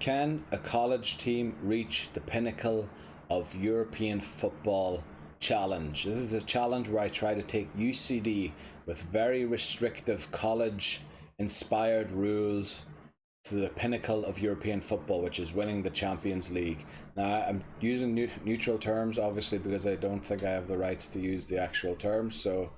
Can a college team reach the pinnacle of European football challenge? This is a challenge where I try to take UCD with very restrictive college inspired rules to the pinnacle of European football, which is winning the Champions League. Now, I'm using neutral terms, obviously, because I don't think I have the rights to use the actual terms. So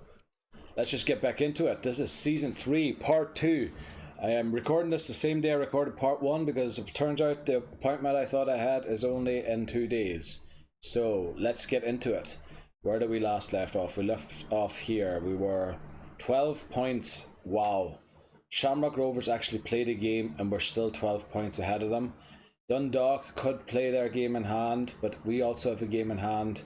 let's just get back into it. This is season 3, part 2. I am recording this the same day I recorded part 1 because it turns out the appointment I thought I had is only in 2 days. So let's get into it. Where did we last left off? We left off here. We were 12 points. Wow. Shamrock Rovers actually played a game and we're still 12 points ahead of them. Dundalk could play their game in hand, but we also have a game in hand.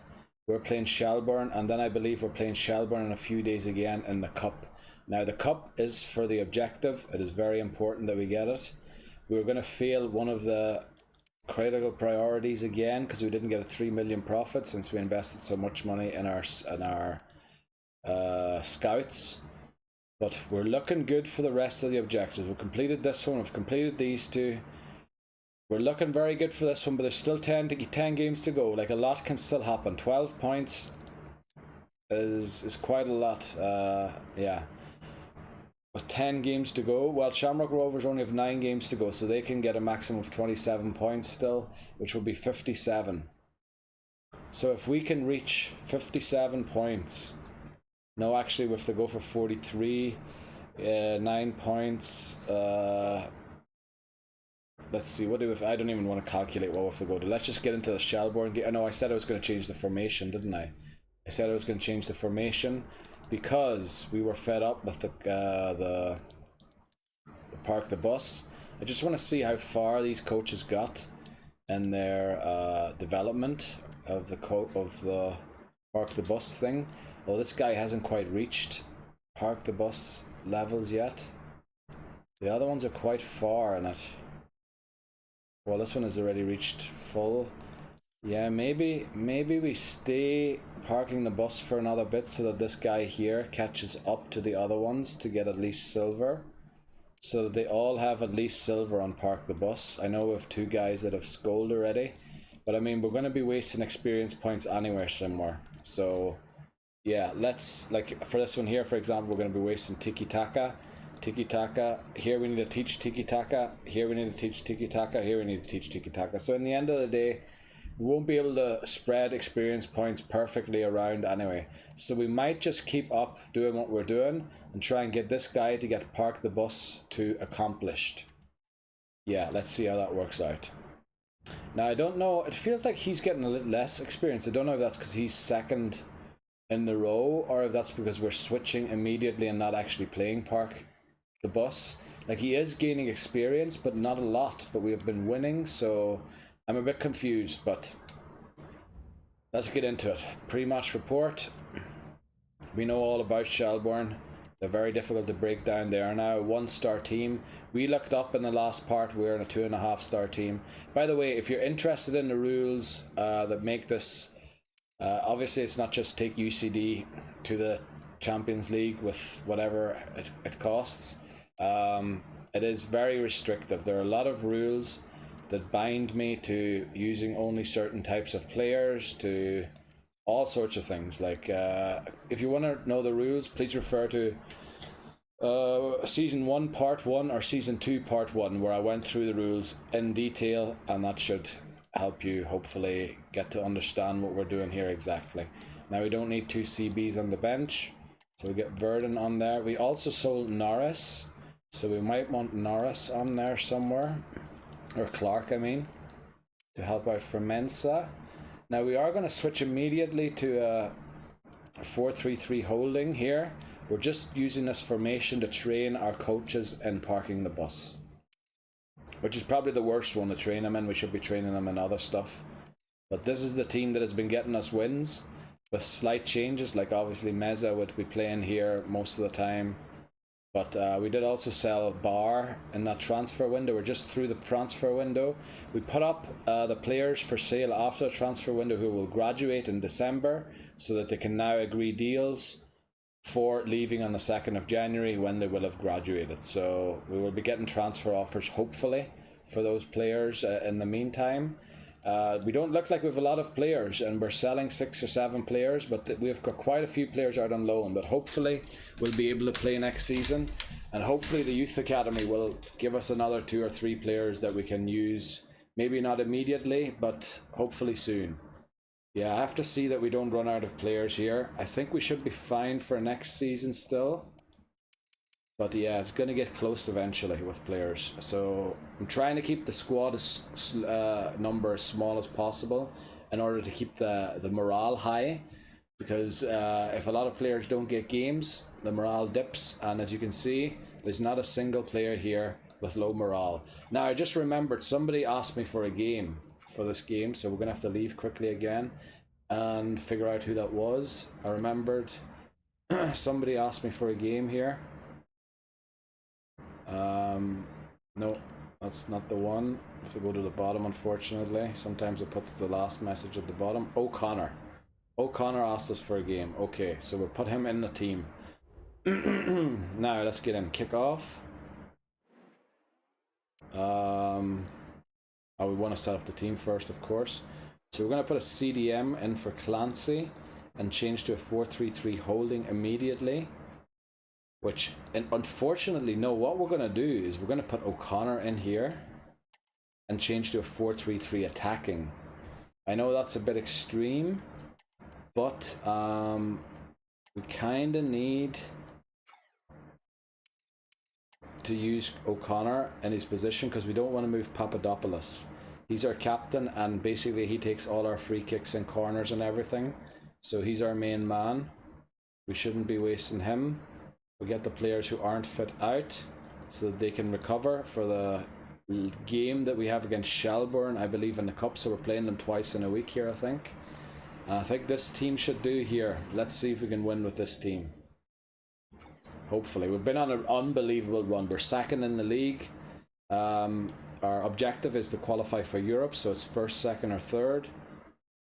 We're playing Shelbourne, and then I believe we're playing Shelbourne in a few days again in the Cup. Now the Cup is for the objective. It is very important that we get it. We're going to fail one of the critical priorities again because we didn't get a 3 million profit since we invested so much money in our scouts. But we're looking good for the rest of the objectives. We've completed this one. We've completed these two. We're looking very good for this one, but there's still 10 games to go. Like, a lot can still happen. 12 points is quite a lot. Yeah. With 10 games to go. Well, Shamrock Rovers only have 9 games to go, so they can get a maximum of 27 points still, which will be 57. So if we can reach 57 points... No, actually, we have to go for 43, 9 points. Let's see, what do we have? I don't even want to calculate what we have to go to. Let's just get into the Shelbourne game. I know I said I was going to change the formation, didn't I? I said I was going to change the formation because we were fed up with the park the bus. I just want to see how far these coaches got in their development of the park the bus thing. Well, this guy hasn't quite reached park the bus levels yet. The other ones are quite far in it. Well, this one has already reached full. Yeah, maybe we stay parking the bus for another bit so that this guy here catches up to the other ones to get at least silver. So that they all have at least silver on park the bus. I know we have 2 guys that have scored already. But I mean, we're going to be wasting experience points anywhere somewhere. So... yeah, let's, like, for this one here, for example, we're going to be wasting tiki-taka. Tiki-taka. Here we need to teach tiki-taka. Here we need to teach tiki-taka. Here we need to teach tiki-taka. So in the end of the day, we won't be able to spread experience points perfectly around anyway. So we might just keep up doing what we're doing and try and get this guy to get park the bus to accomplished. Yeah, let's see how that works out. Now, I don't know. It feels like he's getting a little less experience. I don't know if that's because he's second in the row or if that's because we're switching immediately and not actually playing park the bus. Like, he is gaining experience but not a lot, but we have been winning, so I'm a bit confused. But let's get into it. Pre-match report. We know all about Shelbourne. They're very difficult to break down. They are now a 1-star team. We looked up in the last part, we're in a 2.5-star team. By the way, if you're interested in the rules that make this obviously it's not just take UCD to the Champions League with whatever it costs. It is very restrictive. There are a lot of rules that bind me to using only certain types of players, to all sorts of things. Like, if you want to know the rules, please refer to season 1 part 1 or season 2 part 1, where I went through the rules in detail, and that should help you hopefully get to understand what we're doing here exactly. Now, we don't need 2 CBs on the bench, so we get Verdon on there. We also sold Norris, so we might want Norris on there somewhere, or Clark I mean, to help out for Mensa. Now, we are going to switch immediately to a 4-3-3 holding here. We're just using this formation to train our coaches in parking the bus, which is probably the worst one to train them in. We should be training them in other stuff. But this is the team that has been getting us wins with slight changes. Like, obviously Meza would be playing here most of the time. But we did also sell Bar in that transfer window. We're just through the transfer window. We put up the players for sale after the transfer window who will graduate in December, so that they can now agree deals for leaving on the 2nd of January when they will have graduated. So we will be getting transfer offers hopefully for those players in the meantime. We don't look like we have a lot of players, and we're selling 6 or 7 players, but we've got quite a few players out on loan. But hopefully we'll be able to play next season, and hopefully the youth academy will give us another 2 or 3 players that we can use. Maybe not immediately, but hopefully soon. Yeah, I have to see that we don't run out of players here. I think we should be fine for next season still. But yeah, it's going to get close eventually with players. So I'm trying to keep the squad number as small as possible in order to keep the morale high. Because if a lot of players don't get games, the morale dips. And as you can see, there's not a single player here with low morale. Now, I just remembered somebody asked me for a game for this game. So we're going to have to leave quickly again and figure out who that was. I remembered somebody asked me for a game here. No, that's not the one. I have to go to the bottom, unfortunately. Sometimes it puts the last message at the bottom. O'Connor asked us for a game. Okay, so we'll put him in the team. Now let's get in. Kick off. We want to set up the team first, of course. So we're going to put a CDM in for Clancy and change to a 4-3-3 holding immediately. Which, and unfortunately, no, what we're going to do is we're going to put O'Connor in here and change to a 4-3-3 attacking. I know that's a bit extreme, but we kind of need to use O'Connor in his position because we don't want to move Papadopoulos. He's our captain, and basically he takes all our free kicks and corners and everything. So he's our main man. We shouldn't be wasting him. We get the players who aren't fit out so that they can recover for the game that we have against Shelbourne, I believe, in the cup. So we're playing them twice in a week here, I think. And I think this team should do here. Let's see if we can win with this team. Hopefully. We've been on an unbelievable run. We're second in the league. Our objective is to qualify for Europe, so it's first, second, or third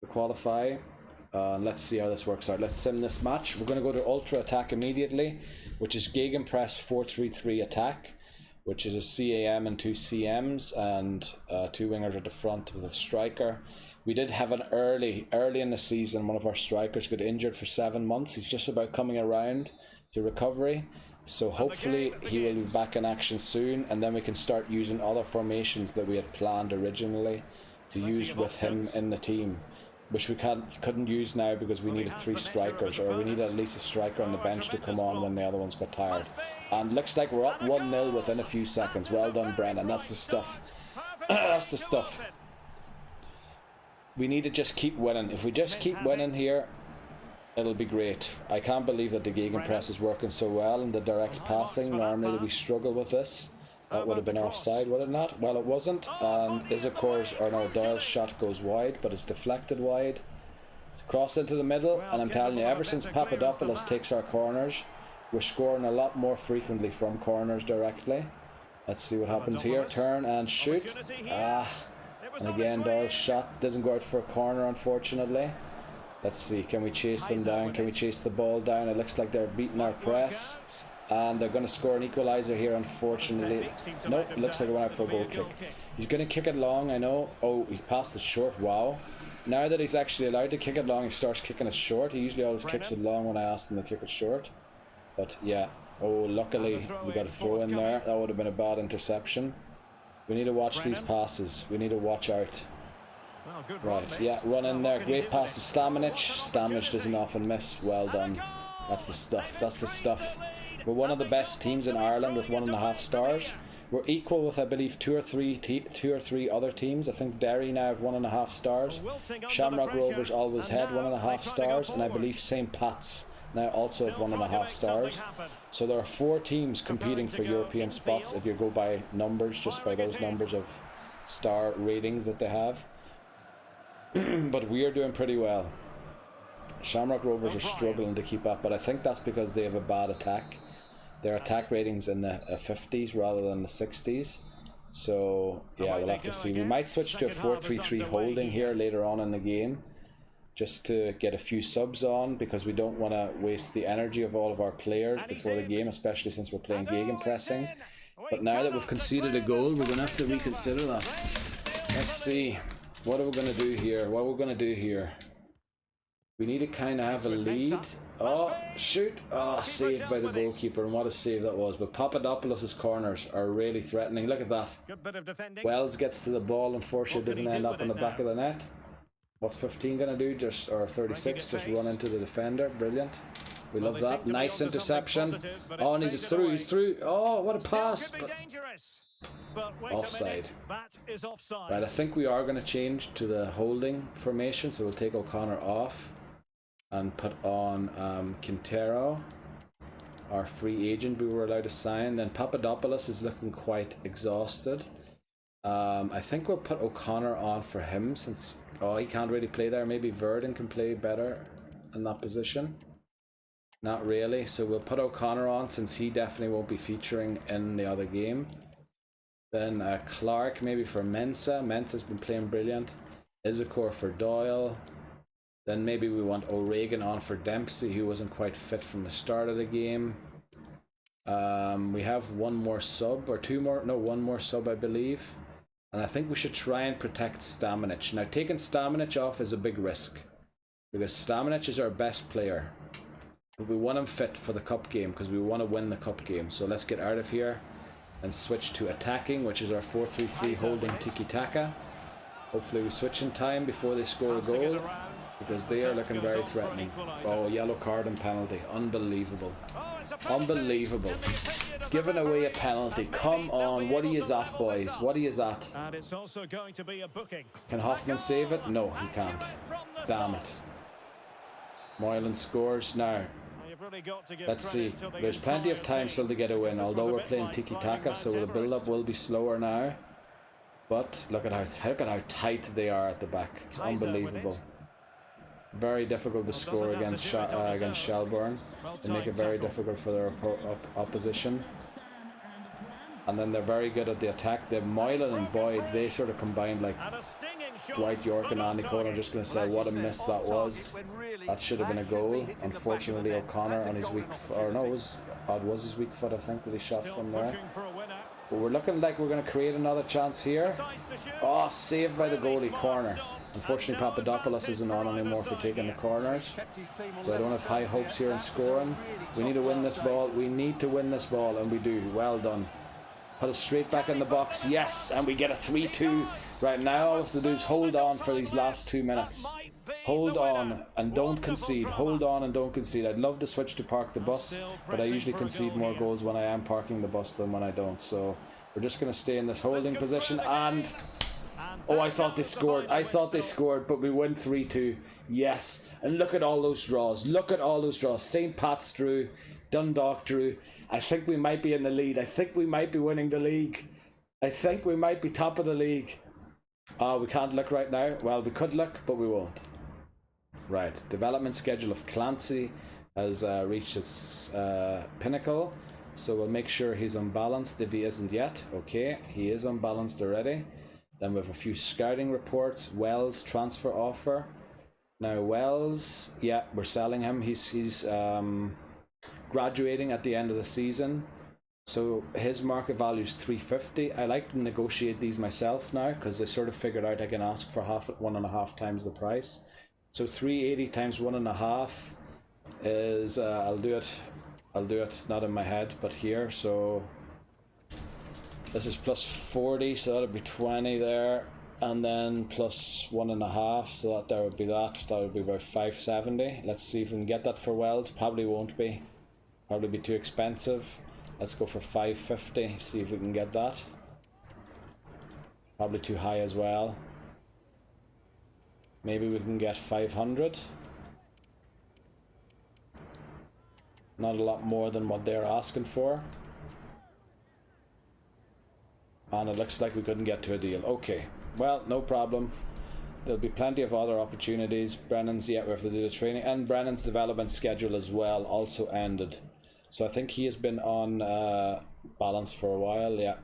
to qualify. Let's see how this works out. Let's sim this match. We're going to go to ultra attack immediately, which is Gegenpress 4-3-3 attack, which is a CAM and 2 CMs and 2 wingers at the front with a striker. We did have an early in the season, one of our strikers got injured for 7 months. He's just about coming around to recovery, so hopefully he will be back in action soon, and then we can start using other formations that we had planned originally to use with him in the team, which we couldn't use now because we needed 3 strikers, or we needed at least a striker on the bench to come on when the other ones got tired. And looks like we're up 1-0 within a few seconds. Well done, Brendan. That's the stuff. That's the stuff. We need to just keep winning. If we just keep winning here, it'll be great. I can't believe that the Gegenpress is working so well and the direct passing. Normally we struggle with this. That would have been offside, would it not? Well, it wasn't. Doyle's shot goes wide, but it's deflected wide. Cross into the middle, and I'm telling you, ever since Papadopoulos takes our corners, we're scoring a lot more frequently from corners directly. Let's see what happens here. Turn and shoot. And again, Doyle's shot doesn't go out for a corner, unfortunately. Let's see, can we chase them down? Can we chase the ball down? It looks like they're beating our press. And they're going to score an equaliser here, unfortunately. Nope, it looks like it went out for a goal kick. He's going to kick it long, I know. Oh, he passed it short, wow. Now that he's actually allowed to kick it long, he starts kicking it short. He usually always kicks it long when I ask him to kick it short. But yeah, oh, luckily we got a throw in there. That would have been a bad interception. We need to watch these passes. We need to watch out. Right, yeah, run in there. Great pass to Stamenic. Stamenic doesn't often miss. Well done. That's the stuff. That's the stuff. We're one of the best teams in Ireland with 1.5 stars. We're equal with, I believe, two or three other teams. I think Derry now have 1.5 stars. Shamrock Rovers always had 1.5 stars, and I believe St. Pat's now also have 1.5 stars. So there are 4 teams competing for European spots if you go by numbers, just by those numbers of star ratings that they have. But we are doing pretty well. Shamrock Rovers are struggling to keep up, but I think that's because they have a bad attack. Their attack ratings in the 50s rather than the 60s. So yeah, we'll have to see. We might switch to a 4-3-3 holding here later on in the game, just to get a few subs on, because we don't want to waste the energy of all of our players before the game, especially since we're playing gegenpressing. But now that we've conceded a goal, we're going to have to reconsider that. Let's see. What are we going to do here? What are we going to do here? We need to kind of have a lead. Oh, shoot. Oh, saved by the goalkeeper. And what a save that was. But Papadopoulos' corners are really threatening. Look at that. Wells gets to the ball. Unfortunately, doesn't end up in the back of the net. What's 15 going to do? Or 36? Just run into the defender. Brilliant. We love that. Nice interception. Oh, and he's through. He's through. Oh, what a pass. But offside. Right, I think we are going to change to the holding formation. So we'll take O'Connor off and put on Quintero, our free agent we were allowed to sign. Then Papadopoulos is looking quite exhausted. I think we'll put O'Connor on for him since he can't really play there. Maybe Verdon can play better in that position. Not really, so we'll put O'Connor on since he definitely won't be featuring in the other game. Then Clark maybe for Mensah. Mensah's been playing brilliant. Issacore for Doyle. Then maybe we want O'Regan on for Dempsey, who wasn't quite fit from the start of the game. We have one more sub, or two more, no, one more sub I believe. And I think we should try and protect Stamenic. Now taking Stamenic off is a big risk, because Stamenic is our best player. But we want him fit for the cup game, because we want to win the cup game. So let's get out of here and switch to attacking, which is our 4-3-3 holding tiki-taka. Hopefully we switch in time before they score a goal, because they are looking very threatening. Oh, yellow card and penalty. Unbelievable. Unbelievable. Giving away a penalty. Come on, what are you at, boys? What are you at? Can Hoffman save it? No, he can't. Damn it. Moylan scores. Now, let's see. There's plenty of time still to get a win, although we're playing tiki-taka, so the build-up will be slower now. But look at how tight they are at the back. It's unbelievable. Very difficult to score against Shelbourne. They make it very difficult for their opposition. And then they're very good at the attack. They have Moylan and Boyd. They sort of combined like Dwight York and Andy Cole. I'm just going to say what a miss that was. That should have been a goal. Unfortunately, O'Connor on his weak foot, or no, it was his weak foot, I think, that he shot from there. But we're looking like we're going to create another chance here. Oh, saved by the goalie, corner. Unfortunately, Papadopoulos isn't on anymore for taking the corners, so I don't have high hopes here in scoring. We need to win this ball. We need to win this ball, and we do. Well done. Put it straight back in the box. Yes, and we get a 3-2. Right now, all we have to do is hold on for these last 2 minutes. Hold on and don't concede. Hold on and don't concede. I'd love to switch to park the bus, but I usually concede more goals when I am parking the bus than when I don't. So we're just going to stay in this holding position. And oh, I thought they scored. I thought they scored, but we win 3-2. Yes. And look at all those draws. Look at all those draws. St. Pat's drew. Dundalk drew. I think we might be in the lead. I think we might be winning the league. I think we might be top of the league. We can't look right now. Well, we could look, but we won't. Right. Development schedule of Clancy has reached its pinnacle. So we'll make sure he's unbalanced if he isn't yet. Okay, he is unbalanced already. Then we have a few scouting reports. Wells transfer offer. Now Wells, yeah, we're selling him. He's graduating at the end of the season, so his market value is 350. I like to negotiate these myself now because I sort of figured out I can ask for 1.5 times the price. So 380 times 1.5 is I'll do it not in my head but here. So this is plus 40, so that'll be 20 there, and then plus 1.5, so that there would be that would be about 570. Let's see if we can get that for Wells. Probably won't be. Probably be too expensive. Let's go for 550, see if we can get that. Probably too high as well. Maybe we can get 500. Not a lot more than what they're asking for. And it looks like we couldn't get to a deal. Okay, well, no problem. There'll be plenty of other opportunities. Brennan's, yeah, we have to do the training. And Brennan's development schedule as well also ended. So I think he has been on balance for a while, yeah.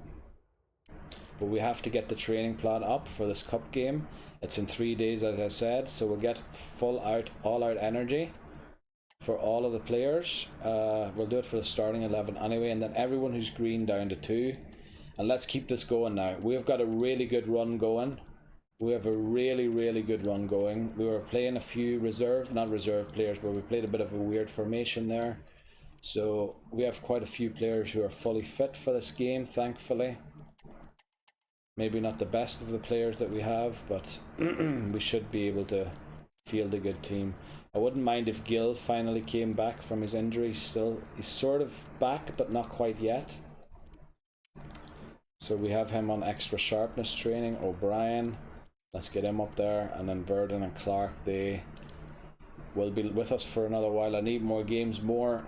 But we have to get the training plan up for this cup game. It's in 3 days, as I said. So we'll get all out energy for all of the players. We'll do it for the starting 11 anyway, and then everyone who's green down to 2. And let's keep this going now. We've got a really good run going. We have a really, really good run going. We were playing a few not reserve players, but we played a bit of a weird formation there. So we have quite a few players who are fully fit for this game, thankfully. Maybe not the best of the players that we have, but we should be able to field a good team. I wouldn't mind if Gil finally came back from his injury. Still, he's sort of back, but not quite yet. So we have him on extra sharpness training. O'Brien, let's get him up there. And then Verdon and Clark, they will be with us for another while. I need more games, more.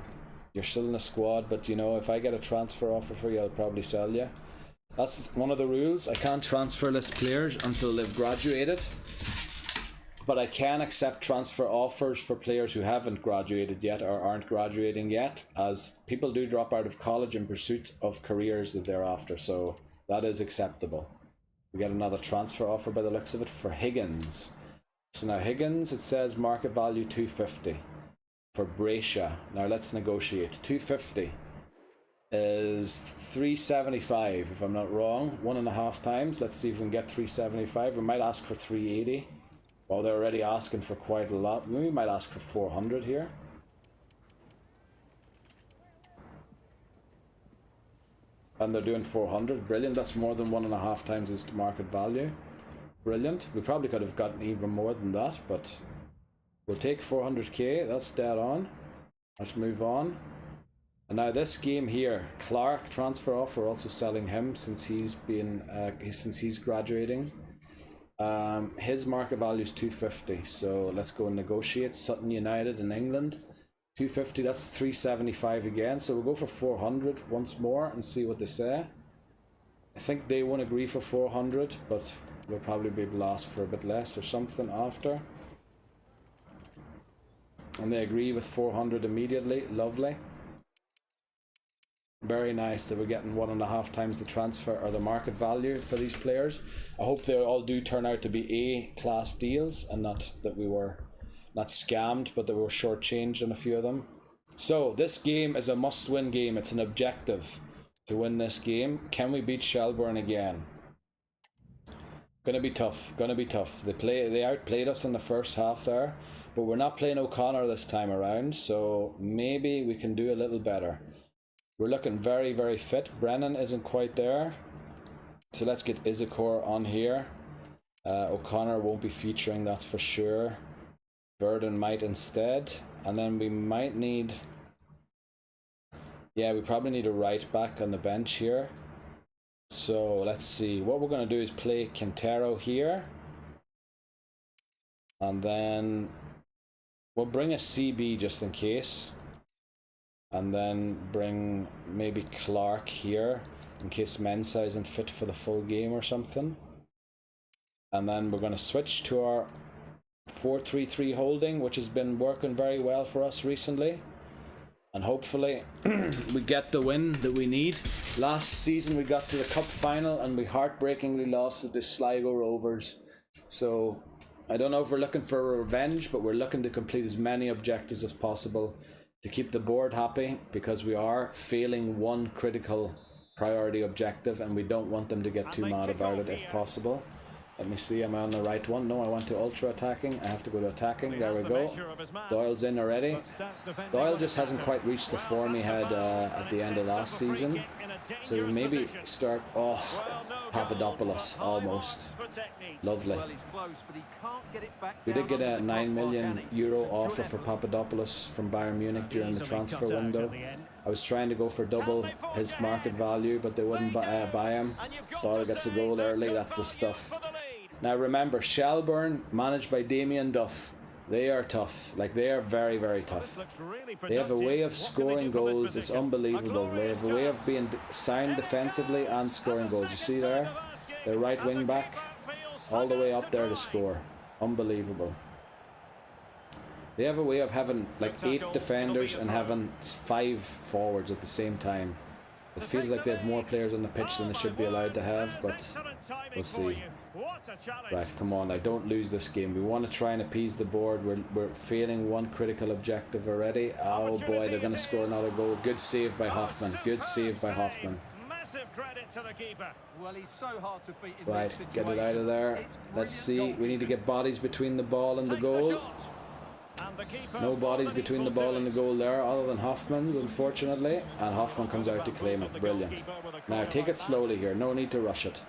You're still in the squad, but you know, if I get a transfer offer for you, I'll probably sell you. That's one of the rules. I can't transfer list players until they've graduated. But I can accept transfer offers for players who haven't graduated yet or aren't graduating yet, as people do drop out of college in pursuit of careers that they're after, so that is acceptable. We get another transfer offer by the looks of it for Higgins. So now Higgins, it says market value 250 for Brescia. Now let's negotiate. 250 is 375 if I'm not wrong, 1.5 times. Let's see if we can get 375. We might ask for 380. Well, they're already asking for quite a lot. We might ask for 400 here. And they're doing 400. Brilliant. That's more than 1.5 times its market value. Brilliant. We probably could have gotten even more than that, but we'll take 400k. That's dead on. Let's move on. And now this game here, Clark transfer offer, also selling him since he's been since he's graduating. His market value is 250, so let's go and negotiate. Sutton United in England, 250, that's 375 again, so we'll go for 400 once more and see what they say. I think they won't agree for 400, but we'll probably be able to ask for a bit less or something after. And they agree with 400 immediately. Lovely. Very nice that we're getting 1.5 times the transfer or the market value for these players. I hope they all do turn out to be A-class deals and not that we were not scammed, but that we were shortchanged on a few of them. So this game is a must-win game. It's an objective to win this game. Can we beat Shelbourne again? Gonna be tough. Gonna be tough. They outplayed us in the first half there, but we're not playing O'Connor this time around, so maybe we can do a little better. We're looking very, very fit. Brennan isn't quite there. So let's get Isakor on here. O'Connor won't be featuring, that's for sure. Verdon might instead. And then we might need... Yeah, we probably need a right back on the bench here. So let's see. What we're going to do is play Quintero here. And then we'll bring a CB just in case. And then bring maybe Clark here in case Mensah isn't fit for the full game or something. And then we're going to switch to our 4-3-3 holding, which has been working very well for us recently. And hopefully we get the win that we need. Last season we got to the cup final and we heartbreakingly lost to the Sligo Rovers. So I don't know if we're looking for revenge, but we're looking to complete as many objectives as possible to keep the board happy, because we are failing one critical priority objective and we don't want them to get too mad about it if possible. Let me see, am I on the right one? No, I want to ultra attacking. I have to go to attacking. There we go. Doyle's in already. Doyle just hasn't quite reached the form he had at the end of last season. So maybe start... Oh, Papadopoulos, almost. Lovely. We did get a €9 million offer for Papadopoulos from Bayern Munich during the transfer window. I was trying to go for double his market value, but they wouldn't buy him. Doyle gets a goal early, that's the stuff. Now remember, Shelbourne, managed by Damien Duff, they are tough. Like, they are very, very tough. They have a way of scoring goals, it's unbelievable. They have a way of being sound defensively and scoring goals. You see there? Their right wing back, all the way up there to score. Unbelievable. They have a way of having like 8 defenders and having 5 forwards at the same time. It feels like they have more players on the pitch than they should be allowed to have, but we'll see. Right, come on, I don't lose this game. We want to try and appease the board. We're failing one critical objective already. Oh boy, they're going to score another goal. Good save by Hoffman. Good save by Hoffman. Right, get it out of there. Let's see. We need to get bodies between the ball and the goal. No bodies between the ball and the goal there, other than Hoffman's, unfortunately. And Hoffman comes out to claim it. Brilliant. Now, take it slowly here. No need to rush it.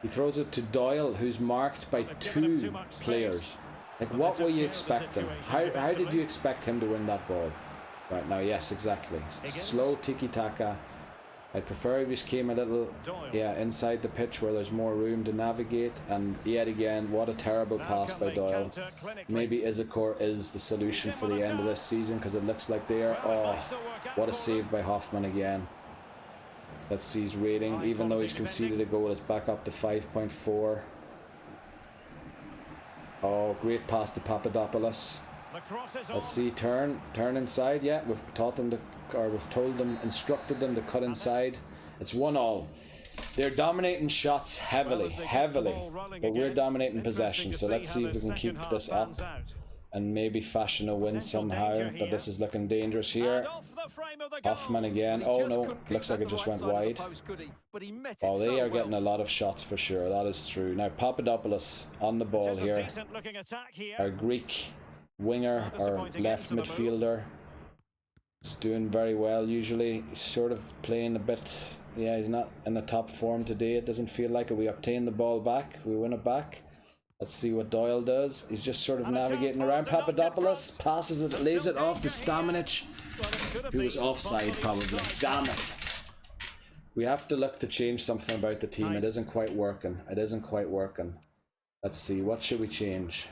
He throws it to Doyle, who's marked by 2 players. Like, what were you expecting? How did you expect him to win that ball? Right, now, yes, exactly. Slow tiki-taka. I'd prefer if he just came a little, inside the pitch where there's more room to navigate. And yet again, what a terrible pass by Doyle. Maybe Izakor is the solution for the end of this season, because it looks like they are. Oh, what a save by Hoffman again. Let's see his rating. Even though he's conceded a goal, it's back up to 5.4. Oh, great pass to Papadopoulos. Let's see, turn inside. Yeah, we've taught them to, or we've told them, instructed them to cut inside. It's 1-1. They're dominating shots heavily, but we're dominating possession. So let's see if we can keep this up and maybe fashion a win somehow. But this is looking dangerous here. Hoffman again. Oh no, looks like it just went wide. Oh, they are getting a lot of shots for sure. That is true. Now Papadopoulos on the ball here. Our Greek winger or left midfielder. He's doing very well usually. He's sort of playing a bit, yeah, he's not in the top form today. It doesn't feel like it. We obtain the ball back, we win it back. Let's see what Doyle does. He's just sort of navigating around. Papadopoulos passes it, lays it off to Stamenic, who was offside probably. Damn it. We have to look to change something about the team. It isn't quite working. It isn't quite working. Let's see, what should we change?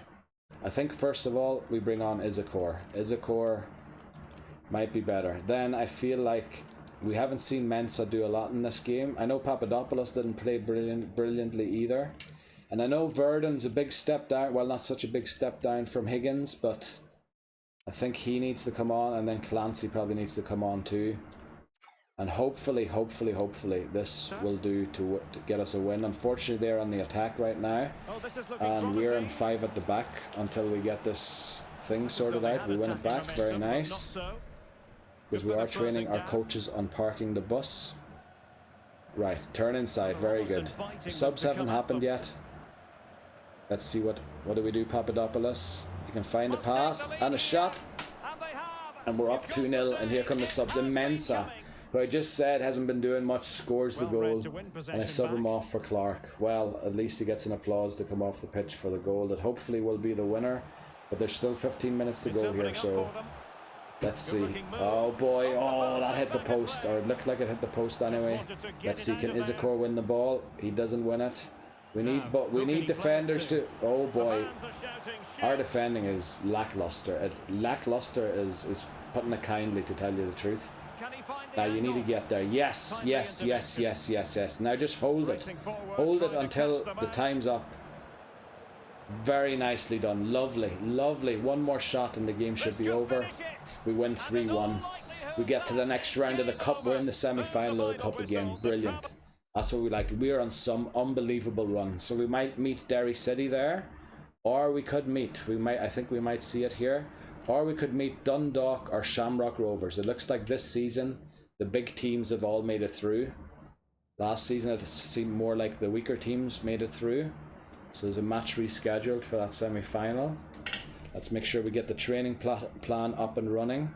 I think first of all we bring on Izakor. Izakor might be better. Then I feel like we haven't seen Mensah do a lot in this game. I know Papadopoulos didn't play brilliantly either. And I know Verdon's a big step down. Well, not such a big step down from Higgins, but I think he needs to come on, and then Clancy probably needs to come on too. And hopefully this will do to get us a win. Unfortunately, they're on the attack right now. And we're in 5 at the back until we get this thing sorted out. We win it back. Very nice. Because we are training our coaches on parking the bus. Right, turn inside. Very good. The subs haven't happened yet. Let's see what do we do, Papadopoulos. You can find a pass and a shot. And we're up 2-0. And here come the subs. Mensah, who I just said hasn't been doing much, scores the goal, and I sub him off for Clark. Well, at least he gets an applause to come off the pitch for the goal that hopefully will be the winner. But there's still 15 minutes to go here, so let's see. Oh boy, oh, that hit the post, or it looked like it hit the post anyway. Let's see, can Izakor win the ball? He doesn't win it. We need defenders to. Oh boy, our defending is lackluster. Lackluster is putting it kindly, to tell you the truth. Now you need to get there. Yes. Now just hold it until the time's up. Very nicely done. Lovely. One more shot and the game should be over. We win 3-1. We get to the next round of the cup. We're in the semi-final of the cup again. Brilliant. That's what we like. We are on some unbelievable run. So we might meet Derry City there, or we could meet. I think we might see it here. Or we could meet Dundalk or Shamrock Rovers. It looks like this season the big teams have all made it through. Last season it seemed more like the weaker teams made it through. So there's a match rescheduled for that semi-final. Let's make sure we get the training plan up and running.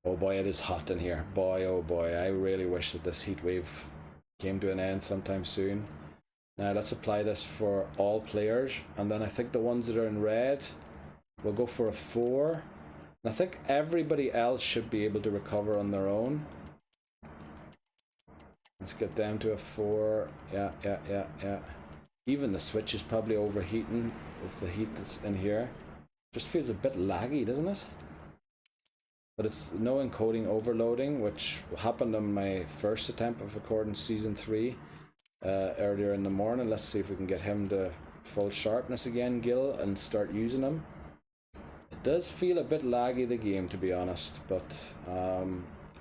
Oh boy, it is hot in here. Boy, oh boy, I really wish that this heat wave came to an end sometime soon. Now let's apply this for all players, and then I think the ones that are in red will go for a 4. And I think everybody else should be able to recover on their own. Let's get them to a 4. Yeah. Even the switch is probably overheating with the heat that's in here. Just feels a bit laggy, doesn't it? But it's no encoding overloading, which happened on my first attempt of recording season 3 earlier in the morning. Let's see if we can get him to full sharpness again, Gil, and start using him. It does feel a bit laggy, the game, to be honest, but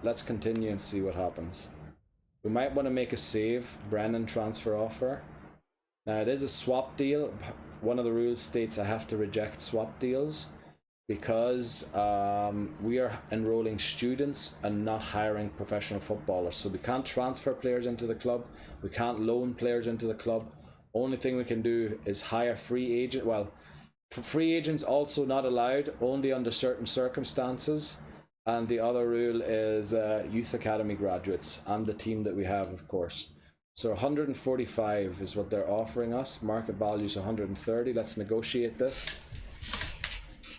let's continue and see what happens. We might want to make a save. Brennan transfer offer. Now it is a swap deal. One of the rules states I have to reject swap deals because we are enrolling students and not hiring professional footballers. So we can't transfer players into the club. We can't loan players into the club. Only thing we can do is hire free agent. Well, free agents also not allowed, only under certain circumstances. And the other rule is youth academy graduates and the team that we have, of course. So 145 is what they're offering us. Market value is 130. Let's negotiate this.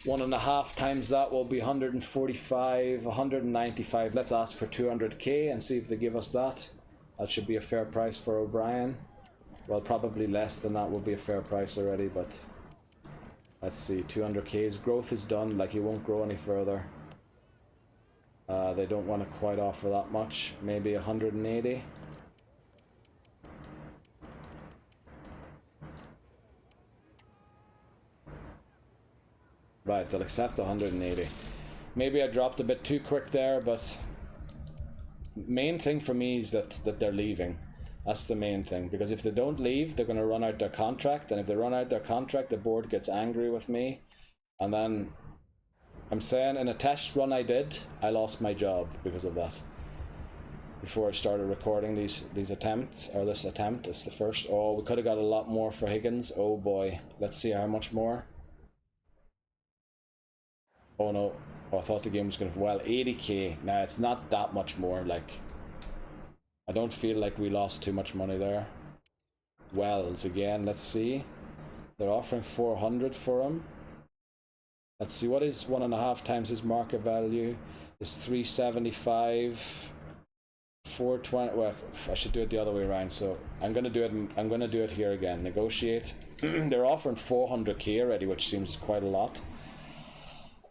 1.5 times that will be 145, 195. Let's ask for 200k and see if they give us that. That should be a fair price for O'Brien. Well, probably less than that will be a fair price already, but let's see. 200k's growth is done, like he won't grow any further. They don't want to quite offer that much. Maybe 180. Right, they'll accept 180. Maybe I dropped a bit too quick there, but main thing for me is that they're leaving. That's the main thing, because if they don't leave, they're going to run out their contract, and if they run out their contract, the board gets angry with me, and then I'm saying in a test run I did, I lost my job because of that. Before I started recording these attempts, or this attempt, it's the first. Oh, we could have got a lot more for Higgins. Oh boy, let's see how much more. Oh no, oh, I thought the game was going to, well, 80k. Now it's not that much more, like, I don't feel like we lost too much money there. Wells again, let's see. They're offering 400 for him. Let's see, what is 1.5 times his market value? Is 375, 420. Well, I should do it the other way around. So I'm gonna do it here again. Negotiate. They're offering 400k already, which seems quite a lot.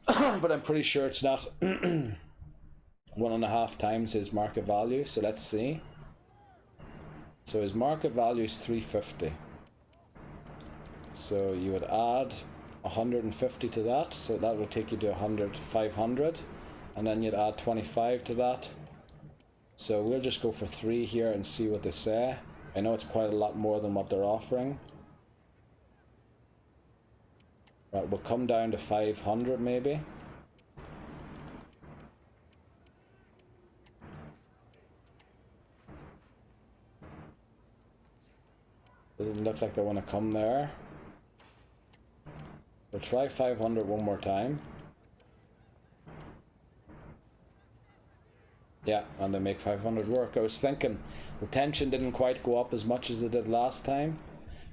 But I'm pretty sure it's not 1.5 times his market value. So let's see. So his market value is 350. So you would add 150 to that, so that will take you to 500, and then you'd add 25 to that. So we'll just go for 3 here and see what they say. I know it's quite a lot more than what they're offering. Right, we'll come down to 500 maybe. Doesn't look like they want to come there. We'll try 500 one more time. Yeah, and they make 500 work. I was thinking the tension didn't quite go up as much as it did last time.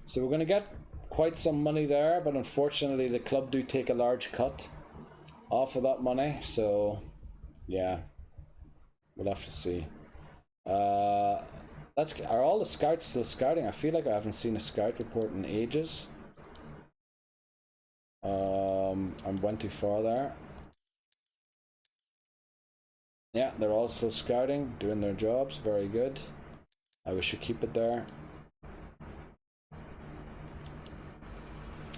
So we're going to get quite some money there, but unfortunately the club do take a large cut off of that money. So, yeah, we'll have to see. Are all the scouts still scouting? I feel like I haven't seen a scout report in ages. I went too far there. Yeah, they're all still scouting, doing their jobs. Very good. We should keep it there.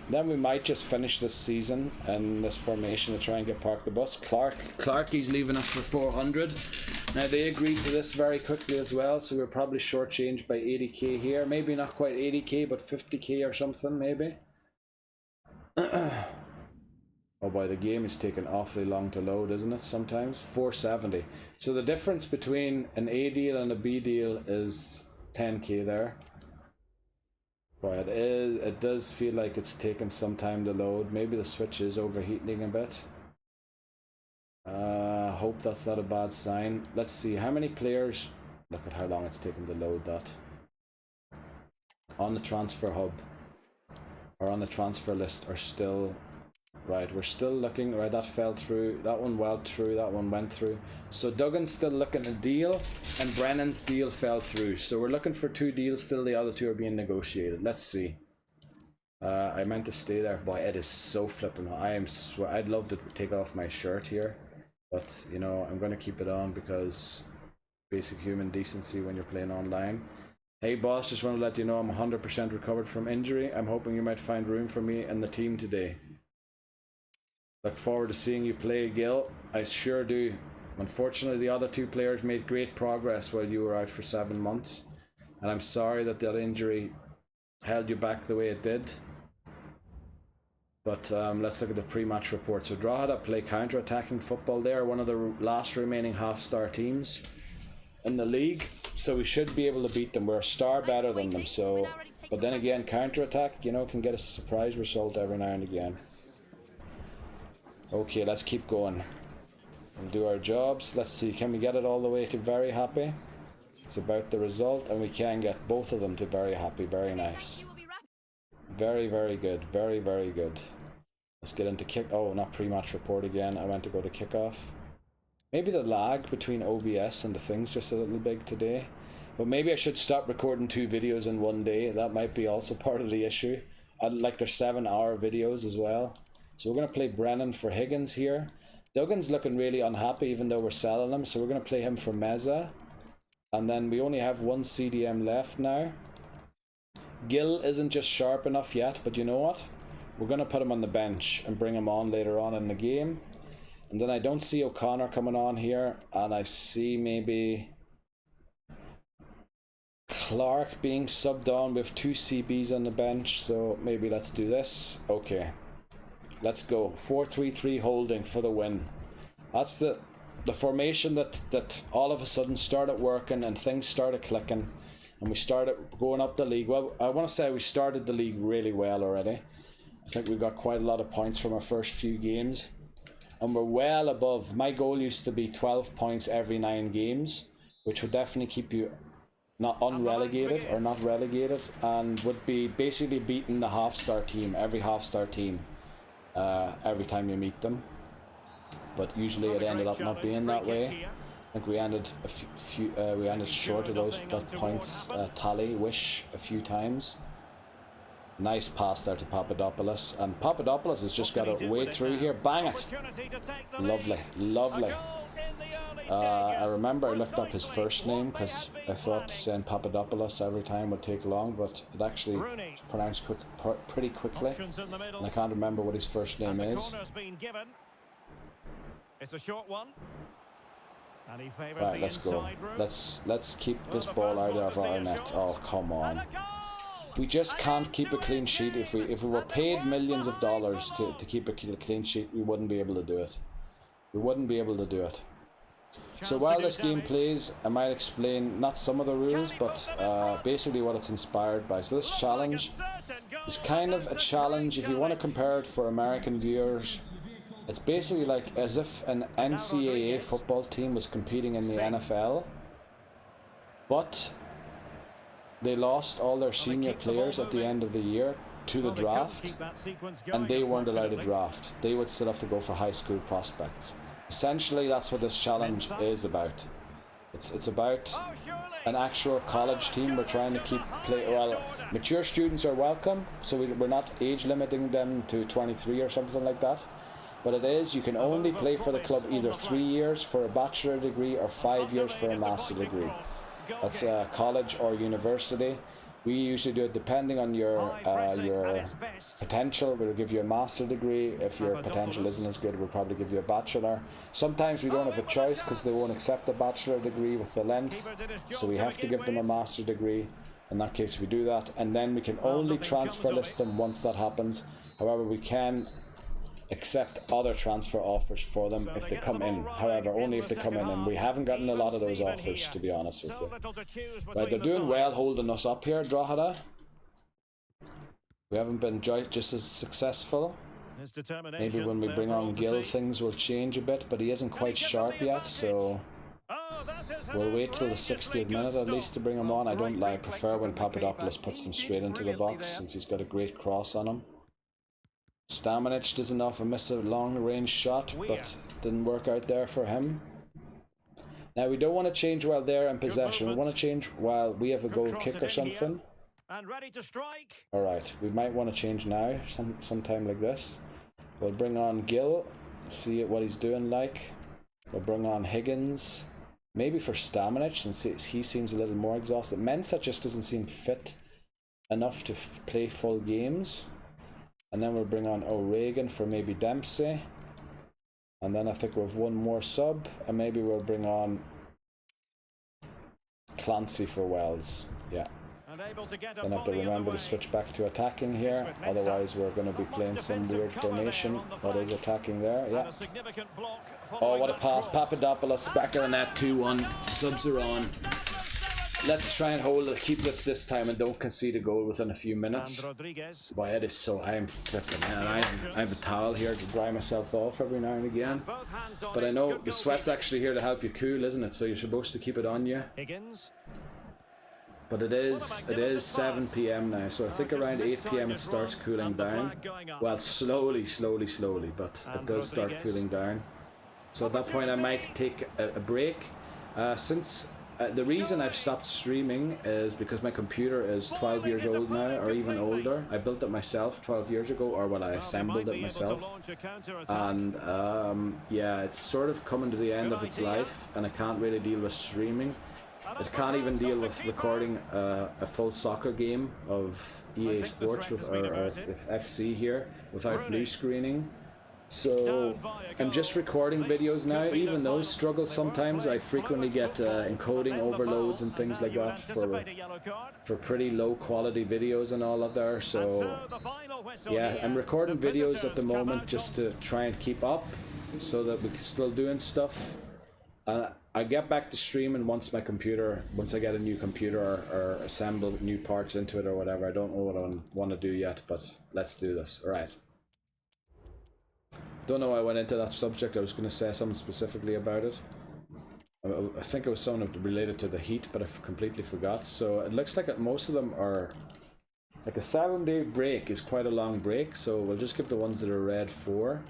Then we might just finish this season in this formation to try and get Park the Bus. Clarkie's leaving us for 400. Now they agreed to this very quickly as well, so we're probably shortchanged by 80k here. Maybe not quite 80k, but 50k or something, maybe. Oh boy, the game is taking awfully long to load, isn't it, sometimes? 470. So the difference between an A deal and a B deal is 10k there. Boy, it does feel like it's taking some time to load. Maybe the switch is overheating a bit. Hope that's not a bad sign. Let's see, how many players... Look at how long it's taken to load that. On the transfer hub, or on the transfer list, are still... Right, we're still looking. Right, that fell through. That one went through. That one went through. So Duggan's still looking at a deal, and Brennan's deal fell through. So we're looking for 2 deals still. The other 2 are being negotiated. Let's see. I meant to stay there. Boy, it is so flipping. I'd love to take off my shirt here, but you know I'm going to keep it on because basic human decency when you're playing online. Hey boss, just want to let you know I'm 100% recovered from injury. I'm hoping you might find room for me in the team today. Look forward to seeing you play, Gil. I sure do. Unfortunately, the other two players made great progress while you were out for 7 months. And I'm sorry that that injury held you back the way it did. But let's look at the pre-match report. So Drogheda play counter-attacking football. They are one of the last remaining half-star teams in the league. So we should be able to beat them. We're a star better than them. So, but then again, counter-attack, you know, can get a surprise result every now and again. Okay, let's keep going. We'll do our jobs. Let's see, can we get it all the way to very happy? It's about the result, and we can get both of them to very happy. Very nice. Very, very good. Very, very good. Let's get into kick. Oh, not pre-match report again. I went to go to kickoff. Maybe the lag between OBS and the thing's just a little big today. But maybe I should stop recording 2 videos in one day. That might be also part of the issue. Like they're 7-hour videos as well. So we're going to play Brennan for Higgins here. Duggan's looking really unhappy even though we're selling him. So we're going to play him for Meza. And then we only have 1 CDM left now. Gill isn't just sharp enough yet, but you know what? We're going to put him on the bench and bring him on later on in the game. And then I don't see O'Connor coming on here, and I see maybe Clark being subbed on with 2 CBs on the bench, so maybe let's do this. Okay, let's go. 4-3-3 holding for the win. That's the formation that all of a sudden started working and things started clicking. And we started going up the league. Well, I want to say we started the league really well already. I think we got quite a lot of points from our first few games. And we're well above. My goal used to be 12 points every 9 games, which would definitely keep you not unrelegated or not relegated, and would be basically beating the half-star team, every half-star team, every time you meet them. But usually it ended up not being that way. I think we ended we ended short of that points tally a few times. Nice pass there to Papadopoulos, and Papadopoulos has just got a way through here. Bang it! Lovely, lovely. I remember I looked up his first name because I thought saying Papadopoulos every time would take long, but it actually is pronounced pretty quickly, and I can't remember what his first name is. It's a short one. Right, let's go. Let's keep this ball out of our net. Oh, come on. We just can't keep a clean sheet. If we were paid millions of dollars to keep a clean sheet, we wouldn't be able to do it. We wouldn't be able to do it. So while this game plays, I might explain not some of the rules, but basically what it's inspired by. So this challenge is kind of a challenge, if you want to compare it for American viewers. It's basically like as if an NCAA football team was competing in the NFL, but they lost all their senior players at the end of the year to the draft, and they weren't allowed to draft. They would still have to go for high school prospects. Essentially, that's what this challenge is about. It's about an actual college team. We're trying to well, mature students are welcome, so we're not age limiting them to 23 or something like that. But it is, you can only play for the club either 3 years for a bachelor degree or 5 years for a master degree. That's college or university. We usually do it depending on your potential. We'll give you a master degree. If your potential isn't as good, we'll probably give you a bachelor. Sometimes we don't have a choice because they won't accept a bachelor degree with the length. So we have to give them a master degree. In that case, we do that. And then we can only transfer list them once that happens. However, we can accept other transfer offers for them if they come in. However, only if they come in, and we haven't gotten a lot of those offers, to be honest with you. Right, they're doing well holding us up here, Drogheda. We haven't been just as successful. Maybe when we bring on Gill, things will change a bit, but he isn't quite sharp yet, so we'll wait till the 60th minute at least to bring him on. I prefer when Papadopoulos puts them straight into the box, since he's got a great cross on him. Stamanic doesn't offer miss a long-range shot, but didn't work out there for him. Now we don't want to change while they're in possession. We want to change while we have a goal kick or something. Alright, we might want to change now, sometime like this. We'll bring on Gill, see what he's doing like. We'll bring on Higgins, maybe for Stamanic, since he seems a little more exhausted. Mensah just doesn't seem fit enough to play full games. And then we'll bring on O'Regan for maybe Dempsey. And then I think we have one more sub, and maybe we'll bring on Clancy for Wells. Yeah. Then I have to remember to switch back to attacking here, otherwise we're going to be playing some weird formation. What is attacking there? Yeah. Oh, what a pass. Papadopoulos back in the net, 2-1. Subs are on. Let's try and hold it, keep this time and don't concede a goal within a few minutes. Boy, it is so, I am flipping, man. I have a towel here to dry myself off every now and again. But I know the sweat's actually here to help you cool, isn't it? So you're supposed to keep it on you. But it is 7 p.m. now, so I think around 8 p.m. it starts cooling down. Well, slowly, but it does start cooling down. So at that point I might take a break. The reason I've stopped streaming is because my computer is 12 years old now, or even older. I built it myself 12 years ago, or well, I assembled it myself. And yeah, it's sort of coming to the end of its life, and I can't really deal with streaming. It can't even deal with recording a full soccer game of EA Sports or FC here without blue screening. So I'm just recording videos now. Even those struggle sometimes. I frequently get encoding overloads and things like that for pretty low quality videos and all of there. So yeah, I'm recording videos at the moment just to try and keep up so that we're still doing stuff. I get back to streaming once I get a new computer or assemble new parts into it or whatever. I don't know what I want to do yet, but let's do this. All right. Don't know why I went into that subject. I was going to say something specifically about it. I think it was something related to the heat, but I completely forgot. So it looks like most of them are like a 7-day break is quite a long break. So we'll just give the ones that are red 4.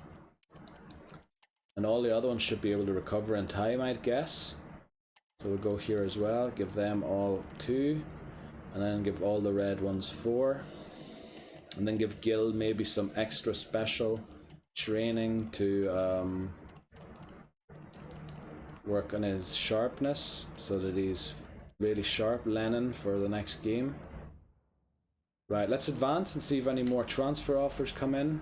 And all the other ones should be able to recover in time, I'd guess. So we'll go here as well, give them all 2, and then give all the red ones 4. And then give Gil maybe some extra special training to work on his sharpness so that he's really sharp, Lennon, for the next game. Right, let's advance and see if any more transfer offers come in.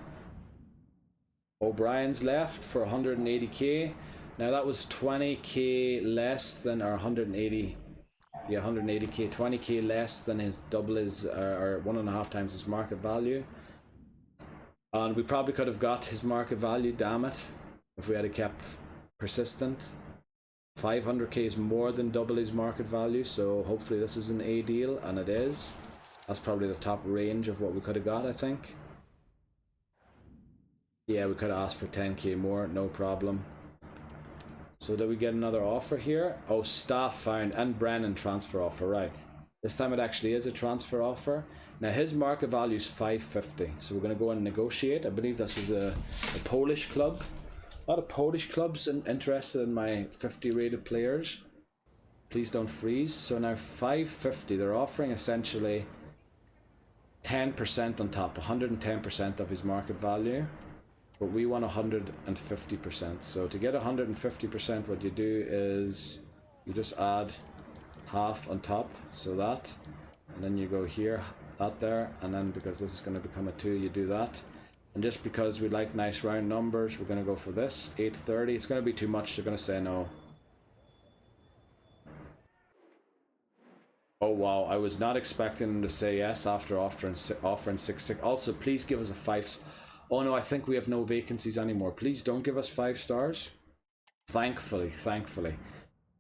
O'Brien's left for 180k. Now that was 20k less than our 180. Yeah, 180k, 20k less than his double his or 1.5 times his market value. And we probably could have got his market value, damn it, if we had kept persistent. 500k is more than double his market value, so hopefully this is an A deal, and it is. That's probably the top range of what we could have got, I think. Yeah, we could have asked for 10k more, no problem. So did we get another offer here? Oh, staff found, and Brennan transfer offer, right. This time it actually is a transfer offer. Now his market value is 550, so we're going to go and negotiate. I believe this is a Polish club. A lot of Polish clubs interested in my 50 rated players. Please don't freeze. So now 550, they're offering essentially 10% on top, 110% of his market value. But we want 150%. So to get 150%, what you do is you just add half on top, so that, and then you go here, that there, and then because this is going to become a 2, you do that. And just because we like nice round numbers, we're going to go for this 830. It's going to be too much, they're going to say no. Oh wow, I was not expecting them to say yes after offering 6-6. Also, please give us a 5. Oh no, I think we have no vacancies anymore. Please don't give us 5 stars. Thankfully.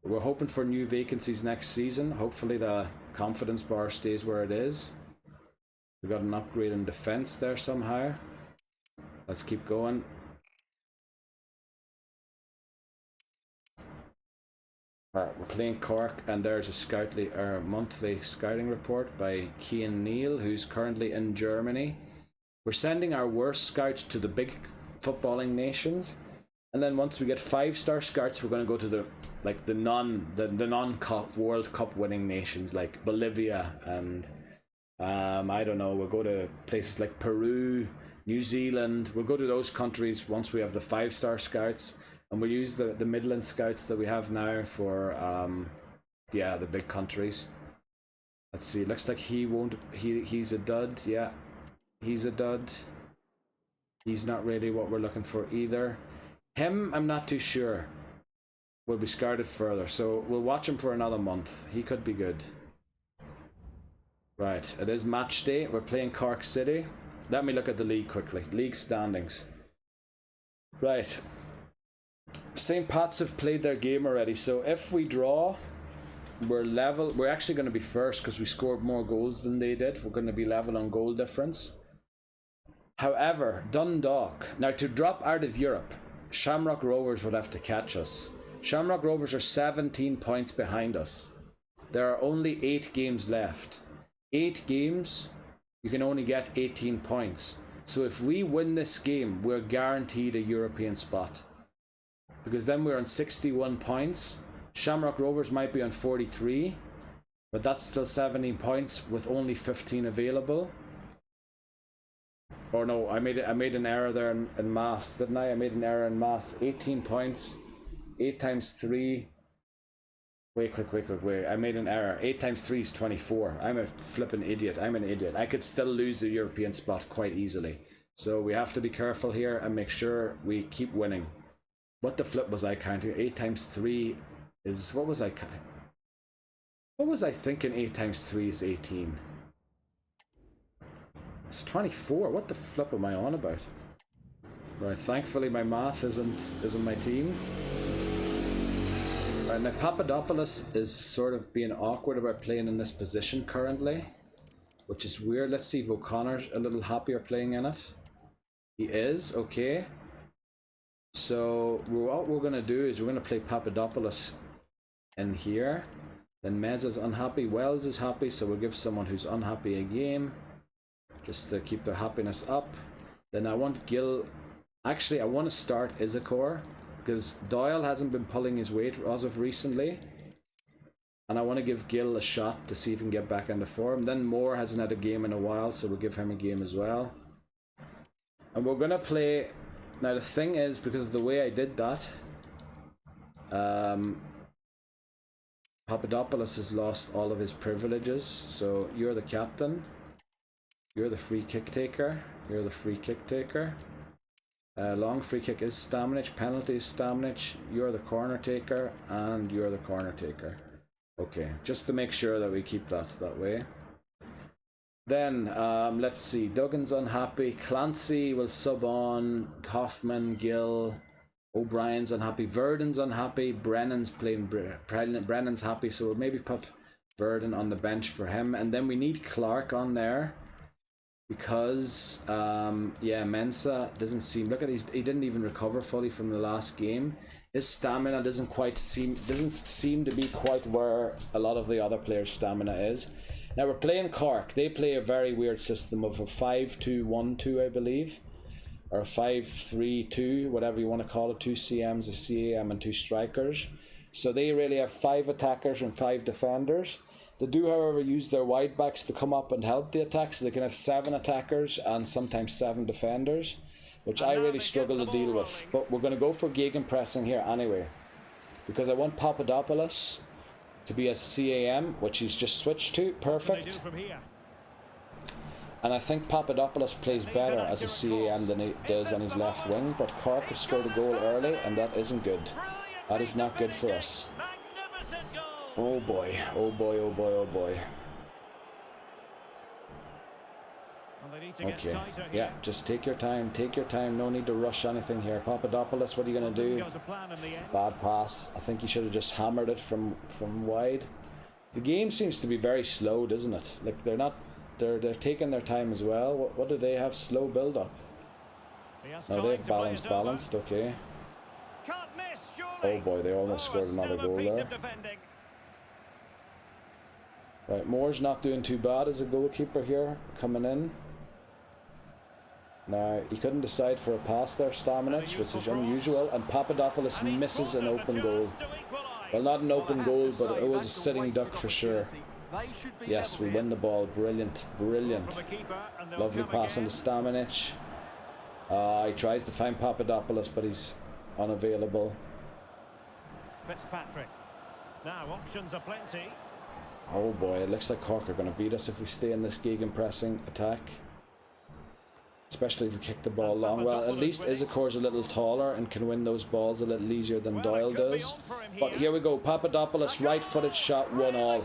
We're hoping for new vacancies next season. Hopefully the confidence bar stays where it is. We got an upgrade in defense there somehow. Let's keep going. Alright, we're playing Cork, and there's a monthly scouting report by Cian Neal, who's currently in Germany. We're sending our worst scouts to the big footballing nations, and then once we get 5-star scouts, we're going to go to the non-cup World Cup winning nations like Bolivia and I don't know. We'll go to places like Peru, New Zealand. We'll go to those countries once we have the 5-star scouts, and we'll use the Midland scouts that we have now for yeah, the big countries. Let's see. Looks like he's a dud. Yeah. He's a dud. He's not really what we're looking for either. Him, I'm not too sure. Will be scouted further, so we'll watch him for another month. He could be good. Right, it is match day. We're playing Cork City. Let me look at the league quickly. League standings. Right. St. Pat's have played their game already, so if we draw, we're level. We're actually going to be first because we scored more goals than they did. We're going to be level on goal difference. However, Dundalk. Now, to drop out of Europe, Shamrock Rovers would have to catch us. Shamrock Rovers are 17 points behind us. There are only 8 games left. 8 games, you can only get 18 points. So if we win this game, we're guaranteed a European spot. Because then we're on 61 points. Shamrock Rovers might be on 43, but that's still 17 points with only 15 available. Or no, I made an error there in maths, didn't I? I made an error in maths. 18 points, 8 times 3. Wait. I made an error. 8 times 3 is 24. I'm a flippin' idiot. I'm an idiot. I could still lose the European spot quite easily. So we have to be careful here and make sure we keep winning. What the flip was I counting? 8 times 3 is... What was I thinking 8 times 3 is 18? It's 24. What the flip am I on about? Right, thankfully my math isn't my team. Right, now Papadopoulos is sort of being awkward about playing in this position currently, which is weird. Let's see if O'Connor's a little happier playing in it. He is, okay. So what we're going to do is we're going to play Papadopoulos in here. Then Mezza's unhappy, Wells is happy, so we'll give someone who's unhappy a game, just to keep their happiness up. Then I want Gil... Actually, I want to start Isakor, because Doyle hasn't been pulling his weight as of recently. And I want to give Gil a shot to see if he can get back into form. Then Moore hasn't had a game in a while, so we'll give him a game as well. And we're going to play... Now the thing is, because of the way I did that, Papadopoulos has lost all of his privileges. So you're the captain. You're the free kick taker. You're the free kick taker. Long free kick is Stamnich. Penalty is Stamnich. You're the corner taker. And you're the corner taker. Okay, just to make sure that we keep that way. Then, let's see. Duggan's unhappy. Clancy will sub on. Kaufman, Gill. O'Brien's unhappy. Verdon's unhappy. Brennan's playing. Brennan's happy, so we'll maybe put Verdon on the bench for him. And then we need Clark on there. Because, yeah, Mensah doesn't seem... Look at he didn't even recover fully from the last game. His stamina doesn't seem to be quite where a lot of the other players' stamina is. Now we're playing Cork. They play a very weird system of a 5-2-1-2, I believe. Or a 5-3-2, whatever you want to call it. 2 CMs, a CAM and 2 strikers. So they really have 5 attackers and 5 defenders. They do, however, use their wide backs to come up and help the attack, so they can have 7 attackers and sometimes 7 defenders, which I really struggle to deal with. But we're going to go for gegenpressing here anyway, because I want Papadopoulos to be a CAM, which he's just switched to. Perfect. And I think Papadopoulos plays better as a CAM than he does on his left wing, but Cork have scored a goal early, and that isn't good. That is not good for us. Oh boy, oh boy, oh boy, oh boy. Okay, yeah, just take your time, no need to rush anything here. Papadopoulos, what are you going to do? Bad pass. I think you should have just hammered it from wide. The game seems to be very slow, doesn't it? Like they're taking their time as well. What do they have? Slow build up. No, they have balanced, okay. Oh boy, they almost scored another goal there. Right, Moore's not doing too bad as a goalkeeper here, coming in. Now, he couldn't decide for a pass there, Stamnich, which is unusual, and Papadopoulos misses an open goal. Well, not an open goal, but it was a sitting duck for sure. Yes, we win the ball. Brilliant, brilliant. Lovely pass into Stamnich. He tries to find Papadopoulos, but he's unavailable. Fitzpatrick. Now, options are plenty. Oh boy, it looks like Cork are going to beat us if we stay in this gegenpressing attack. especially if we kick the ball long. Well, at least Isakor's a little taller and can win those balls a little easier than Doyle does. But here we go, Papadopoulos, right-footed shot, 1-1.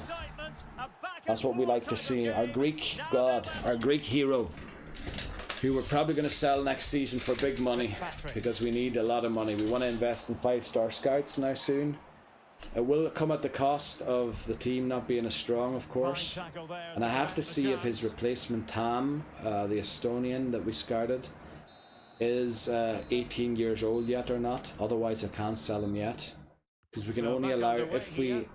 That's what we like to see. Our Greek god, our Greek hero, who we're probably going to sell next season for big money because we need a lot of money. We want to invest in 5-star scouts now soon. It will come at the cost of the team not being as strong, of course. And I have to see if his replacement Tam, the Estonian that we scouted, is 18 years old yet or not. Otherwise I can't sell him yet. Because we can only allow, if we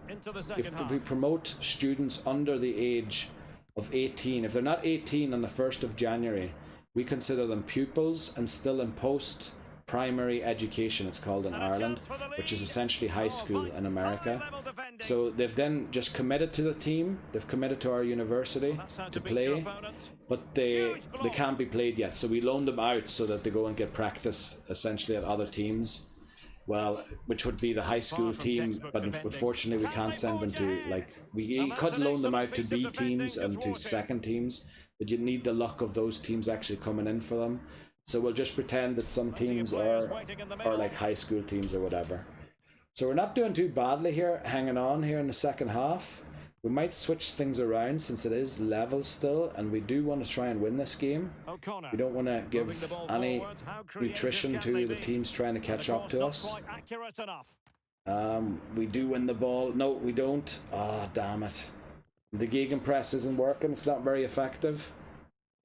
promote students under the age of 18, if they're not 18 on the 1st of January, we consider them pupils and still in post-primary education, it's called in Ireland, which is essentially high school in America. So they've then just committed to the team, they've committed to our university to play, but they can't be played yet. So we loan them out so that they go and get practice essentially at other teams. Well, which would be the high school team, but unfortunately we can't send them to, like, we could loan them out to B teams and to second teams, but you need the luck of those teams actually coming in for them. So we'll just pretend that some teams are like high school teams or whatever. So we're not doing too badly here, hanging on here in the second half. We might switch things around since it is level still, and we do want to try and win this game. We don't want to give any nutrition to the teams trying to catch up to us. We do win the ball. No, we don't. Ah, oh, damn it. The gegenpress isn't working. It's not very effective.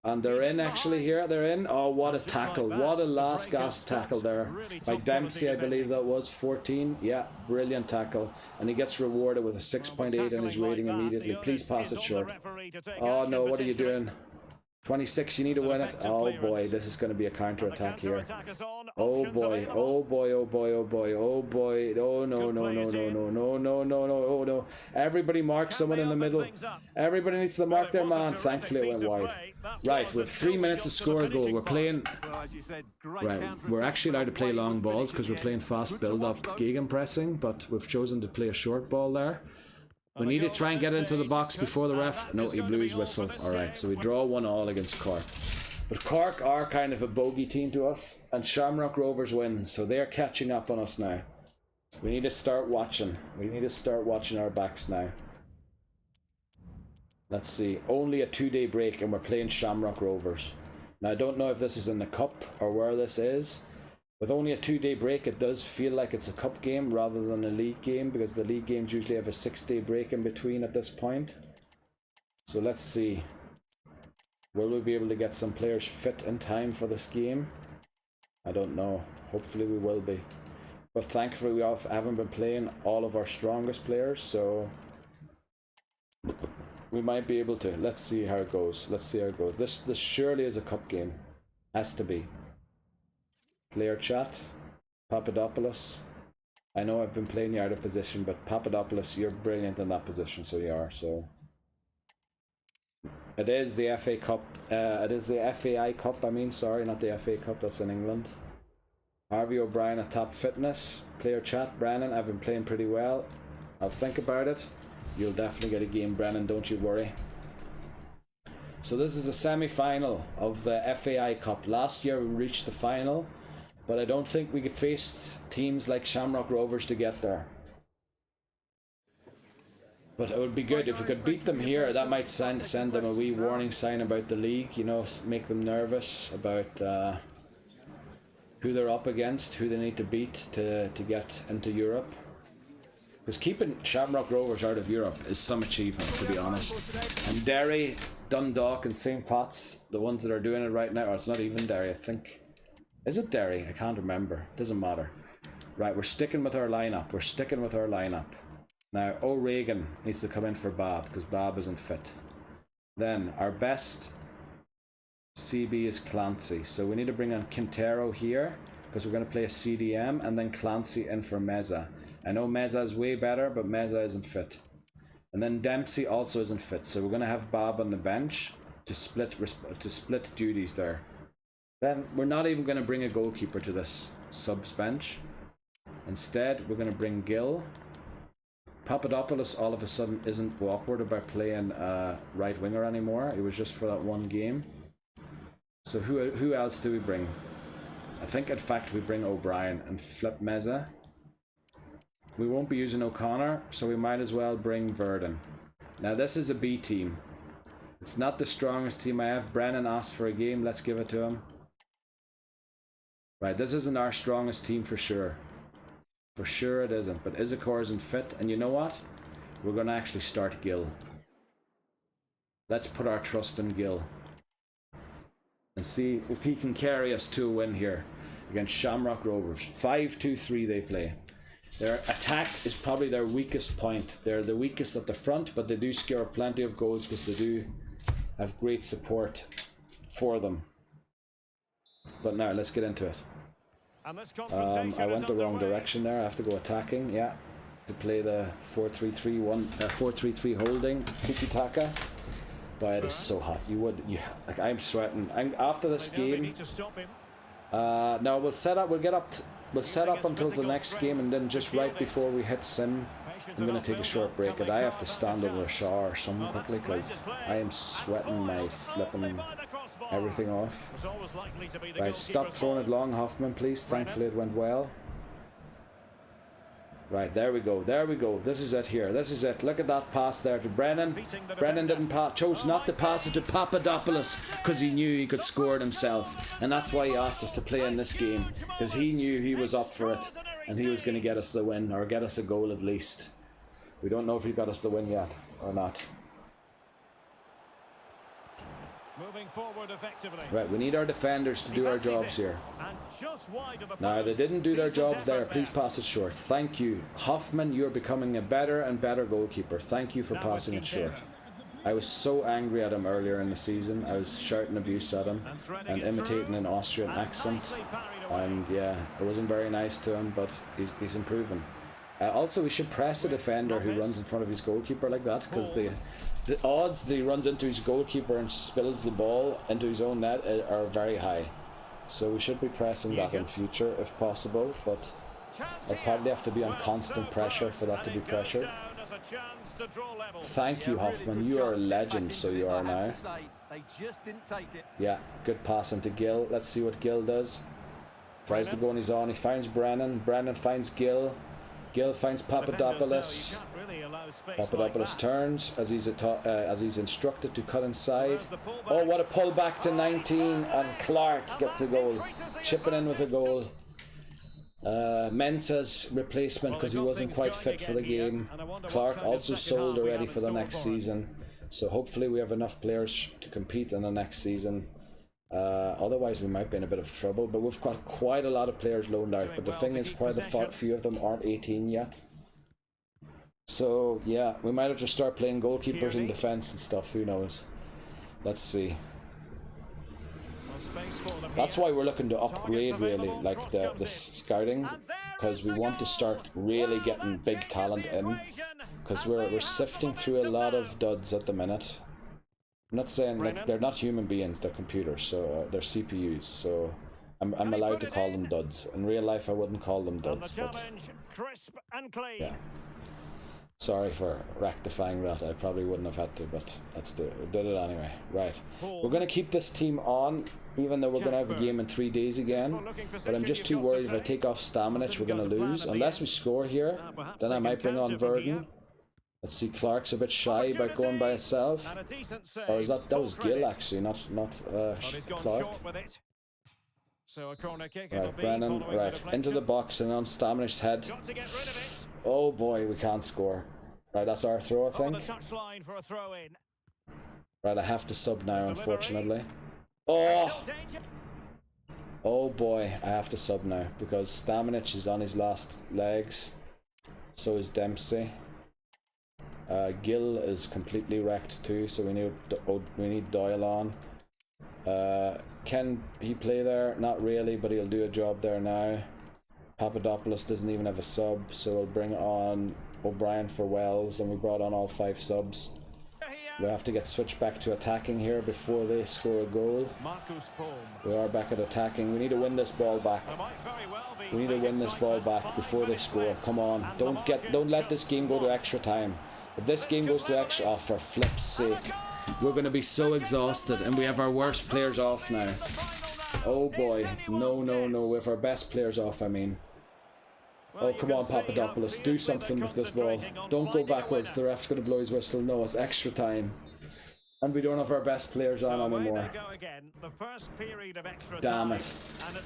And they're in actually here. They're in. Oh, what a tackle. What a last gasp tackle there. By Dempsey, I believe that was 14. Yeah, brilliant tackle. And he gets rewarded with a 6.8 in his rating immediately. Please pass it short. Oh no, what are you doing? 26, you need to win it. Oh boy, this is going to be a counter-attack here. Oh boy, oh boy, oh boy, oh boy, oh boy. Oh no, no, no, no, no, no, no, no, no, oh no. Everybody mark someone in the middle. Everybody needs to mark their man. Thankfully it went wide. Right, with 3 minutes to score a goal. We're playing... Right, we're actually allowed to play long balls because we're playing fast build-up gegenpressing, but we've chosen to play a short ball there. We need to try and get into the box before the ref. No, he blew his whistle. Alright, so we draw 1-1 against Cork. But Cork are kind of a bogey team to us, and Shamrock Rovers win, so they're catching up on us now. We need to start watching. We need to start watching our backs now. Let's see. Only a 2-day break, and we're playing Shamrock Rovers. Now, I don't know if this is in the cup or where this is. With only a 2-day break, it does feel like it's a cup game rather than a league game, because the league games usually have a 6-day break in between at this point. So let's see. Will we be able to get some players fit in time for this game? I don't know. Hopefully we will be. But thankfully we haven't been playing all of our strongest players, so we might be able to. Let's see how it goes. Let's see how it goes. This surely is a cup game. Has to be. Player chat, Papadopoulos. I know I've been playing you out of position, but Papadopoulos, you're brilliant in that position, so you are. So it is the FA Cup. It is the FAI Cup. I mean, sorry, not the FA Cup. That's in England. Harvey O'Brien at top fitness. Player chat, Brennan. I've been playing pretty well. I'll think about it. You'll definitely get a game, Brennan. Don't you worry. So this is the semi-final of the FAI Cup. Last year we reached the final, but I don't think we could face teams like Shamrock Rovers to get there. But it would be good if we could beat them here. That might send them a wee warning sign about the league, you know, make them nervous about who they're up against, who they need to beat to get into Europe. Because keeping Shamrock Rovers out of Europe is some achievement, to be honest. And Derry, Dundalk and St. Pat's, the ones that are doing it right now, or it's not even Derry, I think. Is it Derry? I can't remember. Doesn't matter. Right, we're sticking with our lineup. We're sticking with our lineup. Now, O'Regan needs to come in for Bab, because Bab isn't fit. Then, our best CB is Clancy. So we need to bring on Quintero here, because we're going to play a CDM, and then Clancy in for Meza. I know Meza is way better, but Meza isn't fit. And then Dempsey also isn't fit, so we're going to have Bab on the bench to split duties there. Then we're not even going to bring a goalkeeper to this subs bench. Instead, we're going to bring Gill. Papadopoulos all of a sudden isn't awkward about playing right winger anymore. It was just for that one game. So who else do we bring? I think in fact we bring O'Brien and flip Meza. We won't be using O'Connor, so we might as well bring Verdon. Now this is a B team. It's not the strongest team I have. Brennan asked for a game, let's give it to him. Right, this isn't our strongest team for sure. For sure it isn't, but Izakor isn't fit, and you know what? We're going to actually start Gil. Let's put our trust in Gil. And see if he can carry us to a win here against Shamrock Rovers. 5-2-3 they play. Their attack is probably their weakest point. They're the weakest at the front, but they do score plenty of goals because they do have great support for them. But now let's get into it. I went the wrong direction there. I have to go attacking, yeah, to play the 4-3-3 holding tiki-taka. But it is so hot. Like I'm sweating. After this game. No, we'll set up. We'll set up until the next game, and then just right before we hit sim, I'm gonna take a short break, and I have to stand over a shower or something quickly because I am sweating my flipping everything off. Right, stop throwing it long, Hoffman, please. Thankfully it went well. Right, there we go, there we go. This is it here, this is it. Look at that pass there to Brennan. Brennan didn't chose not to pass it to Papadopoulos because he knew he could score it himself. And that's why he asked us to play in this game, because he knew he was up for it and he was going to get us the win, or get us a goal at least. We don't know if he got us the win yet or not. Moving forward effectively. Right, we need our defenders to do our jobs here. Now, they didn't do their jobs there. Please pass it short. Thank you. Hoffman, you're becoming a better and better goalkeeper. Thank you for passing it short. I was so angry at him earlier in the season. I was shouting abuse at him and imitating an Austrian accent. And yeah, it wasn't very nice to him, but he's improving. Also, we should press a defender who runs in front of his goalkeeper like that, because the odds that he runs into his goalkeeper and spills the ball into his own net are very high. So we should be pressing that in future if possible, but I'll probably have to be on constant pressure for that to be pressured. Thank you, Hoffman. You are a legend, so you are now. Yeah, good pass into Gil. Let's see what Gil does. Tries to go on his own. He finds Brennan. Brennan finds Gil. Gil finds Papadopoulos. Papadopoulos turns as he's instructed to cut inside. Oh, what a pull back to 19, and Clark gets a goal. Chipping in with a goal. Mensah's replacement because he wasn't quite fit for the game. Clark also sold already for the next season. So hopefully we have enough players to compete in the next season. Otherwise we might be in a bit of trouble, but we've got quite a lot of players loaned out, but the thing is quite a few of them aren't 18 yet. So yeah, we might have to start playing goalkeepers in defence and stuff, who knows. Let's see. That's why we're looking to upgrade really, like the scouting, because we want to start really getting big talent in, because we're sifting through a lot of duds at the minute. I'm not saying, like, they're not human beings, they're computers, so they're CPUs, so I'm allowed to call them duds. In real life I wouldn't call them duds, but yeah. Sorry for rectifying that, I probably wouldn't have had to, but did it anyway. Right, we're going to keep this team on, even though we're going to have a game in 3 days again, but I'm just too worried if I take off Stamanic we're going to lose. Unless we score here, then I might bring on Verdon. Let's see, Clark's a bit shy about going by itself. Or is that was Gil actually, not Clark. Right, Brennan, right, into the box and on Stamanic's head. Oh boy, we can't score. Right, that's our throw, I think. Right, I have to sub now, unfortunately. Oh! Oh boy, I have to sub now, because Stamanic is on his last legs. So is Dempsey. Gil is completely wrecked too, so we need Doyle on. Can he play there? Not really, but he'll do a job there now. Papadopoulos doesn't even have a sub, so we'll bring on O'Brien for Wells, and we brought on all 5 subs. We have to get switched back to attacking here before they score a goal. We are back at attacking. We need to win this ball back. We need to win this ball back before they score. Come on, don't let this game go to extra time. If this game goes to extra, oh, for flip's sake. We're going to be so exhausted, and we have our worst players off now. Oh boy. No, no, no. We have our best players off, I mean. Oh, come on, Papadopoulos. Do something with this ball. Don't go backwards. The ref's going to blow his whistle. No, it's extra time. And we don't have our best players on anymore. Damn it.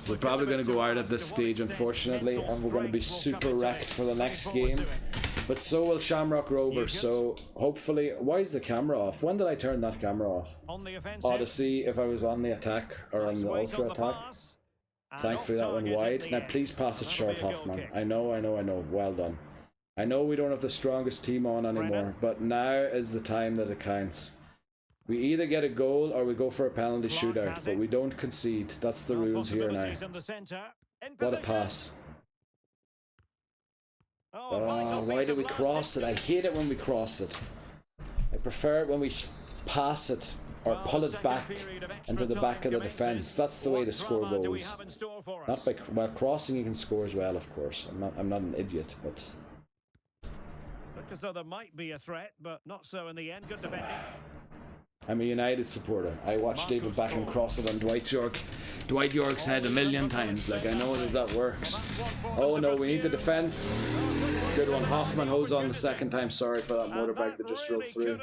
We're probably going to go out at this stage, unfortunately, and we're going to be super wrecked for the next game. But so will Shamrock Rovers, so hopefully... Why is the camera off? When did I turn that camera off? Oh, to see if I was on the attack or on the ultra attack. Thankfully that went wide. Now please pass it short, Hoffman. I know. Well done. I know we don't have the strongest team on anymore, but now is the time that it counts. We either get a goal or we go for a penalty shootout, but we don't concede. That's the rules here now. What a pass. Oh, why do we cross it? I hate it when we cross it. I prefer it when we pass it or pull it back into the back of the defence. That's the way to score goals. Not by, well, crossing you can score as well, of course. I'm not an idiot, but... Looked as though there might be a threat, but not so in the end. Good defending. I'm a United supporter. I watched David Beckham cross it on Dwight York's head a million times. Like, I know that works. Oh no, we need the defence. Good one. Hoffman holds on the second time. Sorry for that motorbike that just drove through.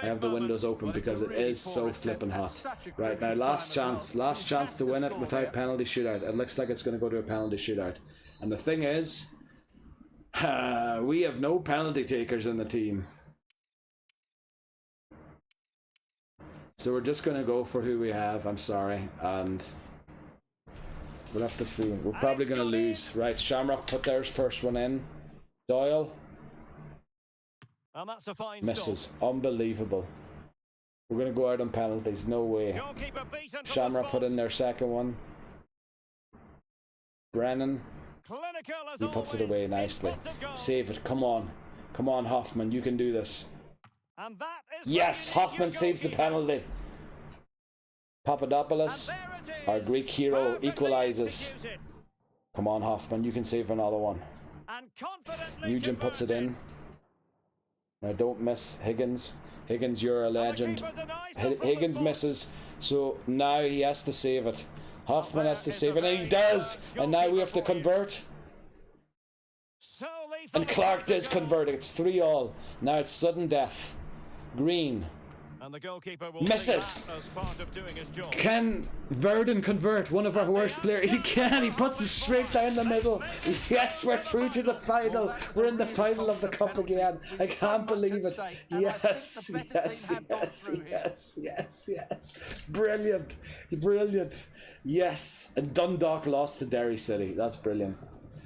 I have the windows open because it is so flippin' hot. Right, now last chance to win it without penalty shootout. It looks like it's going to go to a penalty shootout. And the thing is, we have no penalty takers in the team. So we're just going to go for who we have, I'm sorry, and we'll have to see. We're probably going to lose. Right, Shamrock put their first one in. Doyle. And that's a fine misses. Stop. Unbelievable. We're going to go out on penalties, no way. Shamrock put in their second one. Brennan. He puts it away nicely. Save it, come on. Come on, Hoffman, you can do this. And that is yes, Hoffman saves the penalty. Papadopoulos, our Greek hero, equalises. Come on, Hoffman, you can save another one. Nugent puts it in. Now don't miss Higgins. Higgins, you're a legend. Higgins misses, so now he has to save it. Hoffman has to save it, and he does! And now we have to convert. And Clark does convert it. It's 3-all. Now it's sudden death. Green. And the goalkeeper will misses. Can Verdon convert? One of our worst players. He can. He puts it straight down the middle. Yes, we're through to the final. We're in the final of the cup again. I can't believe it. Yes, yes, yes, yes, yes, yes. Brilliant. Brilliant. Yes. And Dundalk lost to Derry City. That's brilliant.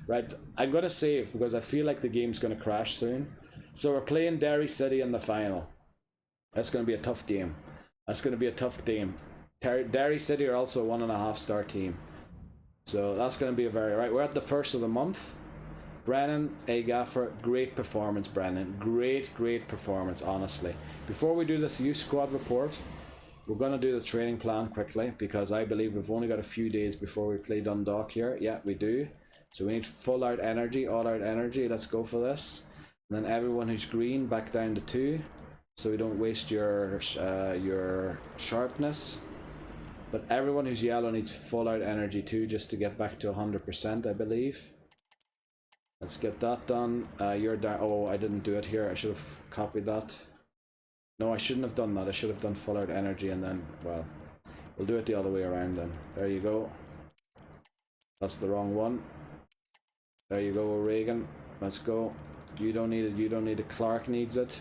Right, I'm going to save because I feel like the game's going to crash soon. So we're playing Derry City in the final. That's going to be a tough game. That's going to be a tough game. Derry City are also a 1.5-star team. So that's going to be a very... Right, we're at the first of the month. Brennan, A. Gaffer, great performance, Brennan. Great, great performance, honestly. Before we do this youth squad report, we're going to do the training plan quickly because I believe we've only got a few days before we play Dundalk here. Yeah, we do. So we need full out energy, all out energy. Let's go for this. And then everyone who's green back down to 2. So we don't waste your sharpness. But everyone who's yellow needs full out energy too, just to get back to 100%, I believe. Let's get that done. You're down. Oh, I didn't do it here. I should have copied that. No, I shouldn't have done that. I should have done full out energy and then, well, we'll do it the other way around then. There you go. That's the wrong one. There you go, Reagan. Let's go. You don't need it. You don't need it. Clark needs it.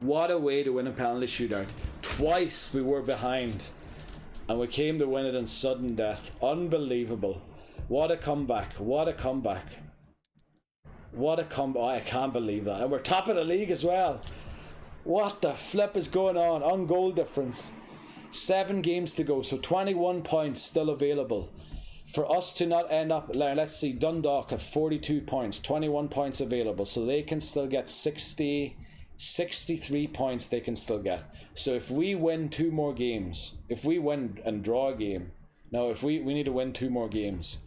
What a way to win a penalty shootout. Twice we were behind and we came to win it in sudden death. Unbelievable. What a comeback. What a comeback. What a comeback. Oh, I can't believe that. And we're top of the league as well. What the flip is going on goal difference. 7 games to go, so 21 points still available. For us to not end up, let's see, Dundalk have 42 points, 21 points available, so they can still get 63 points they can still get. So if we win 2 more games, if we win and draw a game, no, if we need to win 2 more games.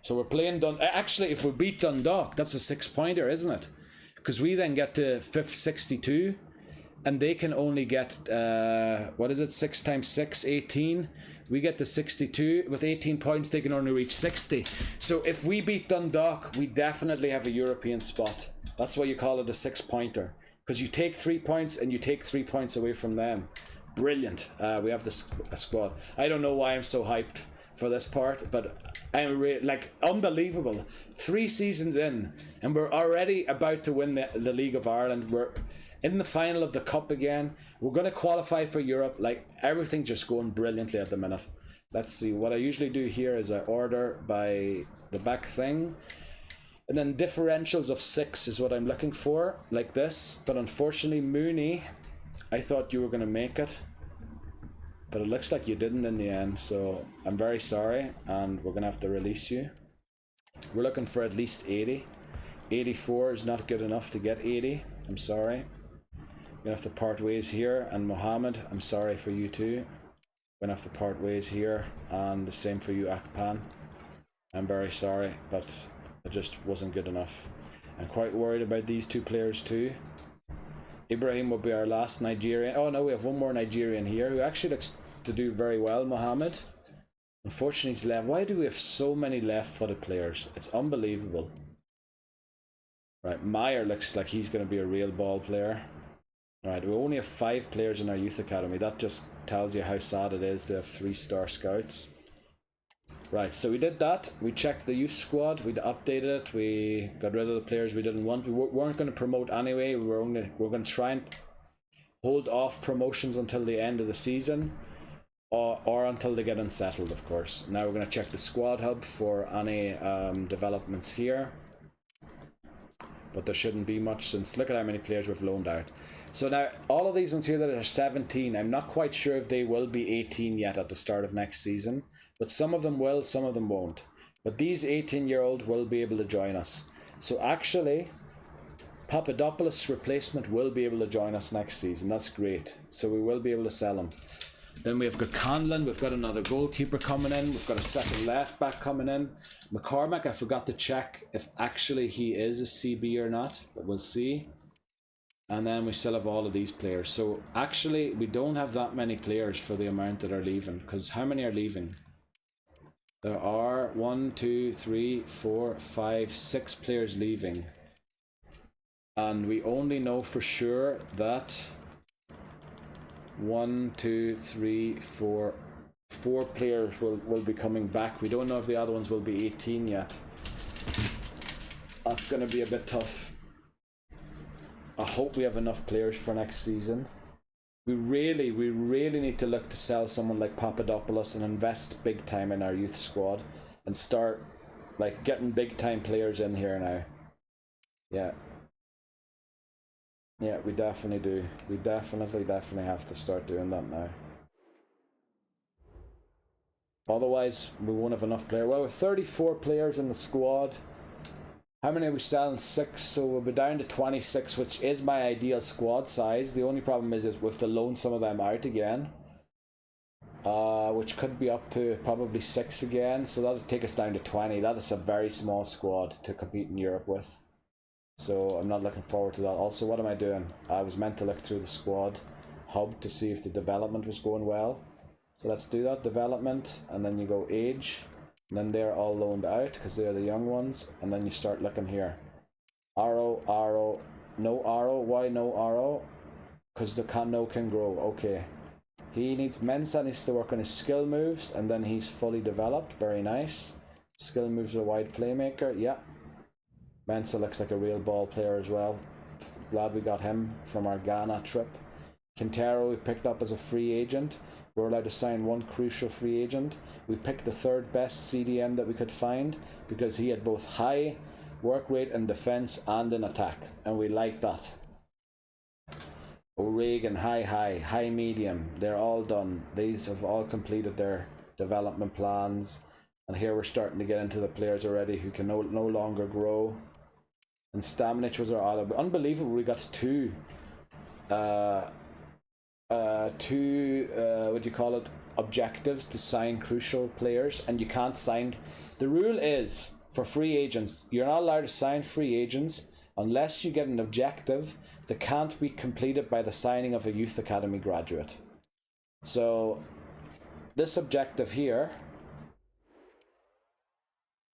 So we're playing actually, if we beat Dundalk, that's a 6-pointer, isn't it? Because we then get to 5th 62, and they can only get, what is it, 6 times 6, 18. We get to 62. With 18 points, they can only reach 60. So if we beat Dundalk, we definitely have a European spot. That's why you call it a 6-pointer. Because you take 3 points and you take 3 points away from them. Brilliant. We have this squad. I don't know why I'm so hyped for this part, but I'm like, unbelievable. 3 seasons in, and we're already about to win the League of Ireland. We're in the final of the Cup again. We're going to qualify for Europe. Like, everything just going brilliantly at the minute. Let's see. What I usually do here is I order by the back thing. And then differentials of 6 is what I'm looking for, like this. But unfortunately, Mooney, I thought you were going to make it. But it looks like you didn't in the end. So I'm very sorry. And we're going to have to release you. We're looking for at least 80. 84 is not good enough to get 80. I'm sorry. We're going to have to part ways here. And Mohammed, I'm sorry for you too. We're going to have to part ways here. And the same for you, Akpan. I'm very sorry, but it just wasn't good enough. I'm quite worried about these 2 players too. Ibrahim will be our last Nigerian. Oh no, we have one more Nigerian here who actually looks to do very well, Mohammed. Unfortunately, he's left. Why do we have so many left-footed players? It's unbelievable. Right, Meyer looks like he's going to be a real ball player. Right, we only have 5 players in our youth academy. That just tells you how sad it is to have 3-star scouts. Right, so we did that. We checked the youth squad. We updated it. We got rid of the players we didn't want. We weren't going to promote anyway. We're going to try and hold off promotions until the end of the season, or until they get unsettled, of course. Now we're going to check the squad hub for any developments here. But there shouldn't be much, since look at how many players we've loaned out. So now, all of these ones here that are 17, I'm not quite sure if they will be 18 yet at the start of next season. But some of them will, some of them won't. But these 18-year-olds will be able to join us. So actually, Papadopoulos' replacement will be able to join us next season. That's great. So we will be able to sell him. Then we've got Conlon. We've got another goalkeeper coming in. We've got a second left back coming in. McCormack, I forgot to check if actually he is a CB or not. But we'll see. And then we still have all of these players. So actually, we don't have that many players for the amount that are leaving. Because how many are leaving? There are 1, 2, 3, 4, 5, 6 players leaving. And we only know for sure that 1, 2, 3, 4 players will be coming back. We don't know if the other ones will be 18 yet. That's going to be a bit tough. I hope we have enough players for next season. We really need to look to sell someone like Papadopoulos and invest big time in our youth squad and start like getting big time players in here now. Yeah, we definitely do. We definitely have to start doing that now. Otherwise, we won't have enough players. Well, with 34 players in the squad, how many are we selling? 6, so we'll be down to 26, which is my ideal squad size. The only problem is we have to loan some of them out again. Which could be up to probably 6 again, so that'll take us down to 20. That is a very small squad to compete in Europe with. So I'm not looking forward to that. Also, what am I doing? I was meant to look through the squad hub to see if the development was going well. So let's do that, development, and then you go age. And then they're all loaned out because they're the young ones. And then you start looking here. Arrow, no arrow. Why no arrow? Because the no can grow. Okay. He needs Mensa, needs to work on his skill moves. And then he's fully developed. Very nice. Skill moves are wide playmaker. Yeah. Mensa looks like a real ball player as well. Glad we got him from our Ghana trip. Quintero we picked up as a free agent. We're allowed to sign one crucial free agent. We picked the 3rd best CDM that we could find because he had both high work rate in defense and in attack, and we like that. O'Regan, high, medium. They're all done. These have all completed their development plans, and here we're starting to get into the players already who can no longer grow. And Stamnich was our other. Unbelievable, we got two what do you call it, objectives to sign crucial players, and you can't sign. The rule is for free agents, you're not allowed to sign free agents unless you get an objective that can't be completed by the signing of a youth academy graduate. So this objective here,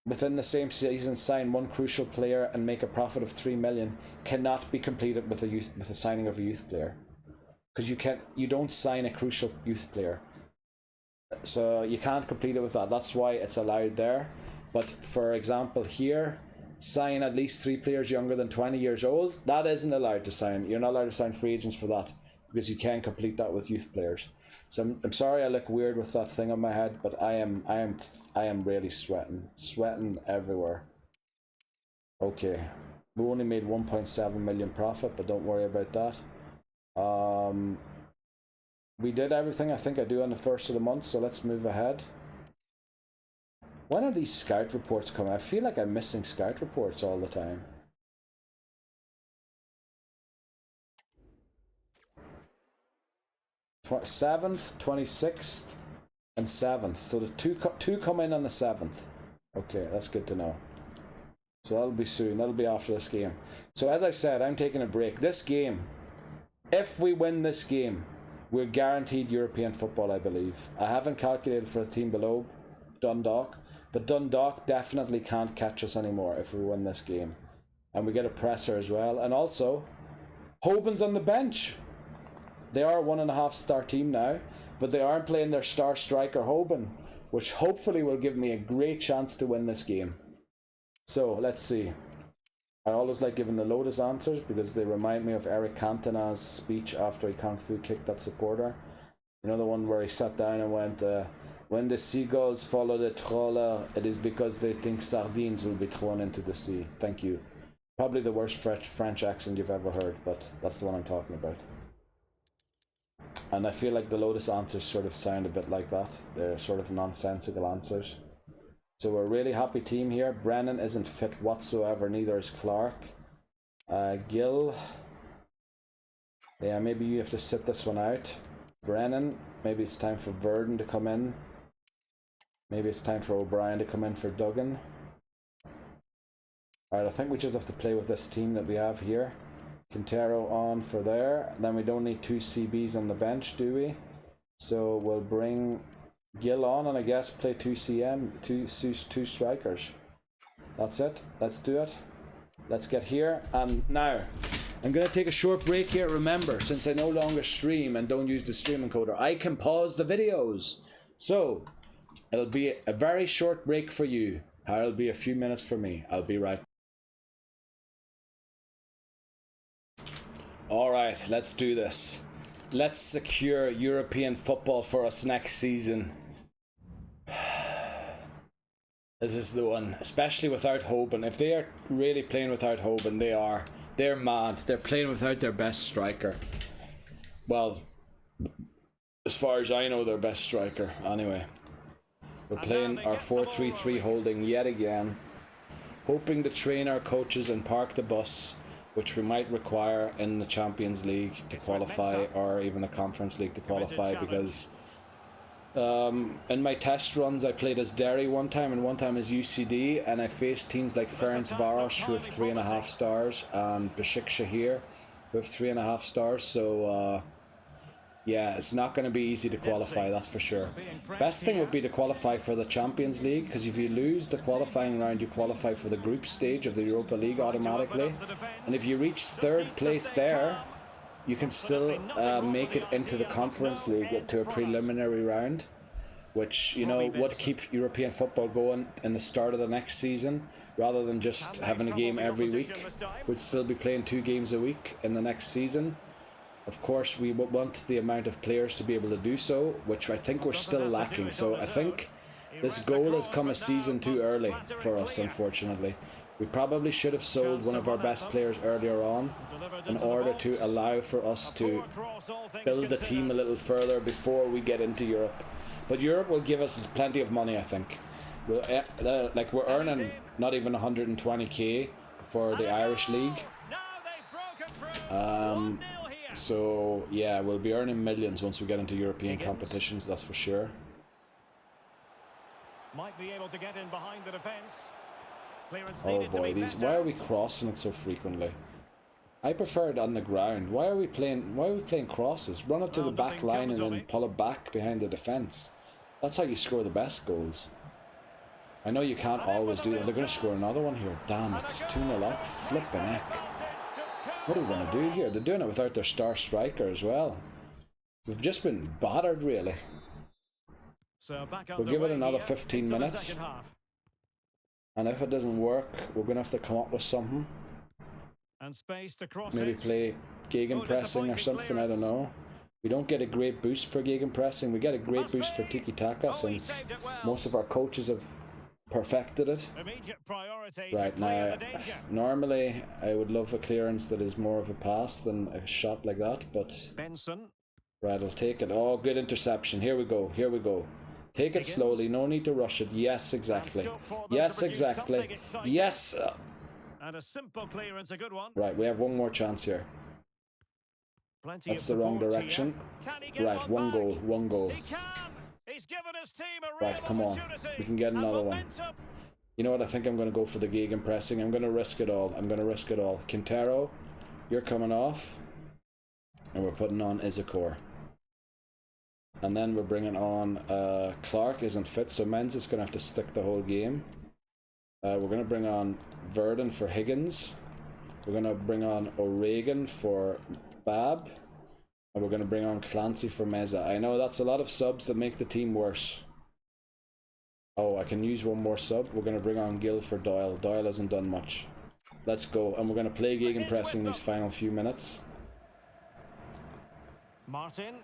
within the same season, sign one crucial player and make a profit of 3 million, cannot be completed with the signing of a youth player, because you don't sign a crucial youth player, so you can't complete it with that. That's why it's allowed there. But for example here, sign at least 3 players younger than 20 years old. That isn't allowed to sign. You're not allowed to sign free agents for that, because you can complete that with youth players. So I'm sorry I look weird with that thing on my head, but I am really sweating everywhere. Okay, we only made 1.7 million profit, but don't worry about that. We did everything I think I do on the first of the month, so let's move ahead. When are these scout reports coming? I feel like I'm missing scout reports all the time. Tw 7th, 26th, and 7th. So the two come in on the 7th. Okay, that's good to know. So that'll be soon. That'll be after this game. So as I said, I'm taking a break. This game, if we win this game, we're guaranteed European football, I believe. I haven't calculated for the team below, Dundalk, but Dundalk definitely can't catch us anymore if we win this game. And we get a presser as well. And also, Hoban's on the bench. They are a 1.5 star team now, but they aren't playing their star striker Hoban, which hopefully will give me a great chance to win this game. So let's see. I always like giving the Lotus answers because they remind me of Eric Cantona's speech after he Kung Fu kicked that supporter. You know, the one where he sat down and went, when the seagulls follow the trawler, it is because they think sardines will be thrown into the sea. Thank you. Probably the worst French accent you've ever heard, but that's the one I'm talking about. And I feel like the Lotus answers sort of sound a bit like that. They're sort of nonsensical answers. So we're a really happy team here. Brennan isn't fit whatsoever, neither is Clark. Gill. Yeah, maybe you have to sit this one out. Brennan, maybe it's time for Verdon to come in. Maybe it's time for O'Brien to come in for Duggan. Alright, I think we just have to play with this team that we have here. Quintero on for there. Then we don't need 2 CBs on the bench, do we? So we'll bring Gill on and I guess play 2 strikers. That's it. Let's do it. Let's get here. And now, I'm going to take a short break here. Remember, since I no longer stream and don't use the stream encoder, I can pause the videos. So, it'll be a very short break for you. It'll be a few minutes for me. I'll be right back. Alright, let's do this. Let's secure European football for us next season. This is the one, especially without Hoban. If they are really playing without Hoban, they're mad. They're playing without their best striker. Well, as far as I know, their best striker. Anyway, we're playing our 4-3-3 holding yet again, hoping to train our coaches and park the bus, which we might require in the Champions League to qualify, or even the Conference League to qualify, because in my test runs I played as Derry one time and one time as UCD, and I faced teams like Ferencváros who have 3.5 stars and Besiktas who have 3.5 stars, so yeah, it's not going to be easy to qualify, that's for sure. Best thing would be to qualify for the Champions League, because if you lose the qualifying round, you qualify for the group stage of the Europa League automatically. And if you reach 3rd place there, you can still make it into the Conference League to a preliminary round, which, you know, would keep European football going in the start of the next season, rather than just having a game every week. We'd still be playing 2 games a week in the next season. Of course, we want the amount of players to be able to do so, which I think we're still lacking. So I think this goal has come a season too early for us, unfortunately. We probably should have sold one of our best players earlier on in order to allow for us to build the team a little further before we get into Europe. But Europe will give us plenty of money, I think. Like, we're earning not even 120k for the Irish League. So yeah, we'll be earning millions once we get into European competitions, that's for sure. Might be able to get in behind the defense. Clearance Oh needed to boy, be these. better. Why are we crossing it so frequently? I prefer it on the ground. Why are we playing crosses? Run it to the back Nothing line comes and of then it. pull it back behind the defence. That's how you score the best goals. I know you can't And in always with a do that. real They're going to score chance. another one here. Damn it, And a it's goal. 2-0 up. Takes Flipping the heck. advantage to What are we going to do here? They're doing it without their star striker as well. We've just been battered, really. So back We'll give it underway another here 15 into the minutes. second half. And if it doesn't work, we're going to have to come up with something. And space to cross Maybe it. play gegenpressing or something, I don't know. We don't get a great boost for gegenpressing. We get a great boost for tiki-taka since most of our coaches have perfected it. Immediate priority to Right, clear now, the danger. normally I would love a clearance that is more of a pass than a shot like that, but Benson. right, I'll take it. Oh, good interception. Here we go, here we go. Take it Higgins. slowly, no need to rush it. Yes, exactly. And scope for them Yes, to produce exactly. something exciting. Yes! And a simple clearance, a good one. Right, we have one more chance here. Plenty That's of the wrong support direction. here. Can he get Right, one back? goal, one goal. He can. He's given his team a real Right, come on. opportunity. We can get And another one. momentum. You know what, I think I'm going to go for the gegenpressing. I'm going to risk it all. I'm going to risk it all. Quintero, you're coming off. And we're putting on Izakor. And then we're bringing on Clark isn't fit, so Menz is going to have to stick the whole game. We're going to bring on Verdon for Higgins. We're going to bring on O'Regan for Bab. And we're going to bring on Clancy for Meza. I know that's a lot of subs that make the team worse. Oh, I can use one more sub. We're going to bring on Gill for Doyle. Doyle hasn't done much. Let's go. And we're going to play gegenpressing these final few minutes. Martin.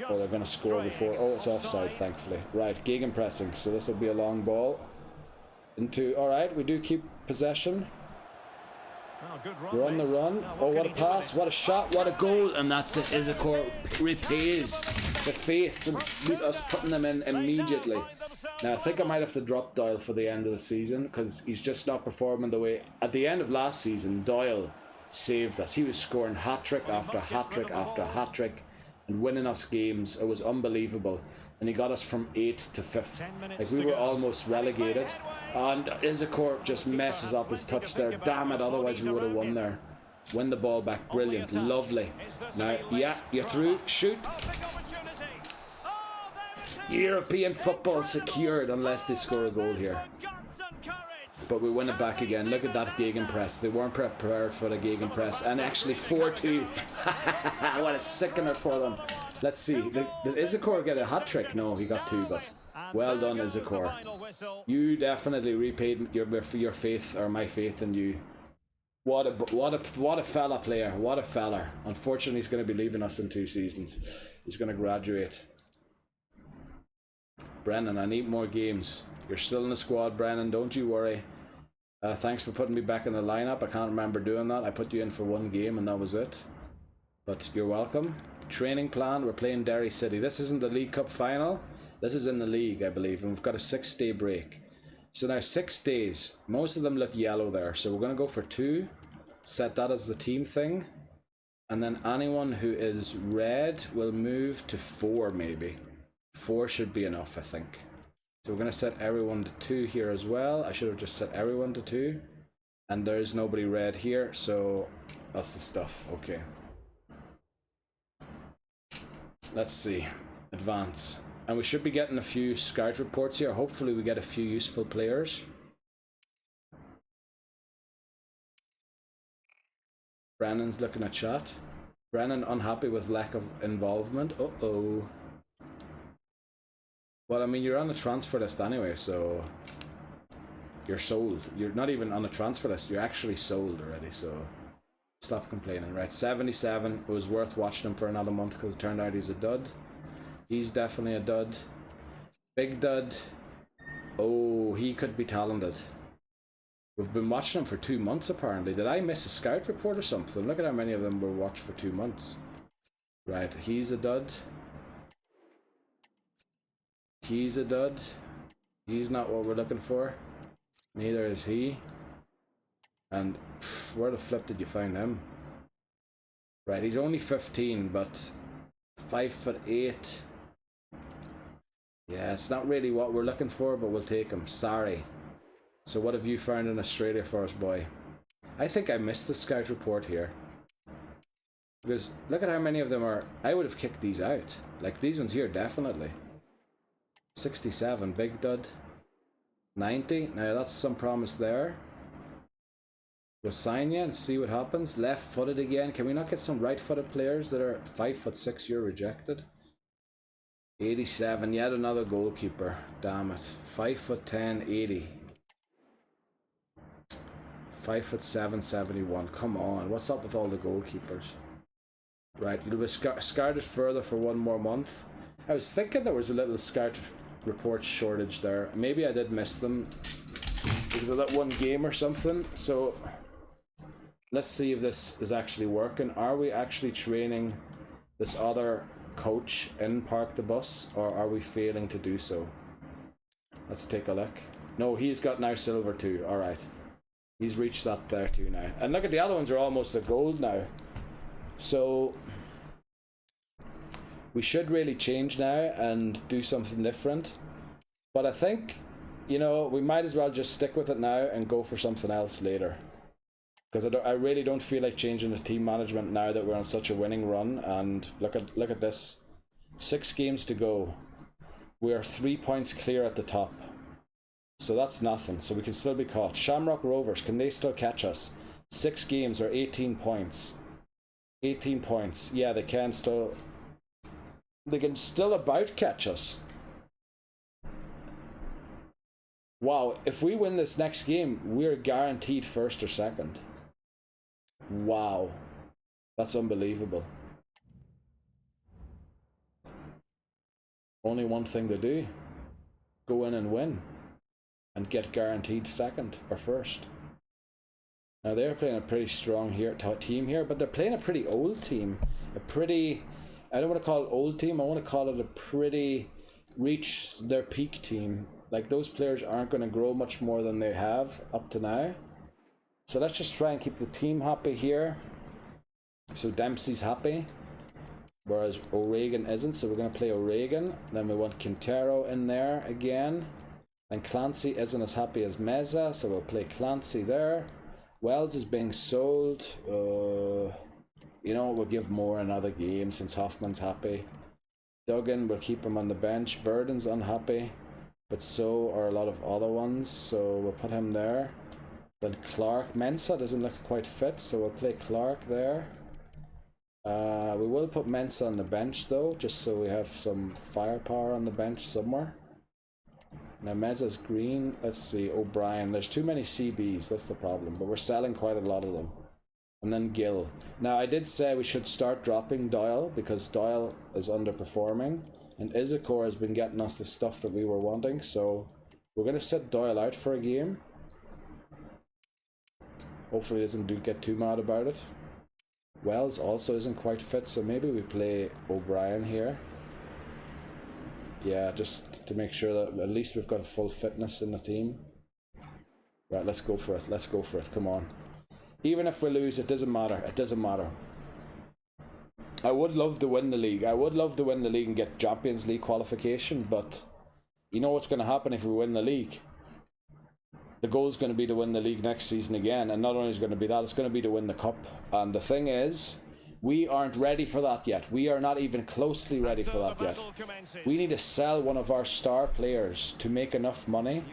Oh, they're going to score before. Oh, it's offside, thankfully. Right, gegenpressing. So this will be a long ball. Into. Alright, we do keep possession. Oh, good run, We're on the this. run. Now, Oh, what a can he do with pass. it? What a shot. What a goal. And that's it. Izakor repays the faith and us putting them in immediately. Now, I think I might have to drop Doyle for the end of the season because he's just not performing the way. At the end of last season, Doyle saved us. He was scoring hat-trick after hat-trick after hat-trick and winning us games. It was unbelievable. And he got us from 8th to 5th. Like, we were almost relegated. And Izakor just messes up his touch there. Damn it, otherwise we would have won there. Win the ball back. Brilliant. Lovely. Now, yeah, you're through. Shoot. European football secured unless they score a goal here. But we win it back again. Look at that gegenpress. They weren't prepared for the gegenpress. And actually 4-2. What a sickener for them. Let's see. Did Izakor get a hat-trick? No, he got 2, but well done, Izakor. You definitely repaid your faith, or my faith in you. What a fella player. What a fella. Unfortunately, he's going to be leaving us in 2 seasons. He's going to graduate. Brennan, I need more games. You're still in the squad, Brennan. Don't you worry. Thanks for putting me back in the lineup. I can't remember doing that. I put you in for 1 game and that was it. But you're welcome. Training plan. We're playing Derry City. This isn't the League Cup final. This is in the league, I believe. And we've got a 6-day break. So now 6 days. Most of them look yellow there. So we're going to go for 2. Set that as the team thing. And then anyone who is red will move to 4 maybe. 4 should be enough, I think. So we're going to set everyone to 2 here as well. I should have just set everyone to 2. And there's nobody red here, so that's the stuff. Okay. Let's see. Advance. And we should be getting a few scout reports here. Hopefully we get a few useful players. Brennan's looking at chat. Brennan unhappy with lack of involvement. Uh-oh. Well, I mean, you're on the transfer list anyway, so you're sold. You're not even on the transfer list. You're actually sold already, so stop complaining. Right, 77. It was worth watching him for another month because it turned out he's a dud. He's definitely a dud. Big dud. Oh, he could be talented. We've been watching him for 2 months, apparently. Did I miss a scout report or something? Look at how many of them were watched for 2 months. Right, he's a dud. He's a dud. He's not what we're looking for. Neither is he. And where the flip did you find him? Right, he's only 15, but 5'8". Yeah, it's not really what we're looking for, but we'll take him. Sorry. So what have you found in Australia for us, boy? I think I missed the scout report here. Because look at how many of them are... I would have kicked these out. Like, these ones here, definitely. 67, big dud. 90, now that's some promise there. We'll sign you and see what happens. Left-footed again. Can we not get some right-footed players that are 5'6"? You're rejected. 87, yet another goalkeeper. Damn it. 5'10", 80. 5'7", 71. Come on, what's up with all the goalkeepers? Right, you'll be scouted further for 1 more month. I was thinking there was a little scout report shortage there. Maybe I did miss them because of that one game or something. So let's see if this is actually working. Are we actually training this other coach in Park the Bus, or are we failing to do so? Let's take a look. No, he's got now silver too. All right, he's reached that there too now. And look at the other ones are almost at gold now. So we should really change now and do something different. But I think, you know, we might as well just stick with it now and go for something else later. Because I really don't feel like changing the team management now that we're on such a winning run. And look at this. 6 games to go. We are 3 points clear at the top. So that's nothing. So we can still be caught. Shamrock Rovers, can they still catch us? 6 games or 18 points. 18 points. Yeah, they can still... They can still about catch us. Wow, if we win this next game, we're guaranteed first or second. Wow. That's unbelievable. Only one thing to do. Go in and win. And get guaranteed second or first. Now they're playing a pretty strong team here, but they're playing a pretty old team. A pretty... I don't want to call it old team, I want to call it a pretty reach their peak team. Like, those players aren't going to grow much more than they have up to now. So let's just try and keep the team happy here. So Dempsey's happy, whereas O'Regan isn't, so we're going to play O'Regan. Then we want Quintero in there again. And Clancy isn't as happy as Meza, so we'll play Clancy there. Wells is being sold. You know what, we'll give Moore another game since Hoffman's happy. Duggan, we'll keep him on the bench. Verdon's unhappy, but so are a lot of other ones, so we'll put him there. Then Clark. Mensah doesn't look quite fit, so we'll play Clark there. We will put Mensah on the bench though, just so we have some firepower on the bench somewhere. Now Mezza's green. Let's see, O'Brien. There's too many CBs, that's the problem, but we're selling quite a lot of them. And then Gill. Now I did say we should start dropping Doyle because Doyle is underperforming, and Izakor has been getting us the stuff that we were wanting, so we're going to set Doyle out for a game. Hopefully he doesn't get too mad about it. Wells also isn't quite fit, so maybe we play O'Brien here. Yeah, just to make sure that at least we've got a full fitness in the team. Right, let's go for it. Let's go for it. Come on. Even if we lose, it doesn't matter. It doesn't matter. I would love to win the league. I would love to win the league and get Champions League qualification, but you know what's going to happen if we win the league? The goal is going to be to win the league next season again, and not only is it going to be that, it's going to be to win the cup. And the thing is, we aren't ready for that yet. We are not even closely ready for that yet. We need to sell one of our star players to make enough money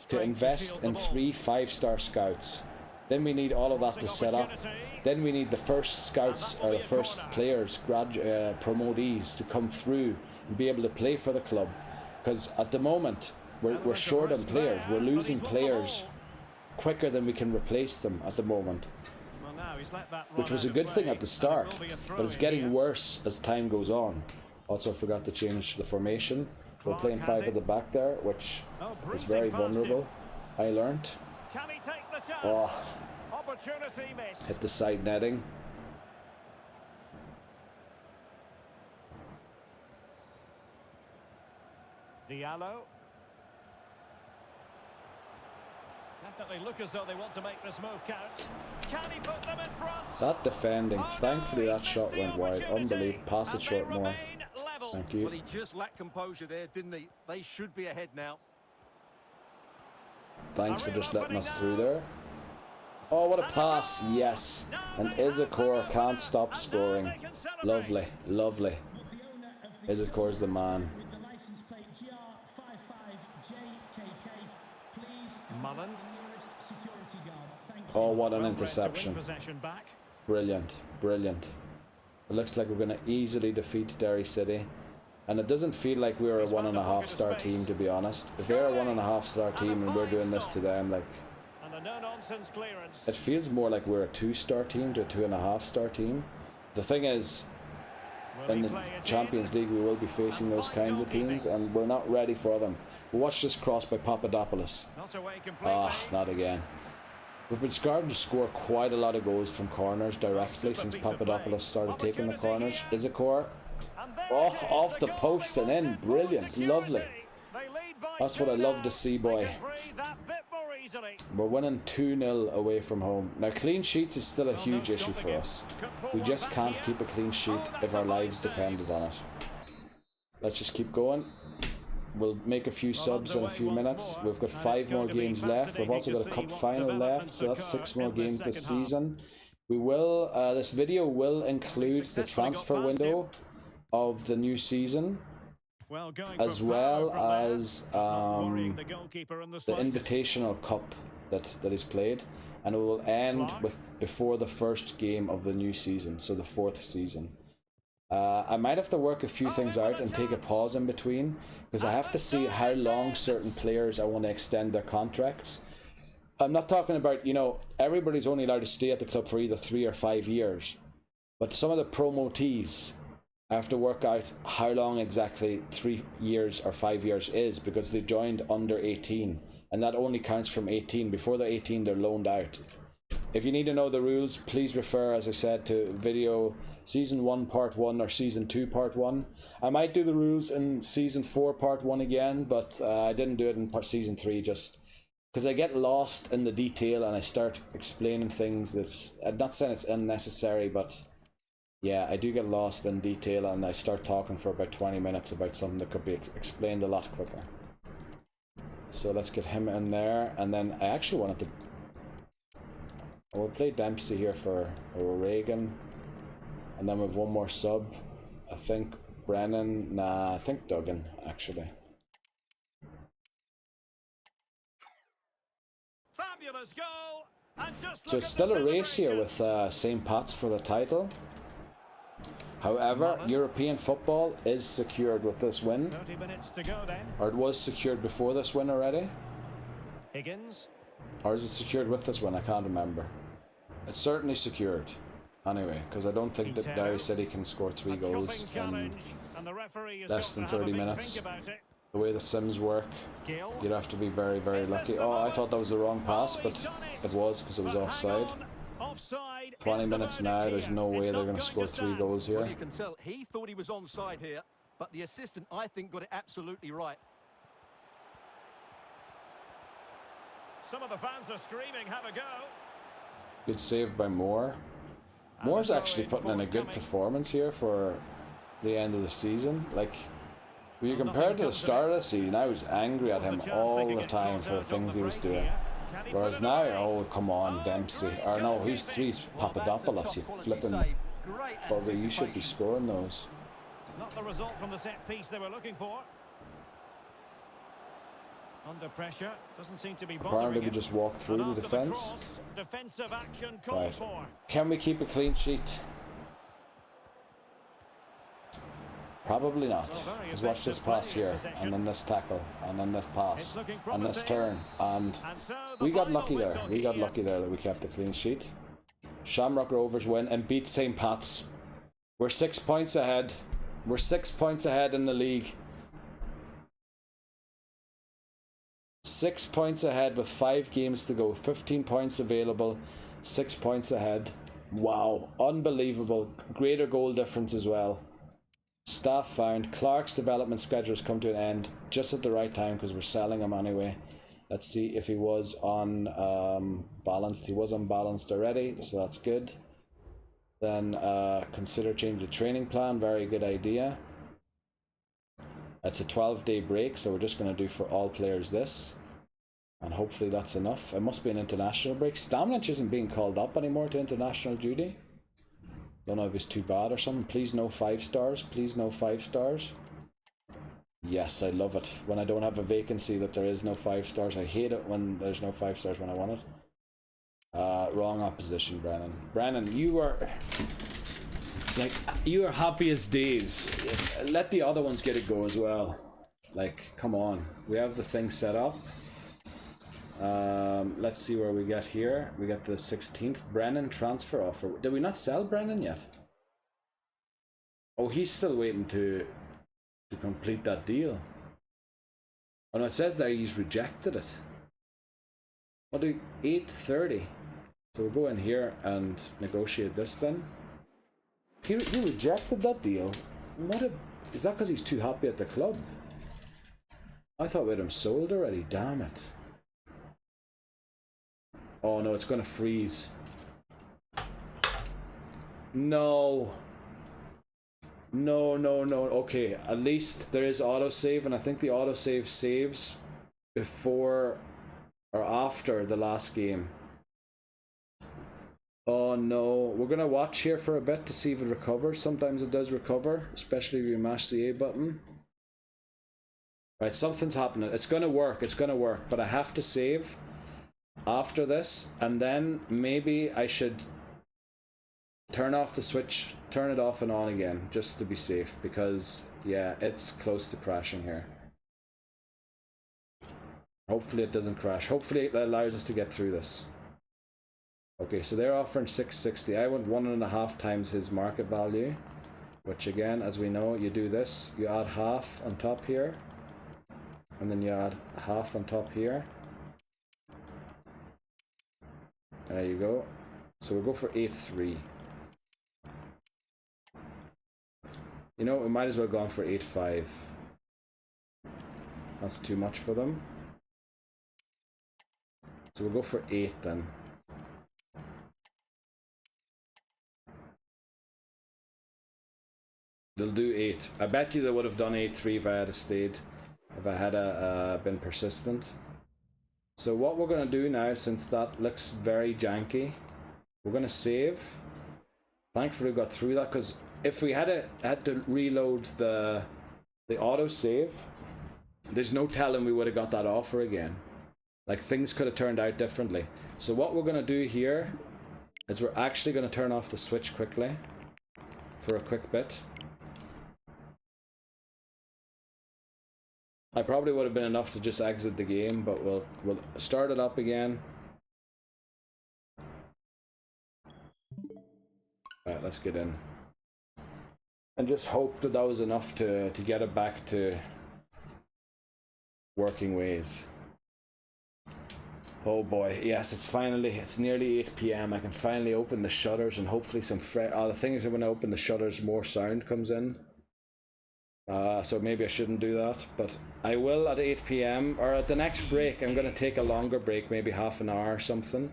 to invest in 3 5-star scouts. Then we need all of that to set up. Then we need the first scouts or the first players, promotees to come through and be able to play for the club. Because at the moment, we're short on players. We're losing players quicker than we can replace them at the moment. Which was a good thing at the start, but it's getting worse as time goes on. Also, I forgot to change the formation. We're playing 5 at the back there, which is very vulnerable. I learned. Oh, hit the side netting. Diallo. Definitely look as though they want to make this move count. Can he put them in front? That defending, thankfully that shot went wide. Unbelievable. Pass it short more. Thank you. Well, he just lacked composure there, didn't he? They should be ahead now. Thanks for just letting us through there. Oh, what a pass. Yes. And Izakor can't stop scoring. Lovely, lovely. Izakor's the man. Mullen. Oh, what an interception. Brilliant, brilliant. It looks like we're going to easily defeat Derry City. And it doesn't feel like we're a 1.5-star team, to be honest. If they're a 1.5-star team and we're doing this to them, like... It feels more like we're a 2-star team to a 2.5-star team. The thing is, in the Champions League we will be facing those kinds of teams and we're not ready for them. But watch this cross by Papadopoulos. Ah, not again. We've been starting to score quite a lot of goals from corners directly since Papadopoulos started taking the corners. Izakor, off the post and in. Brilliant, lovely. That's what I love to see, boy. We're winning 2-0 away from home. Now, clean sheets is still a huge issue for us. We just can't keep a clean sheet if our lives depended on it. Let's just keep going. We'll make a few subs in a few minutes. We've got 5 more games left. We've also got a cup final left, so that's 6 more games this season. We will, this video will include the transfer window of the new season, as well as the Invitational Cup that is played, and it will end with before the first game of the new season, so the 4th season. I might have to work a few things out and take a pause in between, because I have to see how long certain players I want to extend their contracts. I'm not talking about, you know, everybody's only allowed to stay at the club for either 3 or 5 years, but some of the promotees, I have to work out how long exactly 3 years or 5 years is, because they joined under 18, and that only counts from 18. Before they're 18, they're loaned out. If you need to know the rules, please refer, as I said, to video Season 1 Part 1 or Season 2 Part 1. I might do the rules in Season 4 Part 1 again, but I didn't do it in Season 3 just because I get lost in the detail and I start explaining things that's... I'm not saying it's unnecessary, but yeah, I do get lost in detail and I start talking for about 20 minutes about something that could be explained a lot quicker. So let's get him in there, and then I actually wanted to... We'll play Dempsey here for Reagan, and then we have one more sub. I think Brennan, nah, I think Duggan actually. Fabulous goal. And just so it's still a race here with St. Pat's for the title. However, European football is secured with this win. 30 minutes to go then. Or it was secured before this win already. Higgins. Or is it secured with this win? I can't remember. It's certainly secured. Anyway, because I don't think that Derry City can score 3 goals in less than 30 minutes. The way the sims work, you'd have to be very, very lucky. Oh, I thought that was the wrong pass, but it was because it was offside. 20 minutes now, there's no way they're going to score 3 goals here. Well, you can tell he thought he was onside here, but the assistant, I think, got it absolutely right. Some of the fans are screaming, have a go. Good save by Moore. Moore's actually putting in a good performance here for the end of the season. Like, when you compare to the start of the season, I was angry at him all the time for the things he was doing. Whereas now, oh, come on, Dempsey. Or no, he's Papadopoulos, you flipping bugger. You should be scoring those. Not the result from the set piece they were looking for. Under pressure, doesn't seem to be bothering. Apparently we just walked through the defence. Defensive action called for. Can we keep a clean sheet? Probably not. Because watch this pass here, and then this tackle, and then this pass, and this turn, and we got lucky there. We got lucky there that we kept the clean sheet. Shamrock Rovers win and beat St. Pat's. We're 6 points ahead. We're 6 points ahead in the league. 6 points ahead with 5 games to go. 15 points available. 6 points ahead. Wow, unbelievable. Greater goal difference as well. Staff found. Clark's development schedule has come to an end just at the right time because we're selling him anyway. Let's see if he was on balanced. He was unbalanced already, so that's good. Then consider changing the training plan. Very good idea. It's a 12-day break, so we're just going to do for all players this. And hopefully that's enough. It must be an international break. Stamnich isn't being called up anymore to international duty. Don't know if it's too bad or something. Please no 5 stars. Please no 5 stars. Yes, I love it. When I don't have a vacancy that there is no 5 stars. I hate it when there's no 5 stars when I want it. Wrong opposition, Brennan. Brennan, you are... like, you are happy as days. Let the other ones get a go as well. Like, come on. We have the thing set up. Let's see where we get here. We get the 16th. Brennan transfer offer. Did we not sell Brennan yet? Oh, he's still waiting to complete that deal. Oh no, it says that he's rejected it. What do 830? So we'll go in here and negotiate this then. He rejected that deal. Is that because he's too happy at the club? I thought we had him sold already. Damn it. Oh no, it's gonna freeze. No. No. Okay, at least there is autosave, and I think the autosave saves before or after the last game. Oh no, we're gonna watch here for a bit to see if it recovers. Sometimes it does recover, especially if you mash the A button. Right, something's happening. It's gonna work, but I have to save after this, and then maybe I should turn off the switch, turn it off and on again, just to be safe, because yeah, it's close to crashing here. Hopefully it doesn't crash. Hopefully it allows us to get through this. Okay, so they're offering 660. I want 1.5 times his market value, which again, as we know, you do this, you add half on top here, and then you add half on top here. There you go. So we'll go for 8.3. You know, we might as well go on for 8.5. That's too much for them. So we'll go for 8 then. They'll do 8. I bet you they would have done 8.3 if I had stayed. If I had been persistent. So what we're going to do now, since that looks very janky, we're going to save. Thankfully we got through that, because if we had to reload the auto save, there's no telling we would have got that offer again. Like, things could have turned out differently. So what we're going to do here is we're actually going to turn off the switch quickly for a quick bit. I probably would have been enough to just exit the game, but we'll start it up again. Alright, let's get in. And just hope that that was enough to get it back to working ways. Oh boy, yes, it's nearly 8 PM. I can finally open the shutters and hopefully some the thing is that when I open the shutters, more sound comes in. So maybe I shouldn't do that, but I will at 8 PM, or at the next break. I'm going to take a longer break, maybe half an hour or something,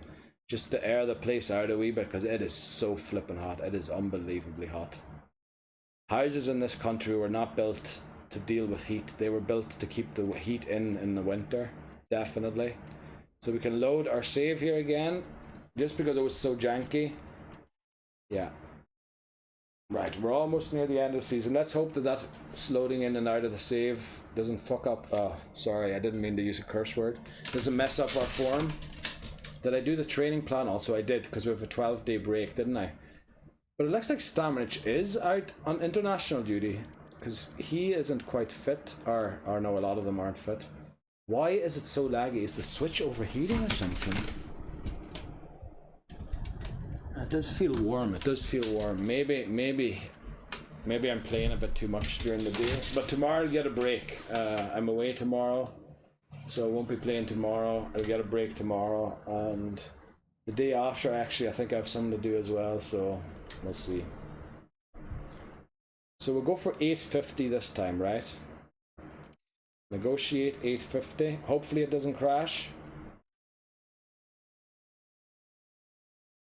just to air the place out a wee bit, because it is so flipping hot. It is unbelievably hot. Houses in this country were not built to deal with heat. They were built to keep the heat in the winter, definitely. So we can load our save here again, just because it was so janky. Yeah. Right, we're almost near the end of the season. Let's hope that loading in and out of the save doesn't fuck up. Oh, sorry, I didn't mean to use a curse word. Doesn't mess up our form. Did I do the training plan? Also, I did, because we have a 12-day break, didn't I? But it looks like Stamnich is out on international duty, because he isn't quite fit, or no, a lot of them aren't fit. Why is it so laggy? Is the switch overheating or something? It does feel warm. It does feel warm. Maybe I'm playing a bit too much during the day. But tomorrow I'll get a break. I'm away tomorrow, so I won't be playing tomorrow. I'll get a break tomorrow, and the day after, actually, I think I have something to do as well. So we'll see. So we'll go for 850 this time, right? Negotiate 850. Hopefully it doesn't crash.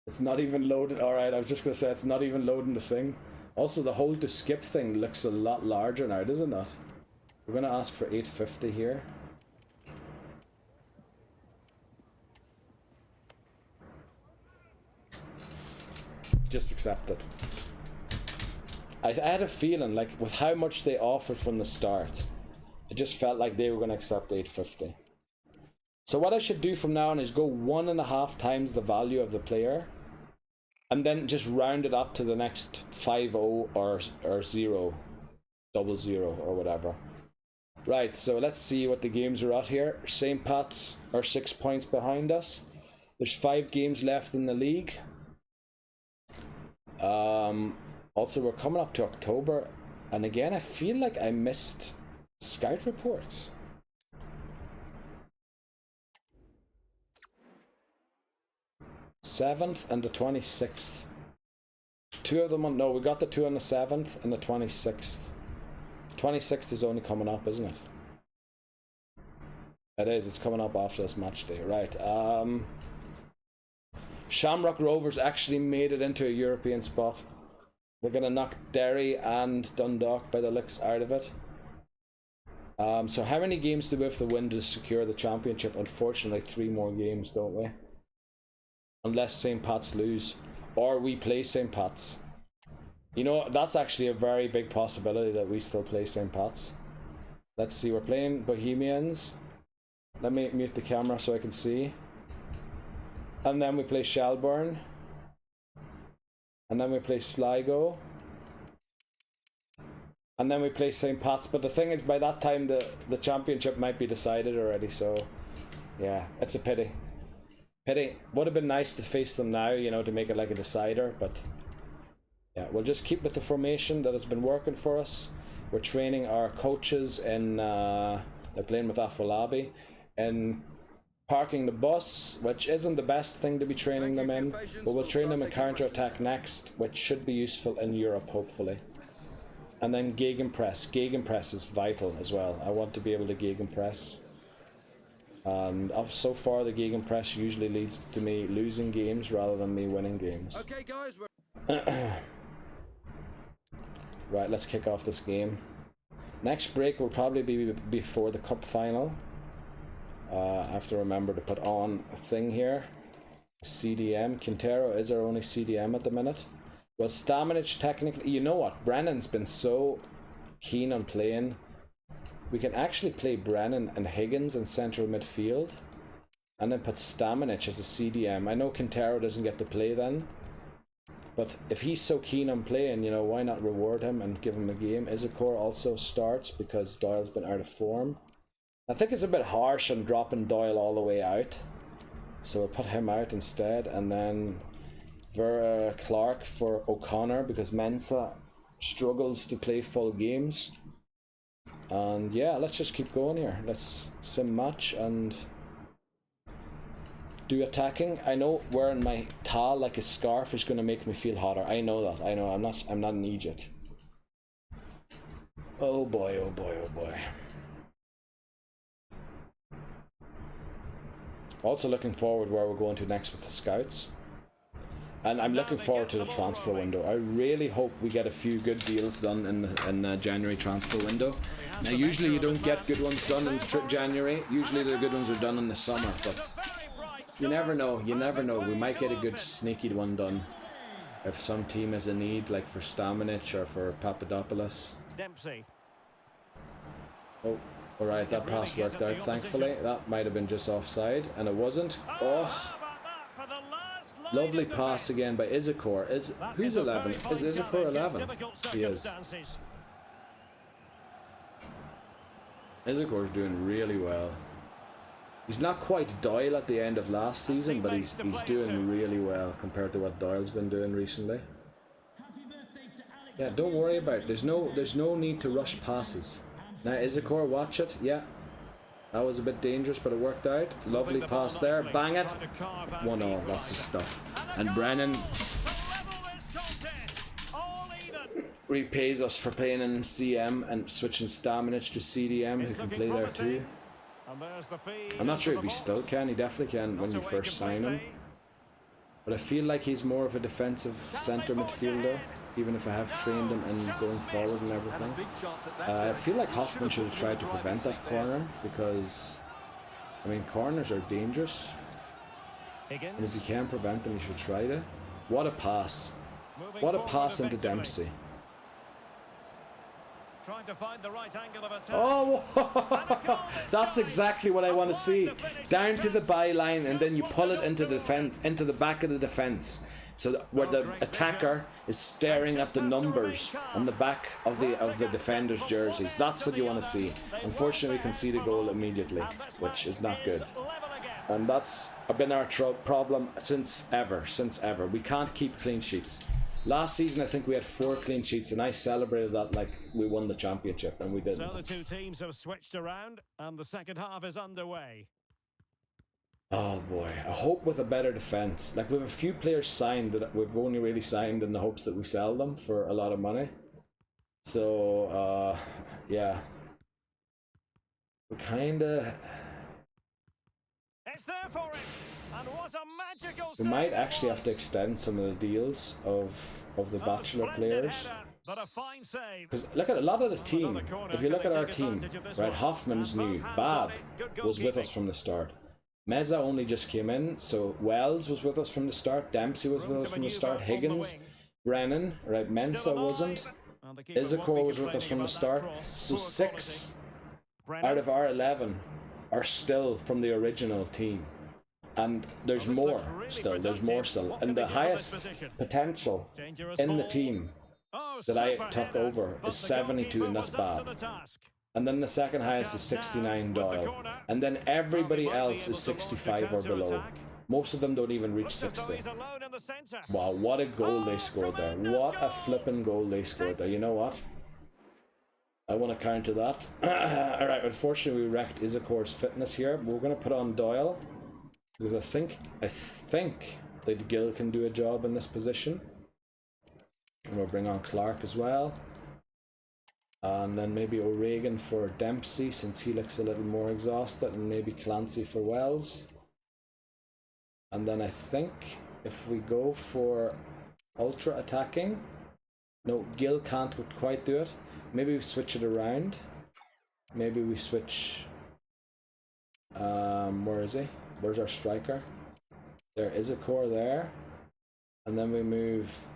It's not even loaded. Alright, I was just going to say it's not even loading the thing. Also, the hold to skip thing looks a lot larger now, doesn't it? We're gonna ask for 850 here. Just accept it. I had a feeling, like, with how much they offered from the start, it just felt like they were going to accept 850. So what I should do from now on is go 1.5 times the value of the player, and then just round it up to the next 50 or 0, 00 or whatever. Right, so let's see what the games are at here. St. Pat's are 6 points behind us. There's 5 games left in the league. Also, we're coming up to October, and again, I feel like I missed scout reports. '7th and the 26th. 2 of them on, no, we got the 2 on the 7th and the 26th. 26th is only coming up, isn't it? It is, it's coming up after this match day, right. Shamrock Rovers actually made it into a European spot. They're going to knock Derry and Dundalk by the looks out of it. So how many games do we have to win to secure the championship? Unfortunately, 3 more games, don't we? Unless St. Pat's lose. Or we play St. Pat's. You know, that's actually a very big possibility that we still play St. Pat's. Let's see, we're playing Bohemians. Let me mute the camera so I can see. And then we play Shelbourne. And then we play Sligo. And then we play St. Pat's. But the thing is, by that time, the championship might be decided already. So, yeah, it's a pity. Pity. Would have been nice to face them now, you know, to make it like a decider. But, yeah, we'll just keep with the formation that has been working for us. We're training our coaches in... they're playing with Afolabi. And... parking the bus, which isn't the best thing to be training them in, but we'll train them in counter-attack next, which should be useful in Europe, hopefully. And then gegenpress. Gegenpress is vital as well. I want to be able to gegenpress. And so far, the gegenpress usually leads to me losing games rather than me winning games. Okay, guys. Right, let's kick off this game. Next break will probably be before the cup final. I have to remember to put on a thing here. CDM. Quintero is our only CDM at the minute. Well, Stamenic technically... You know what? Brennan's been so keen on playing. We can actually play Brennan and Higgins in central midfield. And then put Stamenic as a CDM. I know Quintero doesn't get to play then. But if he's so keen on playing, you know, why not reward him and give him a game? Isakor also starts because Doyle's been out of form. I think it's a bit harsh on dropping Doyle all the way out. So we'll put him out instead. And then Vera Clark for O'Connor because Mensah struggles to play full games. And yeah, let's just keep going here. Let's sim match and do attacking. I know wearing my towel like a scarf is going to make me feel hotter. I know that. I know. I'm not in Egypt. Oh boy, oh boy, oh boy. Also looking forward where we're going to next with the scouts. And I'm looking forward to the transfer window. I really hope we get a few good deals done in the January transfer window. Now usually you don't get good ones done in January. Usually the good ones are done in the summer, but you never know. You never know. We might get a good sneaky one done if some team is in need, like for Stamenic or for Papadopoulos. Dempsey. Oh. Alright, that pass worked out, thankfully. That might have been just offside, and it wasn't. Oh! Lovely pass again by Isakor. Who's 11? Is Isakor 11? He is. Isakor's doing really well. He's not quite Doyle at the end of last season, but he's doing really well compared to what Doyle's been doing recently. Yeah, don't worry about it. There's no need to rush passes. Now Isakor, watch it. Yeah, that was a bit dangerous, but it worked out. Lovely pass there. Bang it. 1-0. That's the stuff. And Brennan repays us for playing in CM and switching Stamenic to CDM, who can play there too. I'm not sure if he still can. He definitely can when you first sign him. But I feel like he's more of a defensive centre midfielder. even if I have trained him in going forward and everything. I feel like Hoffman should have tried to prevent that corner because, I mean, corners are dangerous. And if you can prevent them, you should try to. What a pass. What a pass into Dempsey. Trying to find the right angle of attack. Oh, that's exactly what I want to see. Down to the byline, and then you pull it into the defense, into the back of the defense, so that where the attacker is staring at the numbers on the back of the defender's jerseys. That's what you want to see. Unfortunately, we concede a goal immediately, which is not good. And that's been our problem since ever. We can't keep clean sheets. Last season, I think we had 4 clean sheets, and I celebrated that like we won the championship, and we didn't. So the two teams have switched around, and the second half is underway. Oh boy, I hope with a better defense. Like, we have a few players signed that we've only really signed in the hopes that we sell them for a lot of money. So, yeah. We kinda... It's there for him, and what a magical We might actually have to extend some of the deals of the Bachelor players. But a fine save. Because look at a lot of the team. If you look at our team, right, Hoffman's new. Bab was with us from the start. Meza only just came in, so Wells was with us from the start. Dempsey was with us from the start. Higgins, Brennan, right, Mensah wasn't. Isakor was with us from the start. So 6 out of our 11 are still from the original team. And there's more still, and the highest potential in the team that I took over is 72, and that's bad. And then the second highest is 69 Doyle, and then everybody else is 65 or below. Most of them don't even reach 60. Wow, what a goal they scored there. What a flippin' goal they scored there. You know what? I want to counter that. Alright, unfortunately we wrecked Isakor's fitness here. We're going to put on Doyle, because I think that Gill can do a job in this position. And we'll bring on Clark as well. And then maybe O'Regan for Dempsey, since he looks a little more exhausted, and maybe Clancy for Wells. And then I think if we go for ultra attacking, no, Gill can't quite do it. Maybe we switch it around. Maybe we switch... where is he? Where's our striker? There is a core there. And then we move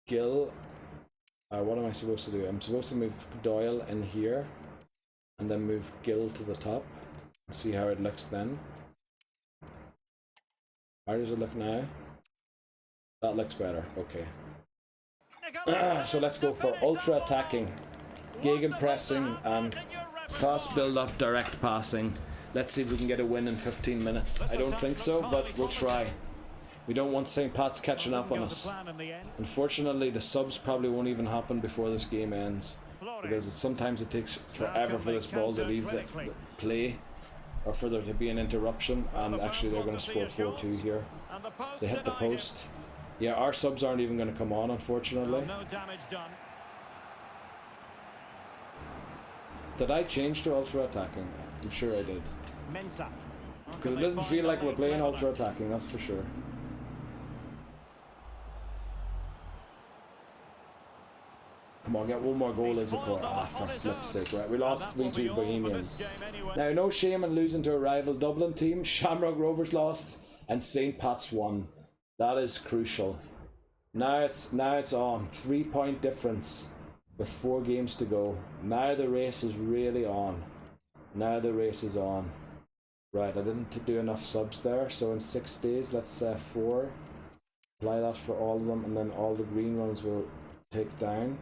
Gill. What am I supposed to do? I'm supposed to move Doyle in here. And then move Gill to the top. And see how it looks then. How does it look now? That looks better. Okay. So let's go for ultra attacking, gegenpressing, and fast build up, direct passing. Let's see if we can get a win in 15 minutes. I don't think so, but we'll try. We don't want St. Pat's catching up on us. Unfortunately, the subs probably won't even happen before this game ends, because sometimes it takes forever for this ball to leave the play, or for there to be an interruption. And actually they're going to score 4-2 here. They hit the post. Yeah, our subs aren't even going to come on, unfortunately. No damage done. Did I change to ultra attacking? I'm sure I did. Because it doesn't feel like we're playing ultra attacking, that's for sure. Come on, get one more goal as a core. Ah, for flip's sake, right? We lost 3-2 Bohemians. Now, no shame in losing to a rival Dublin team. Shamrock Rovers lost, and St. Pat's won. That is crucial. Now it's on. 3-point difference with 4 games to go. Now the race is really on. Now the race is on. Right, I didn't do enough subs there, so in 6 days, let's 4. Apply that for all of them, and then all the green ones will take down.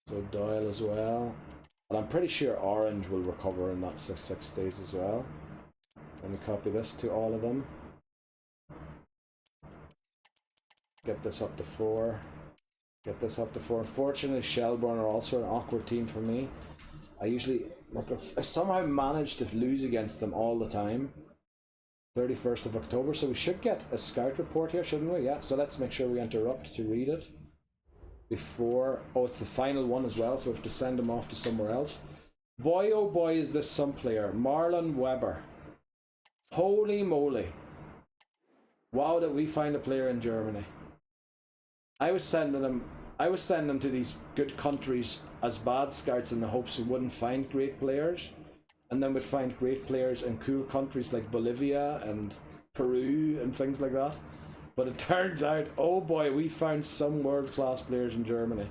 So Doyle as well. And I'm pretty sure orange will recover in that 6 days as well. Let me copy this to all of them. Get this up to 4. Get this up to 4. Unfortunately, Shelbourne are also an awkward team for me. I somehow manage to lose against them all the time. 31st of October, so we should get a scout report here, shouldn't we? Yeah, so let's make sure we interrupt to read it before... Oh, it's the final one as well, so we have to send them off to somewhere else. Boy, oh boy, is this some player. Marlon Webber. Holy moly. Wow, that we find a player in Germany. I was sending them to these good countries as bad scouts in the hopes we wouldn't find great players, and then we'd find great players in cool countries like Bolivia and Peru and things like that. But it turns out, oh boy, we found some world-class players in Germany.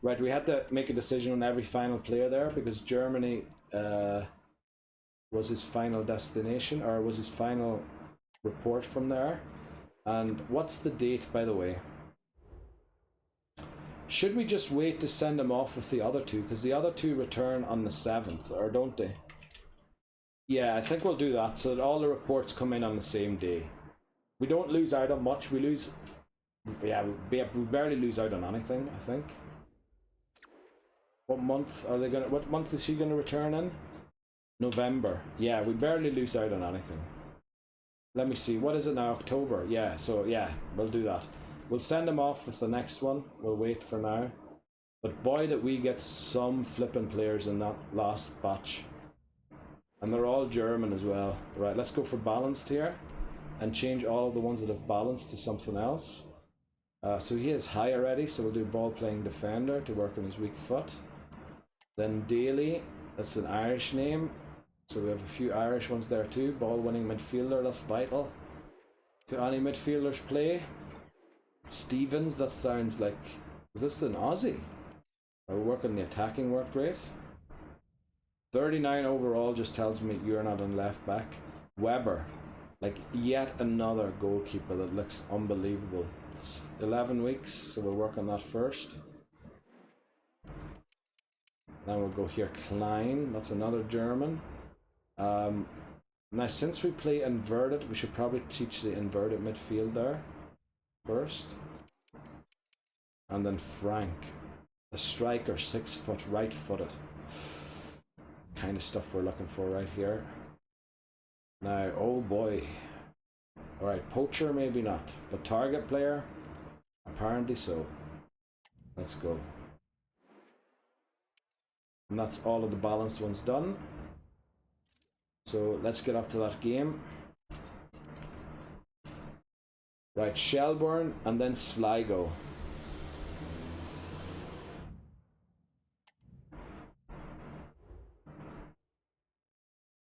Right, we had to make a decision on every final player there because Germany was his final destination, or was his final report from there. And what's the date, by the way? Should we just wait to send them off with the other two? Because the other two return on the 7th, or don't they? Yeah, I think we'll do that so that all the reports come in on the same day. We don't lose out on much. We lose... Yeah, we barely lose out on anything, I think. What month are they gonna... What month is she gonna return in? November. Yeah, we barely lose out on anything. Let me see. What is it now? October. Yeah, so yeah, we'll do that. We'll send them off with the next one. We'll wait for now. But boy, that we get some flipping players in that last batch. And they're all German as well. Right, let's go for balanced here. And change all of the ones that have balanced to something else. So he is high already, so we'll do ball playing defender to work on his weak foot. Then Daly, that's an Irish name. So we have a few Irish ones there too. Ball winning midfielder, that's vital to any midfielders play. Stevens, that sounds like... Is this an Aussie? Are we working the attacking work rate? 39 overall just tells me you're not on left back. Weber, like yet another goalkeeper that looks unbelievable. It's 11 weeks, so we'll work on that first. Now we'll go here, Klein, that's another German. Now since we play inverted, we should probably teach the inverted midfield there first. And then Frank, a striker, 6 foot, right footed. Kind of stuff we're looking for right here. Now, oh boy. Alright, poacher maybe not, but target player, apparently so. Let's go. And that's all of the balanced ones done. So let's get up to that game. Right, Shelbourne and then Sligo.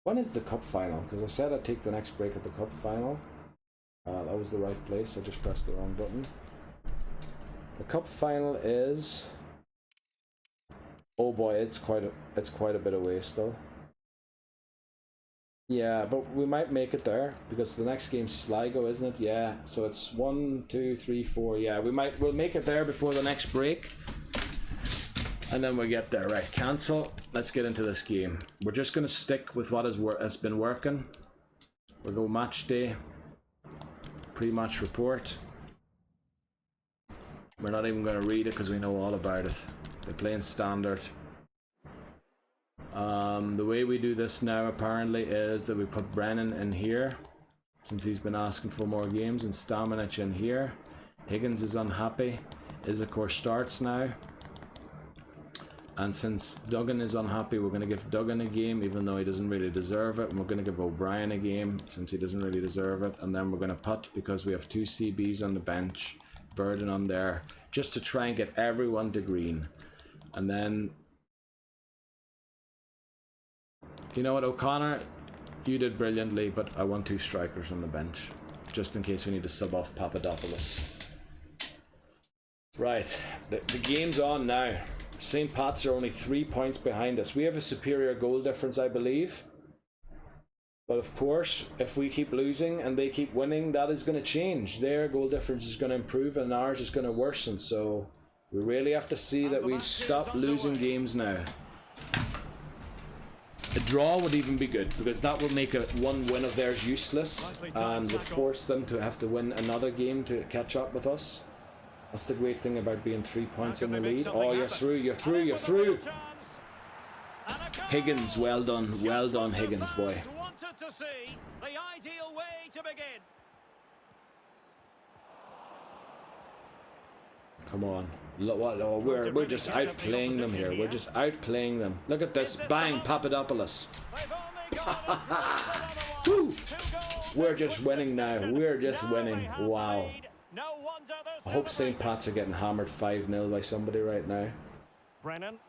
When is the cup final? Because I said I'd take the next break at the cup final. That was the right place. I just pressed the wrong button. The cup final is... Oh boy, it's quite a bit away still. Yeah, but we might make it there because the next game's Sligo, isn't it? Yeah, so it's 1, 2, 3, 4. Yeah, we'll make it there before the next break. And then we'll get there. Right, cancel. Let's get into this game. We're just going to stick with what has been working. We'll go match day. Pre-match report. We're not even going to read it because we know all about it. They're playing standard. The way we do this now apparently is that we put Brennan in here since he's been asking for more games, and Stamenic in here. Higgins is unhappy. Isakor starts now. And since Duggan is unhappy, we're going to give Duggan a game even though he doesn't really deserve it. And we're going to give O'Brien a game since he doesn't really deserve it. And then we're going to put, because we have 2 CBs on the bench, Burden on there, just to try and get everyone to green. And then... You know what, O'Connor, you did brilliantly, but I want 2 strikers on the bench, just in case we need to sub off Papadopoulos. Right, the game's on now. St. Pat's are only 3 points behind us. We have a superior goal difference, I believe. But of course, if we keep losing and they keep winning, that is going to change. Their goal difference is going to improve and ours is going to worsen. So we really have to see that we stop losing games now. A draw would even be good, because that would make one win of theirs useless and would force them to have to win another game to catch up with us. That's the great thing about being 3 points in the lead. Oh, you're through, you're through, you're through! Higgins, well done, Higgins, boy. Come on. Oh, we're just outplaying them here. We're just outplaying them. Look at this. Bang, Papadopoulos. Woo. We're just winning now. We're just winning. Wow. I hope St. Pat's are getting hammered 5-0 by somebody right now. Brennan.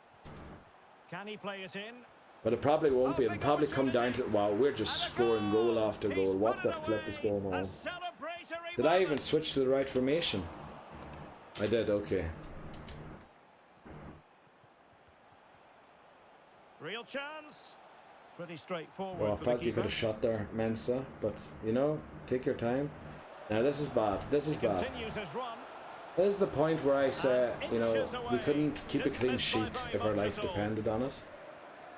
Can he play it in? But it probably won't be. It'll probably come down to, wow, we're just scoring goal after goal. What the flip is going on? Did I even switch to the right formation? I did, okay. Real chance. Pretty straightforward. Well, I felt you could have shot there, Mensah, but you know, take your time. Now this is bad. This is bad. This is the point where I say, you know, we couldn't keep a clean sheet if our life depended on it.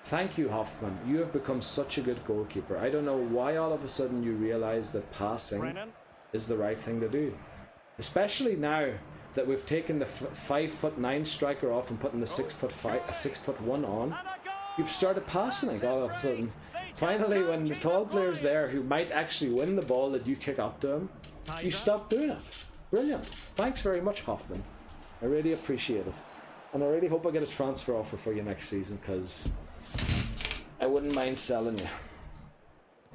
Thank you, Hoffman. You have become such a good goalkeeper. I don't know why all of a sudden you realise that passing is the right thing to do. Especially now that we've taken the 5'9" striker off and putting the 6'1" on. You've started passing like all of a sudden. Finally, when the tall player's there who might actually win the ball that you kick up to him, you stop doing it. Brilliant. Thanks very much, Hoffman. I really appreciate it. And I really hope I get a transfer offer for you next season, because I wouldn't mind selling you.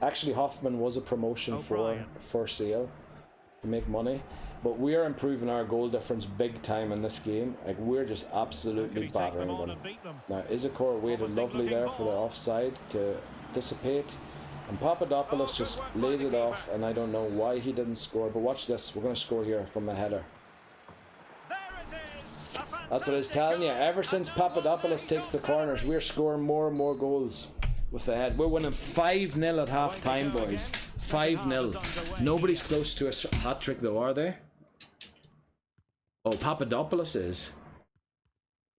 Actually, Hoffman was a promotion for sale to make money. But we are improving our goal difference big time in this game. Like, we're just absolutely battering them. Now, Izakor waited lovely there for the offside to dissipate. And Papadopoulos just lays it off, and I don't know why he didn't score. But watch this. We're going to score here from the header. That's what I was telling you. Ever since Papadopoulos takes the corners, we're scoring more and more goals with the head. We're winning 5-0 at half time, boys. 5-0. Nobody's close to a hat trick, though, are they? Oh, Papadopoulos is.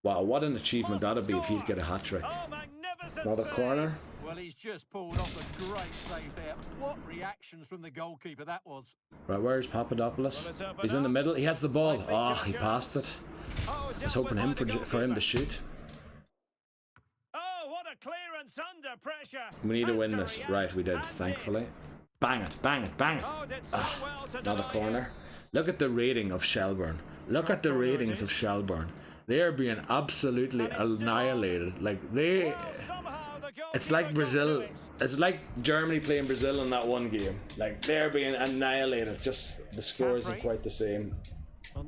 Wow, what an achievement that'd be if he'd get a hat trick. Another corner. Well, he's just pulled off a great save there. What reactions from the goalkeeper that was. Right, where's Papadopoulos? He's in the middle. He has the ball. Oh, he passed it. I was hoping for him to shoot. Oh, what a clearance under pressure. We need to win this. Right, we did, thankfully. Bang it, bang it, bang it. Another corner. Look at the rating of Shelbourne. Look at the ratings of Shelbourne. They are being absolutely annihilated. Like, it's like Brazil. It's like Germany playing Brazil in that one game. Like, they're being annihilated. Just the score isn't quite the same.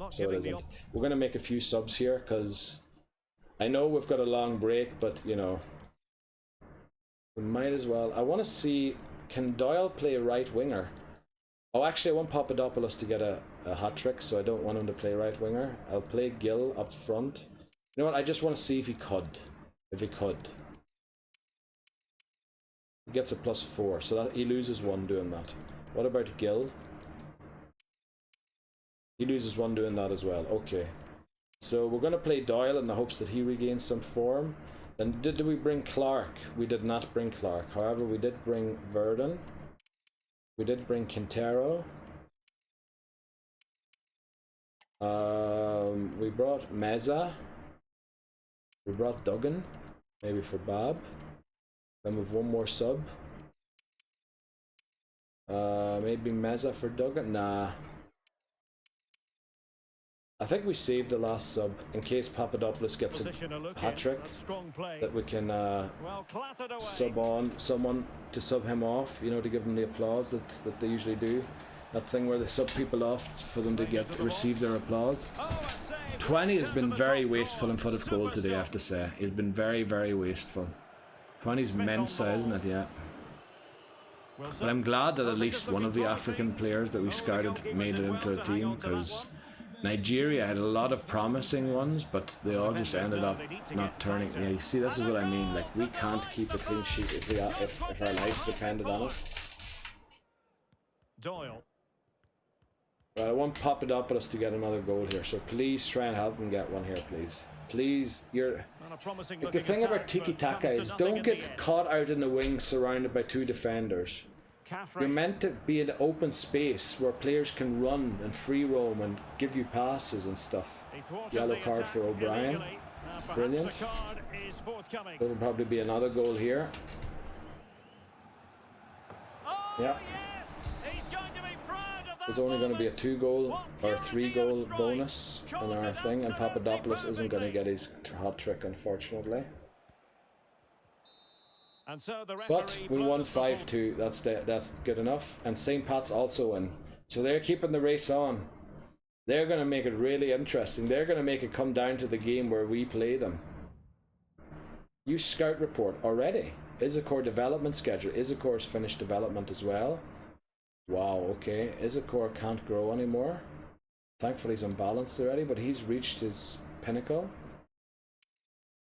So it isn't. We're going to make a few subs here, because I know we've got a long break, but, you know, we might as well. I want to see, can Doyle play right winger? Oh, actually, I want Papadopoulos to get a hat trick, so I don't want him to play right winger. I'll play Gill up front. You know what? I just want to see if he could. If he could. He gets a +4, so that he loses 1 doing that. What about Gill? He loses 1 doing that as well. Okay. So we're going to play Doyle in the hopes that he regains some form. Then did we bring Clark? We did not bring Clark. However, we did bring Verdon. We did bring Quintero. We brought Meza. We brought Duggan. Maybe for Bab. Then we've one more sub. Maybe Meza for Duggan? Nah. I think we saved the last sub in case Papadopoulos gets a hat trick, that we can sub on someone to sub him off, you know, to give them the applause that they usually do. That thing where they sub people off for them to receive their applause. 20 has been very wasteful in front of goal today, I have to say. He's been very, very wasteful. 20's Mensah, isn't it? Yeah. But I'm glad that at least one of the African players that we scouted made it into the team, because Nigeria had a lot of promising ones, but they all just ended up not turning. Yeah, you see, this is what I mean. Like, we can't keep a clean sheet if our lives depended on it. Doyle. Right, I want Papadopoulos to get another goal here, so please try and help him get one here, please. Please, like, the thing about tiki-taka is don't get caught out in the wing surrounded by 2 defenders. You're meant to be in an open space where players can run and free roam and give you passes and stuff. Yellow card for O'Brien. Brilliant. There'll probably be another goal here. Yeah. There's only going to be a 2-goal or 3-goal bonus on our thing, and Papadopoulos isn't going to get his hat trick, unfortunately. And so the But referee we won blows the halt. 5-2. That's good enough. And St. Pat's also win. So they're keeping the race on. They're going to make it really interesting. They're going to make it come down to the game where we play them. Use scout report already. Issacore development schedule. Issacore's finished development as well. Wow, okay. Issacore can't grow anymore. Thankfully he's unbalanced already, but he's reached his pinnacle.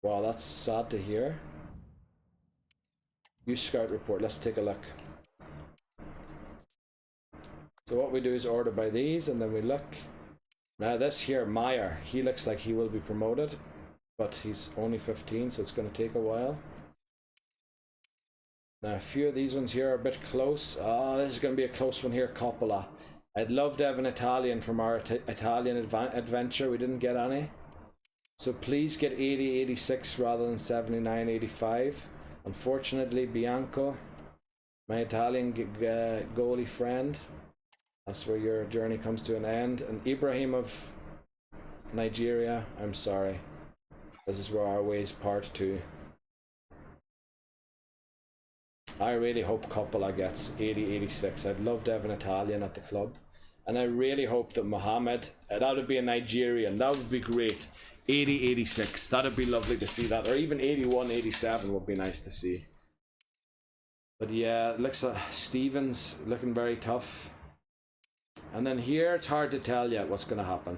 Wow, that's sad to hear. Use scout report. Let's take a look. So what we do is order by these, and then we look. Now this here, Meyer, he looks like he will be promoted, but he's only 15, so it's going to take a while. Now a few of these ones here are a bit close. Oh, this is going to be a close one here, Coppola. I'd love to have an Italian from our Italian adventure. We didn't get any. So please get 80-86 rather than 79-85. Unfortunately, Bianco, my Italian goalie friend, that's where your journey comes to an end. And Ibrahim of Nigeria, I'm sorry. This is where our ways part too. I really hope Coppola gets 80-86. I'd love to have an Italian at the club. And I really hope that Mohammed, that would be a Nigerian, that would be great. 80-86, that would be lovely to see that. Or even 81-87 would be nice to see. But yeah, it looks like Stevens looking very tough. And then here, it's hard to tell yet what's going to happen.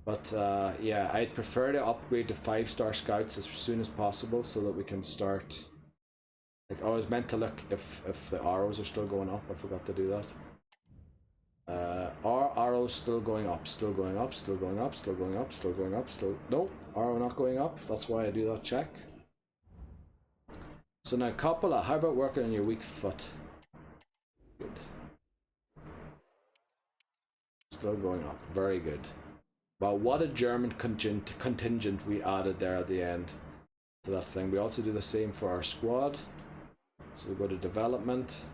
But yeah, I'd prefer to upgrade to 5-star scouts as soon as possible so that we can start. Like, I was meant to look if the arrows are still going up. I forgot to do that. Are arrows still going up? Still going up, still going up, still going up, still going up, still... Nope, arrow not going up. That's why I do that check. So now, Coppola, how about working on your weak foot? Good. Still going up. Very good. Wow, what a German contingent we added there at the end to that thing. We also do the same for our squad. So we go to development.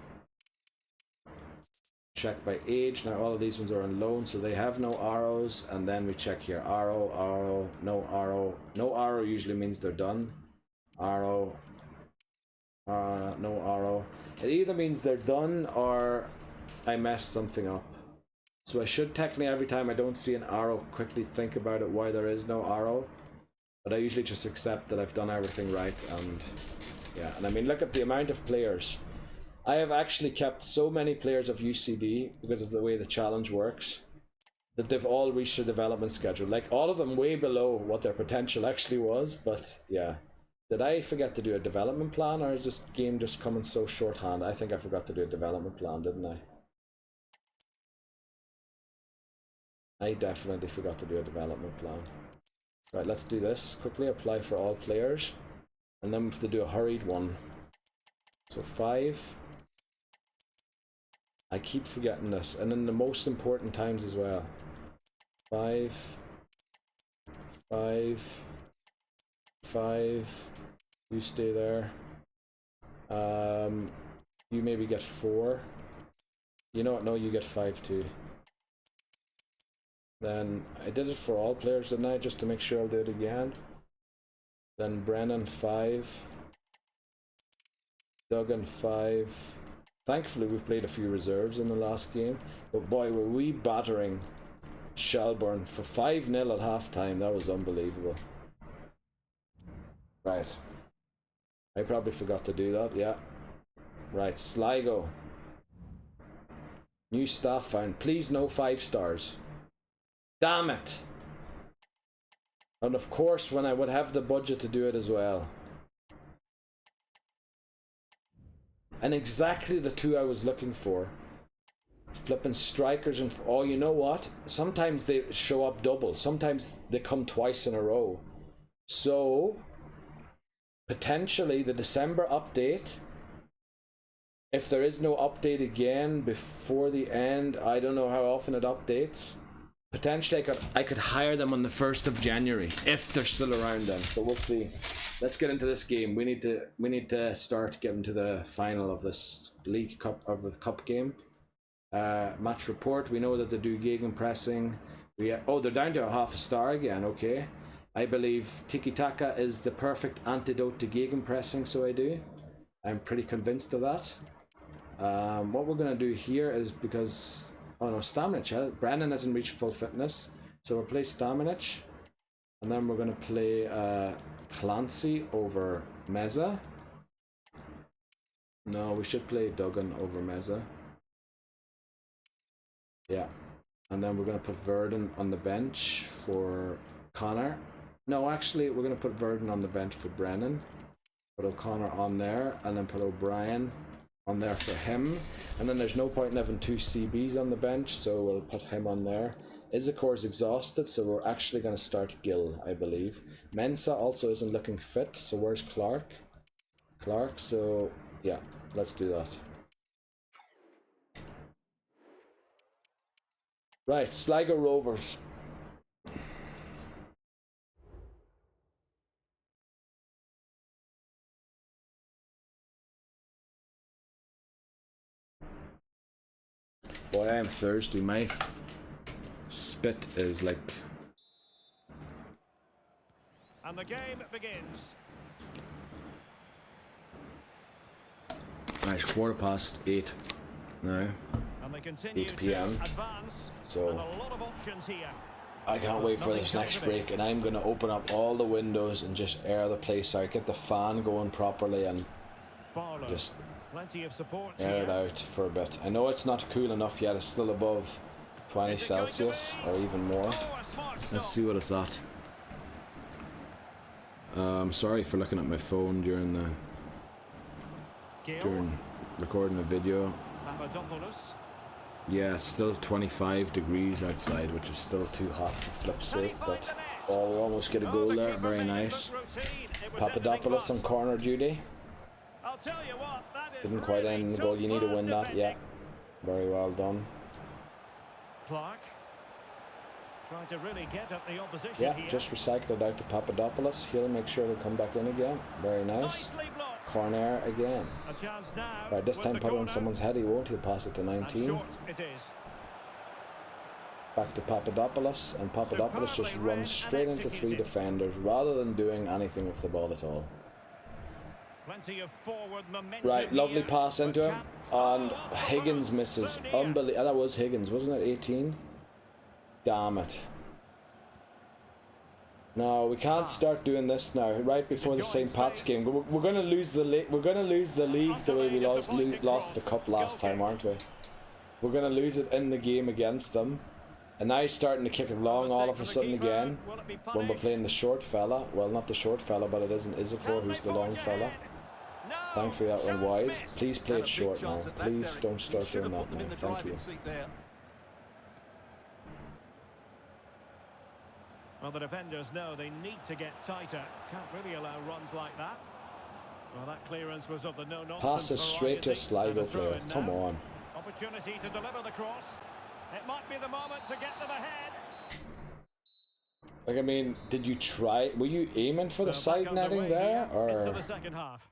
Check by age. Now all of these ones are on loan, so they have no arrows. And then we check here. Arrow, arrow, no arrow. No arrow usually means they're done. Arrow. No arrow. It either means they're done or I messed something up. So I should technically, every time I don't see an arrow, quickly think about it why there is no arrow. But I usually just accept that I've done everything right. And yeah, and I mean, look at the amount of players. I have actually kept so many players of UCD because of the way the challenge works that they've all reached their development schedule. Like, all of them way below what their potential actually was. But yeah, did I forget to do a development plan, or is this game just coming so shorthand? I think I forgot to do a development plan, didn't I? I definitely forgot to do a development plan. Right, let's do this quickly. Apply for all players, and then we have to do a hurried one. So 5. I keep forgetting this, and in the most important times as well. 5, 5, 5. You stay there. You maybe get 4. You know what? No, you get 5 too. Then I did it for all players, didn't I? Just to make sure I'll do it again. Then Brennan 5. Duggan 5. Thankfully we played a few reserves in the last game. But boy, were we battering Shelbourne for 5-0 at halftime. That was unbelievable. Right. I probably forgot to do that, yeah. Right, Sligo. New staff found. Please no 5 stars. Damn it! And of course, when I would have the budget to do it as well. And exactly the 2 I was looking for. Flipping strikers and... Oh, you know what? Sometimes they show up double. Sometimes they come twice in a row. So, potentially the December update... If there is no update again before the end, I don't know how often it updates. Potentially I could hire them on the 1st of January if they're still around then. But we'll see. Let's get into this game. We need to start getting to the final of this League Cup, of the Cup game. Match report. We know that they do gegenpressing. Oh, they're down to a half a star again. Okay. I believe tiki taka is the perfect antidote to gegenpressing. So I do. I'm pretty convinced of that. What we're gonna do here is because oh no, Stamenic. Brandon hasn't reached full fitness, so we'll play Stamenic, and then we're gonna play Clancy over Meza. No, we should play Duggan over Meza. Yeah, and then we're gonna put Verdon on the bench for Connor. No, actually, we're gonna put Verdon on the bench for Brennan. Put O'Connor on there, and then put O'Brien on there for him. And then there's no point in having two CBs on the bench, so we'll put him on there. Isakor's exhausted, so we're actually going to start Gill, I believe. Mensah also isn't looking fit, so where's Clark? Clark, so yeah, let's do that. Right, Sligo Rovers. Boy, I am thirsty. My spit is like... And the game begins. Right, it's 8:15 now. And they continue 8 PM. to advance. So and a lot of options here. I can't wait for this next break, and I'm going to open up all the windows and just air the place out, get the fan going properly, and just Plenty of support air it out for a bit. I know it's not cool enough yet, it's still above 20 Celsius or even more. Let's see what it's at. Sorry for looking at my phone during recording a video. Yeah, it's still 25 degrees outside, which is still too hot for flip's sake, but oh, we almost get a goal there, very nice. Papadopoulos on corner duty. Didn't quite end in the goal, you need to win that, yeah. Very well done. Clark trying to really get at the opposition. Yeah, here. just recycled it out to Papadopoulos. He'll make sure it'll come back in again. Very nice. Corner again. A chance now. Right, this time put it on someone's head, he won't. He'll pass it to 19. It is. Back to Papadopoulos, and Papadopoulos just runs straight into three defenders rather than doing anything with the ball at all. Plenty of forward momentum. Right, lovely pass into him, and Higgins misses. Unbelievable. That was Higgins, wasn't it? 18. Damn it. No, we can't start doing this now. Right before the St. Pat's game, we're going to lose the league. We're going to lose the league the way we lost the cup last time, aren't we? We're going to lose it in the game against them, and now he's starting to kick it long all of a sudden again. When we're playing the short fella, well, not the short fella, but it isn't Isakor who's the long fella. Thankfully that went wide. Please play it short now. Please don't start doing that now. Thank you. Well, the defenders know they need to get tighter. Can't really allow runs like that. Well, that clearance was of the no-nonsense. Pass it straight to a Sligo player. Come on. Opportunity to deliver the cross. It might be the moment to get them ahead. Like, I mean, did you try? Were you aiming for the side netting there, or into the second half?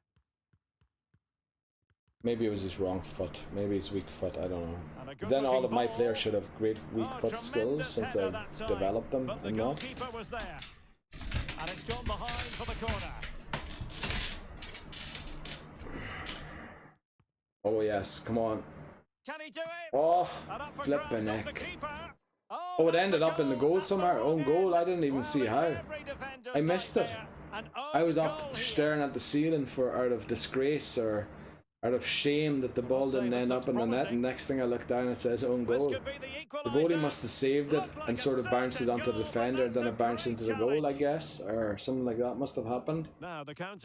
Maybe it was his wrong foot. Maybe his weak foot. I don't know. But then all of my players should have great weak foot skills since I've developed them. But the goalkeeper was there, and it's gone behind for the corner. Oh yes, come on. Can he do it? Oh, flipping heck. Oh, it ended up in the goal somehow. Own goal. I didn't even see how. I missed it. I was up staring at the ceiling for out of disgrace or out of shame that the ball didn't end up in the net, and next thing I look down, it says own goal. The goalie must have saved it and sort of bounced it onto the defender, and then it bounced into the goal, I guess, or something like that must have happened.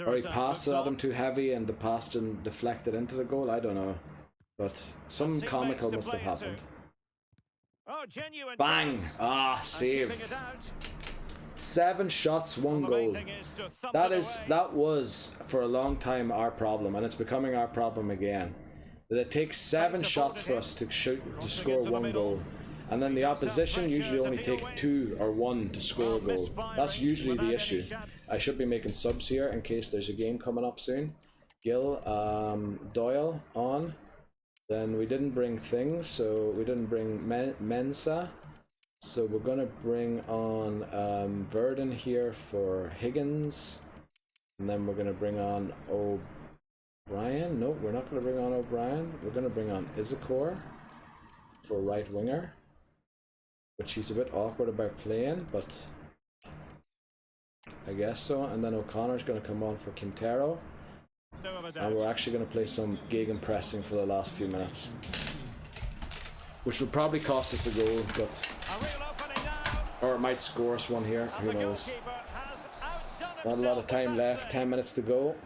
Or he passed it at him too heavy and the pass deflected into the goal, I don't know. But some comical must have happened. Bang! Ah, saved. 7 shots, 1 goal. That was for a long time our problem, and it's becoming our problem again. That it takes 7 shots for us to score 1 goal, and then the opposition usually only take 2 or 1 to score a goal. That's usually the issue. I should be making subs here in case there's a game coming up soon. Gill, Doyle on. Then we didn't bring things, so we didn't bring Mensah. So we're going to bring on Verdon here for Higgins. And then we're going to bring on Ryan? No, we're not going to bring on O'Brien. We're going to bring on Isakor for right winger, which he's a bit awkward about playing, but I guess so. And then O'Connor's going to come on for Quintero. And we're actually going to play some gegen pressing for the last few minutes, which will probably cost us a goal, or it might score us one here. Who knows? Not a lot of time left. 10 minutes to go.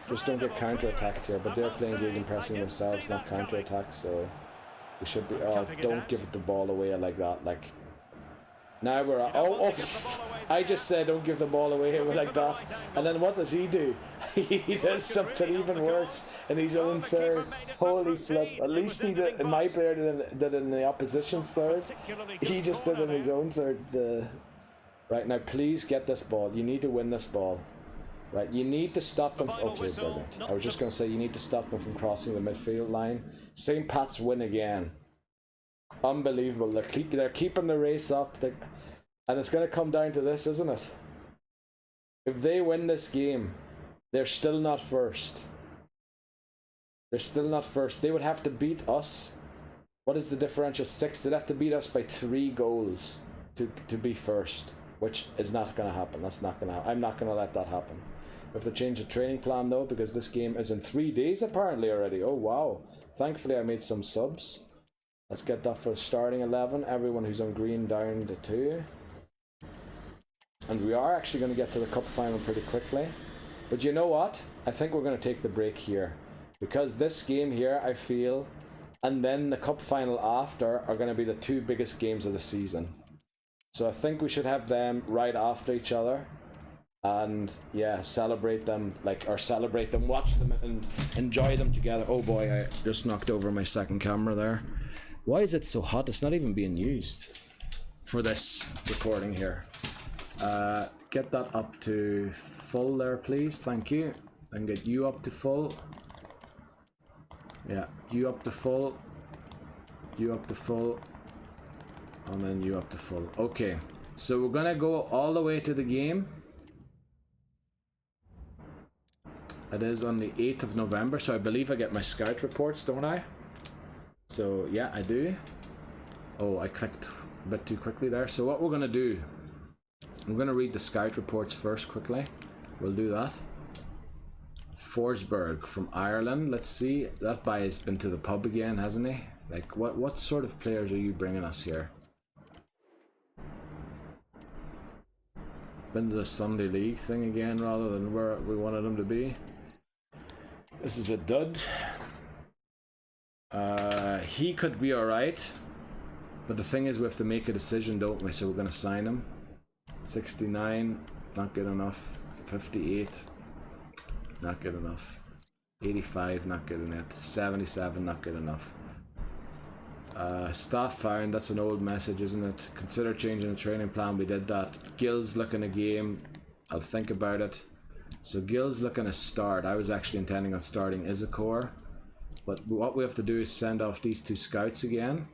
Just don't get counter-attacked here. But they're playing gegen pressing themselves, not counter-attack. So we should be. Oh, don't give the ball away like that. Like now we're. Oh! I just said don't give the ball away like that. And then what does he do? He does something even worse in his own third. Holy flip. At least he did, my player did in the opposition's third. He just did in his own third. Right, now please get this ball. You need to win this ball. Right, you need to stop them. Okay, brilliant. I was just going to say you need to stop them from crossing the midfield line. St. Pat's win again. Unbelievable. They're keeping the race up. And it's going to come down to this, isn't it? If they win this game, they're still not first. They're still not first. They would have to beat us. What is the differential? 6. They'd have to beat us by 3 goals to be first, which is not going to happen. That's not going to happen. I'm not going to let that happen. We have to change the training plan though, because this game is in 3 days apparently already. Oh wow. Thankfully I made some subs. Let's get that for starting 11. Everyone who's on green down to 2. And we are actually going to get to the cup final pretty quickly. But you know what? I think we're going to take the break here. Because this game here, I feel, and then the cup final after, are going to be the 2 biggest games of the season. So I think we should have them right after each other. And yeah, celebrate them, watch them and enjoy them together. Oh boy, I just knocked over my second camera there. Why is it so hot? It's not even being used for this recording here. Get that up to full there, please. Thank you. And get you up to full. Yeah, you up to full. You up to full. And then you up to full. Okay, so we're gonna go all the way to the game. It is on the 8th of November, so I believe I get my scout reports, don't I? So yeah, I do. Oh, I clicked a bit too quickly there. So what we're gonna do, I'm gonna read the scout reports first quickly. We'll do that. Forsberg from Ireland. Let's see. That guy has been to the pub again, hasn't he? Like, what sort of players are you bringing us here? Been to the Sunday League thing again rather than where we wanted him to be. This is a dud. He could be alright. But the thing is we have to make a decision, don't we? So we're going to sign him. 69, not good enough. 58, not good enough. 85, not good enough. 77, not good enough. Staff found, that's an old message, isn't it? Consider changing the training plan. We did that. Gill's looking a game. I'll think about it. So Gill's looking to start. I was actually intending on starting Isakor. But what we have to do is send off these 2 scouts again.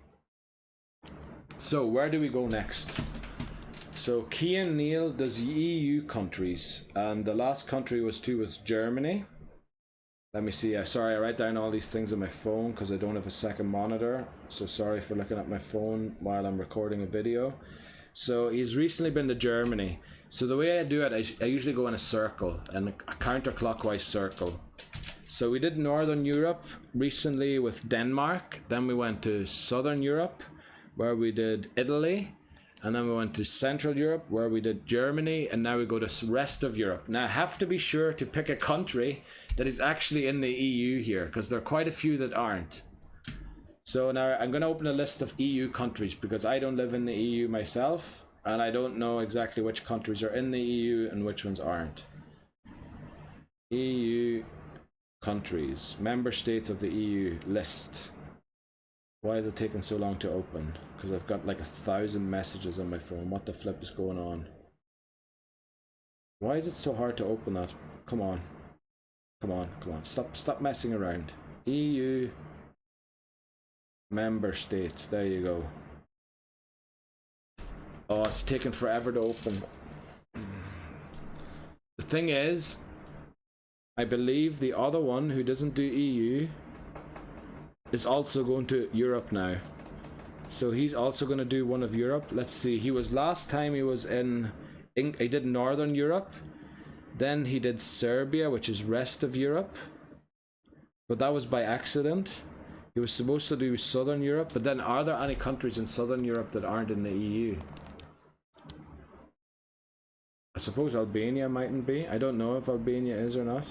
So where do we go next? So Kian Neal does EU countries. And the last country was Germany. Let me see. Sorry, I write down all these things on my phone because I don't have a second monitor. So sorry for looking at my phone while I'm recording a video. So he's recently been to Germany. So the way I do it, I usually go in a circle, in a counterclockwise circle. So we did Northern Europe recently with Denmark. Then we went to Southern Europe, where we did Italy. And then we went to Central Europe, where we did Germany. And now we go to rest of Europe. Now I have to be sure to pick a country that is actually in the EU here, because there are quite a few that aren't. So now I'm going to open a list of EU countries, because I don't live in the EU myself, and I don't know exactly which countries are in the EU and which ones aren't. EU countries, member states of the EU list. Why is it taking so long to open? Because I've got like 1,000 messages on my phone. What the flip is going on? Why is it so hard to open that? Come on. Come on, come on. Stop messing around. EU member states. There you go. Oh, it's taking forever to open. The thing is, I believe the other one who doesn't do EU is also going to Europe now. So he's also going to do one of Europe. Let's see. He was last time he was in he did Northern Europe. Then he did Serbia, which is rest of Europe. But that was by accident. He was supposed to do Southern Europe. But then are there any countries in Southern Europe that aren't in the EU? I suppose Albania mightn't be. I don't know if Albania is or not.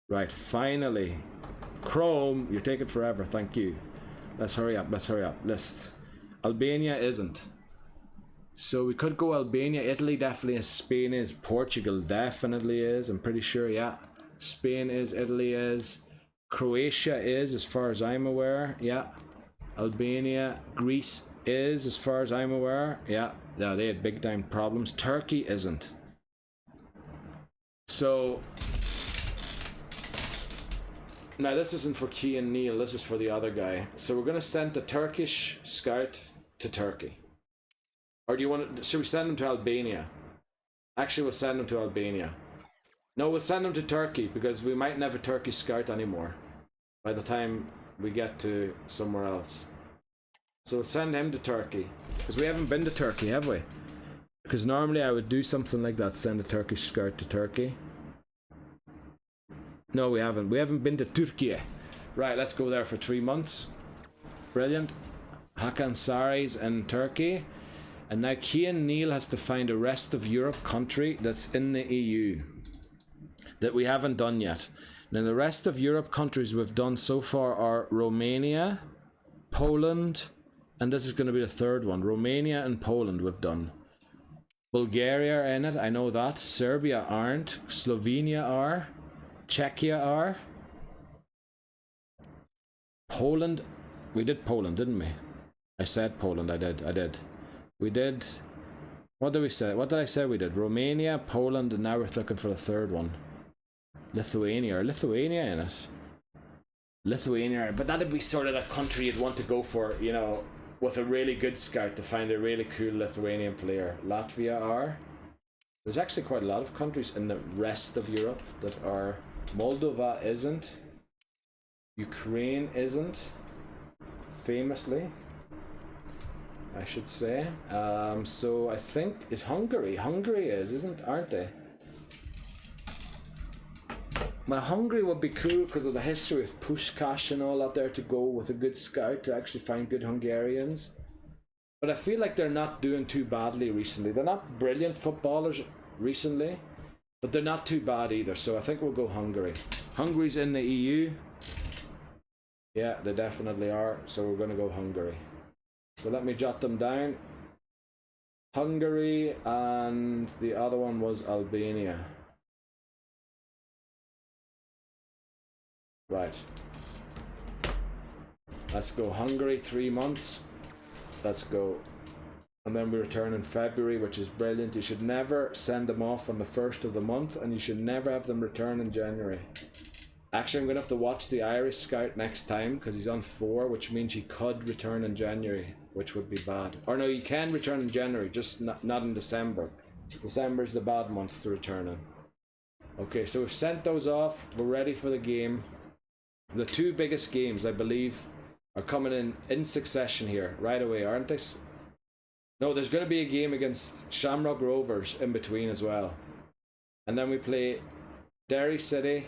Right, finally. Chrome, you're taking forever, thank you. Let's hurry up, let's hurry up. List. Albania isn't. So we could go Albania, Italy definitely is, Spain is, Portugal definitely is, I'm pretty sure, yeah. Spain is, Italy is, Croatia is, as far as I'm aware, yeah. Albania, Greece is, as far as I'm aware, yeah. Yeah, they had big time problems. Turkey isn't. So now this isn't for Key and Neil, this is for the other guy. So we're gonna send the Turkish scout to Turkey. Or do you want to, should we send him to Albania? Actually, we'll send him to Albania. No, we'll send him to Turkey because we mightn't have a Turkish scout anymore by the time we get to somewhere else. So we'll send him to Turkey because we haven't been to Turkey, have we? Because normally I would do something like that, send a Turkish scout to Turkey. No, we haven't. We haven't been to Turkey. Right, let's go there for 3 months. Brilliant. Hakan Sari's in Turkey. And now Kian Neal has to find a rest of Europe country that's in the EU that we haven't done yet. Now the rest of Europe countries we've done so far are Romania, Poland, and this is going to be the third one. Romania and Poland we've done. Bulgaria are in it, I know that. Serbia aren't. Slovenia are. Czechia are. Poland, we did Poland, didn't we? I said Poland, I did. We did, what did we say? What did I say we did? Romania, Poland, and now we're looking for the third one. Lithuania, or Lithuania in it? Lithuania, but that'd be sort of the country you'd want to go for, you know, with a really good scout to find a really cool Lithuanian player. Latvia are. There's actually quite a lot of countries in the rest of Europe that are. Moldova isn't. Ukraine isn't. Famously, I should say. So I think is Hungary. Hungary aren't they? Well, Hungary would be cool because of the history with Pushkash and all out there to go with a good scout to actually find good Hungarians. But I feel like they're not doing too badly recently. They're not brilliant footballers recently, but they're not too bad either. So I think we'll go Hungary. Hungary's in the EU. Yeah, they definitely are. So we're going to go Hungary. So let me jot them down. Hungary, and the other one was Albania. Right. Let's go Hungary, 3 months. Let's go. And then we return in February, which is brilliant. You should never send them off on the 1st of the month, and you should never have them return in January. Actually, I'm going to have to watch the Irish scout next time because he's on 4, which means he could return in January, which would be bad. Or no, you can return in January, just not in December. December's the bad month to return in. Okay, so we've sent those off. We're ready for the game. The 2 biggest games, I believe, are coming in succession here right away, aren't they? No, there's going to be a game against Shamrock Rovers in between as well. And then we play Derry City.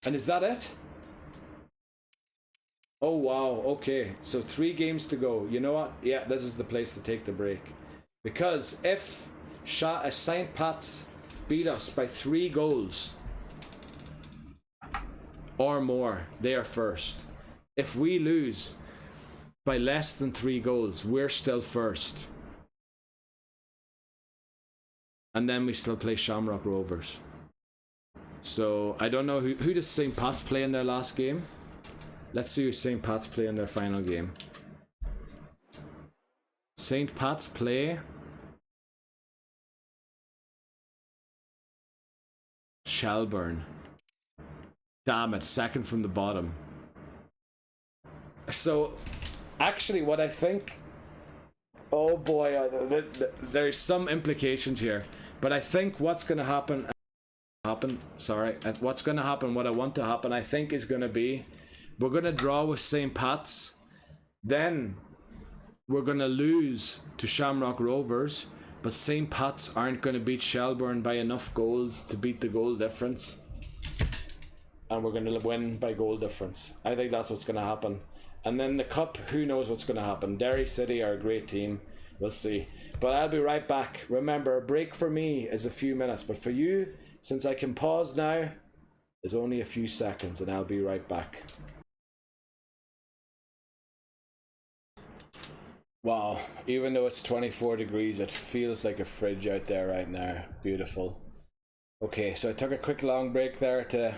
And is that it? Oh wow, okay. So 3 games to go. You know what? Yeah, this is the place to take the break. Because if St. Pat's beat us by 3 goals or more, they are first. If we lose by less than 3 goals, we're still first. And then we still play Shamrock Rovers. So I don't know who does St. Pat's play in their last game. Let's see who St. Pat's play in their final game. St. Pat's play Shelburne. Damn it, second from the bottom. So actually what I think, oh boy, there's some implications here, but I think what's going to happen happen. Sorry. What's going to happen, what I want to happen, I think, is going to be we're going to draw with St. Pat's. Then we're going to lose to Shamrock Rovers. But St. Pat's aren't going to beat Shelbourne by enough goals to beat the goal difference. And we're going to win by goal difference. I think that's what's going to happen. And then the cup, who knows what's going to happen. Derry City are a great team. We'll see. But I'll be right back. Remember, a break for me is a few minutes. But for you, since I can pause now, is only a few seconds. And I'll be right back. Wow, even though it's 24 degrees, it feels like a fridge out there right now. Beautiful. Okay, so I took a quick long break there to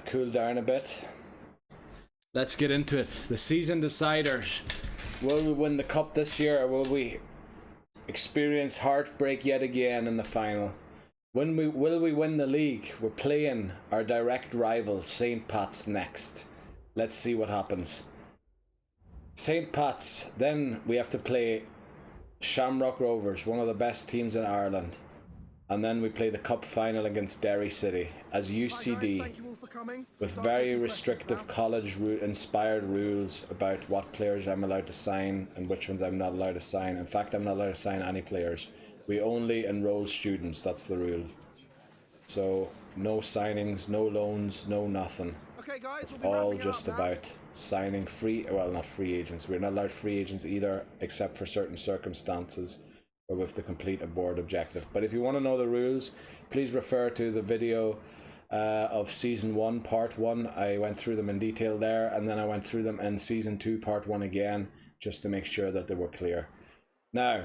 cool down a bit. Let's get into it. The season deciders. Will we win the cup this year, or will we experience heartbreak yet again in the final? Will we win the league? We're playing our direct rivals, St. Pat's, next. Let's see what happens. St. Pat's, then we have to play Shamrock Rovers, one of the best teams in Ireland. And then we play the cup final against Derry City as UCD, with very restrictive college-inspired rules about what players I'm allowed to sign and which ones I'm not allowed to sign. In fact, I'm not allowed to sign any players. We only enroll students, that's the rule. So, no signings, no loans, no nothing. Okay, guys, it's all just about signing not free agents. We're not allowed free agents either, except for certain circumstances where we have to complete a board objective. But if you want to know the rules, please refer to the video of season 1, part 1. I went through them in detail there, and then I went through them in season 2, part 1 again, just to make sure that they were clear. Now,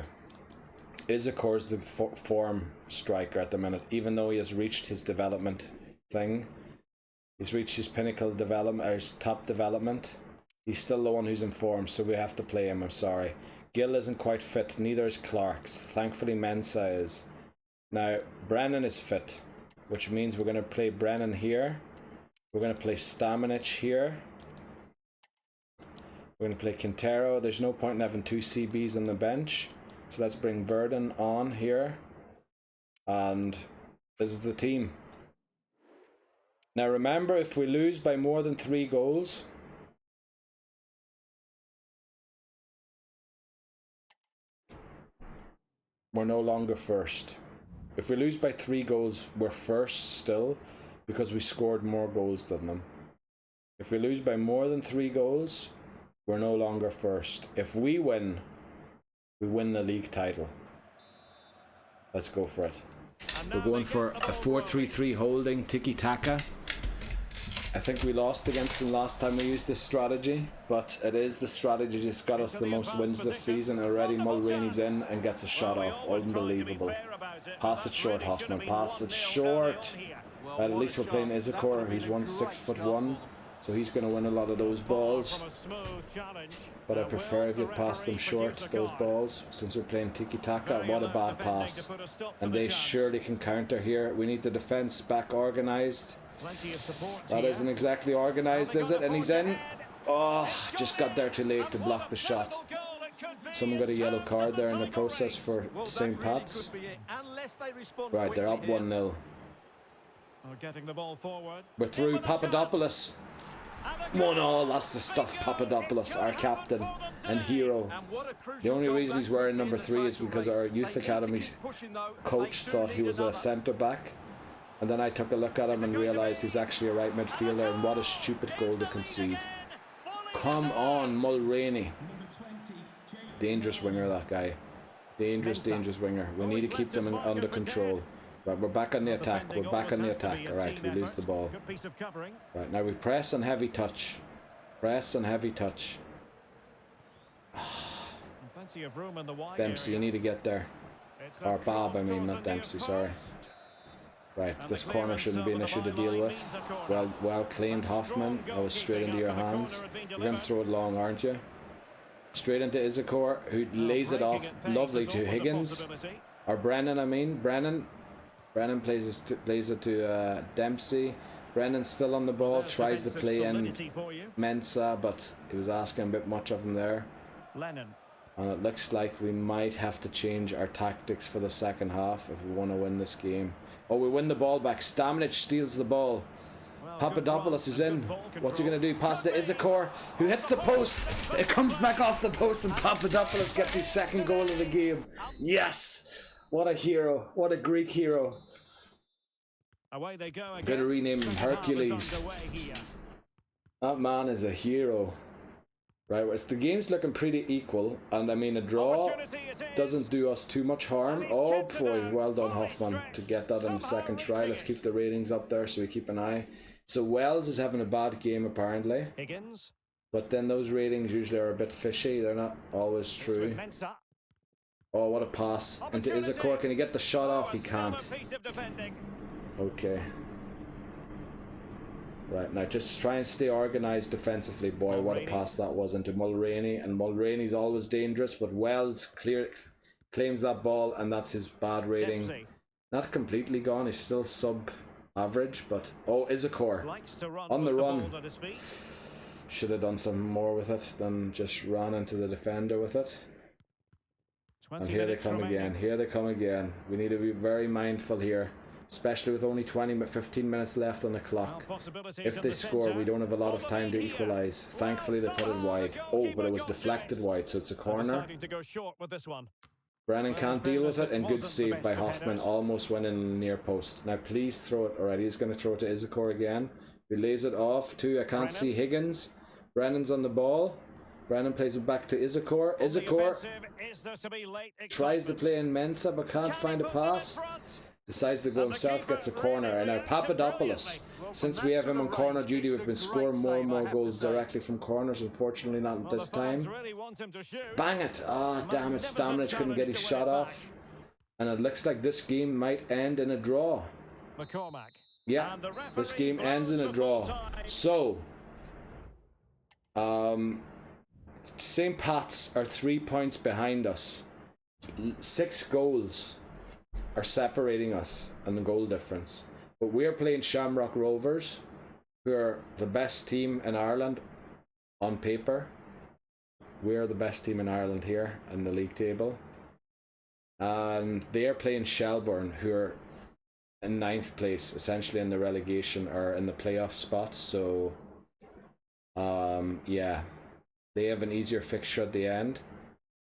Izakor is the form striker at the minute, even though he has reached his development thing. He's reached his pinnacle development, or his top development. He's still the one who's in form, so we have to play him, I'm sorry. Gill isn't quite fit, neither is Clark's. Thankfully Mensah is. Now, Brennan is fit, which means we're going to play Brennan here. We're going to play Stamenic here. We're going to play Quintero. There's no point in having 2 CBs on the bench. So let's bring Verdon on here. And this is the team. Now remember, if we lose by more than 3 goals, we're no longer first. If we lose by 3 goals, we're first still, because we scored more goals than them. If we lose by more than 3 goals, we're no longer first. If we win, we win the league title. Let's go for it. We're going for a 4-3-3 holding tiki-taka. I think we lost against them last time we used this strategy, but it is the strategy that's got us the most wins this season. Already Mulroney's in and gets a shot off. Unbelievable. Pass it short, Hoffman. Pass it short. Well, at least we're playing Izakor. He's 6'1", so he's going to win a lot of those balls. But I prefer if you pass them short, those balls, since we're playing tiki-taka. What a bad pass. And they surely can counter here. We need the defence back organised. That isn't exactly organised, is it? And he's in. Oh, just got there too late to block the shot. Someone got a yellow card there in the process for St. Pat's. Right, they're up 1-0. We're through. Papadopoulos. 1-1, that's the stuff. Papadopoulos, our captain and hero. The only reason he's wearing number 3 is because our youth academy coach thought he was a centre back. And then I took a look at him and realised he's actually a right midfielder, and what a stupid goal to concede. Come on, Mulroney. Dangerous winger, that guy. Dangerous winger. We need to keep them under control. Right, we're back on the attack. We're back on the attack. Alright, we lose the ball. Right, now we press and heavy touch. Press and heavy touch. Dempsey, you need to get there. Or Bob, I mean, not Dempsey, sorry. Right, this corner shouldn't be an issue to deal with. Well claimed, Hoffman. That was straight into your hands. You're going to throw it long, aren't you? Straight into Izakor, who lays it off lovely to Higgins. Or Brennan, I mean. Brennan plays it to Dempsey. Brennan's still on the ball, tries to play in Mensah, but he was asking a bit much of him there. And it looks like we might have to change our tactics for the second half if we want to win this game. Oh, we win the ball back. Stamenic steals the ball. Papadopoulos is in. What's he going to do? Pass to Isakor, who hits the post. It comes back off the post, and Papadopoulos gets his second goal of the game. Yes! What a hero. What a Greek hero. Away they go again. Going to rename him Hercules. That man is a hero. Right, well, the game's looking pretty equal, and I mean a draw doesn't do us too much harm. Oh boy, well done Hoffman to get that in the second try. Let's keep the ratings up there so we keep an eye. So Wells is having a bad game apparently, but then those ratings usually are a bit fishy. They're not always true. Oh, what a pass into Isakor. Can he get the shot off? He can't. Okay. Right, now just try and stay organised defensively, boy. What a pass that was into Mulroney, and Mulroney's always dangerous, but Wells claims that ball, and that's his bad rating. Not completely gone, he's still sub-average, but... Oh, Isakor on the run. Should have done some more with it than just ran into the defender with it. And here they come again, here they come again. We need to be very mindful here. Especially with only 15 minutes left on the clock. If they score, we don't have a lot of time to equalise. Thankfully, they put it wide. Oh, but it was deflected wide, so it's a corner. Brennan can't deal with it, and good save by Hoffman. Almost went in the near post. Now, please throw it already. He's going to throw it to Isakor again. He lays it off to, I can't see, Higgins. Brennan's on the ball. Brennan plays it back to Isakor. Isakor tries to play in Mensa, but can't find a pass. Decides to go himself, gets a corner, and now Papadopoulos. Since we have him on corner duty, we've been scoring more and more goals directly from corners. Unfortunately, not at this time. Bang it! Ah, oh, damn it! Stamenic couldn't get his shot off, and it looks like this game might end in a draw. Yeah, this game ends in a draw. So, St. Pat's are 3 points behind us. 6 goals are separating us and the goal difference, but we're playing Shamrock Rovers, who are the best team in Ireland on paper. We're the best team in Ireland here in the league table, and they are playing Shelbourne, who are in 9th place, essentially in the relegation or in the playoff spot. So yeah, they have an easier fixture at the end,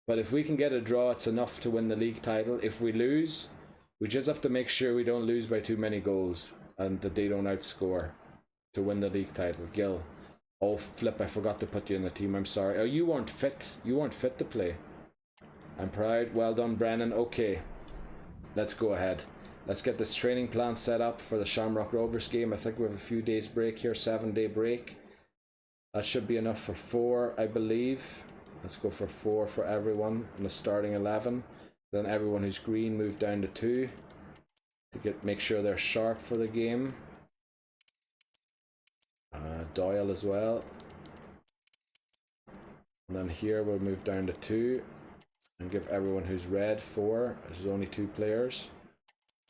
but if we can get a draw, it's enough to win the league title. If we lose, we just have to make sure we don't lose by too many goals and that they don't outscore to win the league title. Gil. Oh, flip, I forgot to put you in the team. I'm sorry. Oh, you weren't fit. You weren't fit to play. I'm proud. Well done, Brennan. Okay. Let's go ahead. Let's get this training plan set up for the Shamrock Rovers game. I think we have a few days break here. 7-day break. That should be enough for 4, I believe. Let's go for 4 for everyone in the starting 11. Then everyone who's green move down to 2 to make sure they're sharp for the game. Doyle as well. And then here we'll move down to 2 and give everyone who's red 4. There's only 2 players.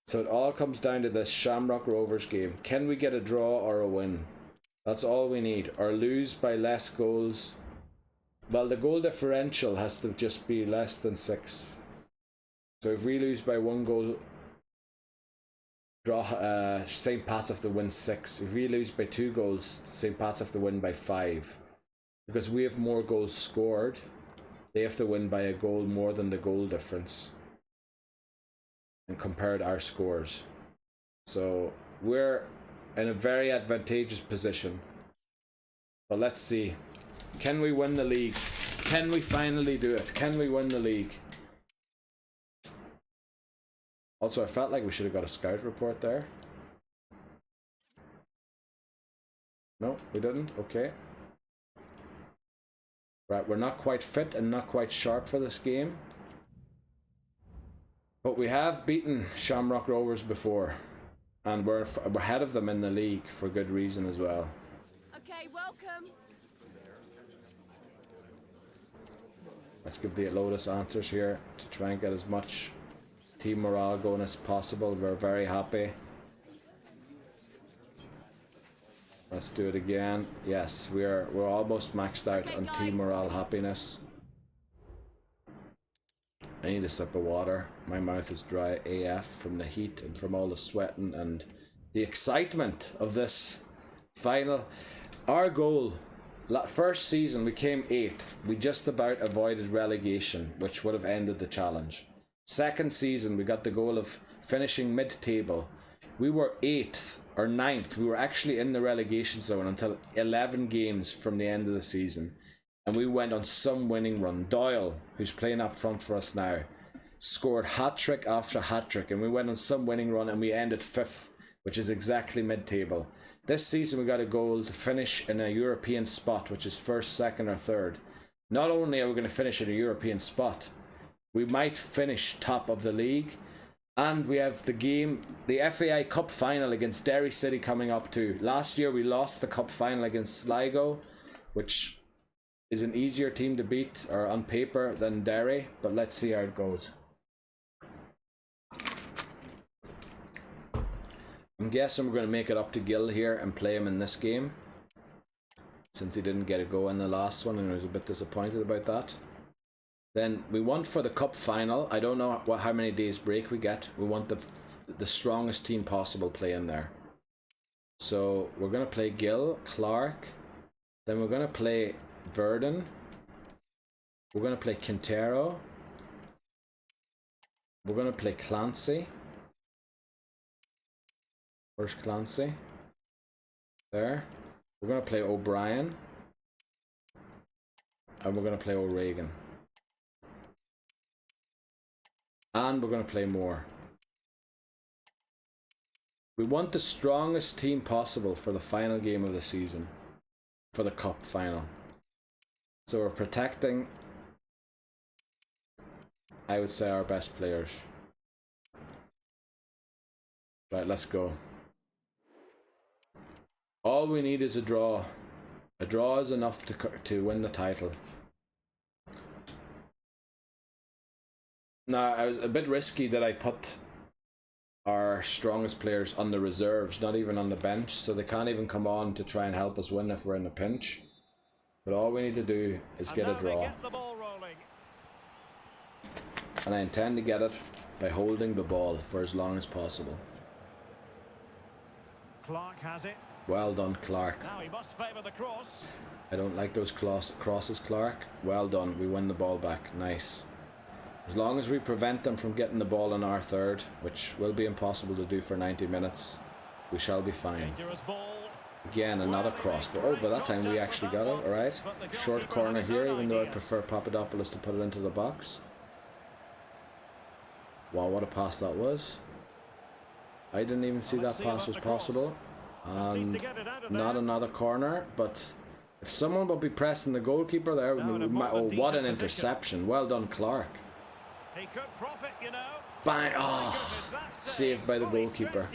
So it all comes down to this Shamrock Rovers game. Can we get a draw or a win? That's all we need. Or lose by less goals. Well, the goal differential has to just be less than 6. So if we lose by 1 goal, draw. St. Pat's have to win 6. If we lose by 2 goals, St. Pat's have to win by 5. Because we have more goals scored, they have to win by a goal more than the goal difference. And compared our scores. So we're in a very advantageous position. But let's see. Can we win the league? Can we finally do it? Can we win the league? Also, I felt like we should have got a scout report there. No, we didn't? Okay. Right, we're not quite fit and not quite sharp for this game. But we have beaten Shamrock Rovers before. And we're ahead of them in the league for good reason as well. Okay, welcome. Let's give the Lotus answers here to try and get as much team morale going as possible. We're very happy. Let's do it again. Yes, we're almost maxed out on team morale happiness. I need a sip of water. My mouth is dry AF from the heat and from all the sweating and the excitement of this final. Our goal, first season we came 8th. We just about avoided relegation, which would have ended the challenge. Second season we got the goal of finishing mid-table. We were 8th or 9th. We were actually in the relegation zone until 11 games from the end of the season. And we went on some winning run. Doyle, who's playing up front for us now, scored hat-trick after hat-trick. And we went on some winning run and we ended 5th, which is exactly mid-table. This season we got a goal to finish in a European spot, which is 1st, 2nd or 3rd. Not only are we going to finish in a European spot, we might finish top of the league. And we have the game, the FAI Cup final against Derry City coming up too. Last year we lost the Cup final against Sligo, which is an easier team to beat, or on paper, than Derry. But let's see how it goes. I'm guessing we're going to make it up to Gil here and play him in this game, since he didn't get a go in the last one and I was a bit disappointed about that. Then we want for the cup final, I don't know how many days break we get. We want the strongest team possible playing there. So we're going to play Gill, Clark, then we're going to play Verdon, we're going to play Quintero, we're going to play Clancy. Where's Clancy? There. We're going to play O'Brien. And we're going to play O'Regan. And we're going to play Moore. We want the strongest team possible for the final game of the season. For the cup final. So we're protecting, I would say, our best players. Right, let's go. All we need is a draw. A draw is enough to win the title. Now, I was a bit risky that I put our strongest players on the reserves, not even on the bench, so they can't even come on to try and help us win if we're in a pinch. But all we need to do is get a draw. And I intend to get it by holding the ball for as long as possible. Clark has it. Well done, Clark. Now he must favour the cross. I don't like those crosses, Clark. Well done. We win the ball back. Nice. As long as we prevent them from getting the ball in our third, which will be impossible to do for 90 minutes, we shall be fine. Again, another cross. But oh, by that time we actually got it. Alright. Short corner here, even though I prefer Papadopoulos to put it into the box. Wow, what a pass that was. I didn't even see that pass was possible. And not another corner, but if someone would be pressing the goalkeeper there, oh, what an interception. Well done, Clark. He could profit, you know. Bang! Oh, saved by the goalkeeper.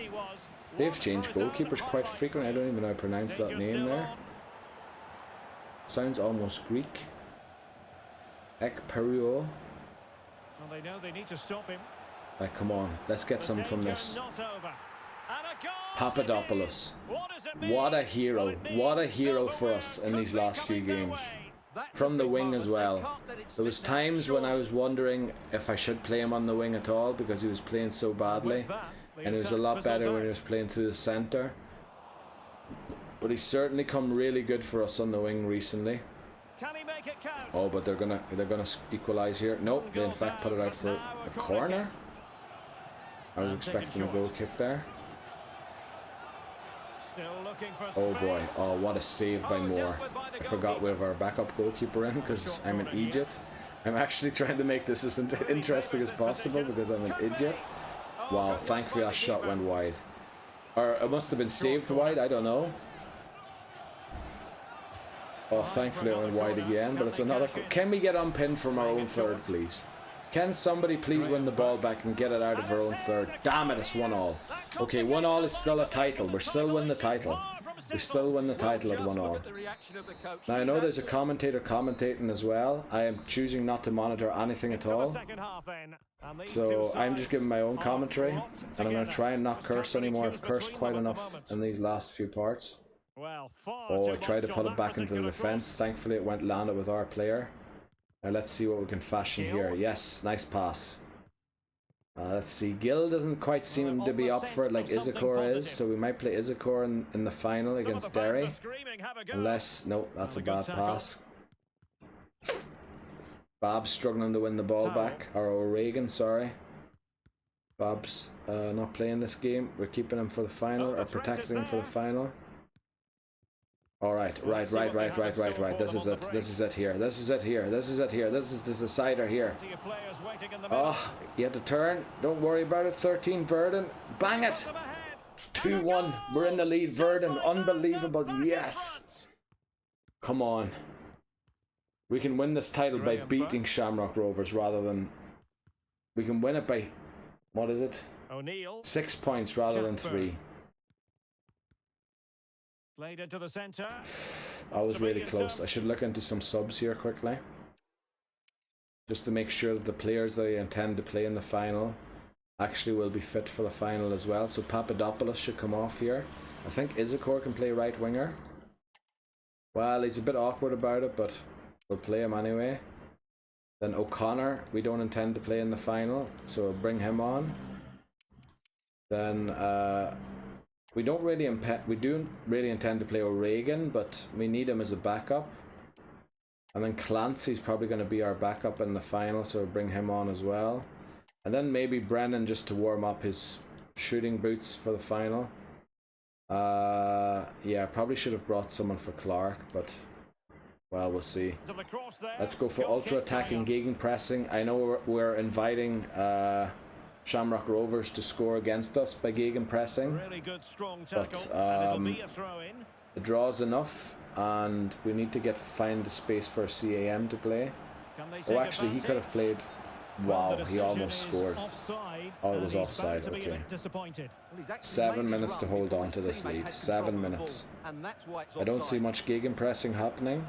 They've changed goalkeepers quite frequently. I don't even know how to pronounce that name there. Sounds almost Greek. Ekperio. Well, they know they need to stop him. Like, come on, let's get some from this. Papadopoulos. What a hero. What a hero for us in these last few games. From the wing as well. There was times when I was wondering if I should play him on the wing at all because he was playing so badly. And it was a lot better when he was playing through the centre. But he's certainly come really good for us on the wing recently. Oh, but they're gonna equalise here. Nope, they in fact put it out for a corner. I was expecting a goal kick there. Oh boy, oh what a save by Moore. I forgot we have our backup goalkeeper in because I'm an idiot. I'm actually trying to make this as interesting as possible because I'm an idiot. Wow, thankfully that shot went wide. Or it must have been saved wide, I don't know. Oh, thankfully it went wide again, but it's another... Can we get unpinned from our own third, please? Can somebody please win the ball back and get it out of our own third? Damn it, it's 1-1. Okay, 1-1 is still a title. We're still winning the title. We still win the title at 1-1. Now, I know there's a commentator commentating as well. I am choosing not to monitor anything at all. So I'm just giving my own commentary. And I'm going to try and not curse anymore. I've cursed quite enough in these last few parts. Oh, I tried to put it back into the defence. Thankfully, it landed with our player. Now let's see what we can fashion here. Yes, nice pass. Let's see. Gil doesn't quite seem to be up for it like Izakor is, so we might play Izakor in the final against Derry. Unless, no, that's a bad pass. Bab's struggling to win the ball back. Or O'Regan, sorry. Bab's not playing this game. We're keeping him for the final, or protecting him for the final. Alright, right. This is it. This is it here. This is it here. This is it here. This is the decider here. Oh, you had to turn. Don't worry about it. 13, Verdon. Bang it! 2-1. We're in the lead, Verdon. Unbelievable. Yes! Come on. We can win this title by beating Shamrock Rovers rather than... We can win it by... What is it? 6 points rather than 3. Played into the center. I was really close. I should look into some subs here quickly. Just to make sure that the players that I intend to play in the final actually will be fit for the final as well. So Papadopoulos should come off here. I think Izakor can play right winger. Well, he's a bit awkward about it, but we'll play him anyway. Then O'Connor, we don't intend to play in the final, so we'll bring him on. Then we do really intend to play O'Regan, but we need him as a backup. And then Clancy's probably going to be our backup in the final, so we'll bring him on as well. And then maybe Brennan just to warm up his shooting boots for the final. Yeah, probably should have brought someone for Clark, but well, we'll see. Let's go for ultra attacking gegenpressing. I know we're inviting Shamrock Rovers to score against us by gegenpressing, but the draw's enough, and we need to find the space for CAM to play. Oh, actually, he could have played. Wow, he almost scored. Oh, it was offside. Okay. 7 minutes to hold on to this lead. 7 minutes. I don't see much gegenpressing happening.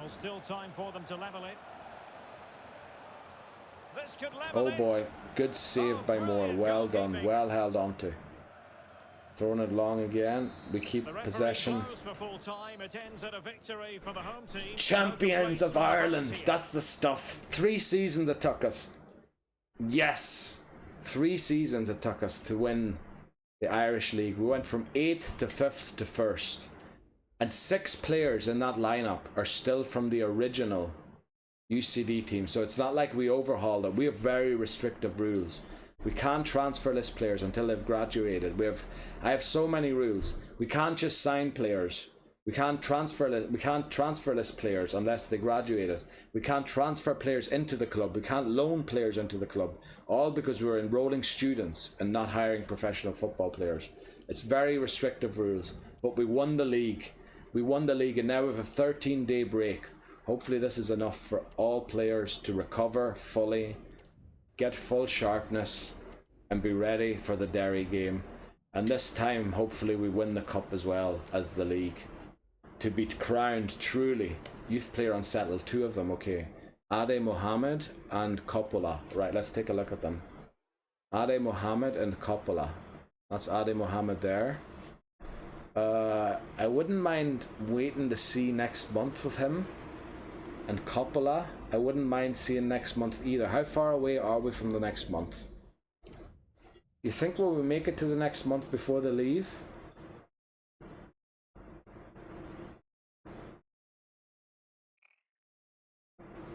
Oh boy, good save by Moore. Well done. Well held on to. Throwing it long again. We keep possession. Champions of Ireland. That's the stuff. 3 seasons it took us. Yes, 3 seasons it took us to win the Irish League. We went from 8th to 5th to 1st. And 6 players in that lineup are still from the original UCD team. So it's not like we overhauled it. We have very restrictive rules. We can't transfer list players until they've graduated. I have so many rules. We can't just sign players. We can't transfer list players unless they graduated. We can't transfer players into the club. We can't loan players into the club. All because we're enrolling students and not hiring professional football players. It's very restrictive rules. But we won the league. We won the league, and now we have a 13-day break. Hopefully this is enough for all players to recover fully, get full sharpness, and be ready for the Derry game. And this time, hopefully we win the cup as well as the league. To be crowned truly youth player unsettled. 2 of them, okay. Ade Mohammed and Coppola. Right, let's take a look at them. Ade Mohammed and Coppola. That's Ade Mohammed there. I wouldn't mind waiting to see next month with him. And Coppola, I wouldn't mind seeing next month either. How far away are we from the next month? You think will we make it to the next month before they leave?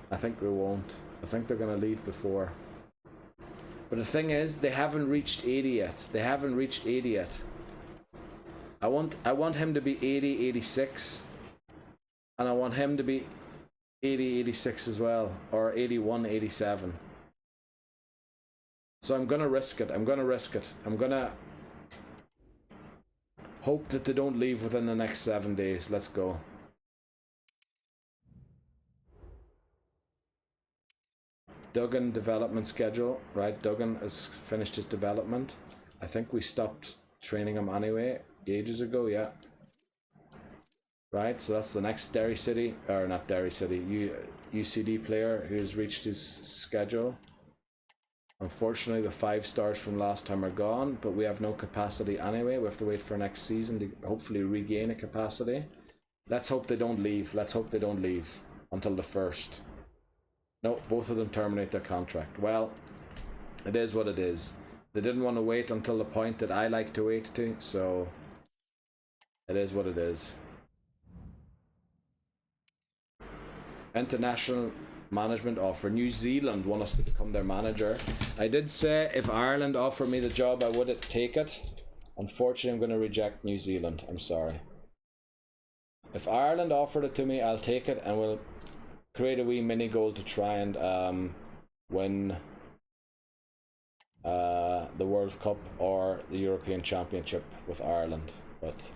I think we won't. I think they're going to leave before. But the thing is, they haven't reached 80 yet. They haven't reached 80 yet. I want him to be 80, 86. And I want him to be 80, 86 as well. Or 81, 87. So I'm going to risk it. I'm going to hope that they don't leave within the next 7 days. Let's go. Duggan development schedule, right? Duggan has finished his development. I think we stopped training him anyway ages ago, yeah. Right, so that's the next Derry City, or not Derry City, UCD player who's reached his schedule. Unfortunately, the 5 stars from last time are gone, but we have no capacity anyway. We have to wait for next season to hopefully regain a capacity. Let's hope they don't leave. Let's hope they don't leave until the 1st. No, both of them terminate their contract. Well, it is what it is. They didn't want to wait until the point that I like to wait to, so it is what it is. International management offer. New Zealand want us to become their manager. I did say if Ireland offered me the job, I would take it. Unfortunately, I'm going to reject New Zealand. I'm sorry. If Ireland offered it to me, I'll take it, and we'll create a wee mini goal to try and win the World Cup or the European Championship with Ireland. But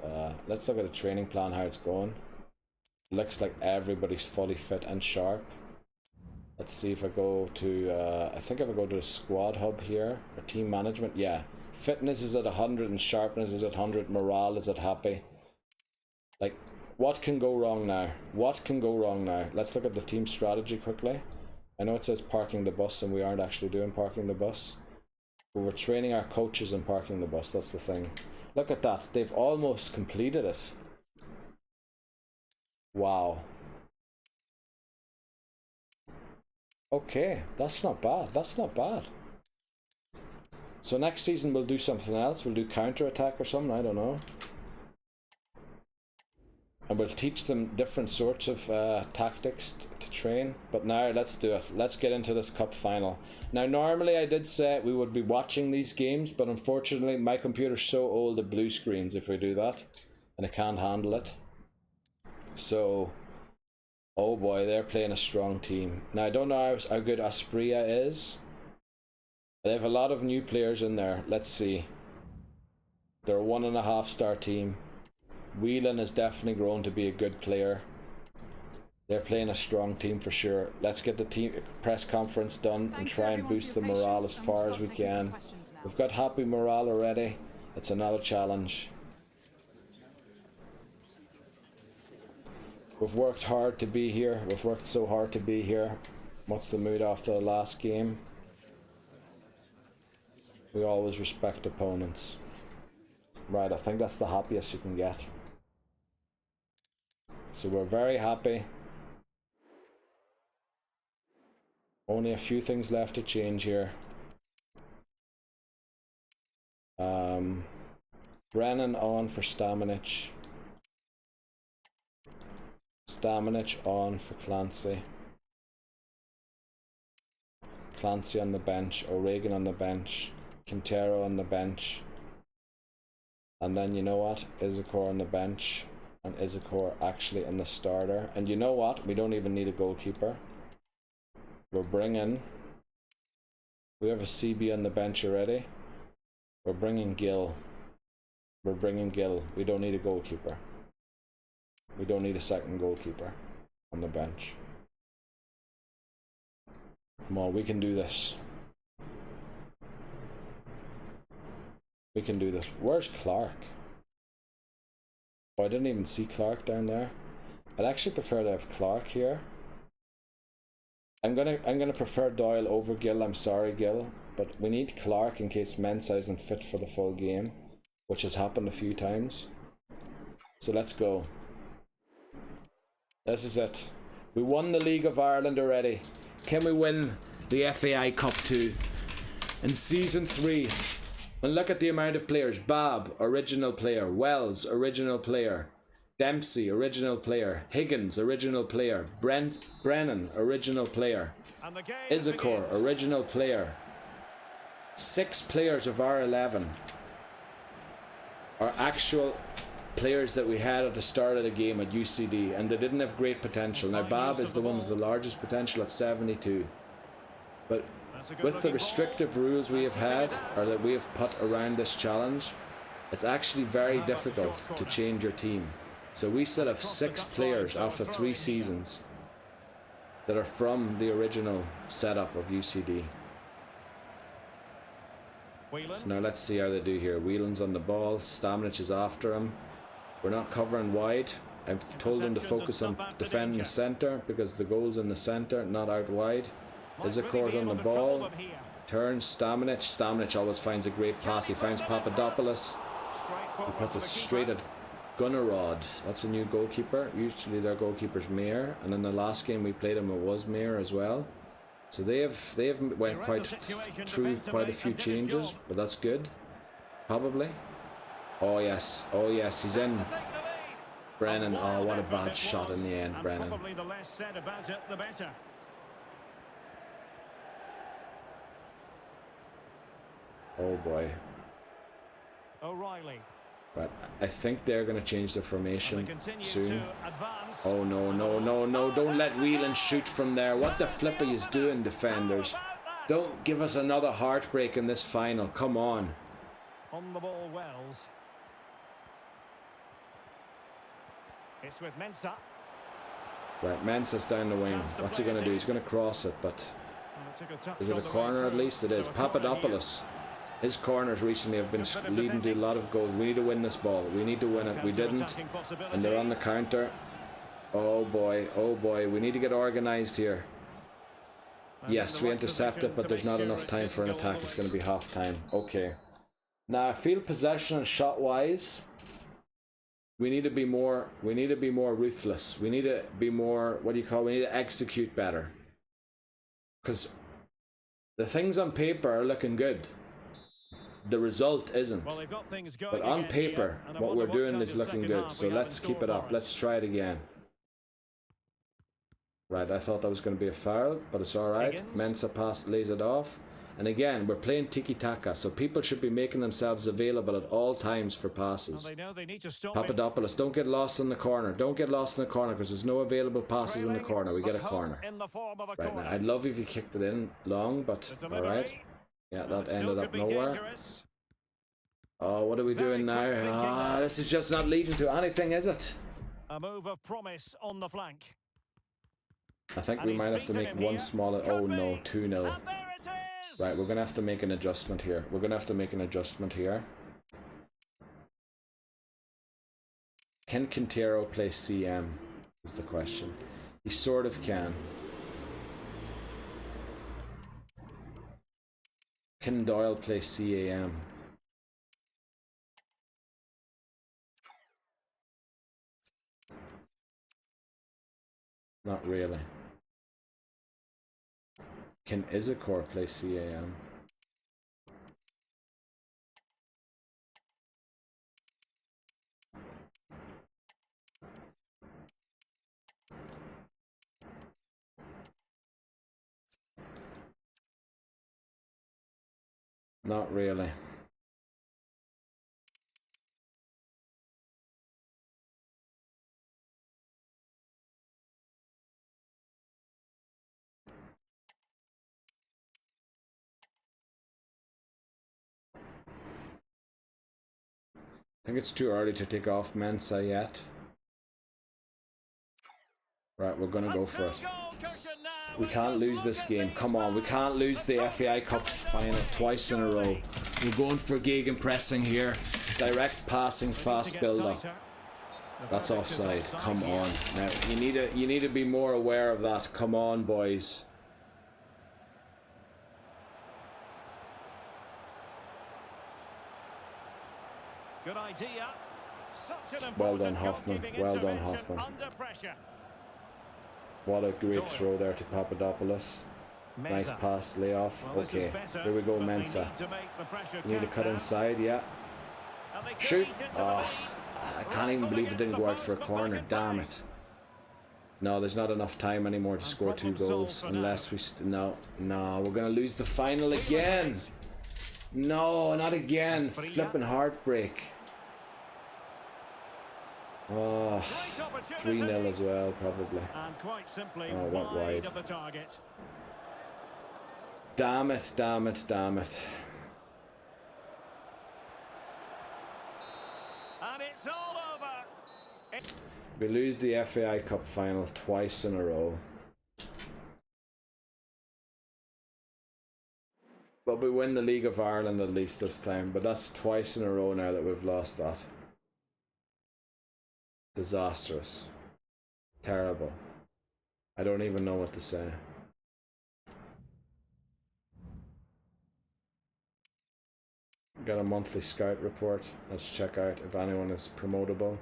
let's look at the training plan, how it's going. Looks like everybody's fully fit and sharp. Let's see if I go to, I think if I go to the squad hub here, or team management, yeah. Fitness is at 100 and sharpness is at 100, morale is at happy. Like, what can go wrong now? What can go wrong now? Let's look at the team strategy quickly. I know it says parking the bus and we aren't actually doing parking the bus. But we're training our coaches in parking the bus, that's the thing. Look at that, they've almost completed it. Wow. Okay, that's not bad, that's not bad. So next season we'll do something else, we'll do counter-attack or something, I don't know. And we'll teach them different sorts of tactics to train. But now let's do it. Let's get into this cup final. Now normally I did say we would be watching these games, but unfortunately my computer's so old it blue screens if we do that. And I can't handle it. So, oh boy, they're playing a strong team. Now I don't know how good Aspria is. They have a lot of new players in there. Let's see. They're a 1.5 star team. Whelan has definitely grown to be a good player. They're playing a strong team for sure. Let's get the team press conference done and try and boost the morale as far as we can. We've got happy morale already. It's another challenge. We've worked hard to be here. We've worked so hard to be here. What's the mood after the last game? We always respect opponents. Right, I think that's the happiest you can get. So we're very happy. Only a few things left to change here. Brennan on for Stamanic. Stamanic on for Clancy. Clancy on the bench. O'Regan on the bench. Quintero on the bench. And then you know what? Isakor on the bench. And Isakor actually in the starter. And you know what? We don't even need a goalkeeper. We're bringing... We have a CB on the bench already. We're bringing Gill. We're bringing Gill. We don't need a goalkeeper. We don't need a second goalkeeper on the bench. Come on, we can do this. We can do this. Where's Clark? Oh, I didn't even see Clark down there. I'd actually prefer to have Clark here. I'm gonna prefer Doyle over Gill. I'm sorry, Gill, but we need Clark in case Mensah isn't fit for the full game, which has happened a few times. So let's go. This is it. We won the League of Ireland already. Can we win the FAI Cup 2 in Season 3? And look at the amount of players. Bab, original player. Wells, original player. Dempsey, original player. Higgins, original player. Brennan, original player. Isakor, original player. 6 players of our 11 are actual players that we had at the start of the game at UCD, and they didn't have great potential. Now Bab is the one with the largest potential at 72. But with the restrictive rules we have had, or that we have put around this challenge, it's actually very difficult to change your team. So we still have 6 players after 3 seasons that are from the original setup of UCD. So now let's see how they do here. Whelan's on the ball, Stamanic is after him. We're not covering wide. I've told them to focus on defending the centre because the goal's in the centre, not out wide. Isakor's on the ball. Turns, Stamanic. Stamanic always finds a great pass. He finds Papadopoulos. He puts it straight at Gunnerod. That's a new goalkeeper. Usually their goalkeeper's Mayer. And in the last game we played him, it was Mayer as well. So they have went through quite a few changes, but that's good. Probably. Oh yes, he's in. Brennan, oh what a bad shot in the end, Brennan. Probably the less said about it, the better. Oh boy. O'Reilly. Right, I think they're going to change the formation soon. Oh no, no, no, no, don't let Whelan shoot from there. What the flip are you doing, defenders? Don't give us another heartbreak in this final, come on. On the ball, Wells. It's with Mensah. Right, Mensah's down the wing. What's he going to do? He's going to cross it, but... Is it a corner at least? It is. Papadopoulos. His corners recently have been leading to a lot of goals. We need to win this ball. We need to win it. We didn't. And they're on the counter. Oh boy. Oh boy. We need to get organised here. Yes, we intercept it, but there's not enough time for an attack. It's going to be half time. Okay. Now, field possession and shot wise, we need to be more ruthless. We need to be more, we need to execute better. Because the things on paper are looking good. The result isn't. Well, got things going, but on paper, what we're doing is looking good. So let's keep it up. Let's try it again. Right, I thought that was going to be a foul, but it's alright. Mensah pass lays it off. And again, we're playing tiki-taka, so people should be making themselves available at all times for passes. Well, they know they need to stop Papadopoulos, don't get lost in the corner. Don't get lost in the corner, because there's no available passes in the corner. We get a corner. Right, now, I'd love if you kicked it in long, but alright. Yeah, that ended up nowhere. Oh, what are we doing now? Ah, this is just not leading to anything, is it? A move of promise on the flank. I think we might have to make one smaller... Oh no, 2-0. Right, we're going to have to make an adjustment here. We're going to have to make an adjustment here. Can Quintero play CM? Is the question. He sort of can. Can Doyle play CAM? Not really. Can Isakor play CAM? Not really. I think it's too early to take off Mensah yet. Right, we're gonna go for it. We can't lose this game. Come on, we can't lose the FAI Cup final twice in a row. We're going for gegenpressing here. Direct passing, fast build-up. That's offside. Come on. Now you need to be more aware of that. Come on, boys. Good idea. Well done, Hoffman. Well done, Hoffman. What a great throw there to Papadopoulos. Nice pass, layoff. Okay, here we go, Mensah. Need to cut inside, yeah. Shoot. Oh, I can't even believe it didn't go out for a corner. Damn it. No, there's not enough time anymore to score 2 goals. Unless we... No, we're going to lose the final again. No, not again. Flipping heartbreak. Oh, 3-0 as well, probably. Oh, went wide. Damn it, damn it, damn it. And it's all over. We lose the FAI Cup final twice in a row. But we win the League of Ireland at least this time. But that's twice in a row now that we've lost that. Disastrous. Terrible. I don't even know what to say. Got a monthly scout report. Let's check out if anyone is promotable.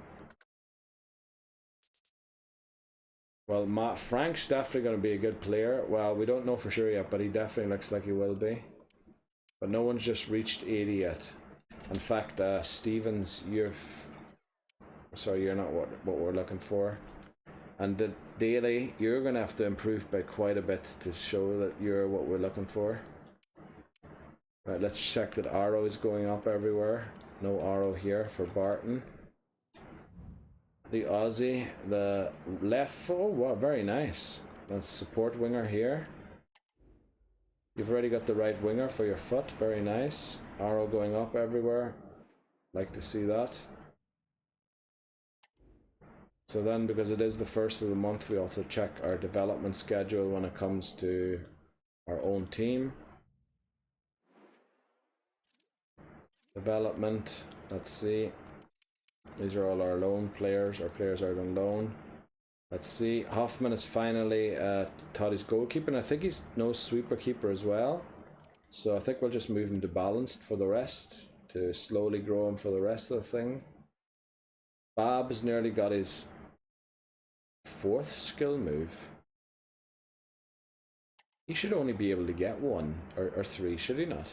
Well, Frank's definitely going to be a good player. Well, we don't know for sure yet, but he definitely looks like he will be. But no one's just reached 80 yet. In fact, Stevens, you're not what we're looking for. And the daily, you're going to have to improve by quite a bit to show that you're what we're looking for. Right, let's check that arrow is going up everywhere. No arrow here for Barton. The Aussie, the left, oh wow, very nice. That's support winger here. You've already got the right winger for your foot, very nice. Arrow going up everywhere. Like to see that. So then, because it is the first of the month, we also check our development schedule when it comes to our own team. Development, let's see. These are all our loan players. Our players are on loan. Let's see. Hoffman is finally taught his goalkeeping. I think he's no sweeper keeper as well. So I think we'll just move him to balanced for the rest, to slowly grow him for the rest of the thing. Bab's nearly got his 4th skill move. He should only be able to get 1 or 3, should he not?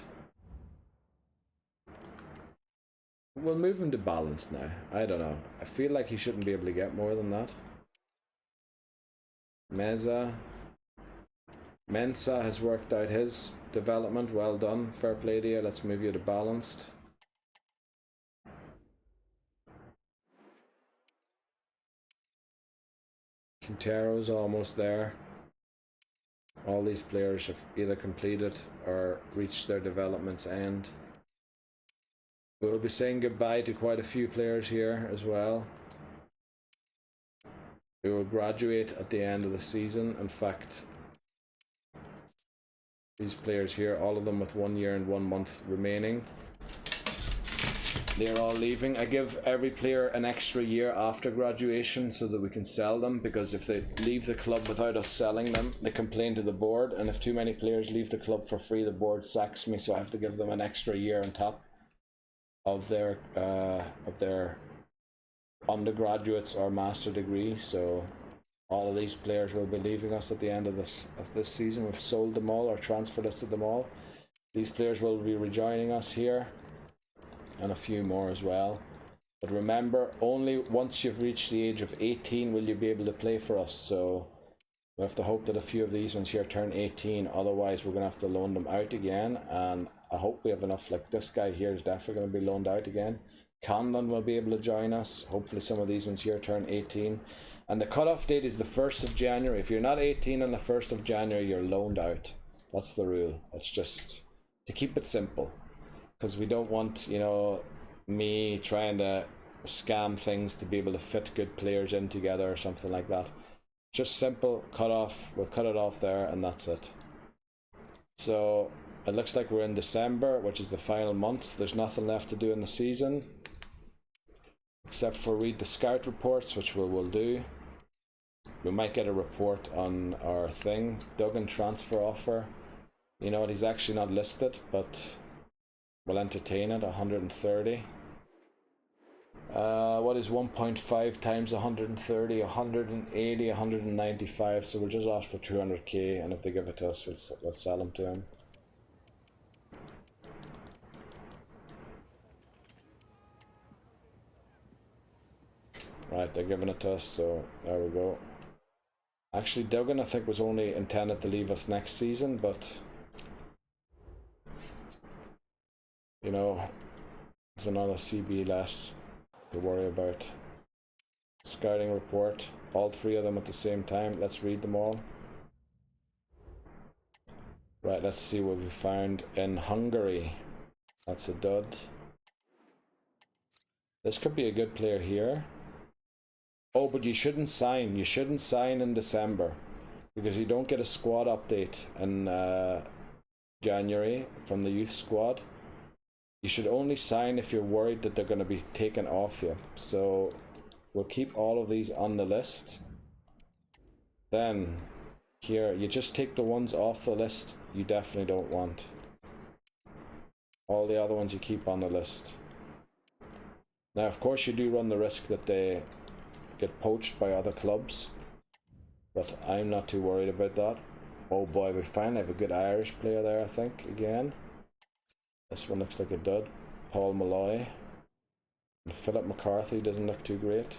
We'll move him to balanced now. I don't know. I feel like he shouldn't be able to get more than that. Mensa has worked out his development. Well done. Fair play to you. Let's move you to balanced. Quintero's almost there. All these players have either completed or reached their development's end. We'll be saying goodbye to quite a few players here as well. We will graduate at the end of the season. In fact, these players here, all of them with 1 year and 1 month remaining, they're all leaving. I give every player an extra year after graduation so that we can sell them, because if they leave the club without us selling them, they complain to the board, and if too many players leave the club for free, the board sacks me, so I have to give them an extra year on top of their undergraduates or master degree. So all of these players will be leaving us at the end of this season. We've sold them all or transfer listed them all. These players will be rejoining us here, and a few more as well. But remember, only once you've reached the age of 18 will you be able to play for us. So we have to hope that a few of these ones here turn 18. Otherwise, we're going to have to loan them out again. And I hope we have enough. Like this guy here is definitely going to be loaned out again. Conlon will be able to join us. Hopefully some of these ones here turn 18. And the cutoff date is the 1st of January. If you're not 18 on the 1st of January, you're loaned out. That's the rule. It's just to keep it simple. Because we don't want, you know, me trying to scam things to be able to fit good players in together or something like that. Just simple, cut off. We'll cut it off there and that's it. So it looks like we're in December, which is the final month. There's nothing left to do in the season except for read the scout reports, which we will do. We might get a report on our thing. Duggan transfer offer. You know what, he's actually not listed, but we'll entertain it. 130. What is 1.5 times 130? 180, 195. So we'll just ask for 200k, and if they give it to us, we'll sell them to him. Right, they're giving it to us, so there we go. Actually, Duggan, I think, was only intended to leave us next season, but you know, it's another CB less to worry about. Scouting report, all 3 of them at the same time. Let's read them all. Right, let's see what we found in Hungary. That's a dud. This could be a good player here. Oh, but you shouldn't sign. You shouldn't sign in December, because you don't get a squad update in January from the youth squad. You should only sign if you're worried that they're going to be taken off you. So we'll keep all of these on the list. Then here, you just take the ones off the list you definitely don't want. All the other ones you keep on the list. Now, of course, you do run the risk that they get poached by other clubs. but I'm not too worried about that. Oh boy, we finally have a good Irish player there, I think, again. This one looks like a dud. Paul Malloy. And Philip McCarthy doesn't look too great.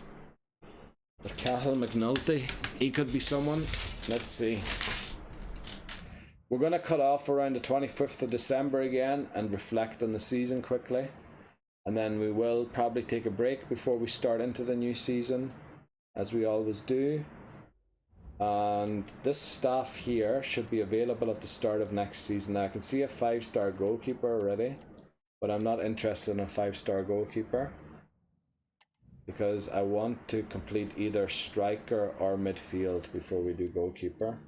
But Cahill McNulty, he could be someone. Let's see. We're going to cut off around the 25th of December again and reflect on the season quickly. And then we will probably take a break before we start into the new season, as we always do. And this staff here should be available at the start of next season. Now I can see a 5-star goalkeeper already, but I'm not interested in a 5-star goalkeeper because I want to complete either striker or midfield before we do goalkeeper.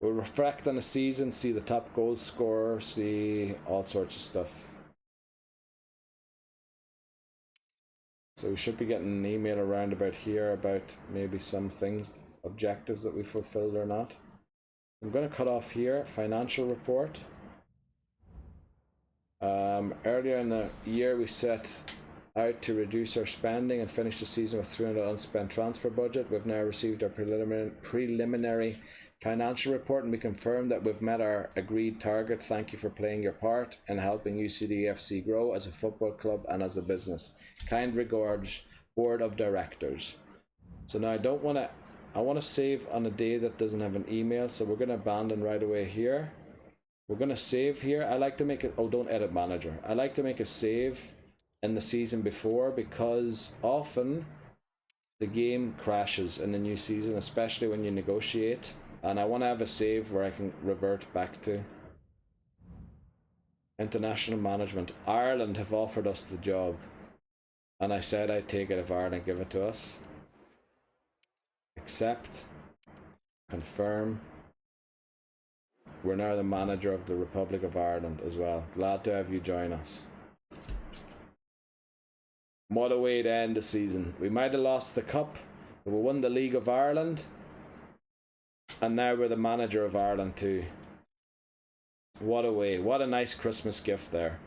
We'll reflect on the season, see the top goal scorer, see all sorts of stuff. So we should be getting an email around about here about maybe some things, objectives that we fulfilled or not. I'm going to cut off here, financial report. Earlier in the year we set out to reduce our spending and finish the season with 300 unspent transfer budget. We've now received our preliminary financial report and we confirm that we've met our agreed target. Thank you for playing your part in helping UCD FC grow as a football club and as a business. Kind regards, Board of Directors. So now I want to save on a day that doesn't have an email, so we're going to abandon right away here. We're going to save here. I like to make it, oh, don't edit manager. I like to make a save in the season before because often the game crashes in the new season, especially when you negotiate. And I want to have a save where I can revert back to. International management. Ireland have offered us the job. And I said I'd take it if Ireland give it to us. Accept. Confirm. We're now the manager of the Republic of Ireland as well. Glad to have you join us. What a way to end the season. We might have lost the cup, but we won the League of Ireland. And now we're the manager of Ireland too. What a way. What a nice Christmas gift there.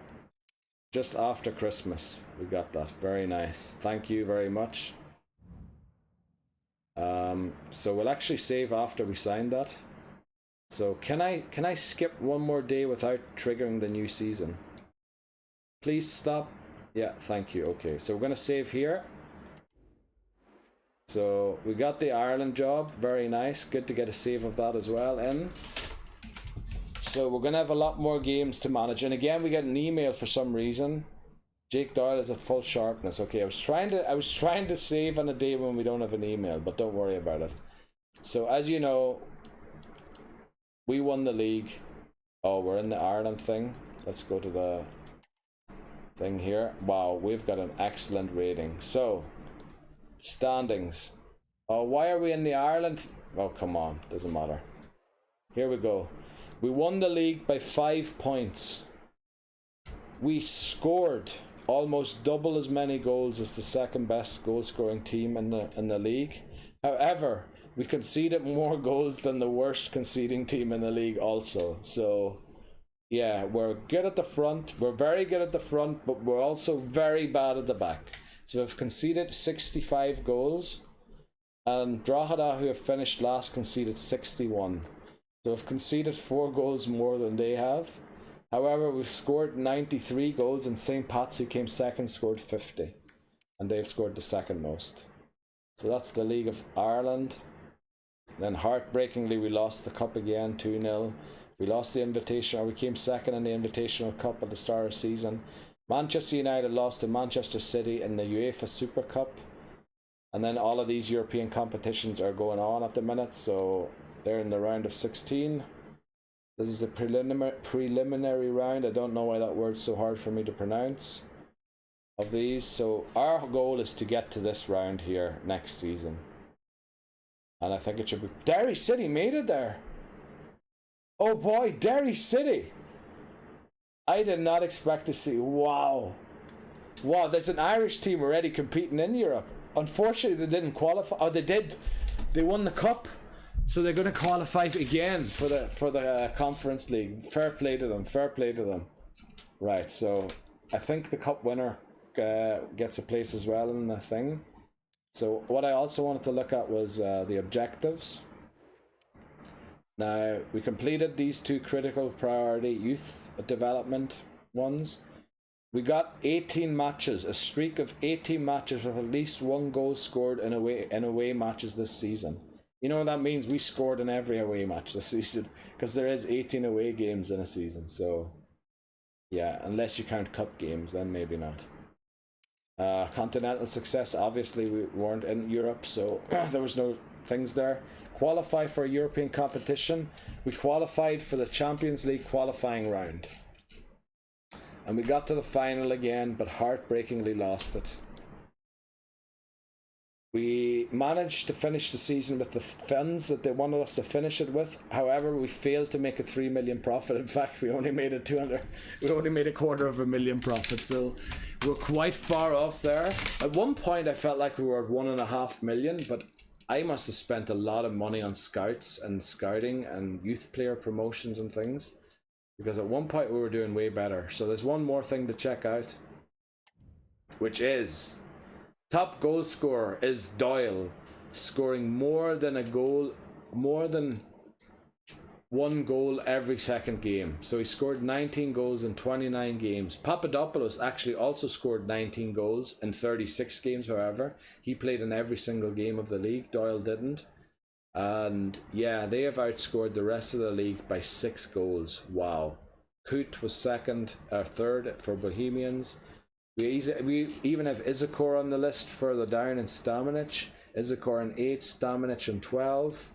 Just after Christmas we got that. Very nice. Thank you very much. So we'll actually save after we sign that. So can I skip one more day without triggering the new season? Please stop. Yeah, thank you. Okay, so we're going to save here. So we got the Ireland job. Very nice. Good to get a save of that as well in. So we're going to have a lot more games to manage. And again, we get an email for some reason. Jake Doyle is at full sharpness. Okay, I was trying to save on a day when we don't have an email, but don't worry about it. So as you know, we won the league. Oh, we're in the Ireland thing. Let's go to the thing here. Wow, we've got an excellent rating. So standings. Oh, why are we in the Ireland? Oh, come on, doesn't matter. Here we go. We won the league by 5 points. We scored almost double as many goals as the second best goal scoring team in the league. However, we conceded more goals than the worst conceding team in the league also. So yeah, we're good at the front. We're very good at the front, but we're also very bad at the back. So we've conceded 65 goals, and Drogheda, who have finished last, conceded 61. So we've conceded 4 goals more than they have. However, we've scored 93 goals, and St. Pat's, who came second, scored 50. And they've scored the second most. So that's the League of Ireland. Then heartbreakingly, we lost the cup again, 2-0. We lost the invitation, or we came second in the Invitational Cup at the start of the season. Manchester United lost to Manchester City in the UEFA Super Cup. And then all of these European competitions are going on at the minute, so they're in the round of 16. This is a preliminary round. I don't know why that word's so hard for me to pronounce. Of these, so our goal is to get to this round here next season. And I think it should be... Derry City made it there! Oh boy, Derry City! I did not expect to see... Wow! Wow, there's an Irish team already competing in Europe. Unfortunately, they didn't qualify. Oh, they did. They won the cup. So they're going to qualify again for the Conference League. Fair play to them. Fair play to them. Right, so I think the cup winner gets a place as well in the thing. So what I also wanted to look at was the objectives. Now, we completed these 2 critical priority youth development ones. We got 18 matches, a streak of 18 matches with at least 1 goal scored in away matches this season. You know what that means? We scored in every away match this season, because there is 18 away games in a season. So, yeah, unless you count cup games, then maybe not. Continental success, obviously we weren't in Europe, so there was no things there. Qualify for a European competition. We qualified for the Champions League qualifying round. And we got to the final again, but heartbreakingly lost it. We managed to finish the season with the funds that they wanted us to finish it with. However, we failed to make a 3 million profit. In fact, we only made a $250,000 profit. So we're quite far off there. At one point, I felt like we were at 1.5 million, but I must have spent a lot of money on scouts and scouting and youth player promotions and things, because at one point we were doing way better. So there's one more thing to check out, which is top goal scorer is Doyle, scoring more than 1 goal every second game. So he scored 19 goals in 29 games. Papadopoulos actually also scored 19 goals in 36 games, however. He played in every single game of the league. Doyle didn't. And yeah, they have outscored the rest of the league by 6 goals. Wow. Kut was third for Bohemians. We even have Izakor on the list further down in Stamenic. Izakor in 8, Stamenic in 12.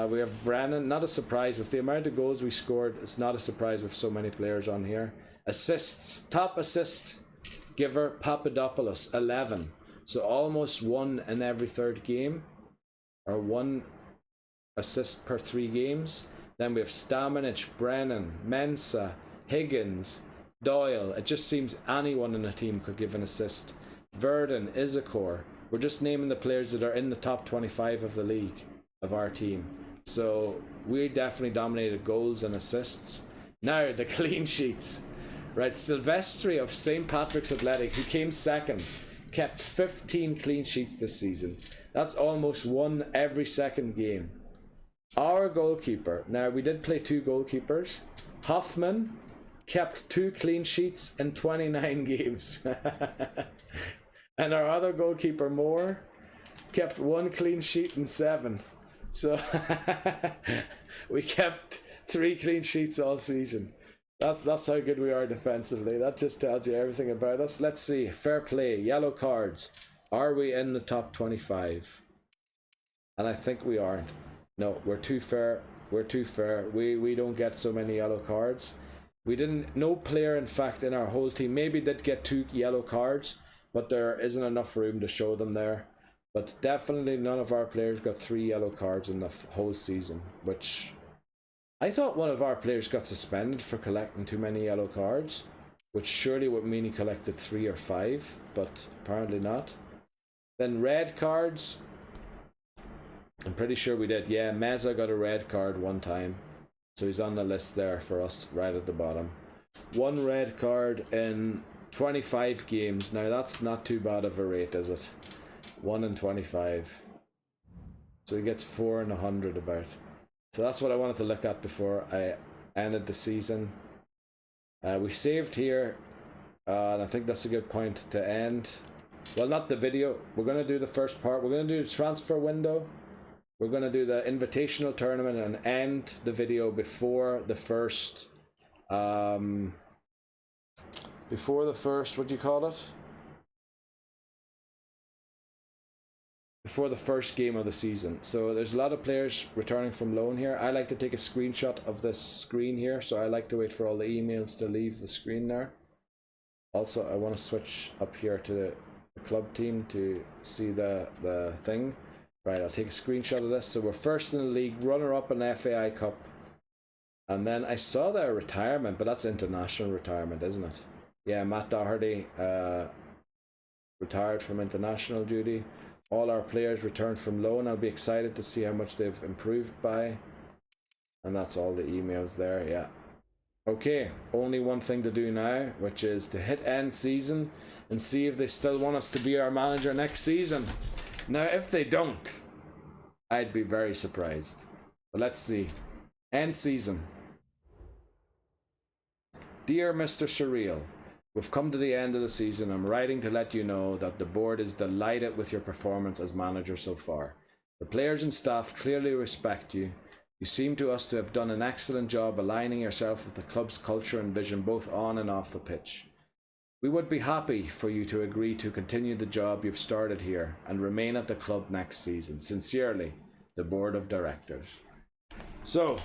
We have Brennan, not a surprise with the amount of goals we scored. It's not a surprise with so many players on here. Assists, top assist giver Papadopoulos, 11. So almost 1 in every 3rd game, or 1 assist per 3 games. Then we have Stamenic, Brennan, Mensah, Higgins, Doyle. It just seems anyone in a team could give an assist. Verdon, Izakor. We're just naming the players that are in the top 25 of the league, of our team. So we definitely dominated goals and assists. Now the clean sheets. Right, Silvestri of St. Patrick's Athletic, who came second, kept 15 clean sheets this season. That's almost 1 every 2nd game. Our goalkeeper, now we did play 2 goalkeepers. Hoffman kept 2 clean sheets in 29 games. And our other goalkeeper, Moore, kept 1 clean sheet in 7. So we kept 3 clean sheets all season. That's how good we are defensively. That just tells you everything about us. Let's see. Fair play. Yellow cards. Are we in the top 25? And I think we aren't. No, we're too fair. We're too fair. We don't get so many yellow cards. We didn't. No player, in fact, in our whole team maybe did get 2 yellow cards, but there isn't enough room to show them there. But definitely none of our players got 3 yellow cards in the whole season, which I thought one of our players got suspended for collecting too many yellow cards, which surely would mean he collected 3 or 5, but apparently not. Then red cards. I'm pretty sure we did. Yeah, Meza got a red card one time, so he's on the list there for us right at the bottom. 1 red card in 25 games. Now that's not too bad of a rate, is it? 1 in 25. So he gets 4 in 100 about. So that's what I wanted to look at before I ended the season. We saved here, and I think that's a good point to end. Well, not the video. We're going to do the first part. We're going to do the transfer window. We're going to do the invitational tournament and end the video before the first, what do you call it? Before the first game of the season. So there's a lot of players returning from loan here. I like to take a screenshot of this screen here, so I like to wait for all the emails to leave the screen there. Also, I want to switch up here to the club team to see the thing. Right, I'll take a screenshot of this. So we're first in the league, runner-up in the FAI Cup. And then I saw their retirement, but that's international retirement, isn't it? Yeah, Matt Doherty retired from international duty. All our players returned from loan. I'll be excited to see how much they've improved by. And that's all the emails there, yeah. Okay, only one thing to do now, which is to hit end season and see if they still want us to be our manager next season. Now, if they don't, I'd be very surprised. But let's see. End season. Dear Mr. Surreal, we've come to the end of the season. I'm writing to let you know that the board is delighted with your performance as manager so far. The players and staff clearly respect you. You seem to us to have done an excellent job aligning yourself with the club's culture and vision both on and off the pitch. We would be happy for you to agree to continue the job you've started here and remain at the club next season. Sincerely, the Board of Directors. So,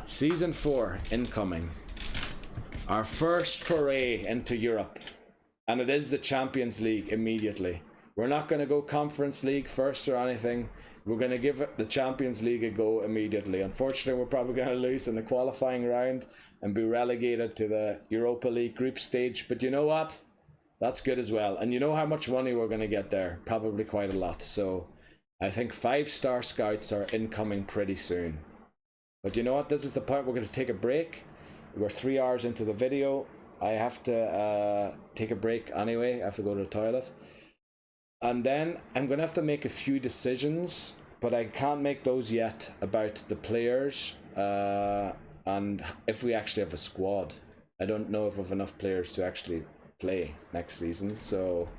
Season 4 incoming. Our first foray into Europe. And it is the Champions League immediately. We're not going to go Conference League first or anything. We're going to give it the Champions League a go immediately. Unfortunately, we're probably going to lose in the qualifying round and be relegated to the Europa League group stage. But you know what? That's good as well. And you know how much money we're going to get there? Probably quite a lot. So I think 5-star scouts are incoming pretty soon. But you know what? This is the point we're going to take a break. We're 3 hours into the video. I have to take a break anyway. I have to go to the toilet. And then I'm going to have to make a few decisions, but I can't make those yet about the players and if we actually have a squad. I don't know if we have enough players to actually play next season. So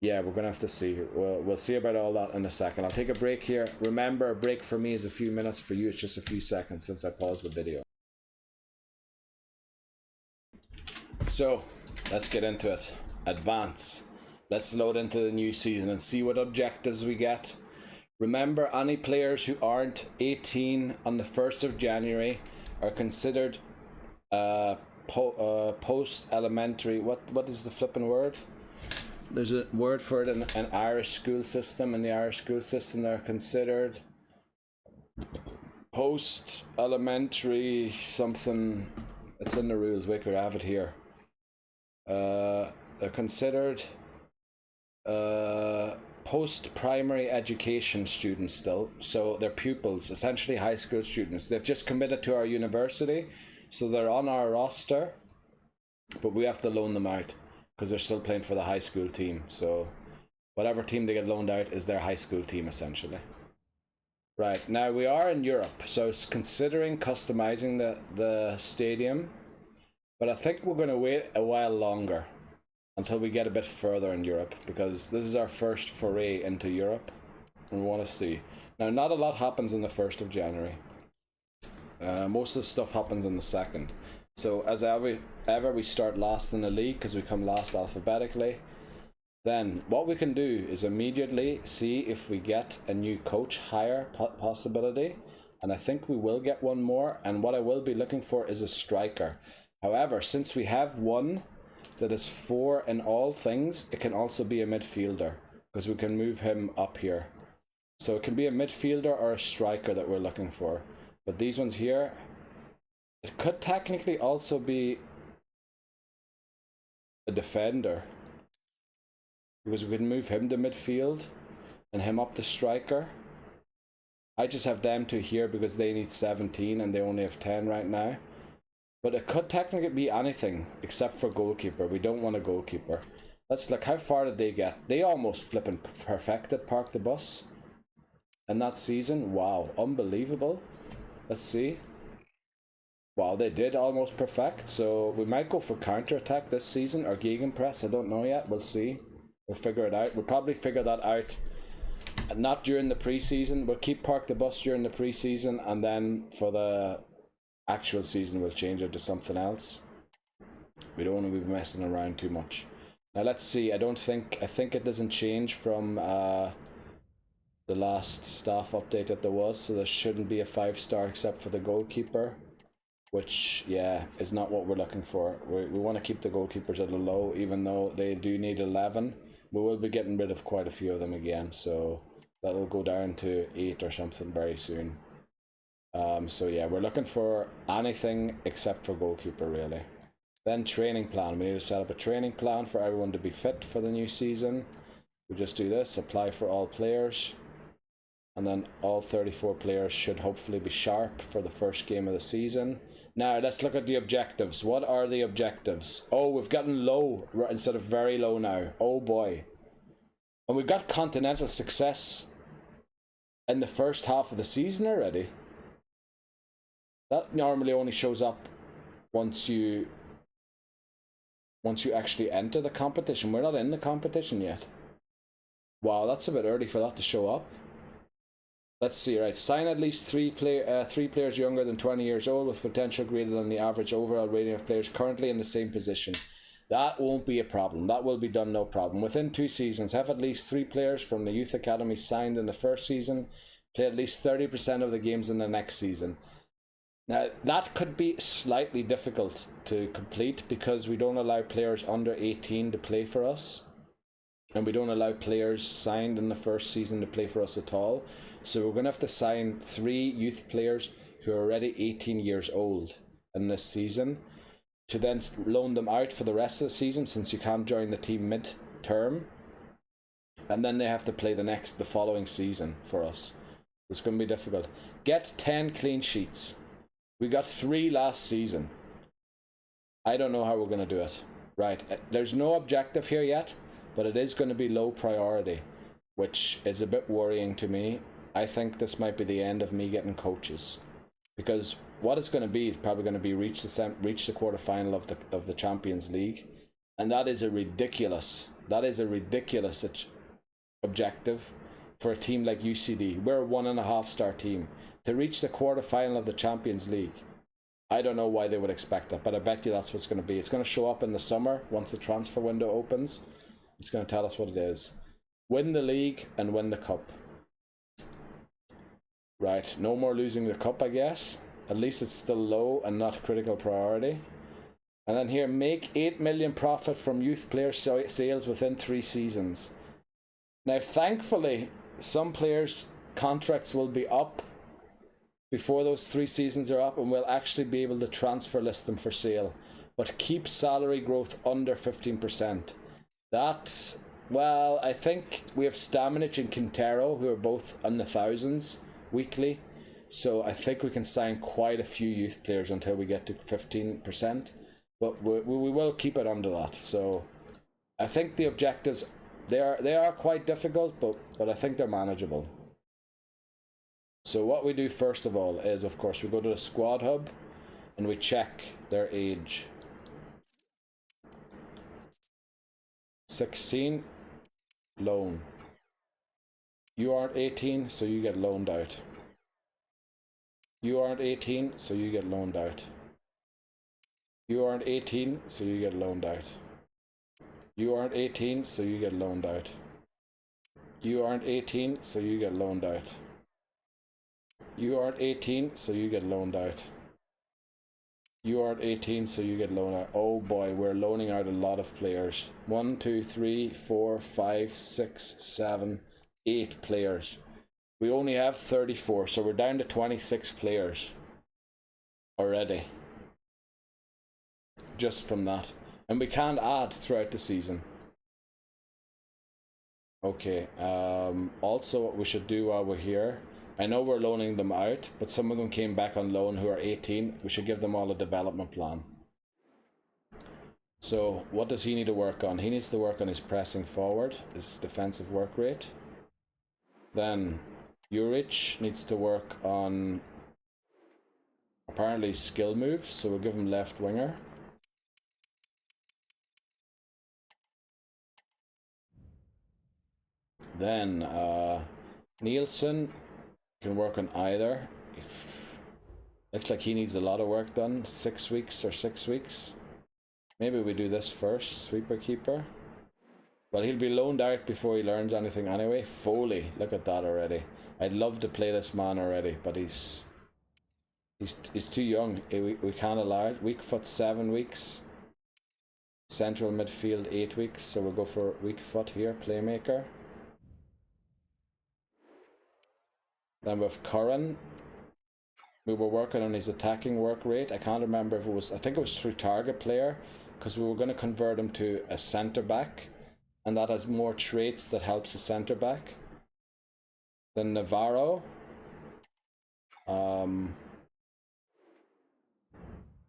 yeah, we're going to have to see. We'll see about all that in a second. I'll take a break here. Remember, a break for me is a few minutes. For you, it's just a few seconds since I paused the video. So let's get into it. Advance. Let's load into the new season and see what objectives we get. Remember, any players who aren't 18 on the 1st of January are considered post-elementary. What is the flipping word? There's a word for it in an Irish school system. In the Irish school system, they're considered post-elementary something. It's in the rules. We could have it here. They're considered post-primary education students still, so they're pupils, essentially high school students. They've just committed to our university, so they're on our roster, but we have to loan them out because they're still playing for the high school team. So whatever team they get loaned out is their high school team essentially. Right, now we are in Europe, so it's considering customizing the stadium, but I think we're going to wait a while longer until we get a bit further in Europe, because this is our first foray into Europe and we want to see. Now, not a lot happens on the 1st of January. Most of the stuff happens on the 2nd. So as ever we start last in the league because we come last alphabetically. Then what we can do is immediately see if we get a new coach hire possibility. And I think we will get one more. And what I will be looking for is a striker. However, since we have one that is 4 in all things, it can also be a midfielder because we can move him up here. So it can be a midfielder or a striker that we're looking for. But these ones here, it could technically also be a defender because we can move him to midfield and him up to striker. I just have them two here because they need 17 and they only have 10 right now. But it could technically be anything except for goalkeeper. We don't want a goalkeeper. Let's look, how far did they get? They almost flipping perfected Park the Bus in that season. Wow, unbelievable. Let's see. Wow, they did almost perfect. So we might go for counter-attack this season or gegenpress. I don't know yet. We'll see. We'll figure it out. We'll probably figure that out not during the preseason. We'll keep Park the Bus during the preseason, and then for the actual season we'll change it to something else. We don't want to be messing around too much. Now let's see. I think it doesn't change from the last staff update that there was, so there shouldn't be a 5-star except for the goalkeeper, which yeah is not what we're looking for. We want to keep the goalkeepers at a low, even though they do need 11. We will be getting rid of quite a few of them again, so that'll go down to 8 or something very soon. So yeah, we're looking for anything except for goalkeeper really. Then training plan. We need to set up a training plan for everyone to be fit for the new season. We just do this, apply for all players, and then all 34 players should hopefully be sharp for the first game of the season. Now, let's look at the objectives. What are the objectives? Oh, we've gotten low instead of very low now. Oh boy. And we've got continental success in the first half of the season already. That normally only shows up once you actually enter the competition. We're not in the competition yet. Wow, that's a bit early for that to show up. Let's see, right. Sign at least three players younger than 20 years old with potential greater than the average overall rating of players currently in the same position. That won't be a problem. That will be done no problem. Within 2 seasons, have at least 3 players from the youth academy signed in the first season. Play at least 30% of the games in the next season. Now, that could be slightly difficult to complete because we don't allow players under 18 to play for us. And we don't allow players signed in the first season to play for us at all. So we're going to have to sign 3 youth players who are already 18 years old in this season to then loan them out for the rest of the season since you can't join the team mid-term. And then they have to play the following season for us. It's going to be difficult. Get 10 clean sheets. We got 3 last season. I don't know how we're going to do it. Right, there's no objective here yet, but it is going to be low priority, which is a bit worrying to me. I think this might be the end of me getting coaches, because what it's going to be is probably going to be reach the quarterfinal of the Champions League, and that is a ridiculous objective for a team like UCD. We're a 1.5-star team. To reach the quarterfinal of the Champions League, I don't know why they would expect that, but I bet you that's what's going to be. It's going to show up in the summer once the transfer window opens. It's going to tell us what it is. Win the league and win the cup. Right, no more losing the cup, I guess. At least it's still low and not critical priority. And then here, make 8 million profit from youth player sales within 3 seasons. Now, thankfully, some players' contracts will be up before those 3 seasons are up, and we'll actually be able to transfer list them for sale. But keep salary growth under 15%. That, well, I think we have Stamenic and Quintero, who are both in the thousands weekly. So I think we can sign quite a few youth players until we get to 15%. But we will keep it under that. So I think the objectives, they are quite difficult, but I think they're manageable. So what we do first of all is, of course, we go to the squad hub and we check their age. 16, loan. You aren't 18, so you get loaned out. You aren't 18, so you get loaned out. You aren't 18, so you get loaned out. You aren't 18, so you get loaned out. You aren't 18, so you get loaned out. You aren't 18, so you get loaned out. You aren't 18, so you get loaned out. Oh boy, we're loaning out a lot of players. 1, 2, 3, 4, 5, 6, 7, 8 players. We only have 34, so we're down to 26 players already. Just from that. And we can't add throughout the season. Okay, also what we should do while we're here, I know we're loaning them out, but some of them came back on loan who are 18. We should give them all a development plan. So what does he need to work on? He needs to work on his pressing forward, his defensive work rate. Then Juric needs to work on apparently skill moves, so we'll give him left winger. Then Nielsen can work on either. Looks like he needs a lot of work done. 6 weeks or 6 weeks. Maybe we do this first. Sweeper keeper. Well, he'll be loaned out before he learns anything anyway. Foley, look at that already. I'd love to play this man already, but he's too young. We can't allow it. Weak foot 7 weeks. Central midfield 8 weeks. So we'll go for weak foot here. Playmaker. Then with Curran, we were working on his attacking work rate. I can't remember if it was, I think it was through target player, because we were going to convert him to a centre back, and that has more traits that helps a centre back. Then Navarro,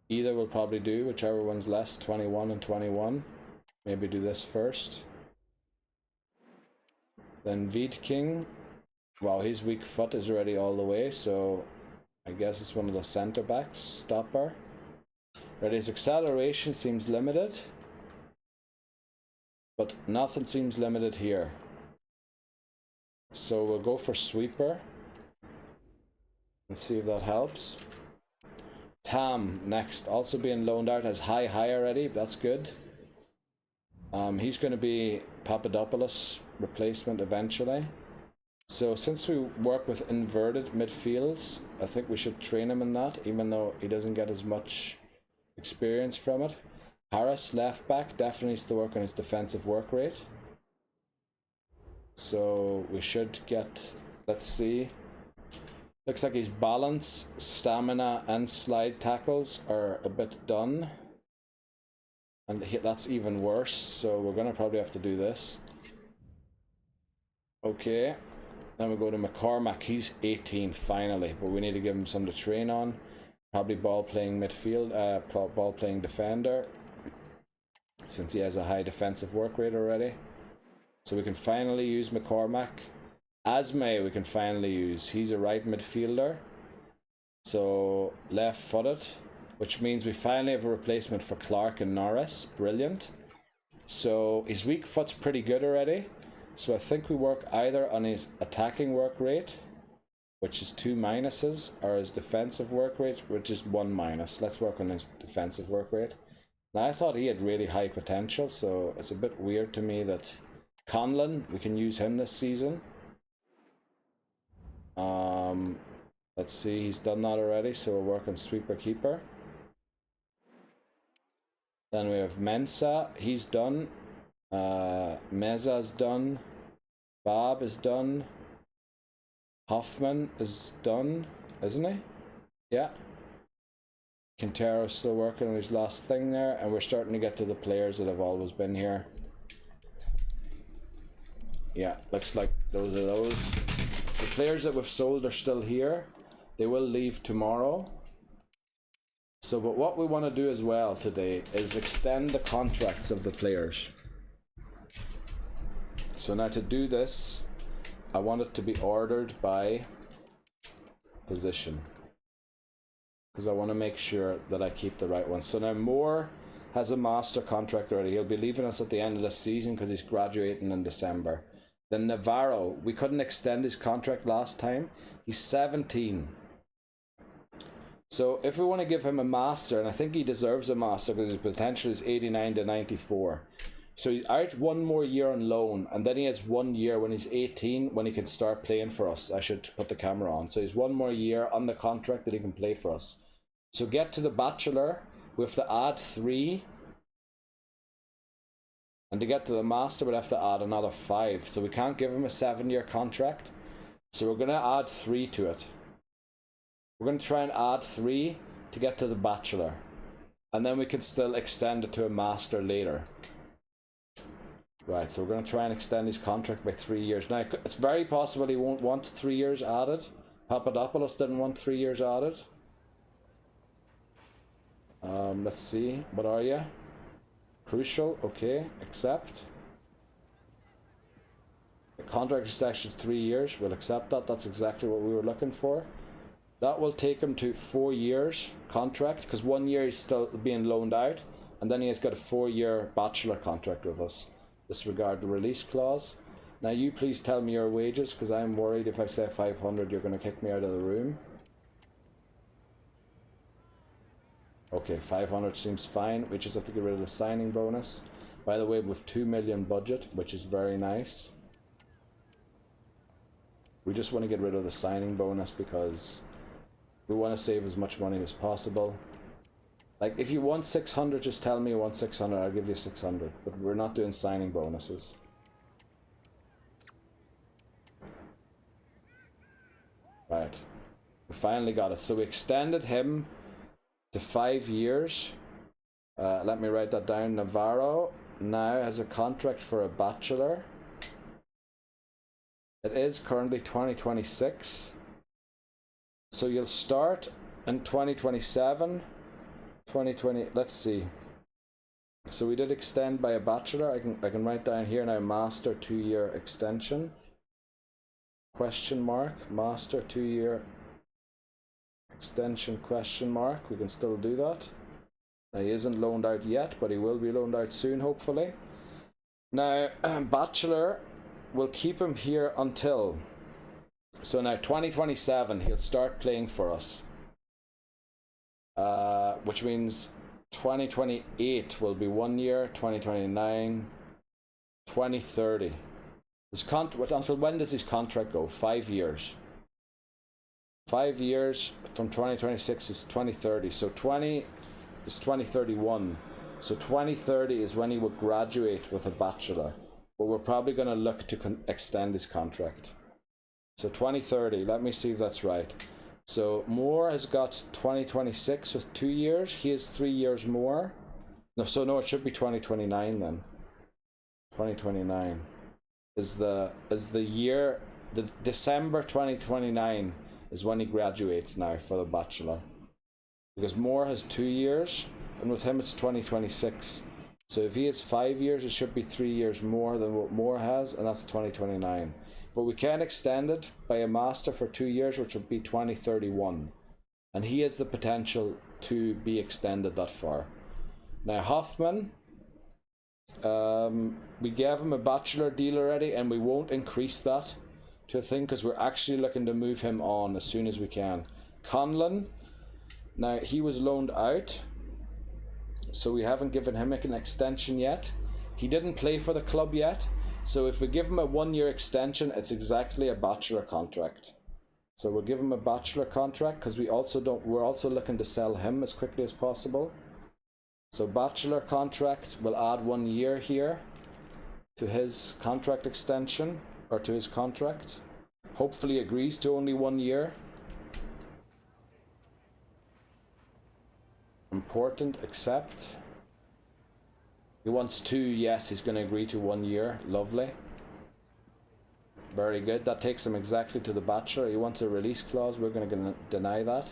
Either will probably do, whichever one's less, 21 and 21. Maybe do this first. Then Wiedking. Wow, his weak foot is already all the way, so I guess it's one of the centre backs. Stopper. Right, his acceleration seems limited, but nothing seems limited here. So we'll go for sweeper and see if that helps. Tam next, also being loaned out, as high already. That's good. He's going to be Papadopoulos replacement eventually. So since we work with inverted midfields, I think we should train him in that, even though he doesn't get as much experience from it. Harris, left back, definitely needs to work on his defensive work rate. So we should get, let's see. Looks like his balance, stamina, and slide tackles are a bit done. And that's even worse, so we're gonna probably have to do this. Okay. Then we go to McCormack. He's 18 finally, but we need to give him some to train on. Probably ball playing midfield, ball playing defender, since he has a high defensive work rate already. So we can finally use McCormack. Asmay we can finally use. He's a right midfielder, so left footed, which means we finally have a replacement for Clark and Norris. Brilliant. So his weak foot's pretty good already. So I think we work either on his attacking work rate, which is 2 minuses, or his defensive work rate, which is 1 minus. Let's work on his defensive work rate. Now I thought he had really high potential, so it's a bit weird to me that Conlon, we can use him this season. Let's see, he's done that already, so we'll work on sweeper keeper. Then we have Mensa, he's done. Meza's done. Bob is done. Hoffman is done, isn't he? Yeah. Quintero's still working on his last thing there, and we're starting to get to the players that have always been here. Yeah, looks like those are those. The players that we've sold are still here. They will leave tomorrow. So, but what we want to do as well today is extend the contracts of the players. So now to do this, I want it to be ordered by position, because I want to make sure that I keep the right one. So now Moore has a master contract already. He'll be leaving us at the end of the season because he's graduating in December. Then Navarro, we couldn't extend his contract last time. He's 17. So if we want to give him a master, and I think he deserves a master because his potential is 89 to 94. So he's out 1 more year on loan, and then he has 1 year when he's 18 when he can start playing for us. I should put the camera on. So he's 1 more year on the contract that he can play for us. So get to the bachelor, we have to add 3. And to get to the master, we'd have to add another 5. So we can't give him a 7-year contract. So we're going to add 3 to it. We're going to try and add 3 to get to the bachelor. And then we can still extend it to a master later. Right, so we're going to try and extend his contract by 3 years. Now, it's very possible he won't want 3 years added. Papadopoulos didn't want 3 years added. Let's see. What are you? Crucial. Okay, accept. The contract is actually 3 years. We'll accept that. That's exactly what we were looking for. That will take him to 4 years contract, because 1 year he's still being loaned out, and then he has got a 4-year bachelor contract with us. Disregard the release clause. Now you please tell me your wages, because I'm worried if I say 500 you're going to kick me out of the room. Okay, 500 seems fine. We just have to get rid of the signing bonus. By the way, with 2 million budget, which is very nice. We just want to get rid of the signing bonus because we want to save as much money as possible. Like, if you want 600, just tell me you want 600, I'll give you 600. But we're not doing signing bonuses. Right. We finally got it. So we extended him to 5 years. Let me write that down. Navarro now has a contract for a bachelor. It is currently 2026. So you'll start in 2027. 2020. Let's see. So we did extend by a bachelor. I can write down here now. Master 2-year extension. Question mark. Master 2-year extension question mark. We can still do that. Now he isn't loaned out yet, but he will be loaned out soon, hopefully. Now, bachelor, will keep him here until... So now 2027, he'll start playing for us. Which means 2028 will be 1 year, 2029, 2030. Until when does his contract go? 5 years. 5 years from 2026 is 2030. So 20 is 2031. So 2030 is when he will graduate with a bachelor. But we're probably going to look to extend his contract. So 2030, let me see if that's right. So Moore has got 2026 with 2 years. He has 3 years more. No, so no, it should be 2029 then. 2029 is the year. The December 2029 is when he graduates now for the bachelor. Because Moore has 2 years, and with him it's 2026. So if he has 5 years, it should be 3 years more than what Moore has, and that's 2029. But we can extend it by a master for 2 years, which would be 2031. And he has the potential to be extended that far. Now Hoffman, we gave him a bachelor deal already, and we won't increase that to a thing because we're actually looking to move him on as soon as we can. Conlon, now he was loaned out, so we haven't given him an extension yet. He didn't play for the club yet. So if we give him a 1 year extension, it's exactly a bachelor contract. So we'll give him a bachelor contract because we're also looking to sell him as quickly as possible. So bachelor contract, we'll add 1 year here to his contract extension, or to his contract. Hopefully agrees to only 1 year. Important, accept. He wants 2, yes, he's going to agree to 1 year. Lovely. Very good. That takes him exactly to the bachelor. He wants a release clause. We're going to deny that.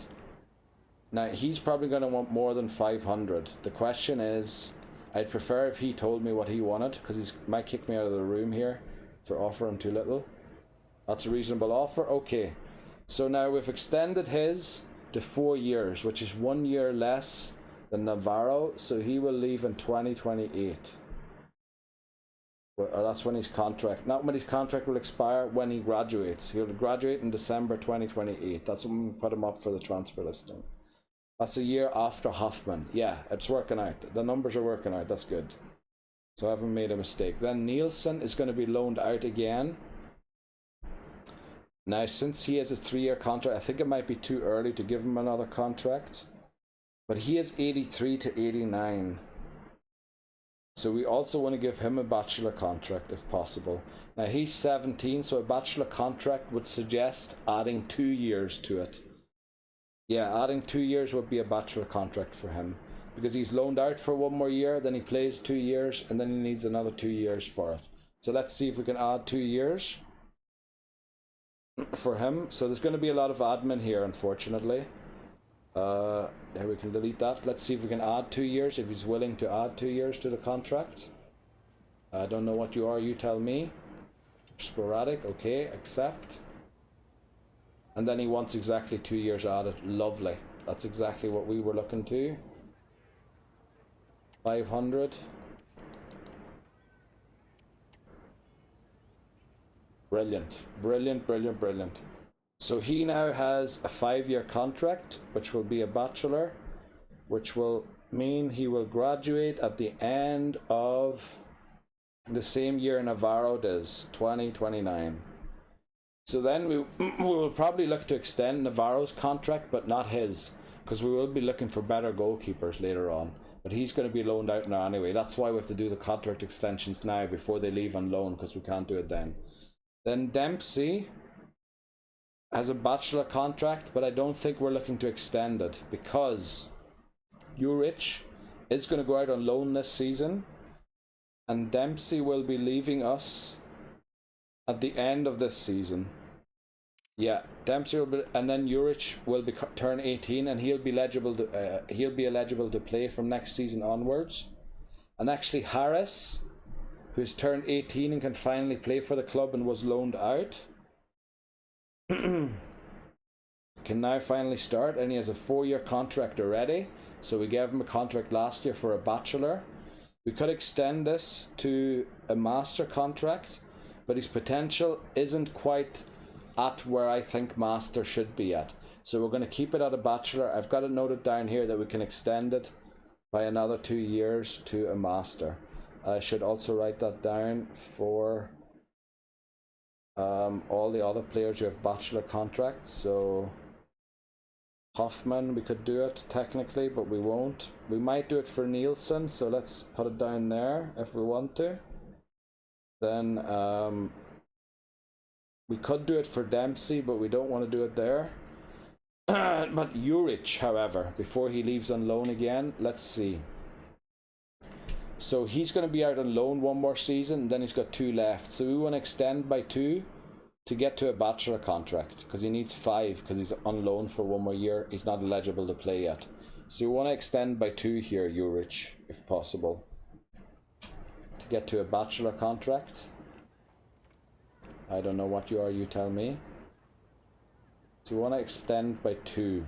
Now, he's probably going to want more than 500. The question is, I'd prefer if he told me what he wanted, because he might kick me out of the room here for offering too little. That's a reasonable offer. Okay. So now we've extended his to 4 years, which is 1 year less than Navarro, so he will leave in 2028. Or that's when his contract, not when his contract will expire, when he graduates. He'll graduate in December 2028. That's when we put him up for the transfer listing. That's a year after Hoffman. Yeah, it's working out. The numbers are working out. That's good. So I haven't made a mistake. Then Nielsen is going to be loaned out again. Now, since he has a 3-year contract, I think it might be too early to give him another contract. But he is 83 to 89. So we also want to give him a bachelor contract if possible. Now he's 17, so a bachelor contract would suggest adding 2 years to it. Yeah, adding 2 years would be a bachelor contract for him. Because he's loaned out for 1 more year, then he plays 2 years, and then he needs another 2 years for it. So let's see if we can add 2 years for him. So there's going to be a lot of admin here, unfortunately. Yeah, we can delete that. Let's see if we can add 2 years, if he's willing to add 2 years to the contract. I don't know what you are, you tell me. Sporadic, okay, accept. And then he wants exactly 2 years added. Lovely. That's exactly what we were looking to. 500. Brilliant. Brilliant, brilliant, brilliant. So he now has a 5-year contract, which will be a bachelor, which will mean he will graduate at the end of the same year Navarro does, 2029. So then we will probably look to extend Navarro's contract, but not his, because we will be looking for better goalkeepers later on. But he's going to be loaned out now anyway. That's why we have to do the contract extensions now before they leave on loan, because we can't do it then. Then Dempsey has a bachelor contract, but I don't think we're looking to extend it because Urich is going to go out on loan this season, and Dempsey will be leaving us at the end of this season. Yeah, Dempsey will be, and then Juric will be turn 18, and he'll be eligible to play from next season onwards. And actually, Harris, who's turned 18 and can finally play for the club and was loaned out, can now finally start, and he has a 4-year contract already. So we gave him a contract last year for a bachelor. We could extend this to a master contract, but his potential isn't quite at where I think master should be at. So we're going to keep it at a bachelor. I've got it noted down here that we can extend it by another 2 years to a master. I should also write that down for all the other players who have bachelor contracts. So Hoffman, we could do it technically, but we won't. We might do it for Nielsen, so let's put it down there if we want to. Then we could do it for Dempsey, but we don't want to do it there. But Juric, however, before he leaves on loan again, let's see. So he's going to be out on loan 1 more season, and then he's got 2 left. So we want to extend by 2 to get to a bachelor contract, because he needs 5 because he's on loan for 1 more year. He's not eligible to play yet. So we want to extend by 2 here, Juric, if possible, to get to a bachelor contract. I don't know what you are, you tell me. So we want to extend by 2.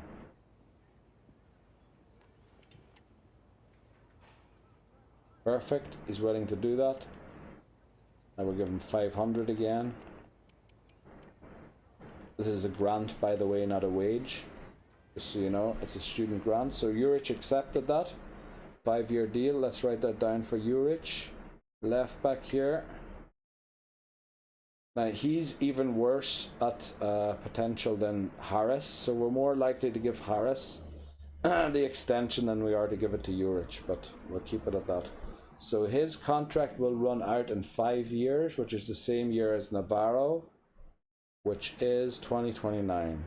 Perfect, he's willing to do that. I will give him 500 again. This is a grant, by the way, not a wage. Just so you know, it's a student grant. So Juric accepted that. 5-year deal, let's write that down for Juric. Left back here. Now he's even worse at potential than Harris, so we're more likely to give Harris the extension than we are to give it to Juric, but we'll keep it at that. So his contract will run out in 5 years, which is the same year as Navarro, which is 2029.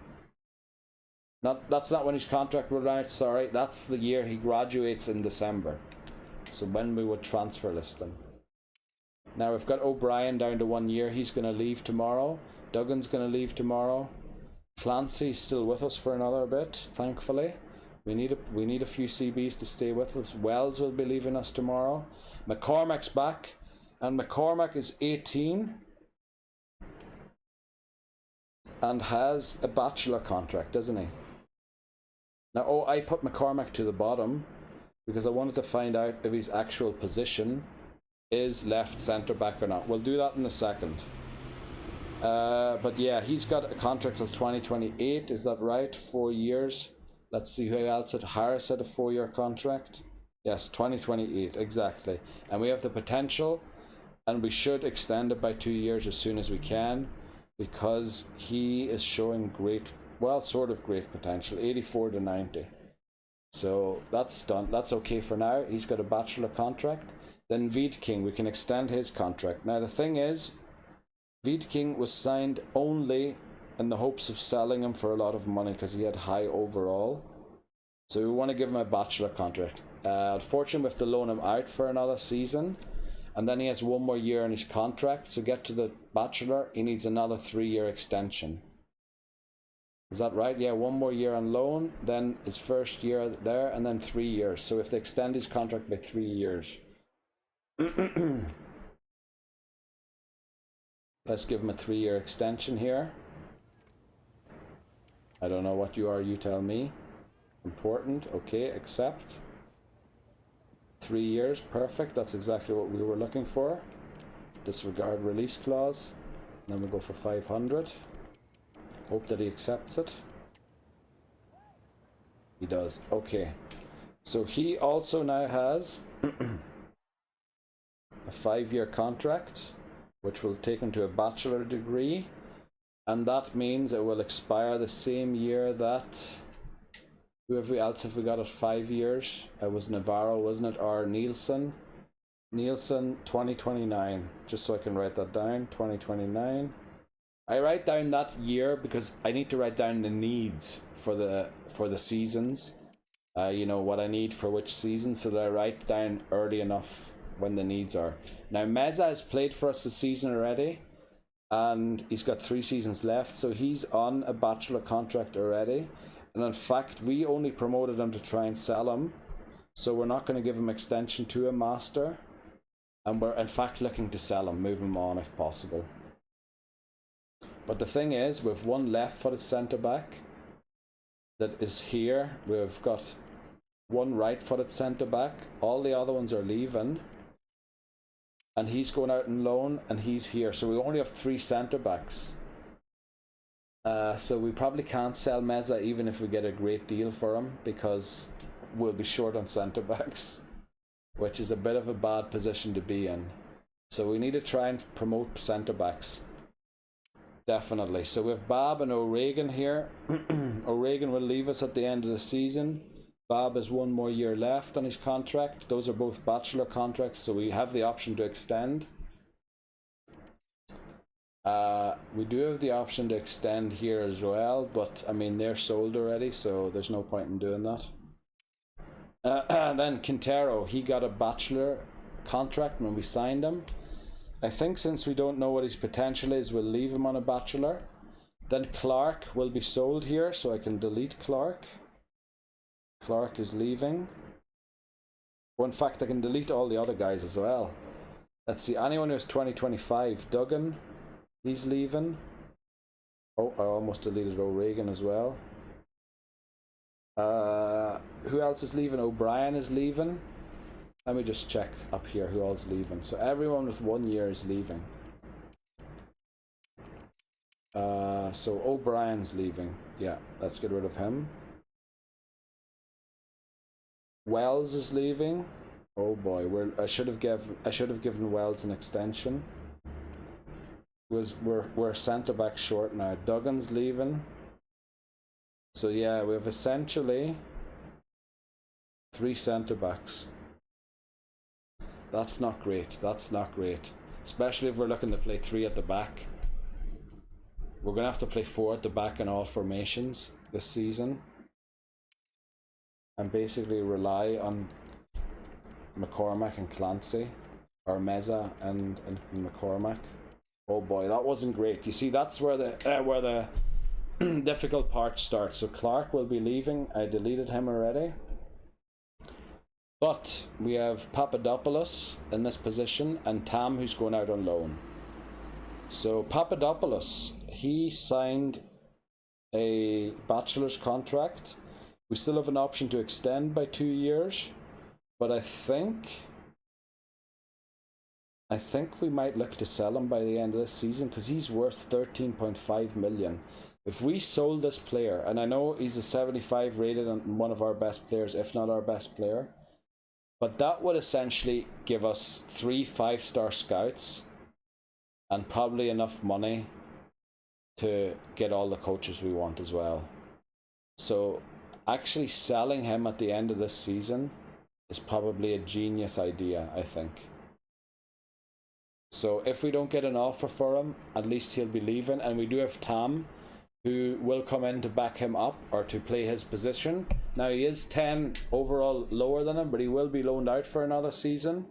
That's not when his contract will run out, sorry, that's the year he graduates in December. So when we would transfer list them. Now we've got O'Brien down to 1 year. He's going to leave tomorrow. Duggan's going to leave tomorrow. Clancy's still with us for another bit, thankfully. We need a few CBs to stay with us. Wells will be leaving us tomorrow. McCormack's back, and McCormack is 18 and has a bachelor contract, doesn't he? Now, I put McCormack to the bottom because I wanted to find out if his actual position is left centre back or not. We'll do that in a second. But yeah, he's got a contract till 2028. Is that right? 4 years. Let's see who else had. Harris had a 4-year contract. Yes, 2028 exactly. And we have the potential, and we should extend it by 2 years as soon as we can, because he is showing great, well, sort of great potential. 84 to 90. So that's done. That's okay for now. He's got a bachelor contract. Then Wiedking, we can extend his contract. Now the thing is, Wiedking was signed only in the hopes of selling him for a lot of money because he had high overall. So we want to give him a bachelor contract. Unfortunately, we have to loan him out for another season, and then he has 1 more year on his contract. So get to the bachelor, he needs another 3-year extension. Is that right? Yeah, 1 more year on loan, then his first year there, and then 3 years. So if they extend his contract by 3 years. Let's give him a 3-year extension here. I don't know what you are, you tell me. Important, okay, accept. 3 years, perfect, that's exactly what we were looking for. Disregard release clause. Then we'll go for 500. Hope that he accepts it. He does, okay. So he also now has a 5-year contract, which will take him to a bachelor degree, and that means it will expire the same year that whoever else have we got at 5 years? It was Navarro, wasn't it? Or Nielsen. Nielsen 2029. Just so I can write that down. 2029. I write down that year because I need to write down the needs for the seasons. You know what I need for which season, so that I write down early enough when the needs are. Now Meza has played for us this season already, and he's got 3 seasons left, so he's on a bachelor contract already. And in fact, we only promoted him to try and sell him, so we're not going to give him extension to a master, and we're in fact looking to sell him, move him on if possible. But the thing is, we've one left-footed centre-back that is here. We've got one right-footed centre-back. All the other ones are leaving. And he's going out on loan, and he's here. So we only have 3 centre-backs. So we probably can't sell Meza even if we get a great deal for him, because we'll be short on centre-backs, which is a bit of a bad position to be in. So we need to try and promote centre-backs. Definitely. So we have Bab and O'Regan here. O'Regan will leave us at the end of the season. Bab has 1 more year left on his contract. Those are both bachelor contracts, so we have the option to extend. We do have the option to extend here as well, but I mean they're sold already, so there's no point in doing that. And then Quintero, he got a bachelor contract when we signed him. I think since we don't know what his potential is, we'll leave him on a bachelor. Then Clark will be sold here, so I can delete Clark. Clark is leaving. Well, in fact, I can delete all the other guys as well. Let's see, anyone who's 2025. Duggan, he's leaving. Oh, I almost deleted O'Regan as well. Who else is leaving? O'Brien is leaving. Let me just check up here who else is leaving. So everyone with 1 year is leaving. So O'Brien's leaving. Yeah, let's get rid of him. Wells is leaving. Oh boy, I should have given Wells an extension. We're centre back short now. Duggan's leaving. So yeah, we have essentially 3 centre backs. That's not great. That's not great. Especially if we're looking to play 3 at the back. We're going to have to play 4 at the back in all formations this season. And basically rely on McCormack and Clancy. Or Meza and McCormack. Oh boy, that wasn't great. You see, that's where the difficult part starts. So Clark will be leaving. I deleted him already. But we have Papadopoulos in this position and Tam, who's going out on loan. So Papadopoulos, he signed a bachelor's contract. We still have an option to extend by 2 years, but I think we might look to sell him by the end of this season because he's worth 13.5 million. If we sold this player, and I know he's a 75 rated and one of our best players, if not our best player, but that would essentially give us 3 5-star scouts and probably enough money to get all the coaches we want as well. So actually selling him at the end of this season is probably a genius idea, I think. So if we don't get an offer for him, at least he'll be leaving. And we do have Tam, who will come in to back him up or to play his position. Now he is 10 overall lower than him, but he will be loaned out for another season.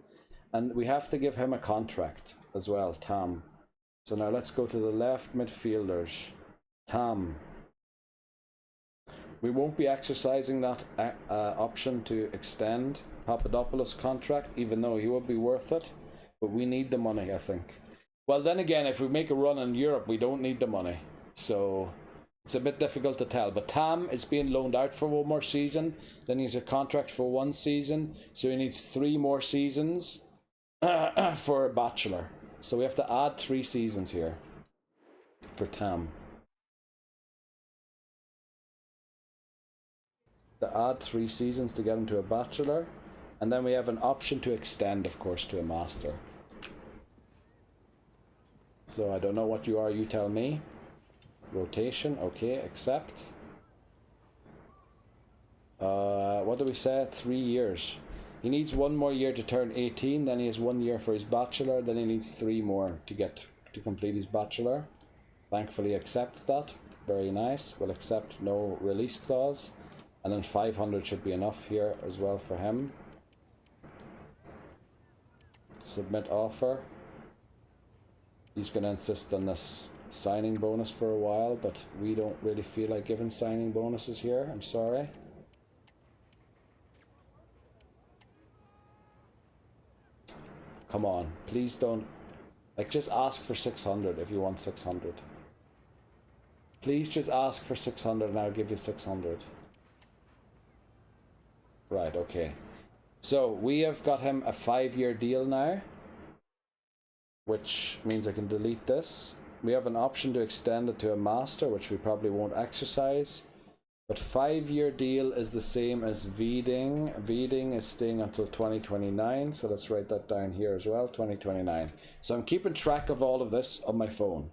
And we have to give him a contract as well, Tam. So now let's go to the left midfielders. Tam. We won't be exercising that option to extend Papadopoulos' contract, even though he will be worth it. But we need the money, I think. Well, then again, if we make a run in Europe, we don't need the money. So it's a bit difficult to tell. But Tam is being loaned out for 1 more season. Then he has a contract for 1 season. So he needs 3 more seasons for a bachelor. So we have to add 3 seasons here for Tam. To add 3 seasons to get him to a bachelor. And then we have an option to extend, of course, to a master. So I don't know what you are, you tell me. Rotation, okay, accept. What do we say? 3 years. He needs 1 more year to turn 18, then he has 1 year for his bachelor, then he needs 3 more to complete his bachelor. Thankfully accepts that. Very nice. We'll accept no release clause. And then 500 should be enough here as well for him. Submit offer. He's going to insist on this signing bonus for a while, but we don't really feel like giving signing bonuses here. I'm sorry. Come on, please don't. Like, just ask for 600 if you want 600. Please just ask for 600 and I'll give you 600. Right, okay. So we have got him a 5-year deal now, which means I can delete this. We have an option to extend it to a master, which we probably won't exercise. But 5-year deal is the same as Veding. Veding is staying until 2029, so let's write that down here as well, 2029. So I'm keeping track of all of this on my phone.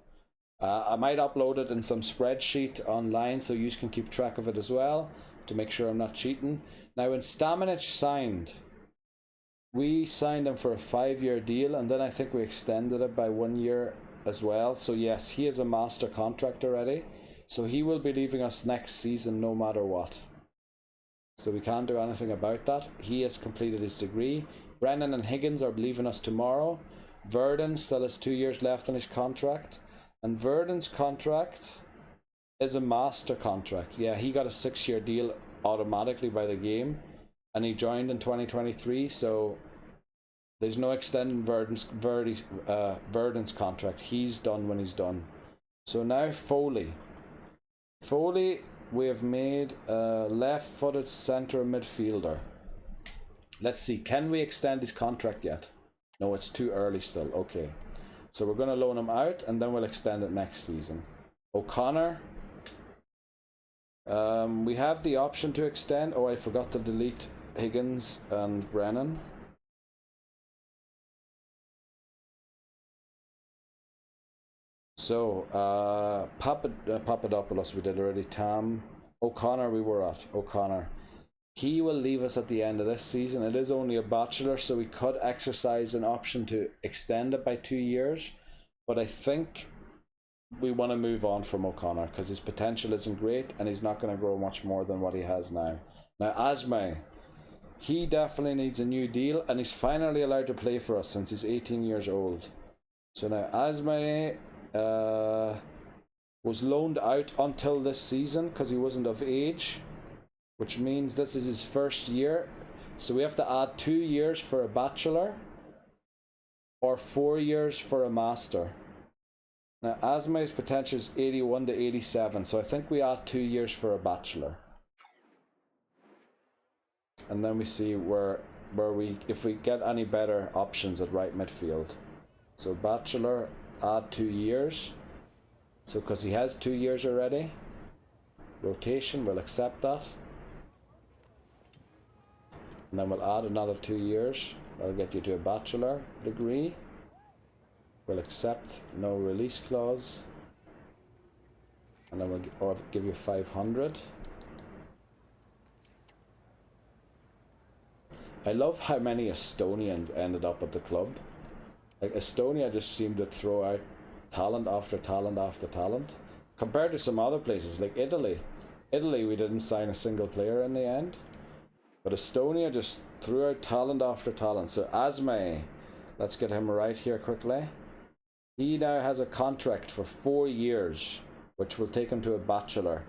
I might upload it in some spreadsheet online so you can keep track of it as well to make sure I'm not cheating. Now when Stamenic signed, we signed him for a 5-year deal, and then I think we extended it by 1 year as well. So yes, he has a master contract already. So he will be leaving us next season no matter what. So we can't do anything about that. He has completed his degree. Brennan and Higgins are leaving us tomorrow. Verdon still has 2 years left on his contract. And Verdon's contract is a master contract. Yeah, he got a 6-year deal automatically by the game. And he joined in 2023, so there's no extending Verdon's contract. He's done when he's done. So now Foley. Foley, we have made a left-footed centre midfielder. Let's see, can we extend his contract yet? No, it's too early still. Okay. So we're going to loan him out and then we'll extend it next season. O'Connor. We have the option to extend. Oh, I forgot to delete Higgins and Brennan. So, Papadopoulos we did already. Tam. O'Connor we were at. O'Connor. He will leave us at the end of this season. It is only a bachelor, so we could exercise an option to extend it by 2 years. But I think we want to move on from O'Connor because his potential isn't great and he's not going to grow much more than what he has now. Now, Asmay, he definitely needs a new deal and he's finally allowed to play for us since he's 18 years old. So now Asmay was loaned out until this season because he wasn't of age, which means this is his first year. So we have to add 2 years for a bachelor or 4 years for a master. Now, Asmay's potential is 81 to 87, so I think we add 2 years for a bachelor. And then we see if we get any better options at right midfield. So bachelor, add 2 years. So because he has 2 years already. Rotation, we'll accept that. And then we'll add another 2 years. That'll get you to a bachelor degree. We'll accept no release clause. And then we'll give you 500. I love how many Estonians ended up at the club. Like, Estonia just seemed to throw out talent after talent after talent. Compared to some other places, like Italy. Italy, we didn't sign a single player in the end. But Estonia just threw out talent after talent. So Asmay, let's get him right here quickly. He now has a contract for 4 years, which will take him to a bachelor,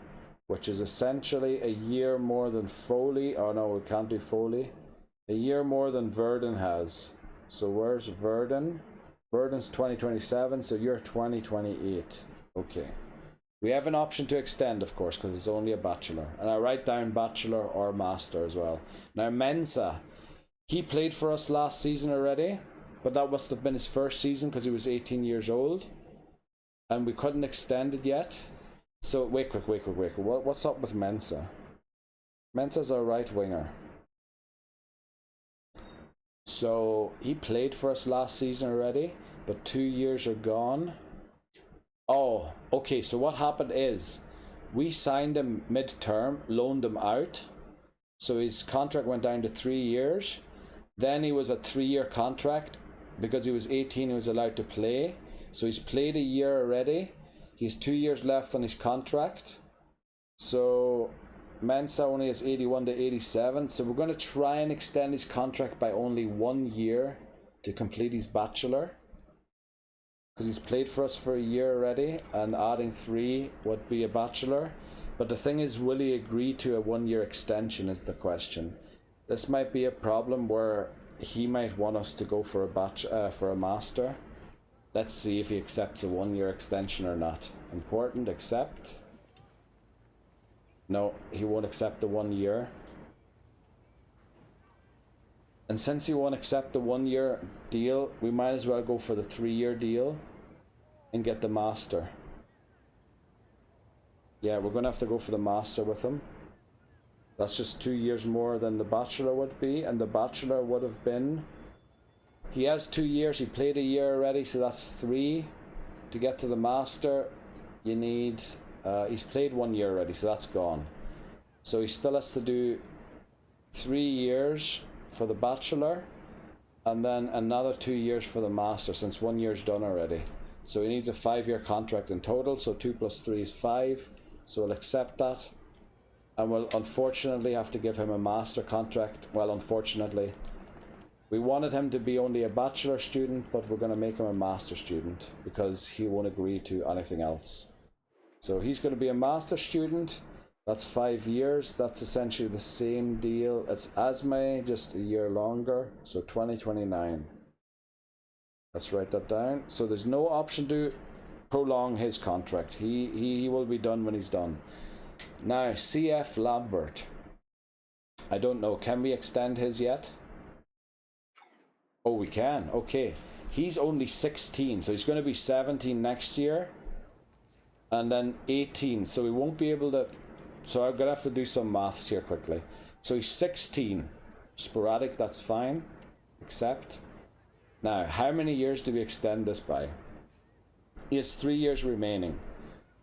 which is essentially a year more than Foley. Oh no, we can't do Foley. A year more than Verdon has. So where's Verdon? Verdon's 2027, so you're 2028. Okay. We have an option to extend, of course, because it's only a bachelor. And I write down bachelor or master as well. Now, Mensah. He played for us last season already, but that must have been his first season because he was 18 years old. And we couldn't extend it yet. So, wait quick. What's up with Mensah? Mensah's our right winger. So, he played for us last season already, but 2 years are gone. Oh, okay, so what happened is, we signed him mid-term, loaned him out, so his contract went down to 3 years. Then he was a 3-year contract, because he was 18, he was allowed to play. So he's played a year already. He's 2 years left on his contract. So Mensah only has 81 to 87. So we're going to try and extend his contract by only 1 year to complete his bachelor. because he's played for us for a year already, and adding 3 would be a bachelor. But the thing is, will he agree to a 1-year extension is the question. This might be a problem where he might want us to go for a master. Let's see if he accepts a 1-year extension or not. Important, accept. No, he won't accept the 1 year. And since he won't accept the 1-year deal, we might as well go for the 3-year deal and get the master. Yeah, we're going to have to go for the master with him. That's just 2 years more than the bachelor would be, and the bachelor would have been... He has 2 years, he played a year already, so that's 3. To get to the master, you need... he's played 1 year already, so that's gone. So he still has to do 3 years for the bachelor, and then another 2 years for the master, since 1 year's done already. So he needs a 5-year contract in total, so 2 plus 3 is 5. So we'll accept that. And we'll unfortunately have to give him a master contract. Well, unfortunately. We wanted him to be only a bachelor student, but we're going to make him a master student because he won't agree to anything else. So he's going to be a master student. That's 5 years. That's essentially the same deal. It's ASME, just a year longer. So 2029. Let's write that down. So there's no option to prolong his contract. He will be done when he's done. Now, CF Lambert. I don't know. Can we extend his yet? Oh, we can. Okay. He's only 16, so he's going to be 17 next year. And then 18, so we won't be able to... So I'm going to have to do some maths here quickly. So he's 16. Sporadic, that's fine. Accept. Now, how many years do we extend this by? He has 3 years remaining.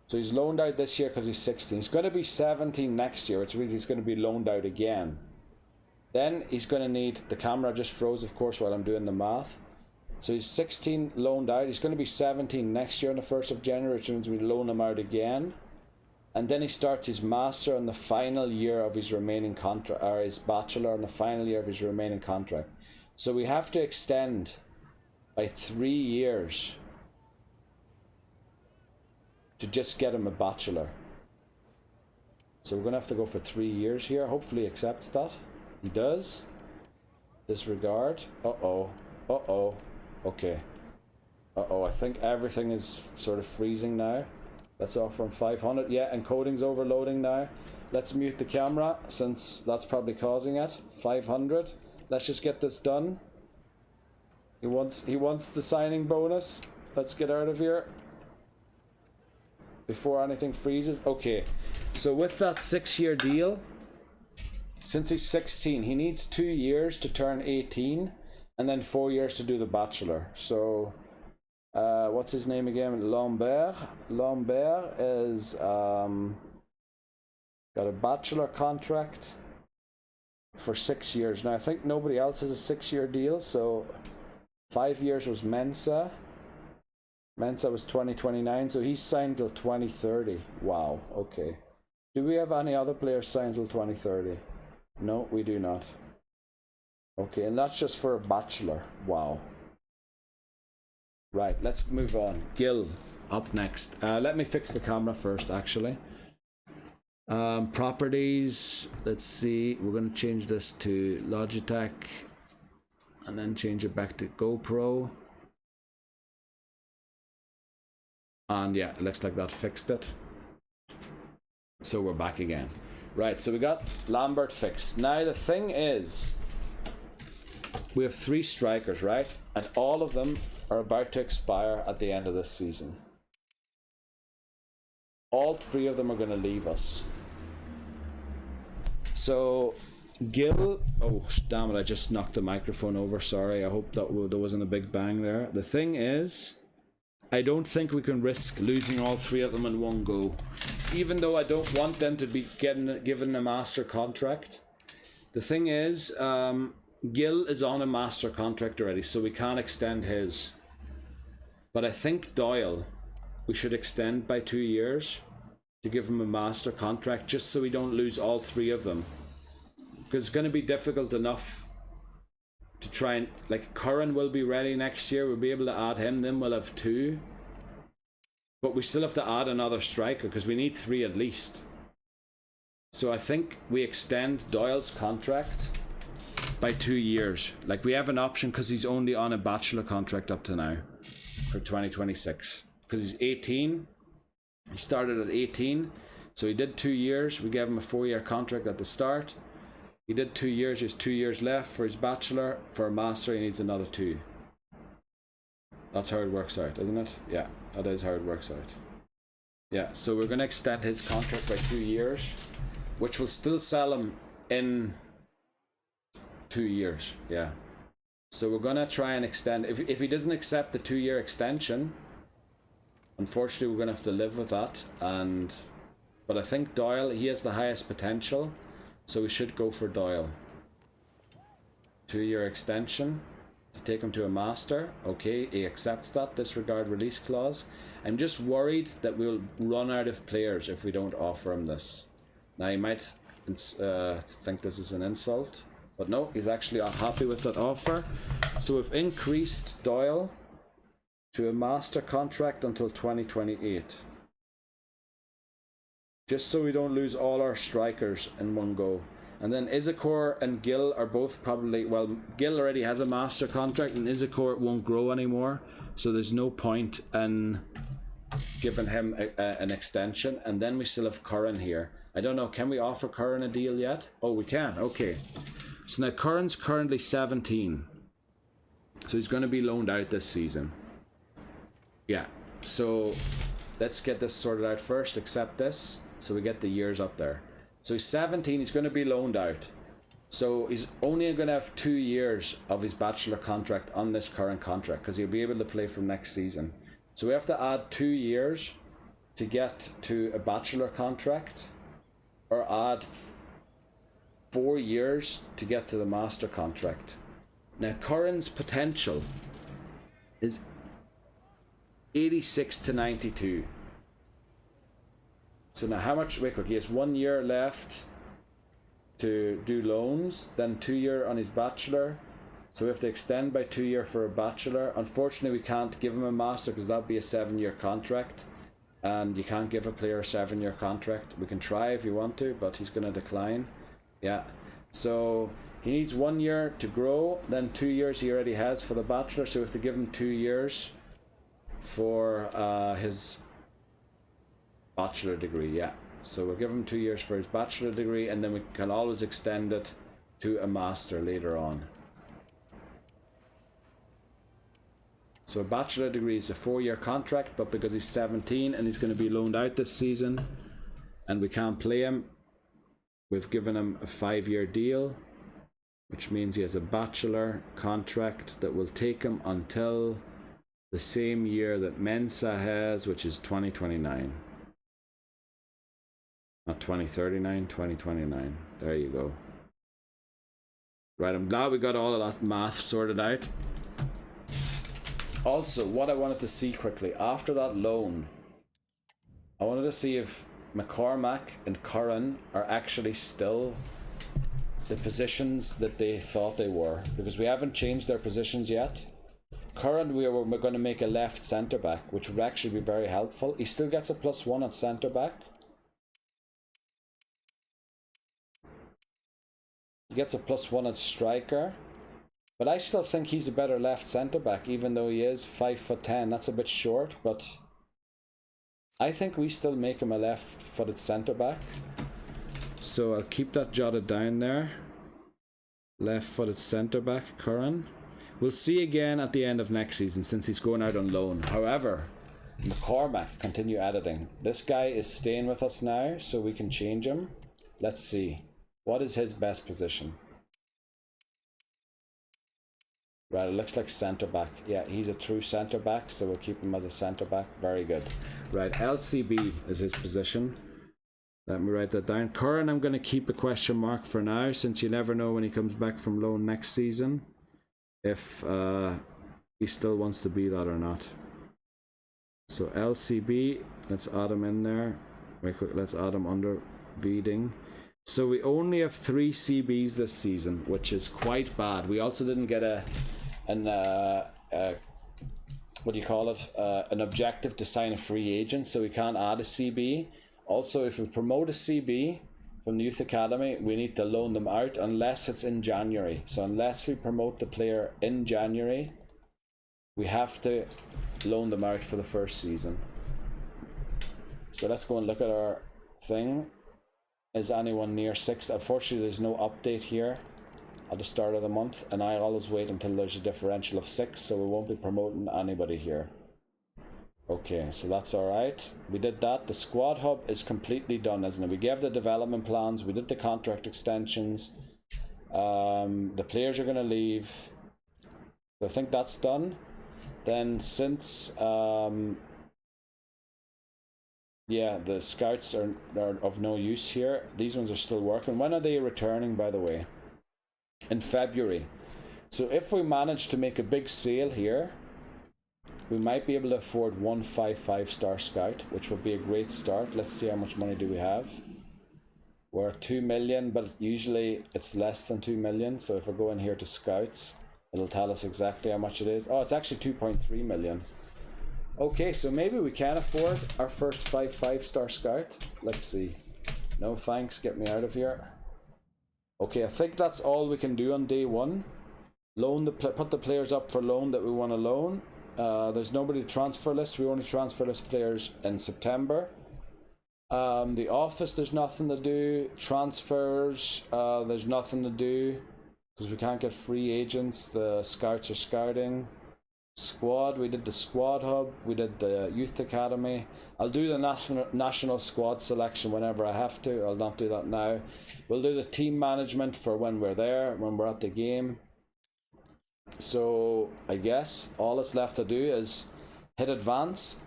So he's loaned out this year because he's 16. He's going to be 17 next year, which means he's going to be loaned out again. Then he's going to need... The camera just froze, of course, while I'm doing the math. So he's 16 loaned out. He's going to be 17 next year on the 1st of January, which means we loan him out again. And then he starts his master on the final year of his remaining contract, or his bachelor on the final year of his remaining contract. So we have to extend by 3 years to just get him a bachelor. So we're going to have to go for 3 years here. Hopefully he accepts that. He does. Disregard. Uh-oh. Uh-oh. Okay. Uh-oh, I think everything is sort of freezing now. Let's offer him 500. Yeah, encoding's overloading now. Let's mute the camera since that's probably causing it. 500. Let's just get this done. He wants the signing bonus. Let's get out of here before anything freezes. Okay, so with that 6-year deal, since he's 16, he needs 2 years to turn 18 and then 4 years to do the bachelor. So what's his name again? Lambert. Lambert is got a bachelor contract for 6 years. Now I think nobody else has a 6-year deal, so 5 years was Mensa. Mensa was 2029, so he's signed till 2030. Wow, okay. Do we have any other players signed till 2030? No, we do not. Okay, and that's just for a bachelor. Wow. Right, let's move on. Gil, up next. Let me fix the camera first, actually. Properties, let's see. We're going to change this to Logitech and then change it back to GoPro. And yeah, it looks like that fixed it. So we're back again. Right, so we got Lambert fixed. Now the thing is, we have 3 strikers, right? And all of them are about to expire at the end of this season. All 3 of them are going to leave us. So Gil, oh damn it, I just knocked the microphone over, sorry. I hope that there wasn't a big bang there. The thing is, I don't think we can risk losing all 3 of them in one go. Even though I don't want them to be given a master contract. The thing is, Gil is on a master contract already, so we can't extend his. But I think Doyle, we should extend by 2 years to give him a master contract, just so we don't lose all 3 of them. Because it's going to be difficult enough to try and, like, Curran will be ready next year. We'll be able to add him, then we'll have 2. But we still have to add another striker because we need 3 at least. So I think we extend Doyle's contract by 2 years. Like, we have an option because he's only on a bachelor contract up to now for 2026. Because he's 18. He started at 18. So he did 2 years. We gave him a 4-year contract at the start. He did 2 years. He has 2 years left for his bachelor. For a master, he needs another 2. That's how it works out, isn't it? Yeah, that is how it works out. Yeah, so we're going to extend his contract by 2 years, which will still sell him in 2 years. Yeah. So we're going to try and extend. If he doesn't accept the 2-year extension, unfortunately, we're going to have to live with that. But I think Doyle, he has the highest potential, so we should go for Doyle. 2-year extension to take him to a master. Okay, he accepts that. Disregard release clause. I'm just worried that we'll run out of players if we don't offer him this. Now, he might think this is an insult, but no, he's actually happy with that offer. So we've increased Doyle to a master contract until 2028. Just so we don't lose all our strikers in one go. And then Izakor and Gil are both probably, well, Gil already has a master contract and Izakor won't grow anymore. So there's no point in giving him an extension. And then we still have Curran here. I don't know, can we offer Curran a deal yet? Oh, we can, okay. So now Curran's currently 17. So he's going to be loaned out this season. Yeah, so let's get this sorted out first, accept this. So we get the years up there. So he's 17, he's going to be loaned out. So he's only going to have 2 years of his bachelor contract on this current contract because he'll be able to play from next season. So we have to add 2 years to get to a bachelor contract, or add 4 years to get to the master contract. Now Curran's potential is 86 to 92. So now how much, wait, he has 1 year left to do loans, then 2 year on his bachelor. So we have to extend by 2 year for a bachelor. Unfortunately, we can't give him a master because that'd be a 7-year contract. And you can't give a player a 7-year contract. We can try if you want to, but he's going to decline. Yeah. So he needs 1 year to grow, then 2 years he already has for the bachelor. So we have to give him 2 years for his bachelor degree. Yeah. So we'll give him 2 years for his bachelor degree, and then we can always extend it to a master later on. So a bachelor degree is a 4-year contract, but because he's 17 and he's going to be loaned out this season and we can't play him, we've given him a 5-year deal, which means he has a bachelor contract that will take him until the same year that Mensah has, which is 2029. Not 2039, 2029. There you go. Right, I'm glad we got all of that math sorted out. Also, what I wanted to see quickly, after that loan, I wanted to see if McCormack and Curran are actually still the positions that they thought they were, because we haven't changed their positions yet. Curran, we're going to make a left centre back, which would actually be very helpful. He still gets a +1 at centre back. He gets a +1 at striker. But I still think he's a better left centre back, even though he is 5'10". That's a bit short, but I think we still make him a left-footed centre back. So I'll keep that jotted down there. Left-footed centre back, Curran. We'll see again at the end of next season, since he's going out on loan. However, McCormack, continue editing. This guy is staying with us now, so we can change him. Let's see. What is his best position? Right, it looks like centre back. Yeah, he's a true centre back, so we'll keep him as a centre back. Very good. Right, LCB is his position. Let me write that down. Curran, I'm going to keep a question mark for now, since you never know when he comes back from loan next season, if he still wants to be that or not. So LCB, let's add him in there. Very quick, let's add him under Veding. So we only have 3 CBs this season, which is quite bad. We also didn't get what do you call it? An objective to sign a free agent, so we can't add a CB. Also, if we promote a CB from the Youth Academy, we need to loan them out unless it's in January. So unless we promote the player in January, we have to loan them out for the first season. So let's go and look at our thing. Is anyone near 6? Unfortunately, there's no update here at the start of the month, and I always wait until there's a differential of 6, so we won't be promoting anybody here. Okay, so that's alright. We did that. The squad hub is completely done, isn't it? We gave the development plans, we did the contract extensions. The players are going to leave. So I think that's done. Then since yeah, the scouts are of no use here. These ones are still working. When are they returning, by the way? In February. So if we manage to make a big sale here, we might be able to afford 1 5-5-star scout, which would be a great start. Let's see how much money do we have. We're at 2 million, but usually it's less than 2 million. So if I go in here to scouts, it'll tell us exactly how much it is. Oh, it's actually 2.3 million. Okay, so maybe we can afford our first 5-5-star scout. Let's see. No thanks, get me out of here. Okay, I think that's all we can do on day 1. Put the players up for loan that we want to loan. There's nobody to transfer list. We only transfer list players in September. The office, there's nothing to do. Transfers, there's nothing to do because we can't get free agents. The scouts are scouting. Squad, we did the squad hub, we did the youth academy. I'll do the national squad selection whenever I have to. I'll not do that now. We'll do the team management for when we're there, when we're at the game. So I guess all that's left to do is hit advance,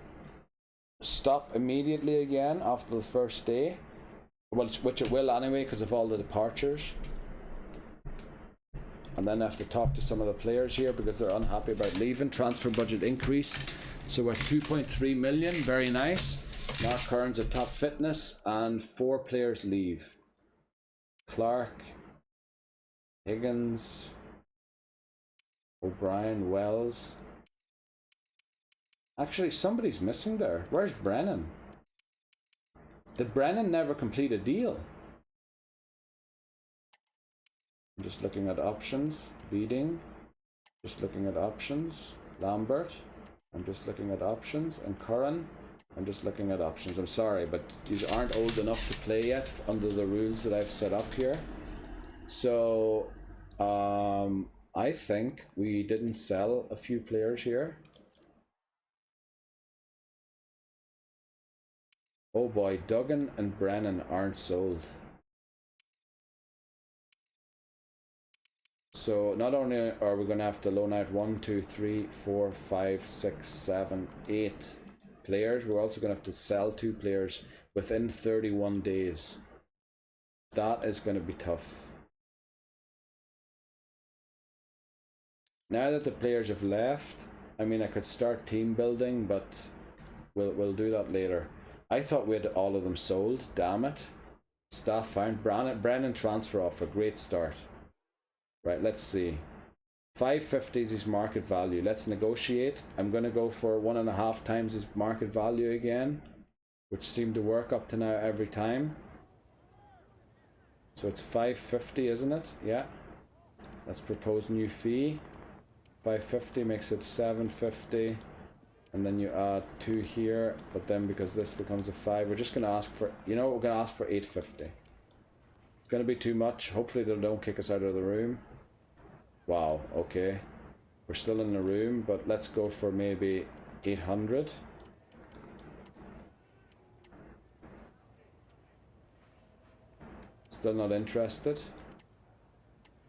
stop immediately again after the first day, which it will anyway because of all the departures. And then I have to talk to some of the players here because they're unhappy about leaving. Transfer budget increase. So we're 2.3 million. Very nice. Mark Hearns at top fitness. And 4 players leave. Clark. Higgins. O'Brien. Wells. Actually, somebody's missing there. Where's Brennan? Did Brennan never complete a deal? I'm just looking at options. Beading. Just looking at options. Lambert. I'm just looking at options. And Curran. I'm just looking at options. I'm sorry, but these aren't old enough to play yet under the rules that I've set up here. So, I think we didn't sell a few players here. Oh boy, Duggan and Brennan aren't sold. So not only are we going to have to loan out 1, 2, 3, 4, 5, 6, 7, 8 players, we're also going to have to sell 2 players within 31 days. That is going to be tough. Now that the players have left, I mean, I could start team building, but we'll do that later. I thought we had all of them sold. Damn it. Staff found. Brennan transfer offer. Great start. Right, let's see. 550 is his market value. Let's negotiate. I'm going to go for 1.5 times his market value again, which seemed to work up to now every time. So it's 550, isn't it? Yeah. Let's propose new fee. 550 makes it 750. And then you add 2 here, but then because this becomes a 5, we're just going to ask for, you know what, we're going to ask for 850. It's going to be too much. Hopefully they don't kick us out of the room. Wow, okay. We're still in the room, but let's go for maybe 800. Still not interested.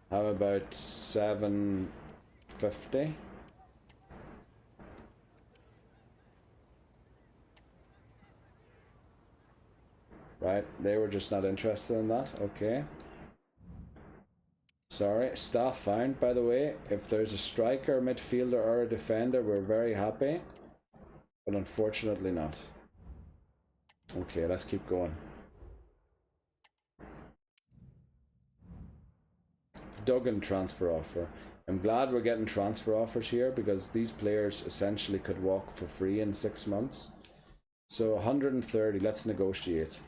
How about 750? Right, they were just not interested in that. Okay. Sorry, staff found, by the way. If there's a striker, midfielder, or a defender, we're very happy. But unfortunately not. Okay, let's keep going. Duggan transfer offer. I'm glad we're getting transfer offers here because these players essentially could walk for free in 6 months. So 130, let's negotiate.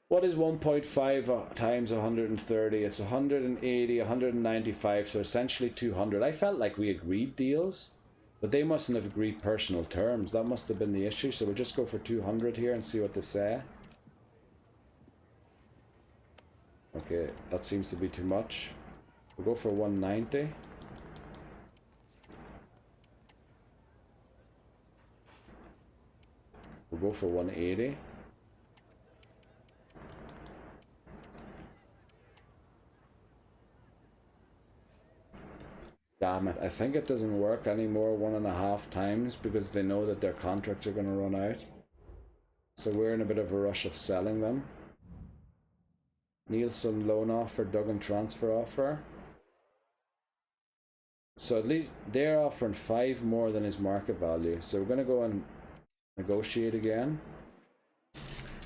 What is 1.5 times 130? It's 180, 195, so essentially 200. I felt like we agreed deals, but they mustn't have agreed personal terms. That must have been the issue, so we'll just go for 200 here and see what they say. Okay, that seems to be too much. We'll go for 190. We'll go for 180. Damn it, I think it doesn't work anymore 1.5 times because they know that their contracts are going to run out. So we're in a bit of a rush of selling them. Nielsen loan offer, Duggan transfer offer. So at least they're offering 5 more than his market value. So we're going to go and negotiate again.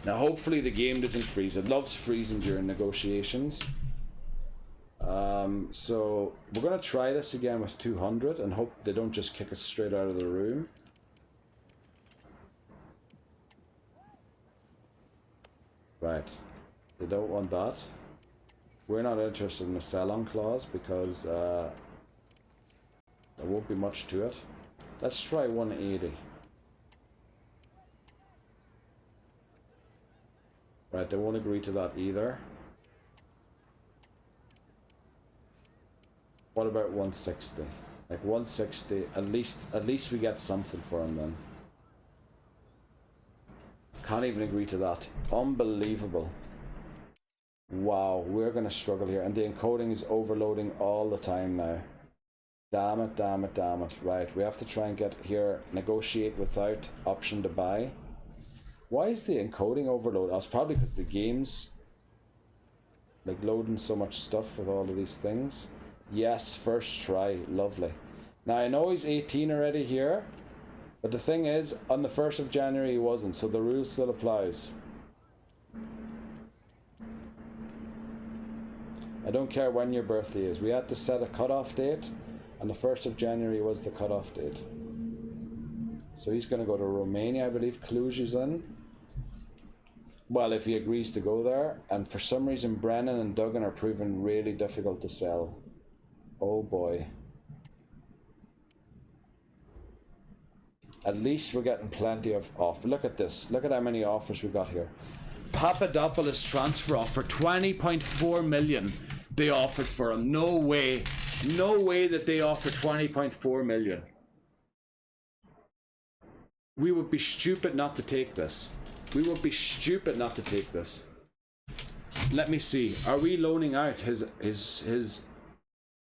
Now hopefully the game doesn't freeze. It loves freezing during negotiations. So we're going to try this again with 200 and hope they don't just kick us straight out of the room. Right. They don't want that. We're not interested in a sell-on clause because there won't be much to it. Let's try 180. Right, they won't agree to that either. What about 160? Like 160, at least we get something for him then. Can't even agree to that. Unbelievable. Wow, we're gonna struggle here, and the encoding is overloading all the time now. Damn it, damn it, damn it. Right, we have to try and get here, negotiate without option to buy. Why is the encoding overload? Oh, it's probably because the game's like loading so much stuff with all of these things. Yes, first try, lovely. Now I know he's 18 already here, but the thing is, on the 1st of January he wasn't, so the rule still applies. I don't care when your birthday is. We had to set a cutoff date, and the 1st of January was the cutoff date. So he's going to go to Romania, I believe. Cluj is in. Well, if he agrees to go there. And for some reason, Brennan and Duggan are proving really difficult to sell. Oh boy. At least we're getting plenty of off. Look at this. Look at how many offers we got here. Papadopoulos transfer offer, 20.4 million they offered for him. No way. No way that they offer 20.4 million. We would be stupid not to take this. We would be stupid not to take this. Let me see. Are we loaning out his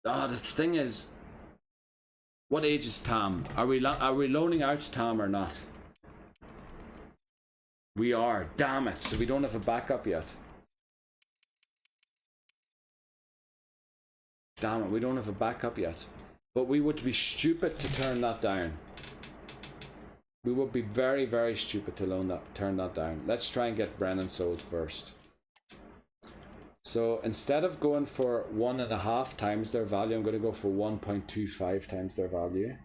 the thing is, what age is Tam? Are we loaning out Tam or not? We are. Damn it. So we don't have a backup yet. Damn it, we don't have a backup yet. But we would be stupid to turn that down. We would be very, very stupid to turn that down. Let's try and get Brennan sold first. So instead of going for 1.5 times their value, I'm going to go for 1.25 times their value.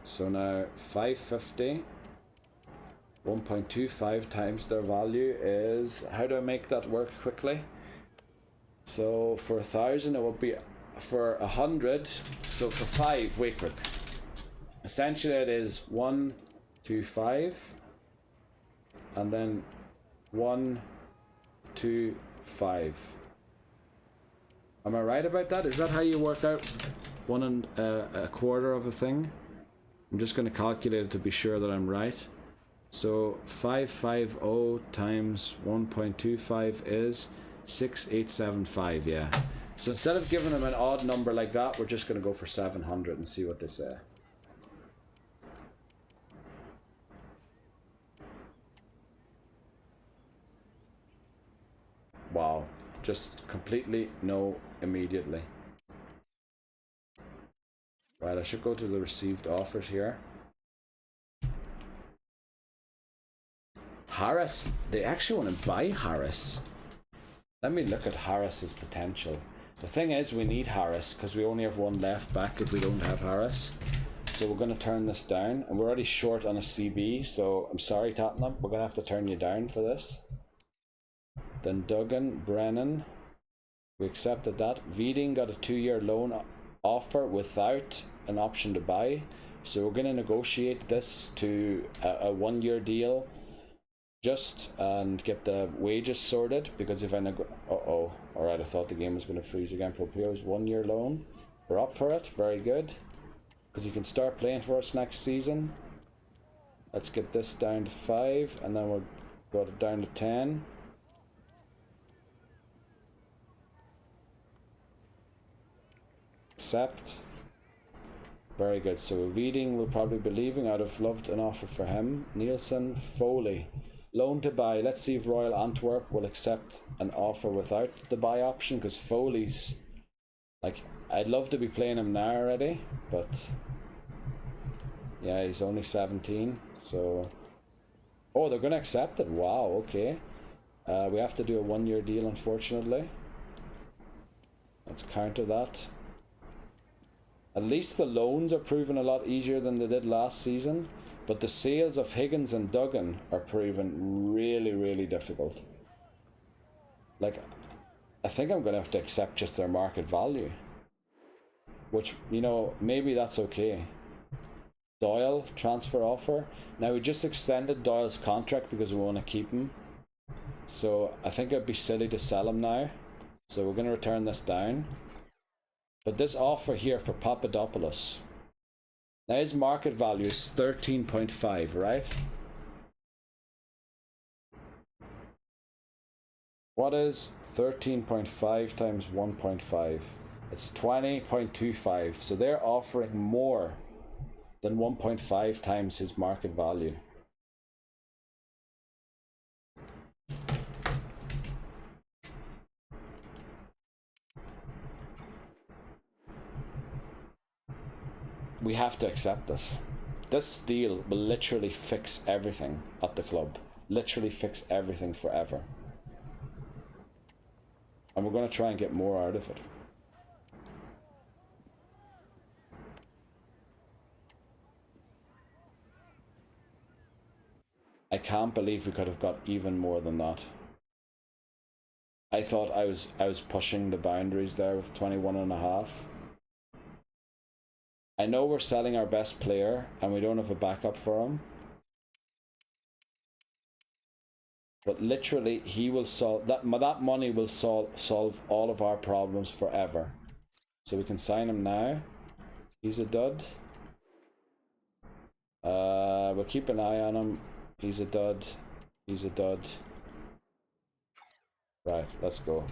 So now 550, 1.25 times their value is, how do I make that work quickly? So for 1,000 it would be, for 100, so for 5, wait quick. Essentially it is 125 and then 125. Am I right about that? Is that how you work out 1.25 of a thing? I'm just going to calculate it to be sure that I'm right. So 550 times 1.25 is 6875, yeah. So instead of giving them an odd number like that, we're just going to go for 700 and see what they say. Wow, just completely no immediately. Right, I should go to the received offers here. Harris. They actually want to buy Harris. Let me look at Harris's potential. The thing is, we need Harris because we only have one left back if we don't have Harris. So we're going to turn this down, and we're already short on a CB, so I'm sorry, Tottenham. We're going to have to turn you down for this. Then Duggan, Brennan. We accepted that. Vieding got a 2-year loan offer without an option to buy. So we're going to negotiate this to a 1-year deal just and get the wages sorted, because if I uh-oh. Alright, I thought the game was going to freeze again. Propio's 1-year loan. We're up for it. Very good. Because he can start playing for us next season. Let's get this down to 5, and then we'll go down to 10. Accept. Very good. So Vieding will probably be leaving. I'd have loved an offer for him. Nielsen, Foley. Loan to buy. Let's see if Royal Antwerp will accept an offer without the buy option, because Foley's... like, I'd love to be playing him now already, but... yeah, he's only 17, so... oh, they're going to accept it. Wow, okay. We have to do a 1-year deal, unfortunately. Let's counter that. At least the loans are proving a lot easier than they did last season, but the sales of Higgins and Duggan are proving really, really difficult. Like, I think I'm going to have to accept just their market value. Which, you know, maybe that's okay. Doyle, transfer offer. Now, we just extended Doyle's contract because we want to keep him. So, I think it'd be silly to sell him now. So, we're going to return this down. But this offer here for Papadopoulos. Now, his market value is 13.5, right? What is 13.5 times 1.5? It's 20.25. So, they're offering more than 1.5 times his market value. We have to accept this. This deal will literally fix everything at the club. Literally fix everything forever. And we're going to try and get more out of it. I can't believe we could have got even more than that. I thought I was pushing the boundaries there with 21.5. I know we're selling our best player and we don't have a backup for him. But literally, he will solve that money will solve all of our problems forever. So we can sign him now. He's a dud. We'll keep an eye on him. He's a dud. He's a dud. Right, let's go.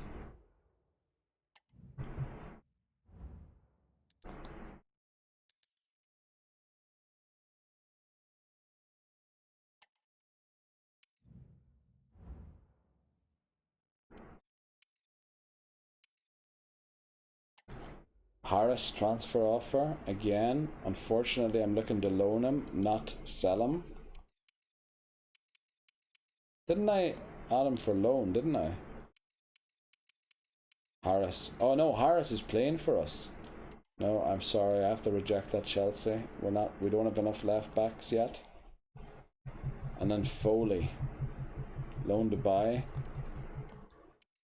Harris transfer offer again. Unfortunately, I'm looking to loan him, not sell him. Didn't I add him for loan, didn't I? Harris. Oh no, Harris is playing for us. No, I'm sorry, I have to reject that, Chelsea. We don't have enough left backs yet. And then Foley. Loan to buy.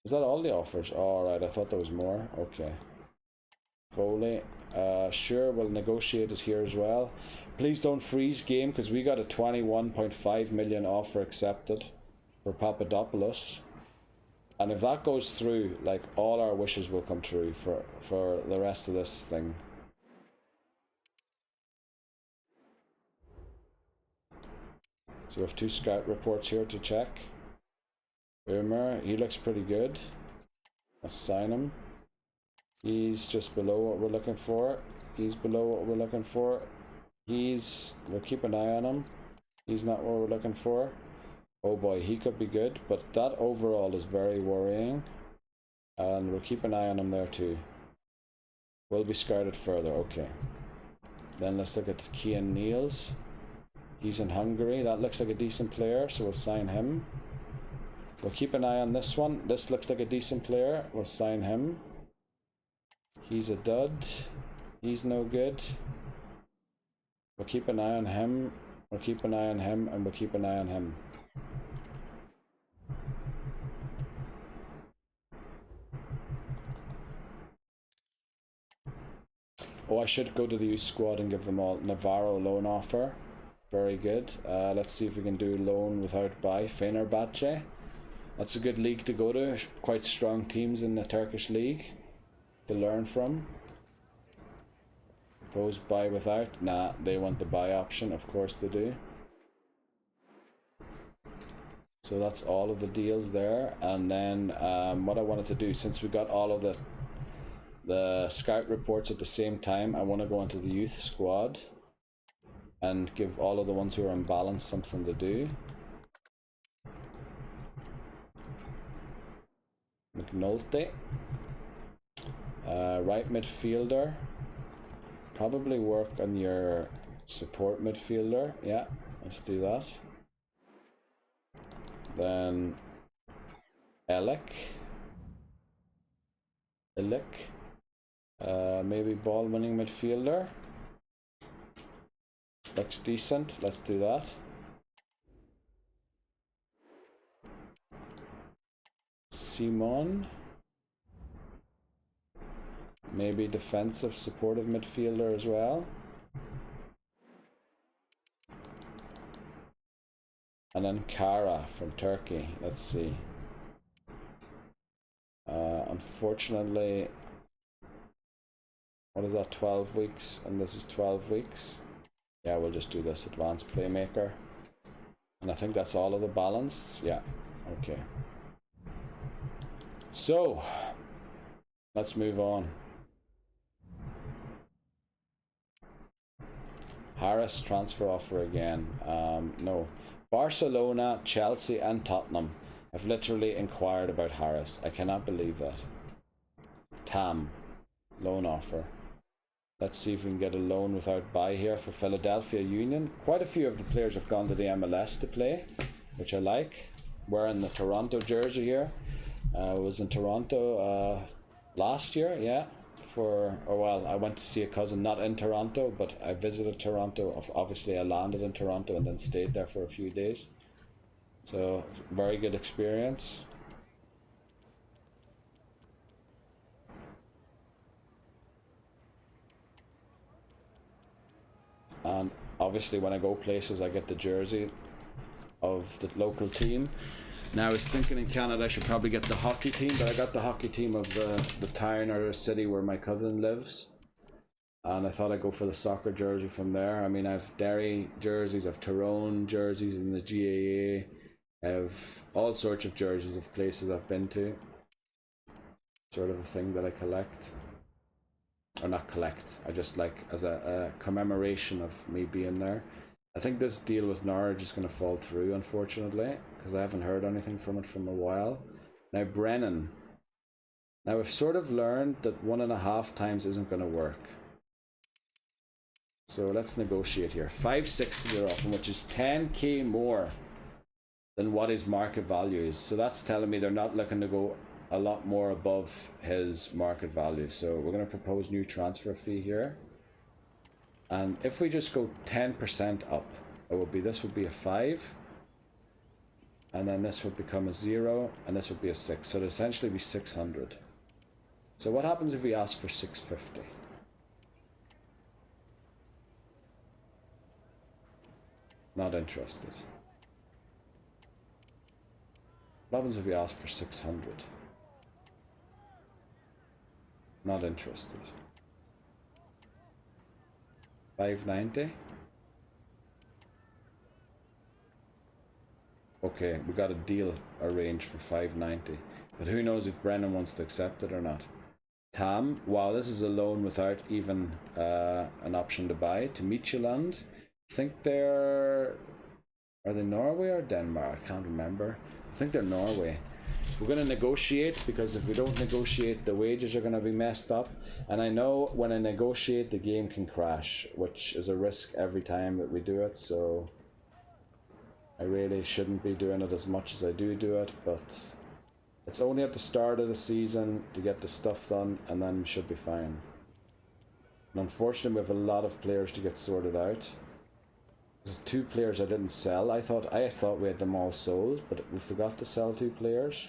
Is that all the offers? Oh, right, I thought there was more. Okay. Foley. Sure, we'll negotiate it here as well. Please don't freeze game, because we got a 21.5 million offer accepted for Papadopoulos. And if that goes through, like, all our wishes will come true for the rest of this thing. So we have 2 scout reports here to check. Boomer, he looks pretty good. Let's sign him. He's just below what we're looking for. He's below what we're looking for. We'll keep an eye on him. He's not what we're looking for. Oh boy, he could be good, but that overall is very worrying. And we'll keep an eye on him there too. We'll be scouted further, okay. Then let's look at Kean Niels. He's in Hungary. That looks like a decent player, so we'll sign him. We'll keep an eye on this one. This looks like a decent player. We'll sign him. He's a dud. He's no good. We'll keep an eye on him. We'll keep an eye on him, and we'll keep an eye on him. Oh, I should go to the youth squad and give them all Navarro loan offer. Very good. Let's see if we can do loan without buy. Fenerbahce. That's a good league to go to. Quite strong teams in the Turkish league to learn from. Suppose buy without. Nah, they want the buy option. Of course they do. So that's all of the deals there. And then what I wanted to do, since we got all of the scout reports at the same time, I want to go into the youth squad and give all of the ones who are unbalanced something to do. McNulty, right midfielder, probably work on your support midfielder. Yeah, let's do that. Then Elic, maybe ball winning midfielder. Looks decent. Let's do that. Simon, maybe defensive supportive midfielder as well. And then Kara from Turkey. Let's see. Unfortunately, what is that, 12 weeks? And this is 12 weeks. Yeah, we'll just do this advanced playmaker. And I think that's all of the balance. Yeah, okay. So, let's move on. Harris transfer offer again. No. Barcelona, Chelsea and Tottenham have literally inquired about Harris. I cannot believe that. Tam, loan offer. Let's see if we can get a loan without buy here for Philadelphia Union. Quite a few of the players have gone to the MLS to play, which I like. Wearing the Toronto jersey here. I was in Toronto last year, yeah. Well, I went to see a cousin, not in Toronto, but I visited Toronto. Obviously, I landed in Toronto and then stayed there for a few days. So, very good experience. And obviously, when I go places, I get the jersey of the local team. Now, I was thinking in Canada I should probably get the hockey team, but I got the hockey team of the town or city where my cousin lives. And I thought I'd go for the soccer jersey from there. I mean, I have Derry jerseys, I have Tyrone jerseys in the GAA. I have all sorts of jerseys of places I've been to. Sort of a thing that I collect. Or not collect, I just like as a commemoration of me being there. I think this deal with Norwich is going to fall through, unfortunately, because I haven't heard anything from it from a while. Now, Brennan. Now, I've sort of learned that 1.5 times isn't going to work. So let's negotiate here. 560 they're offering, which is 10k more than what his market value is. So that's telling me they're not looking to go a lot more above his market value. So we're going to propose new transfer fee here. And if we just go 10% up, this would be a 5. And then this would become a 0, and this would be a 6. So it'd essentially be 600. So what happens if we ask for 650? Not interested. What happens if we ask for 600? Not interested. 590. Okay, we got a deal arranged for 590. But who knows if Brennan wants to accept it or not. Tam, wow, this is a loan without even an option to buy. To Midtjylland. I think are they Norway or Denmark? I can't remember. I think they're Norway. We're going to negotiate, because if we don't negotiate, the wages are going to be messed up. And I know when I negotiate, the game can crash, which is a risk every time that we do it. So I really shouldn't be doing it as much as I do it, but it's only at the start of the season to get the stuff done, and then we should be fine. And unfortunately, we have a lot of players to get sorted out. There's 2 players I didn't sell. I thought we had them all sold, but we forgot to sell 2 players.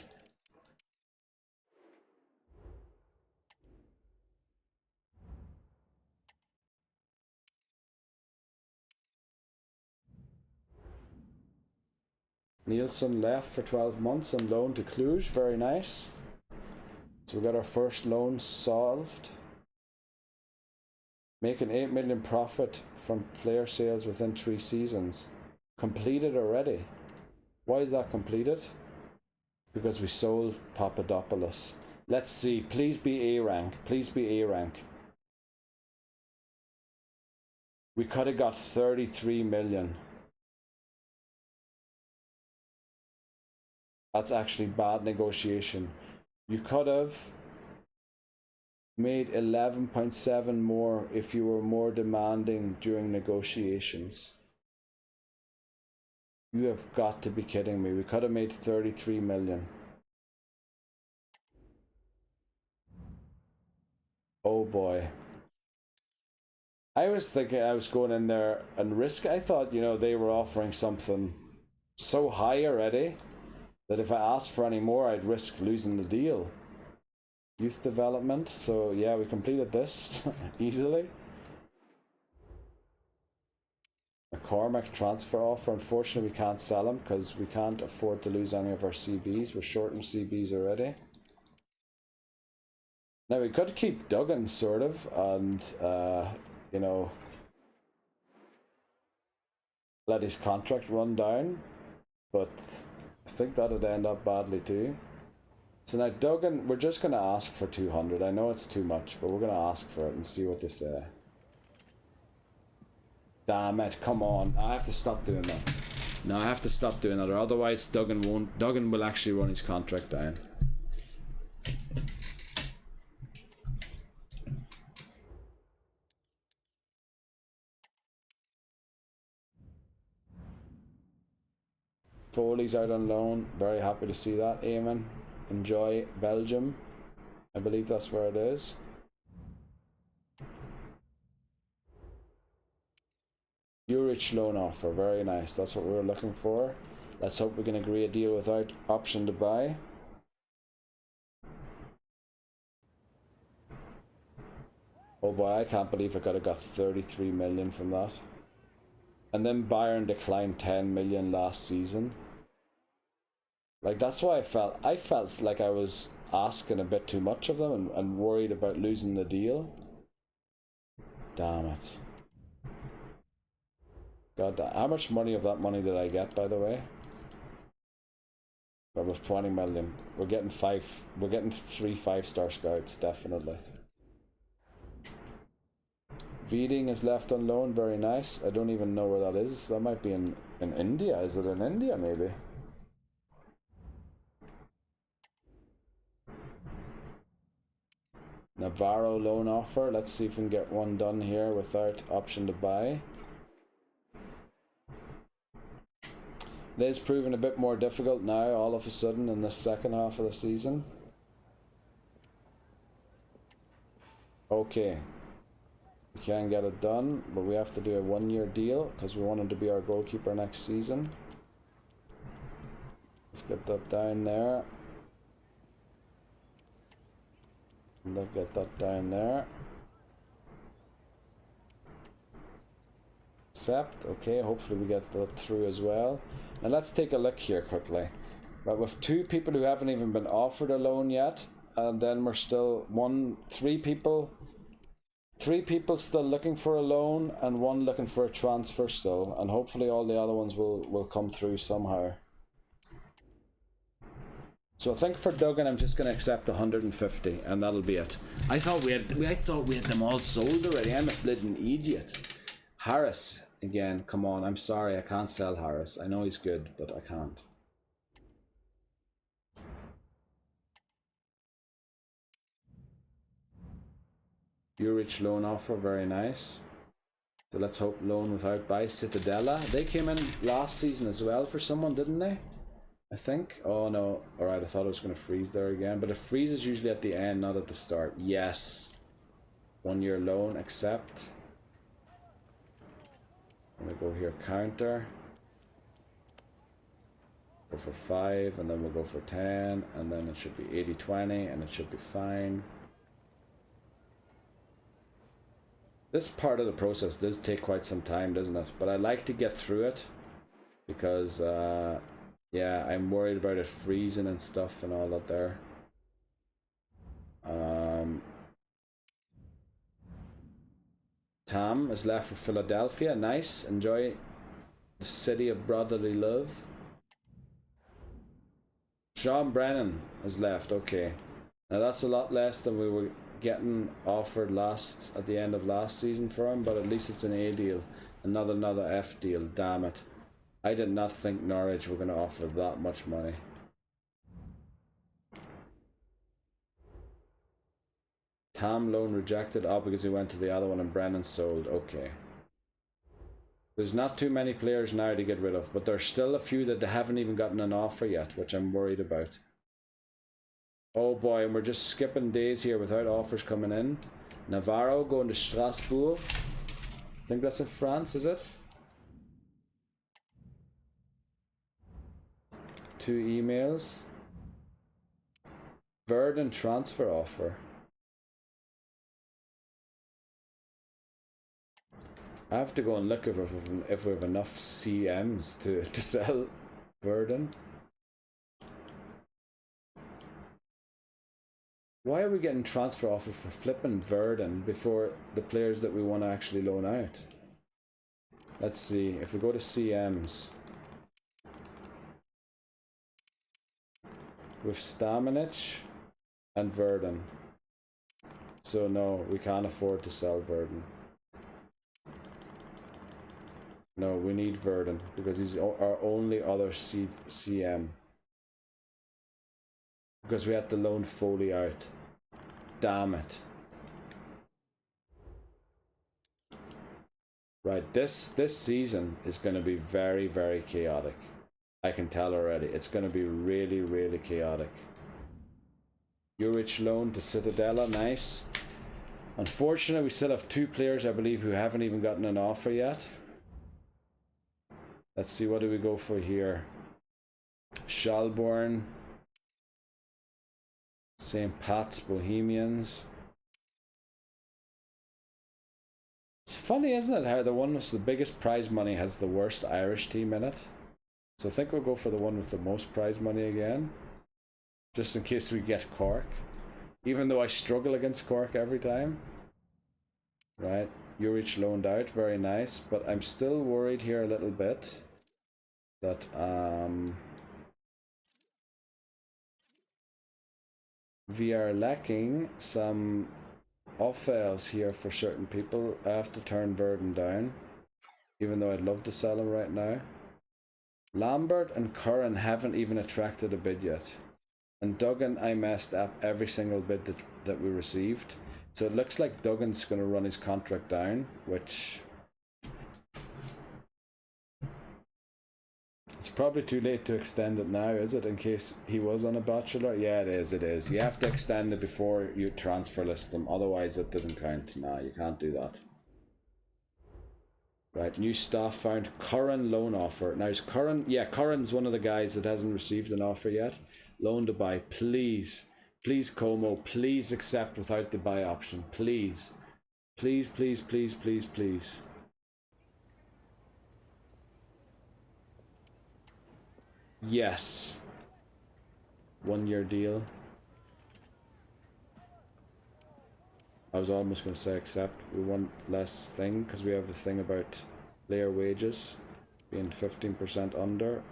Nielsen left for 12 months on loan to Cluj. Very nice. So we got our first loan solved. Making 8 million profit from player sales within 3 seasons. Completed already. Why is that completed? Because we sold Papadopoulos. Let's see. Please be A rank. Please be A rank. We could have got 33 million. That's actually bad negotiation. You could have made 11.7 more if you were more demanding during negotiations. You have got to be kidding me. We could have made 33 million. Oh boy. I was thinking I was going in there and risk. I thought, you know, they were offering something so high already that if I asked for any more, I'd risk losing the deal. Youth development. So yeah, we completed this easily. McCormack transfer offer. Unfortunately, we can't sell him because we can't afford to lose any of our CBs. We're short in CBs already. Now we could keep Duggan sort of, and you know, let his contract run down, but I think that'd end up badly too. So now Duggan, we're just gonna ask for 200. I know it's too much, but we're gonna ask for it and see what they say. Damn it, come on. I have to stop doing that. No, I have to stop doing that, or otherwise Duggan will actually run his contract down. Foley's out on loan. Very happy to see that, Eamon. Enjoy Belgium. I believe that's where it is. Urich loan offer. Very nice. That's what we were looking for. Let's hope we can agree a deal without option to buy. Oh boy, I can't believe I could have got 33 million from that. And then Bayern declined 10 million last season. Like, that's why I felt like I was asking a bit too much of them and worried about losing the deal. Damn it. God, how much money of that money did I get, by the way? But with 20 million. We're getting 3 5-star scouts, definitely. Veeding is left on loan, very nice. I don't even know where that is. That might be in India. Is it in India, maybe? Navarro loan offer. Let's see if we can get one done here without option to buy. It is proving a bit more difficult now, all of a sudden, in the second half of the season. Okay. We can get it done, but we have to do a 1-year deal because we want him to be our goalkeeper next season. Let's get that down there. And let's get that down there. Accept. Okay, hopefully we get that through as well. Now let's take a look here quickly. But with 2 people who haven't even been offered a loan yet, and then we're still 3 people still looking for a loan, and 1 looking for a transfer still, and hopefully all the other ones will come through somehow. So I think for Duggan I'm just going to accept 150 and that'll be it. I thought we had them all sold already. I'm a bleeding idiot. Harris again, come on. I'm sorry, I can't sell Harris. I know he's good, but I can't. Urich loan offer, very nice. So let's hope loan without buy. Citadella. They came in last season as well for someone, didn't they? I think. Oh no. Alright, I thought it was going to freeze there again. But it freezes usually at the end, not at the start. Yes. 1 year loan, accept. I'm going to go here, counter. Go for 5, and then we'll go for 10. And then it should be 80-20, and it should be fine. This part of the process does take quite some time, doesn't it? But I like to get through it. Because, yeah, I'm worried about it freezing and stuff and all that there. Tam is left for Philadelphia. Nice. Enjoy the city of brotherly love. Sean Brennan is left. Okay. Now that's a lot less than we were getting offered at the end of last season for him, but at least it's an A deal. Another F deal. Damn it. I did not think Norwich were going to offer that much money. Tam loan rejected. Oh, because he went to the other one and Brennan sold. Okay. There's not too many players now to get rid of, but there's still a few that haven't even gotten an offer yet, which I'm worried about. Oh boy, and we're just skipping days here without offers coming in. Navarro going to Strasbourg. I think that's in France, is it? 2 emails. Verdun transfer offer. I have to go and look if we have enough CMs to sell Verdun. Why are we getting transfer offers for flipping Verdun before the players that we want to actually loan out? Let's see, if we go to CMs. With Stamenic and Verdun. So no, we can't afford to sell Verdun. No, we need Verdun because he's our only other CM. Because we had to loan Foley out. Damn it. Right, this season is going to be very, very chaotic. I can tell already. It's going to be really, really chaotic. Juric loan to Citadella, nice. Unfortunately, we still have 2 players, I believe, who haven't even gotten an offer yet. Let's see, what do we go for here? Schalborn. St. Pat's Bohemians. It's funny, isn't it, how the one with the biggest prize money has the worst Irish team in it? So I think we'll go for the one with the most prize money again. Just in case we get Cork. Even though I struggle against Cork every time. Right, Juric loaned out, very nice. But I'm still worried here a little bit that we are lacking some off-fails here for certain people. I have to turn Verdun down, even though I'd love to sell him right now. Lambert and Curran haven't even attracted a bid yet. And Duggan, I messed up every single bid that we received. So it looks like Duggan's going to run his contract down, which... It's probably too late to extend it now, is it? In case he was on a bachelor? Yeah, it is. You have to extend it before you transfer list them. Otherwise, it doesn't count. Nah, you can't do that. Right, new staff found. Curran loan offer. Now, is Curran... Yeah, Curran's one of the guys that hasn't received an offer yet. Loan to buy, please. Please, Como, please accept without the buy option. Please. Please, please, please, please, please. Yes. 1 year deal. I was almost going to say accept. We want less thing because we have the thing about player wages being 15% under.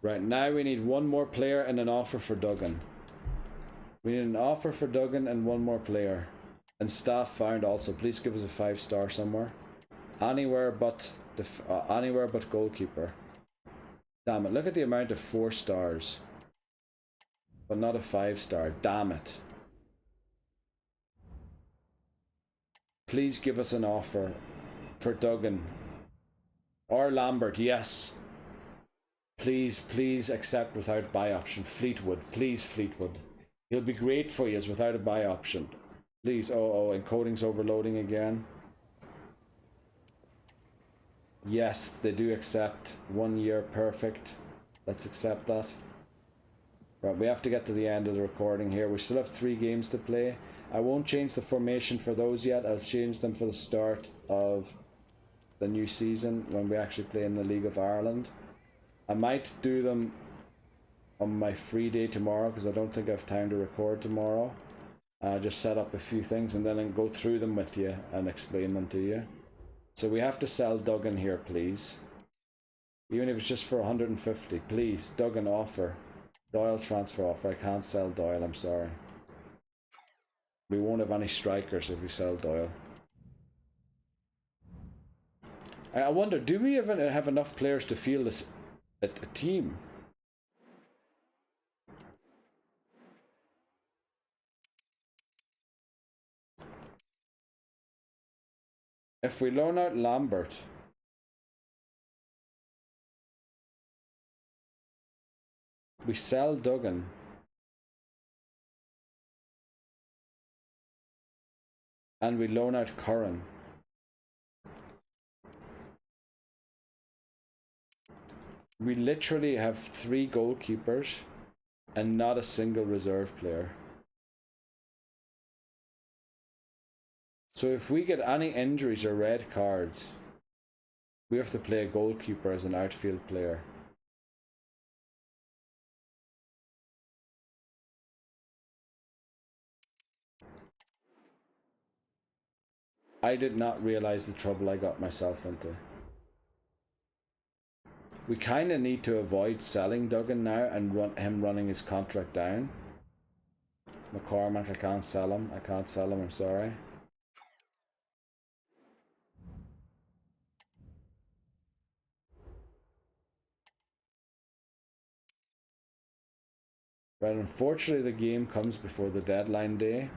Right, now we need 1 more player and an offer for Duggan. We need an offer for Duggan and 1 more player. And staff found also. Please give us a 5-star somewhere. Anywhere but goalkeeper. Damn it, look at the amount of 4 stars. But not a 5-star, damn it. Please give us an offer for Duggan. Or Lambert, yes. Please, please accept without buy option. Fleetwood, please Fleetwood. He'll be great for you without a buy option. Please, oh, encoding's overloading again. Yes, they do accept. 1 year, perfect. Let's accept that. Right, we have to get to the end of the recording here. We still have 3 games to play. I won't change the formation for those yet. I'll change them for the start of the new season when we actually play in the League of Ireland. I might do them on my free day tomorrow because I don't think I have time to record tomorrow. Just set up a few things and then I'll go through them with you and explain them to you. So we have to sell Duggan here, please. Even if it's just for 150, please. Duggan offer. Doyle transfer offer. I can't sell Doyle, I'm sorry. We won't have any strikers if we sell Doyle. I wonder, do we even have enough players to field this a team? If we loan out Lambert, we sell Duggan, and we loan out Curran, we literally have 3 goalkeepers and not a single reserve player. So if we get any injuries or red cards, we have to play a goalkeeper as an outfield player. I did not realize the trouble I got myself into. We kind of need to avoid selling Duggan now and him running his contract down. McCormack, I can't sell him. I can't sell him, I'm sorry. But unfortunately the game comes before the deadline day.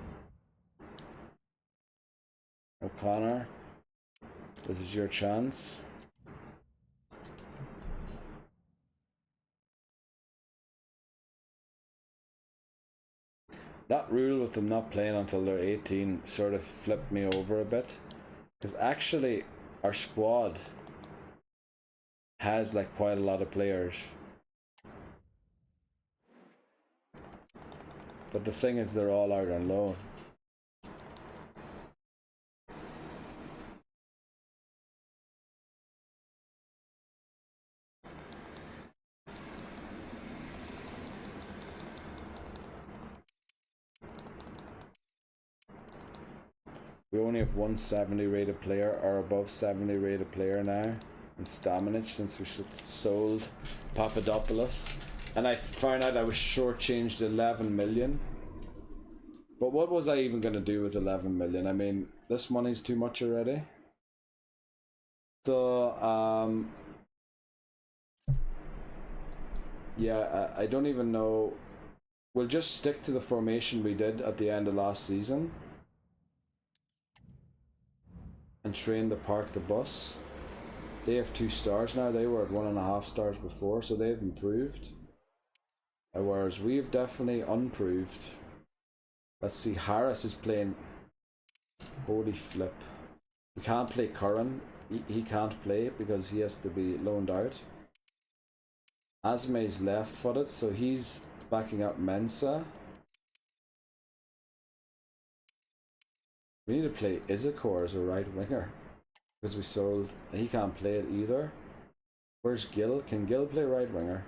O'Connor, this is your chance. That rule with them not playing until they're 18 sort of flipped me over a bit. Because actually our squad has like quite a lot of players. But the thing is they're all out on loan. We only have 170 rated player or above 70 rated player now in Stamenic since we sold Papadopoulos. And I found out I was shortchanged 11 million. But what was I even going to do with 11 million? I mean, this money's too much already. So, yeah, I don't even know. We'll just stick to the formation we did at the end of last season. And train the park the bus. They have 2 stars now. They were at 1.5 stars before, so they've improved. Whereas we've definitely unproved. Let's see, Harris is playing. Holy flip. We can't play Curran. He can't play because he has to be loaned out. Asme's left footed, so he's backing up Mensah. We need to play Isakor as a right winger because we sold. He can't play it either. Where's Gill? Can Gill play right winger?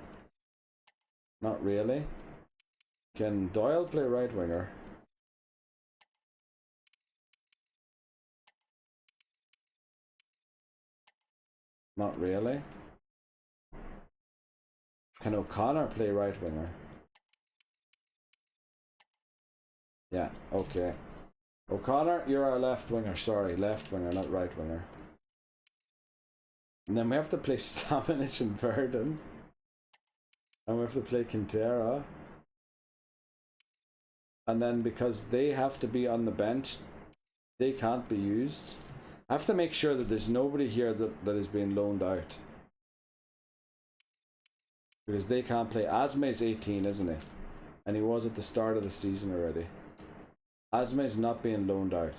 Not really. Can Doyle play right winger? Not really. Can O'Connor play right winger? Yeah, okay. O'Connor, you're our left winger. Sorry, left winger, not right winger. And then we have to play Stamenic and Verdon. And we have to play Quintera. And then because they have to be on the bench they can't be used. I have to make sure that there's nobody here that is being loaned out. Because they can't play. Asme's 18, isn't he? And he was at the start of the season already. Asme's not being loaned out.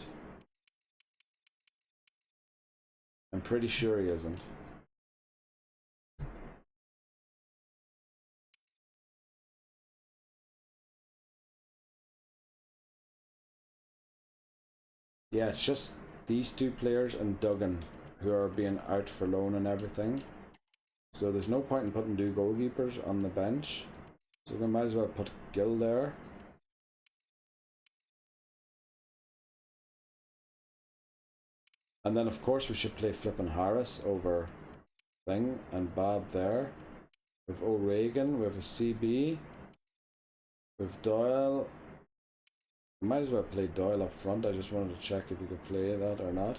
I'm pretty sure he isn't. Yeah, it's just these two players and Duggan who are being out for loan and everything. So there's no point in putting two goalkeepers on the bench. So we might as well put Gill there. And then of course we should play Flippin' Harris over Thing and Bob there. We have O'Regan, we have a CB. We have Doyle. We might as well play Doyle up front. I just wanted to check if you could play that or not.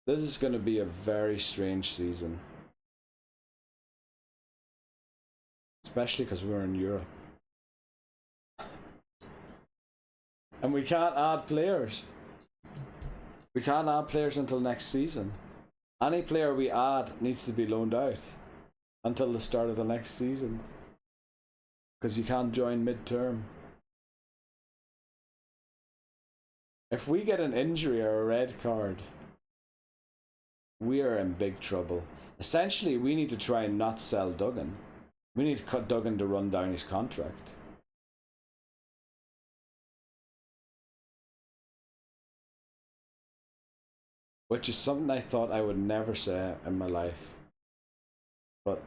This is going to be a very strange season. Especially because we're in Europe. And we can't add players. We can't add players until next season. Any player we add needs to be loaned out until the start of the next season. Because you can't join mid-term. If we get an injury or a red card, we are in big trouble. Essentially, we need to try and not sell Duggan. We need to cut Duggan to run down his contract. Which is something I thought I would never say in my life. But,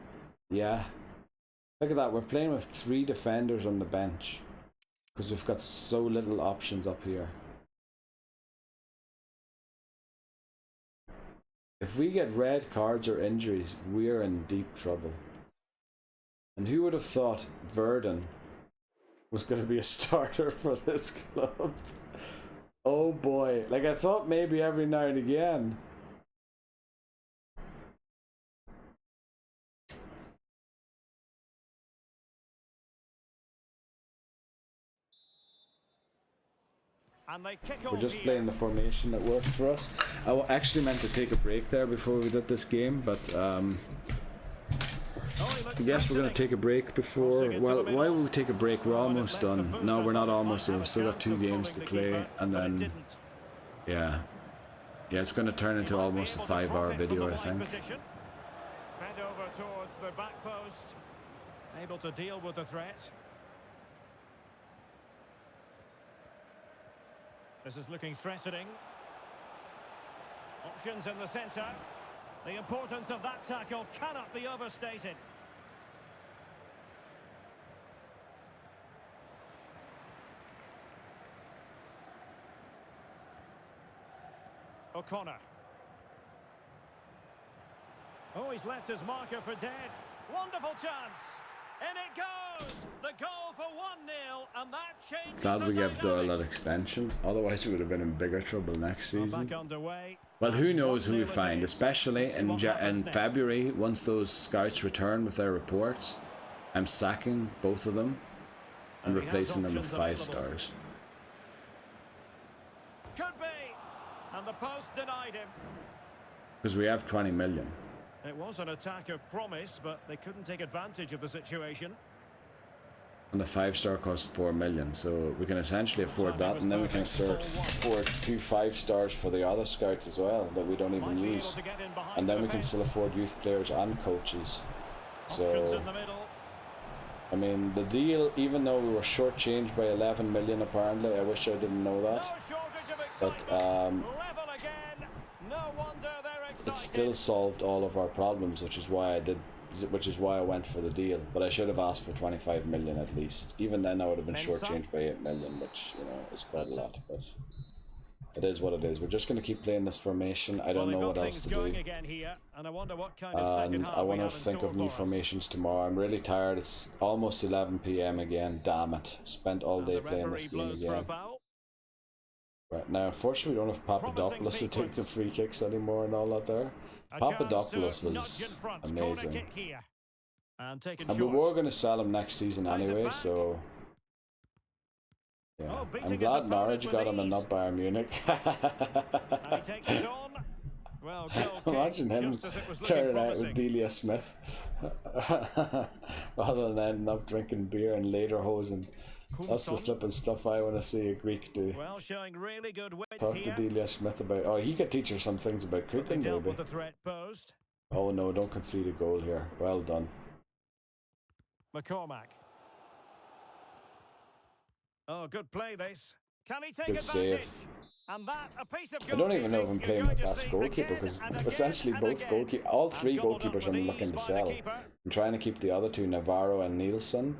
yeah. Look at that, we're playing with 3 defenders on the bench. Because we've got so little options up here. If we get red cards or injuries, we're in deep trouble. And who would have thought Verdon was going to be a starter for this club? Oh boy, like I thought maybe every now and again. And they kick We're off just here. playing the formation that worked for us. I actually meant to take a break there before we did this game, but I guess we're going to take a break before... Well, why would we take a break? We're almost done. No, we're not almost done. We've still got 2 games to play, and then... Yeah. Yeah, it's going to turn into almost a 5-hour video, I think. Fed over towards the back post. Able to deal with the threat. This is looking threatening. Options in the centre. The importance of that tackle cannot be overstated. O'Connor. Oh, he's left his marker for dead. Wonderful chance. In it goes. The goal for 1-0, and that changes. Glad we gave Doyle that extension. Otherwise, we would have been in bigger trouble next season. Back underway. Well, who knows who we find, especially in February, once those scouts return with their reports. I'm sacking both of them and replacing them with 5 stars. Could be. And the post denied him. Because we have 20 million. It was an attack of promise, but they couldn't take advantage of the situation. And the 5-star costs 4 million, so we can essentially afford that, and then we can afford 2 5-stars for the other scouts as well that we don't even use. And then we can still afford youth players and coaches. So, I mean, the deal, even though we were shortchanged by 11 million apparently, I wish I didn't know that. But it still solved all of our problems, which is why I went for the deal. But I should have asked for 25 million at least. Even then I would have been shortchanged by 8 million, which, you know, is quite a lot, but it is what it is. We're just going to keep playing this formation. I don't know what else to do. And I want to think of new formations tomorrow. I'm really tired. It's almost 11 PM again. Damn it. Spent all day playing this game again. Right, now unfortunately we don't have Papadopoulos to take the free kicks anymore and all that there. Papadopoulos was amazing. And we were going to sell him next season anyway, so... Yeah. Oh, beating I'm his glad opponent Norwich with got him and ease. not Bayern Munich. And he takes it on. Well, goal kick, Imagine him just as it was looking turning out with promising. Delia Smith rather than ending up drinking beer and lederhosen. That's the Kumson. flipping stuff I want to see a Greek do. Well, showing really good width Talk here. to Delia Smith about. Oh, he could teach her some things about But they cooking, dealt maybe. with the threat posed. Oh no, don't concede a goal here. Well done. McCormack. Oh, good play this. Can he take Good advantage? save. And that, a piece of I don't even know if I'm goalkeeping playing you're my going to best see goalkeeper again because and again essentially and both again. all three And gobbled up goalkeepers with I'm ease looking to by the sell. keeper. I'm trying to keep the other two, Navarro and Nielsen,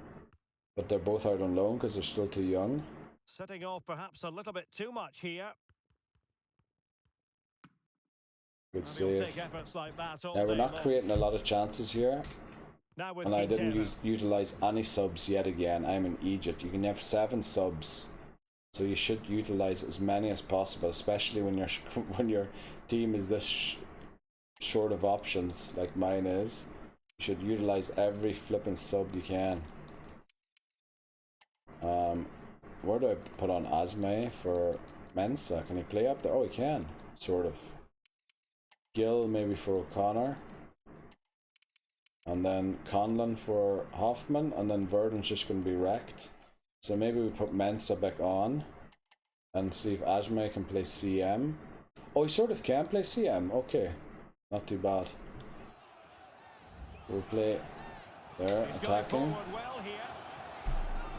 but they're both out on loan because they're still too young. Setting off perhaps a little bit too much here. Good And he'll save. take efforts like that all Now we're day not long. creating a lot of chances here, Now with and I didn't Quintero. utilize any subs yet again. I'm in Egypt. You can have 7 subs, so you should utilize as many as possible, especially when when your team is this short of options like mine is. You should utilize every flipping sub you can. Where do I put on Asme for Mensa? Can he play up there? Oh, he can, sort of. Gill maybe for O'Connor. And then Conlon for Hoffman, and then Verdon's just going to be wrecked. So maybe we put Mensa back on and see if Ajme can play CM. Oh, he sort of can play CM. Okay, not too bad. We'll play there, He's going attacking. forward well here.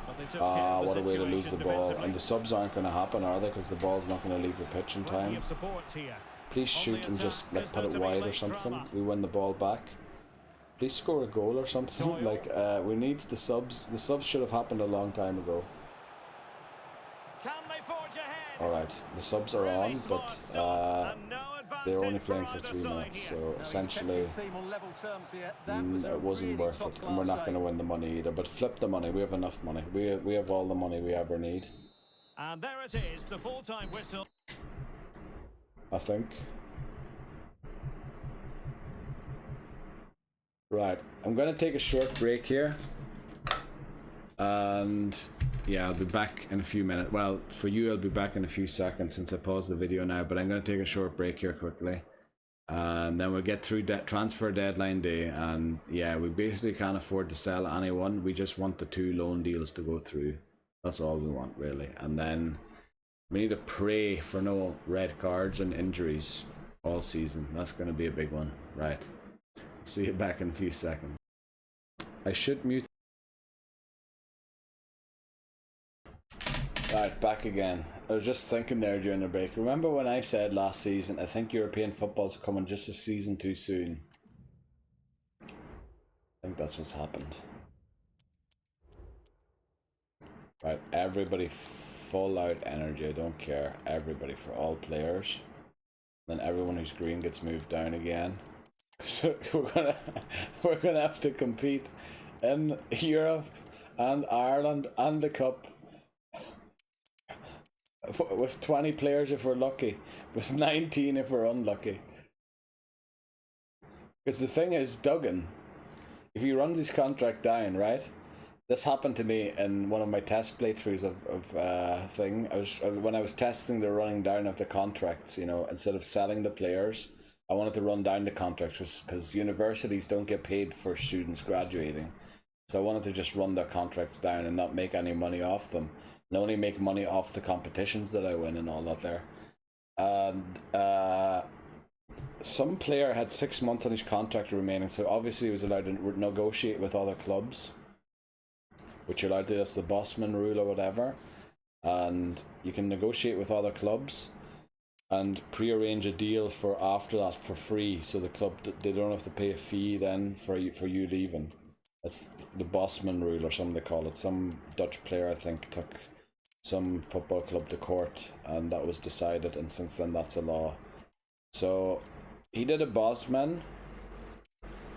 But they took care Ah, of the what a way to lose the situation ball. defensively. And the subs aren't going to happen, are they? Because the ball's not going to leave the pitch in Plenty time. of support here. Please On shoot the and just attack, like is put there it to be wide or late something. drama? We win the ball back. Please score a goal or something. Doyle. Like we need the subs. The subs should have happened a long time ago. Can they forge ahead? All right, the subs are Really on, smart but stop, and no they're only advantage playing for for either 3 side minutes, here. so No, he's kept essentially his team on level terms here. That was a it wasn't really worth it, and top-class we're not going to save. win the money either. But flip the money. We have enough money. We have all the money we ever need, And there it is, the full-time whistle. I think. Right, I'm going to take a short break here. And yeah, I'll be back in a few minutes. Well, for you, I'll be back in a few seconds since I paused the video now. But I'm going to take a short break here quickly. And then we'll get through transfer deadline day. And yeah, we basically can't afford to sell anyone. We just want the 2 loan deals to go through. That's all we want, really. And then we need to pray for no red cards and injuries all season. That's going to be a big one. Right. See you back in a few seconds. I should mute. Right, back again. I was just thinking there during the break. Remember when I said last season, I think European football's coming just a season too soon? I think that's what's happened. Right, everybody full out energy, I don't care. Everybody, for all players. Then everyone who's green gets moved down again. So we're gonna have to compete in Europe and Ireland and the Cup with 20 players if we're lucky, with 19 if we're unlucky. Because the thing is, Duggan, if he runs his contract down, right? This happened to me in one of my test playthroughs of thing. When I was testing the running down of the contracts, you know, instead of selling the players, I wanted to run down the contracts because universities don't get paid for students graduating. So I wanted to just run their contracts down and not make any money off them. And only make money off the competitions that I win and all that there. And some player had 6 months on his contract remaining, so obviously he was allowed to negotiate with other clubs. Which you're allowed to, that's the Bosman rule or whatever. And you can negotiate with other clubs and pre-arrange a deal for after that for free, so the club, they don't have to pay a fee then for you leaving. That's the Bosman rule or something they call it. Some Dutch player, I think, took some football club to court and that was decided, and since then that's a law. So he did a Bosman,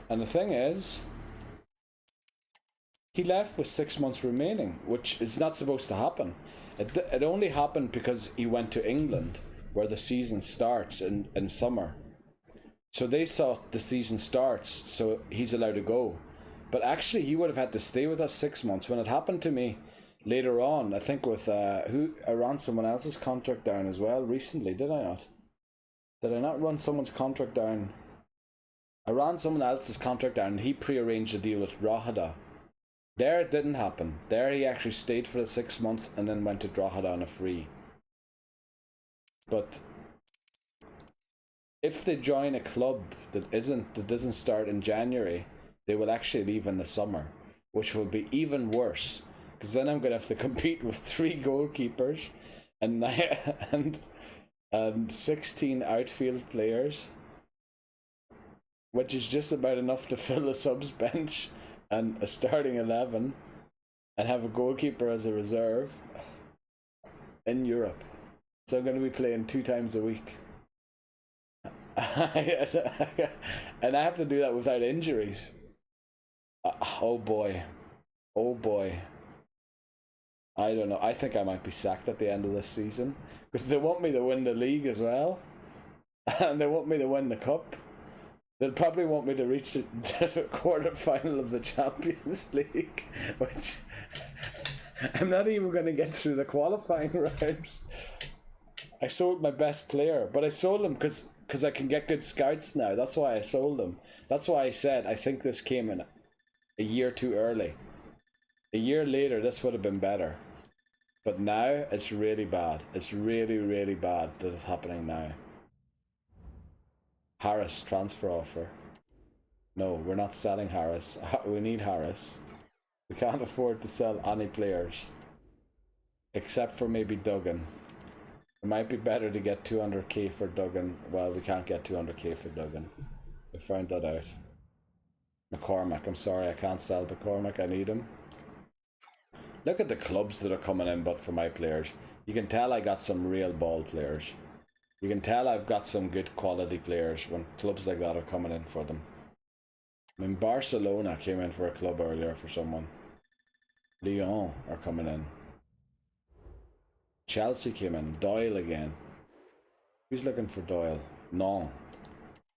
and the thing is, he left with 6 months remaining, which is not supposed to happen. It only happened because he went to England, where the season starts in summer. So they thought the season starts, so he's allowed to go. But actually, he would have had to stay with us 6 months. When it happened to me later on. I think with who I ran someone else's contract down as well recently. Did I not? Did I not run someone's contract down? I ran someone else's contract down and he pre-arranged a deal with Drogheda. There it didn't happen. There he actually stayed for the 6 months and then went to Drogheda on a free. But if they join a club that doesn't start in January, they will actually leave in the summer, which will be even worse. Because then I'm gonna have to compete with 3 goalkeepers and 16 outfield players, which is just about enough to fill a subs bench and a starting 11, and have a goalkeeper as a reserve in Europe. So I'm going to be playing 2 times a week. And I have to do that without injuries. Oh boy. Oh boy. I don't know. I think I might be sacked at the end of this season. Because they want me to win the league as well. And they want me to win the cup. They'll probably want me to reach the quarter-final of the Champions League. Which I'm not even going to get through the qualifying rounds. I sold my best player. But I sold him because I can get good scouts now. That's why I sold him. That's why I said I think this came in a year too early. A year later, this would have been better. But now, it's really bad. It's really, really bad that it's happening now. Harris, transfer offer. No, we're not selling Harris. We need Harris. We can't afford to sell any players. Except for maybe Duggan. It might be better to get 200k for Duggan. Well, we can't get 200k for Duggan. We found that out. McCormack, I'm sorry, I can't sell McCormack. I need him. Look at the clubs that are coming in, but for my players. You can tell I got some real ball players. You can tell I've got some good quality players when clubs like that are coming in for them. I mean, Barcelona came in for a club earlier for someone. Lyon are coming in. Chelsea came in. Doyle again. Who's looking for Doyle? No.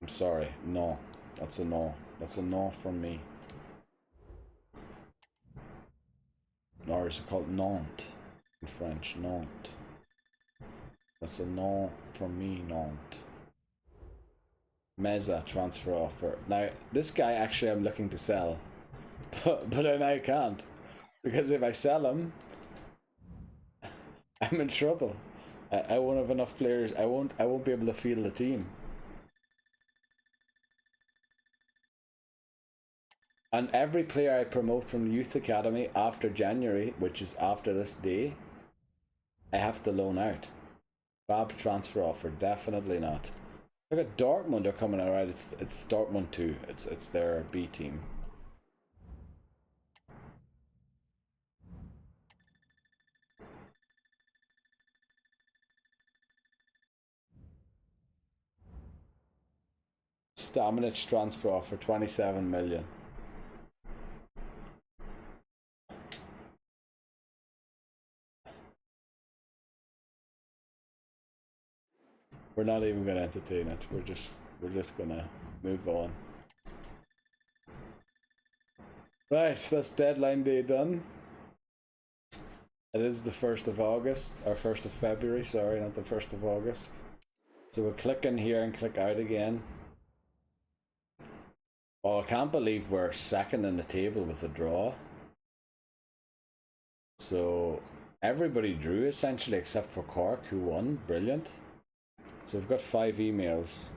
I'm sorry. No. That's a no. That's a no from me. Or is it called Nantes in French? Nantes. That's a no from me, Nantes. Meza transfer offer. Now, this guy actually I'm looking to sell. But I now can't. Because if I sell him, I'm in trouble. I won't have enough players. I won't be able to field the team. And every player I promote from the youth academy after January, which is after this day, I have to loan out. Fab transfer offer, definitely not. Look at Dortmund are coming out, right? It's Dortmund 2. It's their B team. Stamenic transfer offer, 27 million. We're not even gonna entertain it. We're just gonna move on. Right, that's deadline day done. It is the 1st of August, or 1st of February, sorry, not the 1st of August. So we'll click in here and click out again. Oh, I can't believe we're second in the table with a draw. So everybody drew essentially except for Cork, who won. Brilliant. So we've got 5 emails.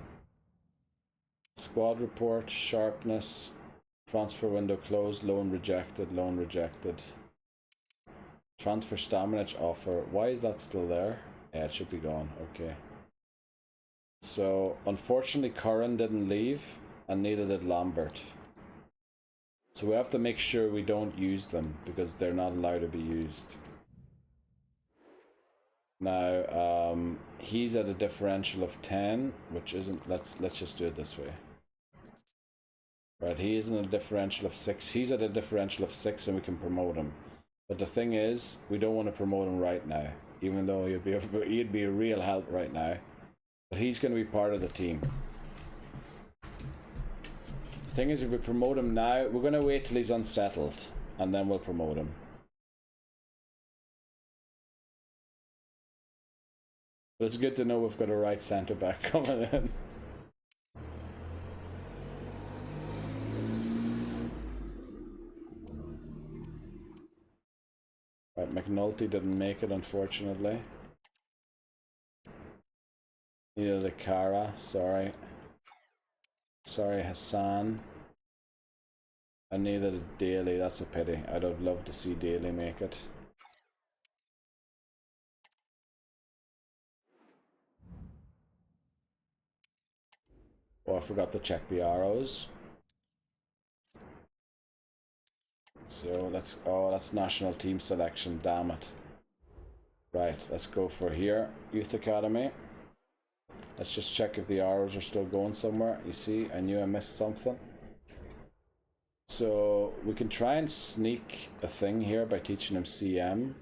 Squad report, sharpness, transfer window closed, loan rejected, loan rejected. Transfer Stamenic offer. Why is that still there? Yeah, it should be gone. Okay. So unfortunately Curran didn't leave and neither did Lambert. So we have to make sure we don't use them because they're not allowed to be used. Now, he's at a differential of 10, which isn't, let's just do it this way. Right, he is in a differential of 6. He's at a differential of 6 and we can promote him. But the thing is, we don't want to promote him right now, even though he'd be a real help right now. But he's going to be part of the team. The thing is, if we promote him now, we're going to wait till he's unsettled, and then we'll promote him. But it's good to know we've got a right centre back coming in. Right, McNulty didn't make it, unfortunately. Neither did Kara, sorry. Sorry, Hassan. And neither did Daly, that's a pity. I'd have loved to see Daly make it. Oh, I forgot to check the arrows. So that's national team selection, damn it. Right, let's go for here, Youth Academy. Let's just check if the arrows are still going somewhere. You see, I knew I missed something. So we can try and sneak a thing here by teaching him CM.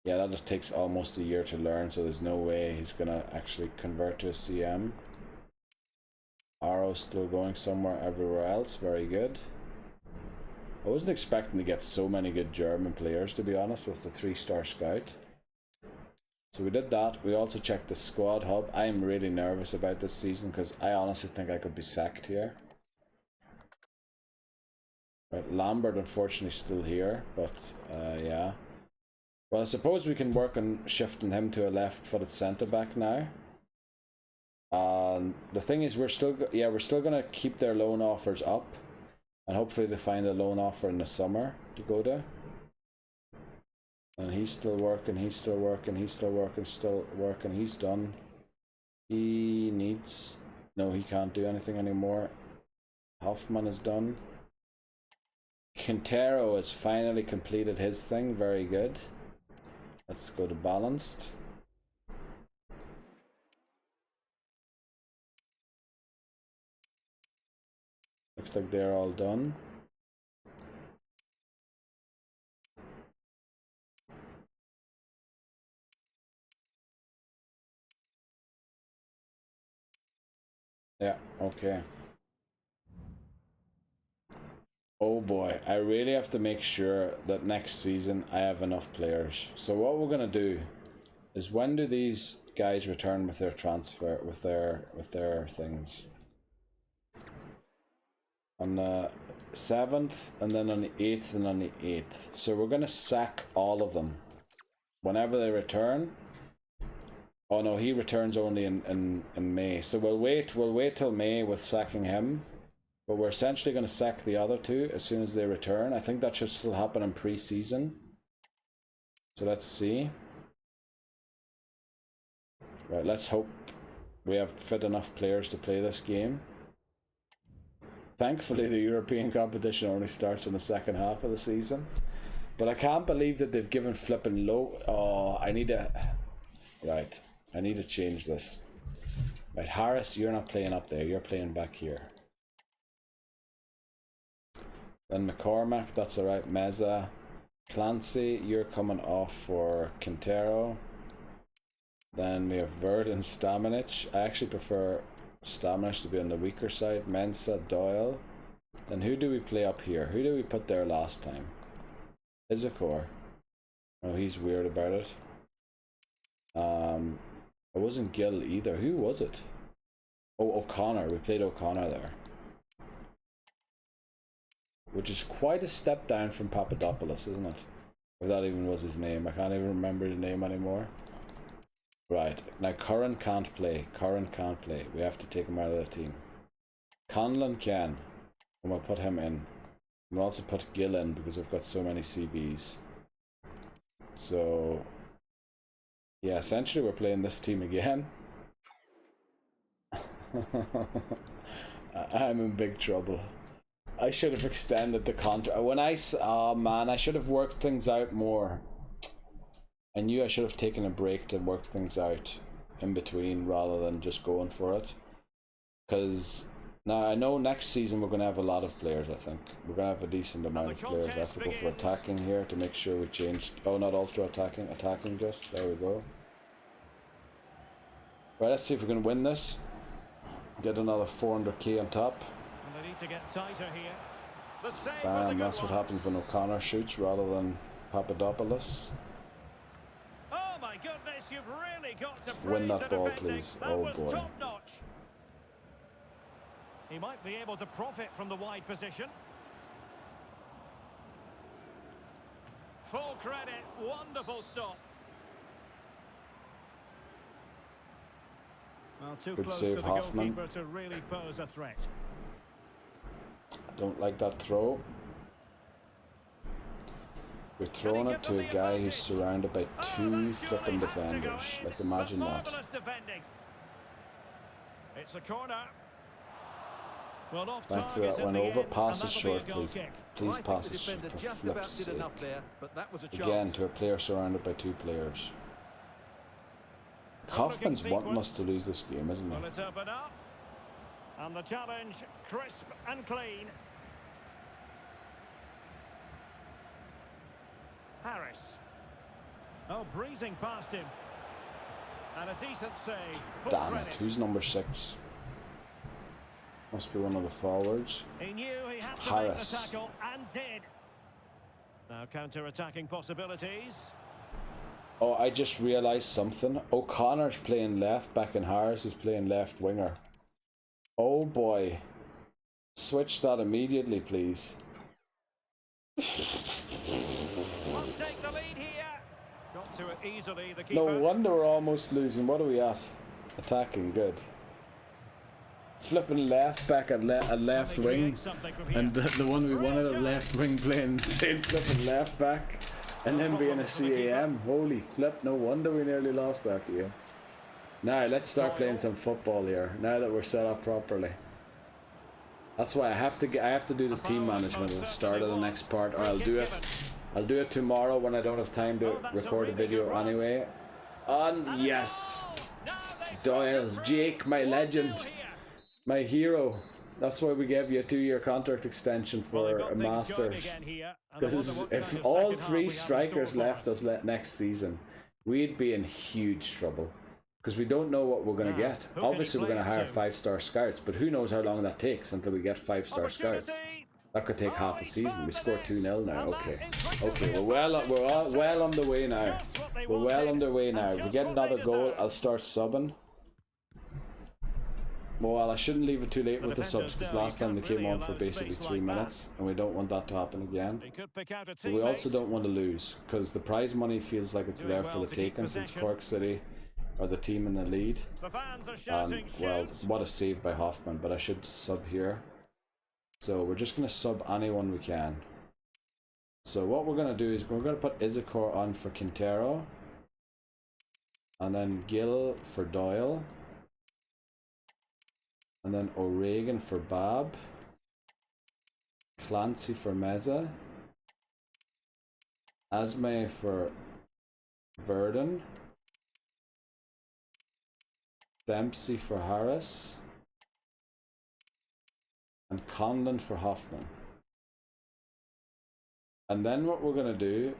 Yeah, that just takes almost a year to learn, so there's no way he's gonna actually convert to a CM. Arrows still going somewhere everywhere else, very good. I wasn't expecting to get so many good German players, to be honest, with the 3-star scout. So we did that. We also checked the squad hub. I am really nervous about this season because I honestly think I could be sacked here. Right, Lambert unfortunately still here, but yeah. Well, I suppose we can work on shifting him to a left-footed centre-back now. The thing is, we're still gonna keep their loan offers up. And hopefully they find a loan offer in the summer to go to. And he's still working, he's done. He needs... No, he can't do anything anymore. Hoffman is done. Quintero has finally completed his thing, very good. Let's go to balanced. Looks like they're all done. Yeah, okay. Oh boy, I really have to make sure that next season I have enough players. So what we're gonna do is, when do these guys return with their transfer, with their things? On the 7th, and then on the 8th, and on the 8th. So we're gonna sack all of them whenever they return. Oh no, he returns only in May. So we'll wait till May with sacking him. But we're essentially gonna sack the other two as soon as they return. I think that should still happen in pre-season. So let's see. Right, let's hope we have fit enough players to play this game. Thankfully, the European competition only starts in the second half of the season. But I can't believe that they've given flipping low... Oh, I need to... Right, I need to change this. Right, Harris, you're not playing up there. You're playing back here. Then McCormack, that's alright. Meza. Clancy, you're coming off for Quintero. Then we have Verd and Stamenic. I actually prefer Stamenic to be on the weaker side. Mensah, Doyle. Then who do we play up here? Who did we put there last time? Isakor. Oh, he's weird about it. It wasn't Gill either. Who was it? Oh, O'Connor. We played O'Connor there. Which is quite a step down from Papadopoulos, isn't it? If that even was his name. I can't even remember the name anymore. Right, now Curran can't play. Curran can't play. We have to take him out of the team. Conlon can. And we'll put him in. We'll also put Gill in because we've got so many CBs. So... yeah, essentially we're playing this team again. I'm in big trouble. I should have extended the contract. Oh man, I should have worked things out more. I knew I should have taken a break to work things out in between rather than just going for it. Because now I know next season we're going to have a lot of players, I think. We're going to have a decent amount of players. I have to go for attacking here to make sure we change. Oh, not ultra attacking, attacking just. There we go. Right, let's see if we can win this. Get another 400k on top. And they need to get tighter here. The save was a Bam, good that's what one. happens when O'Connor shoots rather than Papadopoulos. Oh my goodness, you've really got to Win praise that the ball, defending. please. That Oh, was boy. top notch. He might be able to profit from the wide position. Full credit, wonderful stop. Well, too Good close save, to the Hoffman. goalkeeper to really pose a threat. Don't like that throw. We're throwing it to a guy who's surrounded by two flipping defenders. Like, imagine that. Defending. It's a corner. Well, off Thanks for that target one in the over. end, Pass and it that'll be a short, goal please. kick. Please I think pass the it short, defender for just about flip's did sake. enough there, but that was a chance. Again, to a player surrounded by two players. Hoffman's wanting us to lose this game, isn't Well, he? it's open up. And the challenge, crisp and clean. Harris. Oh, breezing past him. And a decent save. Full Damn credit. it. Who's number 6? Must be one of the forwards. He knew he had to Harris. make the tackle and did. Now counter-attacking possibilities. Oh, I just realised something. O'Connor's playing left back and Harris is playing left winger. Oh boy. Switch that immediately, please. Must take the lead here. Got to it easily, the keeper. No wonder we're almost losing. What are we at? Attacking, good. Flipping left back at left wing. And the one we wanted at left wing playing flipping left back. And then being a CAM. Holy flip, no wonder we nearly lost that game. Now, let's start playing some football here. Now that we're set up properly. That's why I have to do the team management at the start of the next part, or I'll do it tomorrow when I don't have time to record a video anyway. And yes, Doyle, Jake, my legend, my hero. That's why we gave you a 2-year contract extension for a Masters. Because if all 3 strikers left us next season, we'd be in huge trouble. Because we don't know what we're going to get. Obviously, we're going to hire 5-star scouts, but who knows how long that takes until we get 5-star scouts. That could take half a season. We scored 2-0 now. Okay, we're well on the way now. We're well underway now. If we get another goal, I'll start subbing. Well, I shouldn't leave it too late with the subs, because last time they came on for basically 3 minutes, and we don't want that to happen again. But we also don't want to lose, because the prize money feels like it's there for the taking since Cork City are the team in the lead. And, well, what a save by Hoffman, but I should sub here. So we're just going to sub anyone we can. So what we're going to do is we're going to put Izakor on for Quintero. And then Gill for Doyle. And then O'Regan for Bab. Clancy for Meza. Asme for Verdon. Dempsey for Harris. And Conlon for Hoffman. And then what we're going to do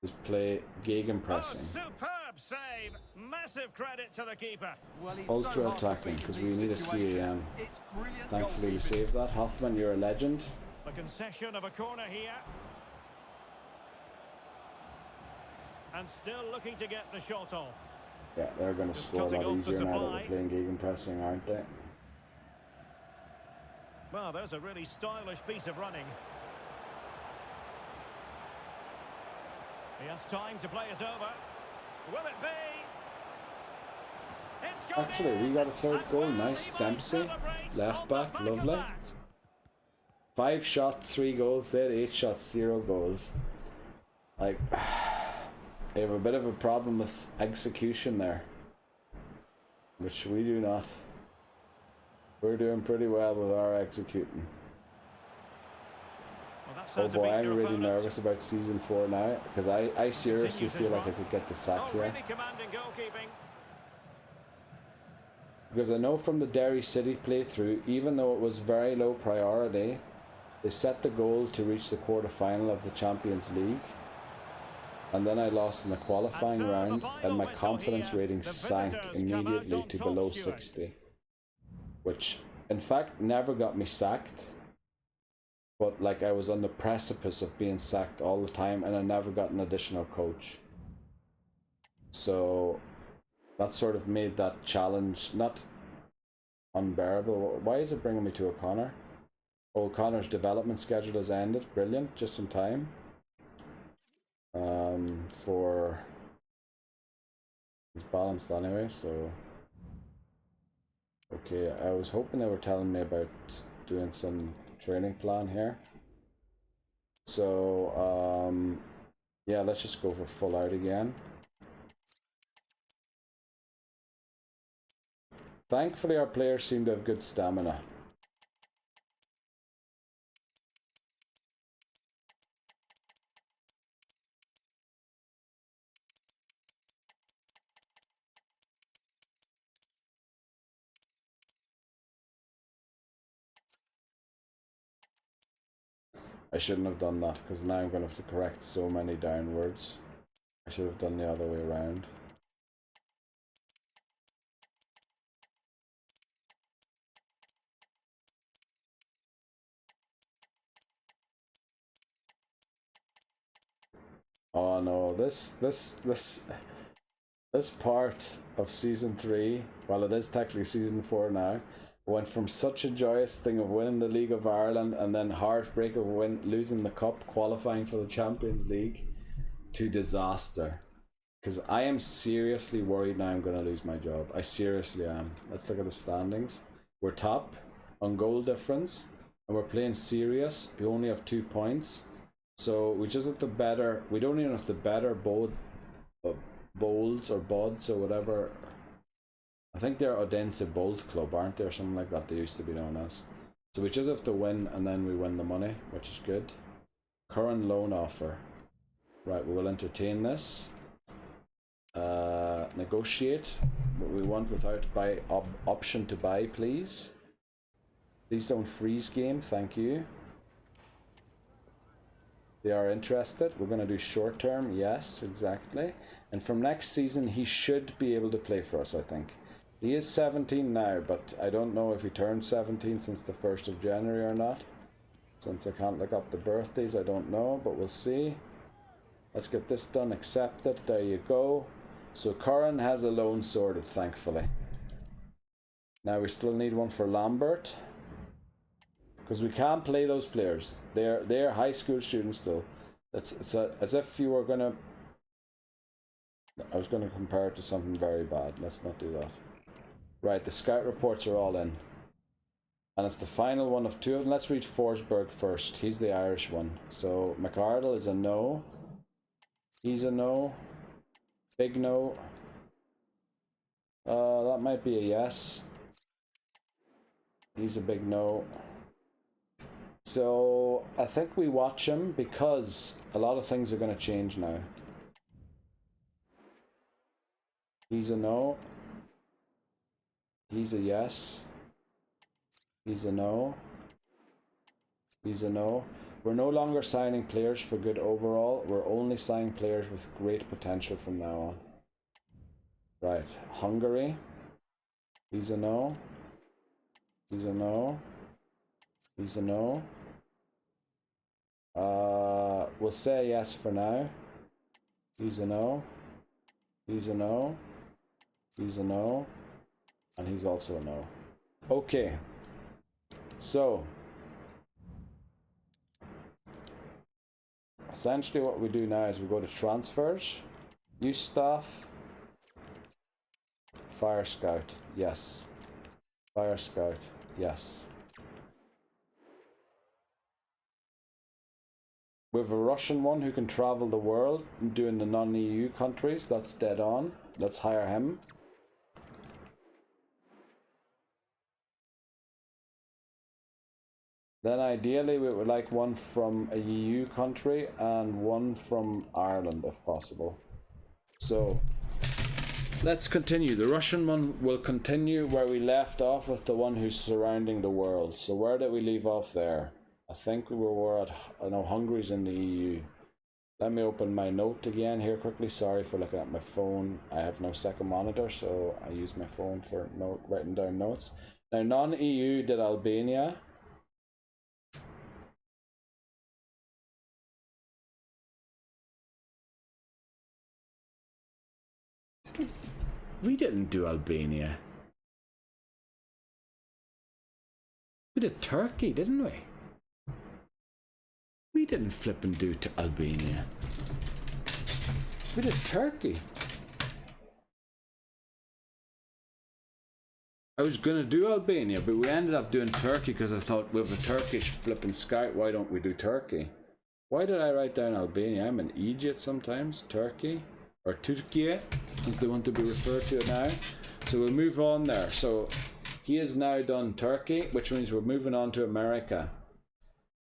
is play gegenpressing. Oh, superb save. Massive credit to the keeper. Well, he's Ultra so hard to attacking, beat because in we these need a situations. CAM. It's brilliant Thankfully we goalkeeping. saved that. Hoffman, you're a legend. The concession of a corner here. And still looking to get the shot off. Yeah, they're going to Just score a cutting lot off the easier now that supply. we're playing gegenpressing, aren't they? Well, there's a really stylish piece of running. He has time to play us over. Will it be? It's gone Actually, in. we got a third And goal. well, Nice. he might Dempsey, celebrate left on the back, back of lovely. that. 5 shots, 3 goals. They had 8 shots, 0 goals. Like, they have a bit of a problem with execution there, which we do not. We're doing pretty well with our executing. Well, that's Oh how to boy, beat I'm your really opponent. nervous about season 4 now, because I seriously Continues his feel like I run. could get the sack Oh, here. really commanding goalkeeping. Because I know from the Derry City playthrough, even though it was very low priority, they set the goal to reach the quarter-final of the Champions League. And then I lost in the qualifying And so the round, final and my whistle confidence here. rating The sank visitors come out immediately on to top, below Stuart. 60. Which, in fact, never got me sacked. But, like, I was on the precipice of being sacked all the time, and I never got an additional coach. So that sort of made that challenge not unbearable. Why is it bringing me to O'Connor? O'Connor's development schedule has ended. Brilliant, just in time. For he's balanced anyway, so okay. I was hoping they were telling me about doing some training plan here. So yeah, let's just go for full out again. Thankfully our players seem to have good stamina. I shouldn't have done that, because now I'm going to have to correct so many downwards. I should have done the other way around. Oh no, this part of season 3, well, it is technically season 4 now, went from such a joyous thing of winning the League of Ireland and then heartbreak of losing the cup, qualifying for the Champions League, to disaster. Because I am seriously worried now I'm going to lose my job. I seriously am. Let's look at the standings. We're top on goal difference, and we're playing Sirius, who only have 2 points. So we just have to better. We don't even have to better bowls or buds or whatever. I think they're Odense Bold Club, aren't they, or something like that? They used to be known as. So we just have to win, and then we win the money, which is good. Current loan offer. Right, we will entertain this. Negotiate what we want without option to buy, please. Please don't freeze game, thank you. They are interested. We're going to do short term, yes, exactly. And from next season, he should be able to play for us, I think. He is 17 now, but I don't know if he turned 17 since the 1st of January or not. Since I can't look up the birthdays, I don't know, but we'll see. Let's get this done, accept it, there you go. So Curran has a loan sorted, thankfully. Now we still need one for Lambert, because we can't play those players. They're high school students still. It's as if you were gonna. I was gonna compare it to something very bad. Let's not do that. Right, the scout reports are all in, and it's the final one of 2 of them. Let's reach Forsberg first. He's the Irish one. So McArdle is a no. He's a no. Big no. That might be a yes. He's a big no. So I think we watch him, because a lot of things are going to change now. He's a no. He's a yes. He's a no. He's a no. We're no longer signing players for good overall. We're only signing players with great potential from now on. Right, Hungary. He's a no. He's a no. He's a no. We'll say yes for now. He's a no. He's a no. He's a no. And he's also a no. Okay. So essentially what we do now is we go to transfers, use staff, fire scout, yes. Fire scout, yes. We have a Russian one who can travel the world doing the non-EU countries. That's dead on. Let's hire him. Then ideally we would like one from a EU country and one from Ireland if possible. So let's continue. The Russian one will continue where we left off with the one who's surrounding the world. So where did we leave off there? I think we were at, I know Hungary's in the EU. Let me open my note again here quickly. Sorry for looking at my phone. I have no second monitor, so I use my phone for writing down notes. Now non-EU did Albania. We didn't do Albania. We did Turkey, didn't we? We didn't flip and do to Albania. We did Turkey. I was gonna do Albania, but we ended up doing Turkey because I thought with a Turkish flipping scout, why don't we do Turkey? Why did I write down Albania? I'm an idiot sometimes. Turkey or Turkey is the one to be referred to now. So we'll move on there. So he has now done Turkey, which means we're moving on to America.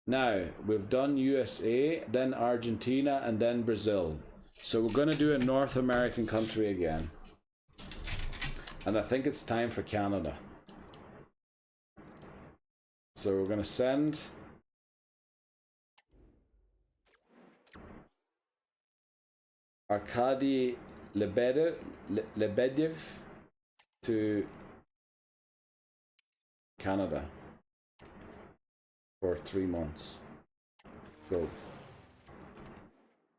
Now we've done USA, then Argentina, and then Brazil. So we're going to do a North American country again. And I think it's time for Canada. So we're going to send Arkady Lebedev to Canada for 3 months. Go.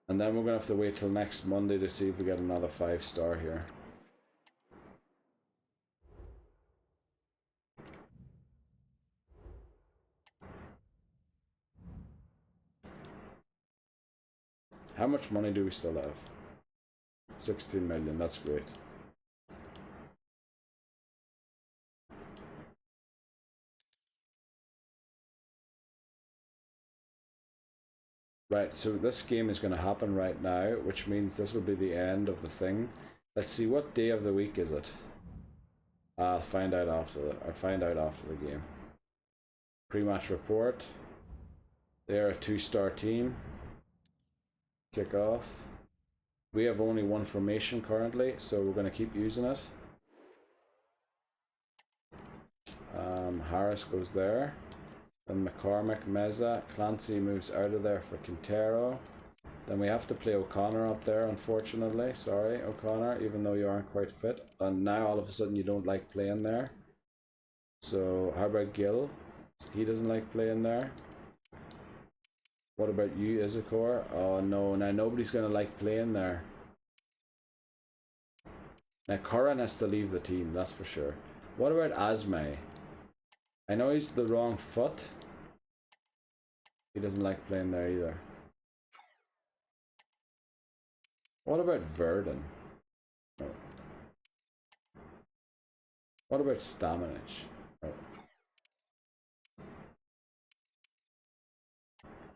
And then we're going to have to wait till next Monday to see if we get another 5-star here. How much money do we still have? 16 million, that's great. Right, so this game is going to happen right now, which means this will be the end of the thing. Let's see, what day of the week is it? I'll find out after the game. Pre-match report. They're a 2-star team. Kick off. We have only one formation currently, so we're going to keep using it. Harris goes there. Then McCormick, Meza. Clancy moves out of there for Quintero. Then we have to play O'Connor up there, unfortunately. Sorry, O'Connor, even though you aren't quite fit. And now all of a sudden you don't like playing there. So how about Gill? He doesn't like playing there. What about you, Izakor? Oh no, now nobody's going to like playing there. Now Curran has to leave the team, that's for sure. What about Asmay? I know he's the wrong foot. He doesn't like playing there either. What about Verdon? No. What about Staminich? No.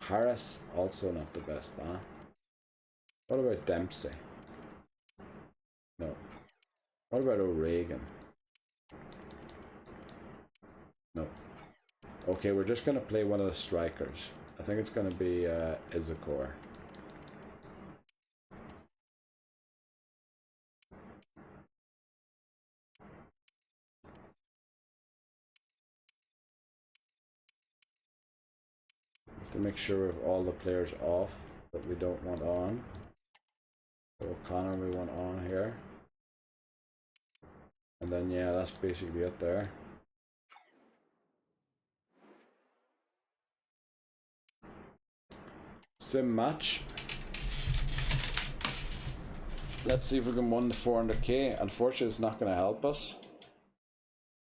Harris, also not the best, huh? What about Dempsey? No. What about O'Regan? No. Okay, we're just going to play one of the strikers. I think it's going to be Izakor. To make sure we have all the players off that we don't want on. So O'Connor we want on here. And then yeah, that's basically it there. Sim match. Let's see if we can win the 400k. Unfortunately, it's not going to help us.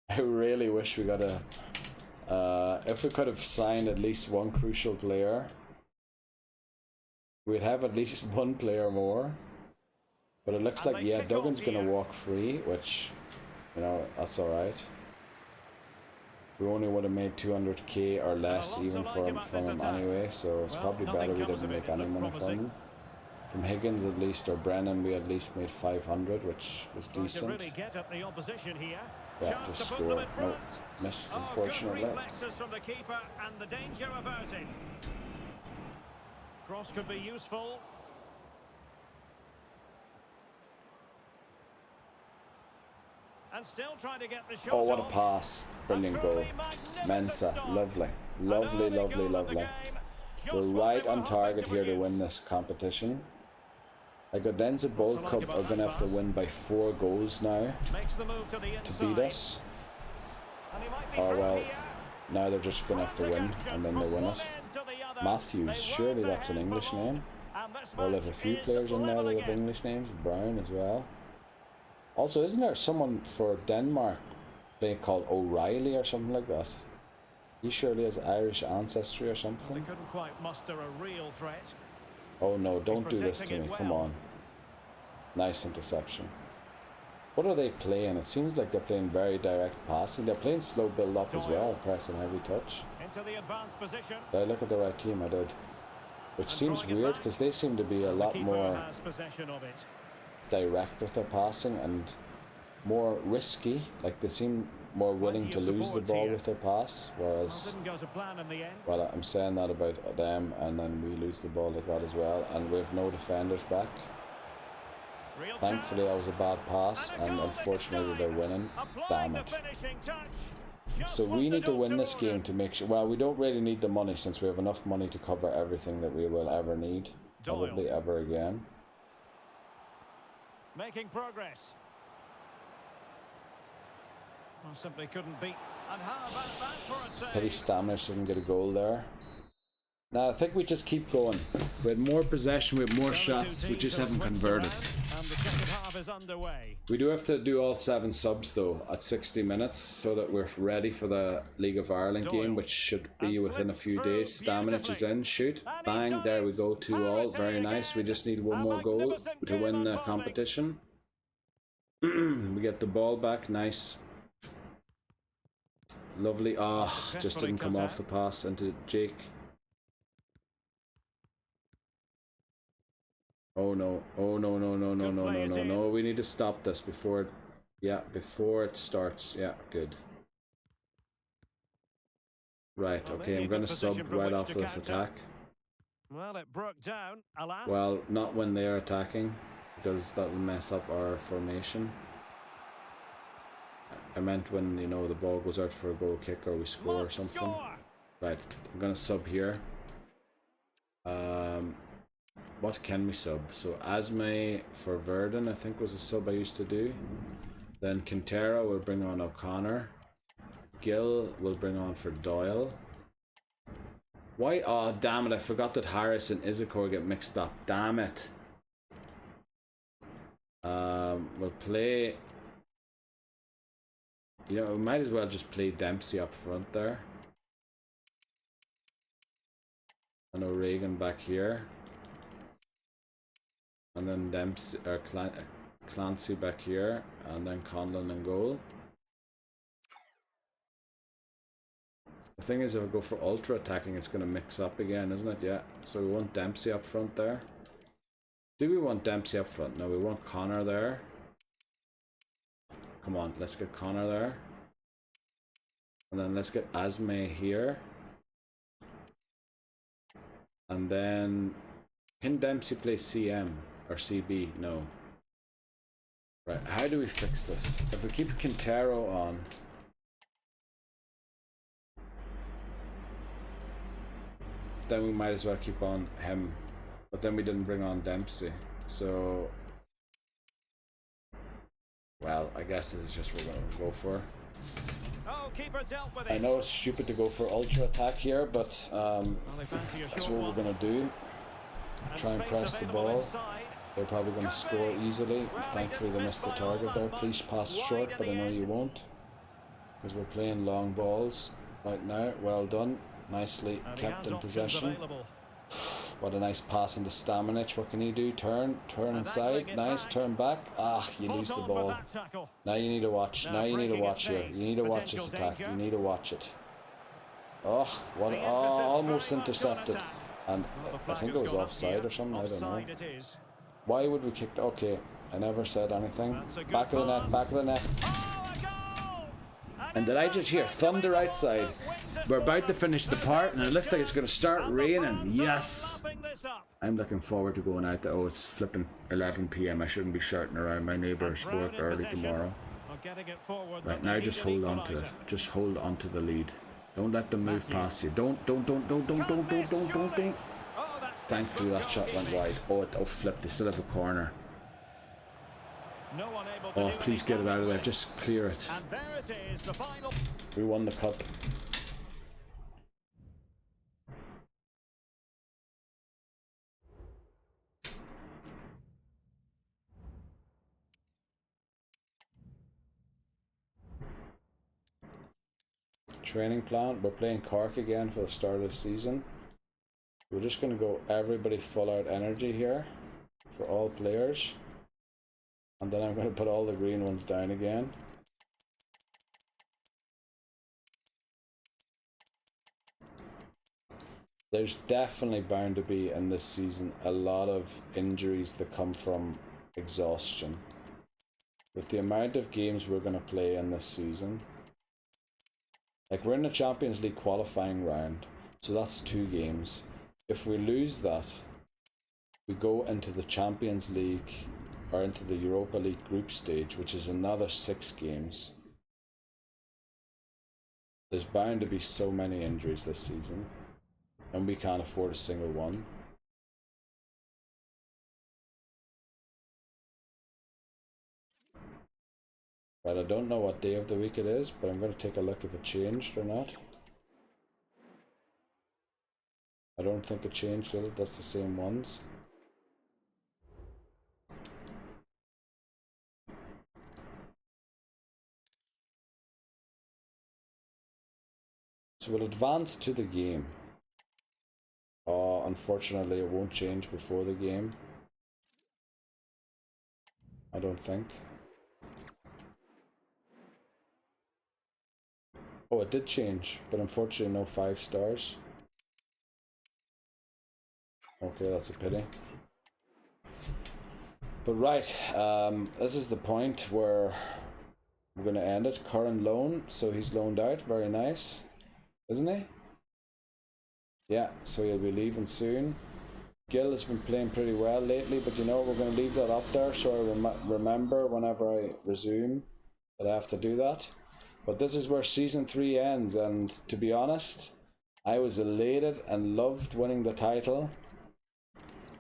I really wish we got a... if we could have signed at least one crucial player, we'd have at least one player more. But it looks like, yeah, Duggan's going to walk free, which, you know, that's alright. We only would have made 200k or less even from him anyway, so it's probably better we didn't make any money from him. From Higgins at least, or Brennan, we at least made 500, which was decent. Yeah, just scored. No, missed, unfortunately. From the keeper and the danger averted. Cross could be useful. And still trying to get the shot. Oh, what a pass. Brilliant goal. Mensa, lovely. Lovely, lovely, lovely. We're right on target here to win this competition. Like Odense Bowl Cup are going to have to win by 4 goals now to beat us. Oh well, now they're just going to have to win and then they win it. Matthews, surely that's an English name. Well, there's a few players in there that have English names. Brown as well. Also, isn't there someone for Denmark being called O'Reilly or something like that? He surely has Irish ancestry or They something. couldn't quite muster a real threat. Oh no, don't do this to me, come on. Nice interception. What are they playing? It seems like they're playing very direct passing. They're playing slow build up as well, pressing heavy touch. Into the advanced position. Did I look at the right team? I did. Which seems weird because they seem to be a lot more direct with their passing and more risky. Like they seem more willing to lose the ball with their pass, whereas, well, I'm saying that about them, and then we lose the ball like that as well, and we have no defenders back. Thankfully that was a bad pass, and unfortunately they're winning. Damn it. So we need to win this game to make sure, well, we don't really need the money since we have enough money to cover everything that we will ever need, probably ever again. Making progress. Well, simply couldn't beat. And how about that for a save? Pity Stamnish didn't get a goal there. Now I think we just keep going. We had more possession, we had more shots, we just haven't converted. And the second half is underway. We do have to do all 7 subs though at 60 minutes so that we're ready for the League of Ireland game, which should be within a few days. Stamnic is in, shoot, bang, there we go, 2-2, very nice. We just need one more goal to win the competition. We get the ball back, nice. Lovely, just didn't come off the pass into Jake. Oh no, oh no, no, no, no, no, no, no, no, we need to stop this before it starts, yeah, good. Right, okay, I'm gonna sub right after this attack. Well, it broke down, alas. Well, not when they're attacking, because that will mess up our formation. I meant when, you know, the ball goes out for a goal kick or we score or something. Right, I'm gonna sub here. What can we sub? So Asme for Verdun, I think, was a sub I used to do. Then Quintero will bring on O'Connor. Gill will bring on for Doyle. Why? Oh, damn it, I forgot that Harris and Isakor get mixed up. Damn it. We'll play... You know, we might as well just play Dempsey up front there. And O'Regan back here. And then Dempsey, or Clancy back here. And then Conlon in goal. The thing is, if I go for ultra attacking, it's going to mix up again, isn't it? Yeah. So we want Dempsey up front there. Do we want Dempsey up front? No, we want Connor there. Come on, let's get Connor there. And then let's get Asme here. And then... Can Dempsey play CM or CB? No. Right, how do we fix this? If we keep Quintero on... then we might as well keep on him. But then we didn't bring on Dempsey. So... well, I guess this is just what we're going to go for. Oh, keeper dealt with it. I know it's stupid to go for ultra attack here, but that's what we're going to do. Try and press the ball. They're probably going to score easily. Thankfully they missed the target there. Please pass short, but I know you won't. Because we're playing long balls right now. Well done. Nicely kept in possession. What a nice pass into Stamanic. What can he do? Turn inside. Nice, turn back. Ah, you lose the ball. Now you need to watch. Now you need to watch here. You need to watch this attack. You need to watch it. Oh, what? Oh, almost intercepted. And I think it was offside or something. I don't know. Why would we kick? Okay, I never said anything. Back of the net. Back of the net. And did I just hear thunder outside? We're about to finish the part and it looks like it's going to start raining. Yes! I'm looking forward to going out. Oh, it's flipping 11 PM. I shouldn't be shouting around. My neighbours work early tomorrow. Right, now just hold on to it. Just hold on to the lead. Don't let them move past you. Don't. Thankfully that shot went wide. Oh, flip. They still have a corner. Oh, please get it out of there. Just clear it. We won the cup. Training plan. We're playing Cork again for the start of the season. We're just going to go everybody full out energy here for all players. And then I'm going to put all the green ones down again. There's definitely bound to be in this season a lot of injuries that come from exhaustion. With the amount of games we're going to play in this season, like we're in the Champions League qualifying round, so that's 2 games. If we lose that, we go into the Champions League or into the Europa League group stage, which is another 6 games. There's bound to be so many injuries this season, and we can't afford a single one. Right, I don't know what day of the week it is, but I'm going to take a look if it changed or not. I don't think it changed, did it? That's the same ones. So we'll advance to the game. Unfortunately, it won't change before the game. I don't think. Oh, it did change, but unfortunately no 5 stars. Okay, that's a pity. But right, this is the point where we're going to end it. Current loan, so he's loaned out. Very nice, isn't he? Yeah, so he'll be leaving soon. Gil has been playing pretty well lately, but you know, we're going to leave that up there so I remember whenever I resume that I have to do that. But this is where Season 3 ends, and to be honest, I was elated and loved winning the title.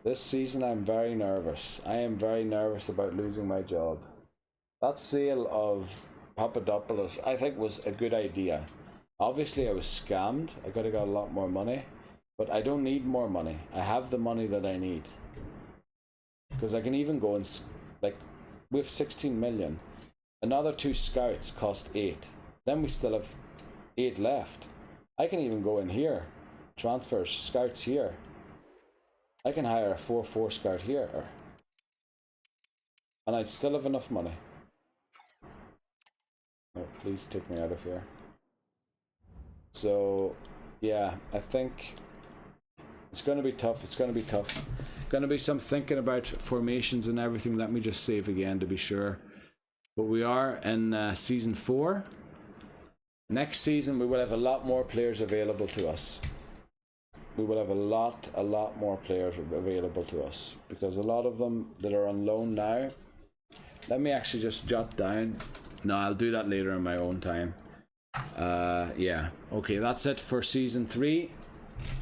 This season I'm very nervous. I am very nervous about losing my job. That sale of Papadopoulos, I think, was a good idea. Obviously I was scammed. I could have got a lot more money, but I don't need more money. I have the money that I need. Because I can even go and, like, we have 16 million. Another 2 scouts cost 8. Then we still have 8 left. I can even go in here. Transfers, scouts here. I can hire a 4-4 scout here. And I'd still have enough money. Oh, please take me out of here. So, yeah, I think it's going to be tough. It's going to be tough. Going to be some thinking about formations and everything. Let me just save again to be sure. But we are in Season 4. Next season we will have a lot more players available to us. We will have a lot more players available to us. Because a lot of them that are on loan now. Let me actually just jot down. No, I'll do that later in my own time. Yeah. Okay, that's it for Season 3.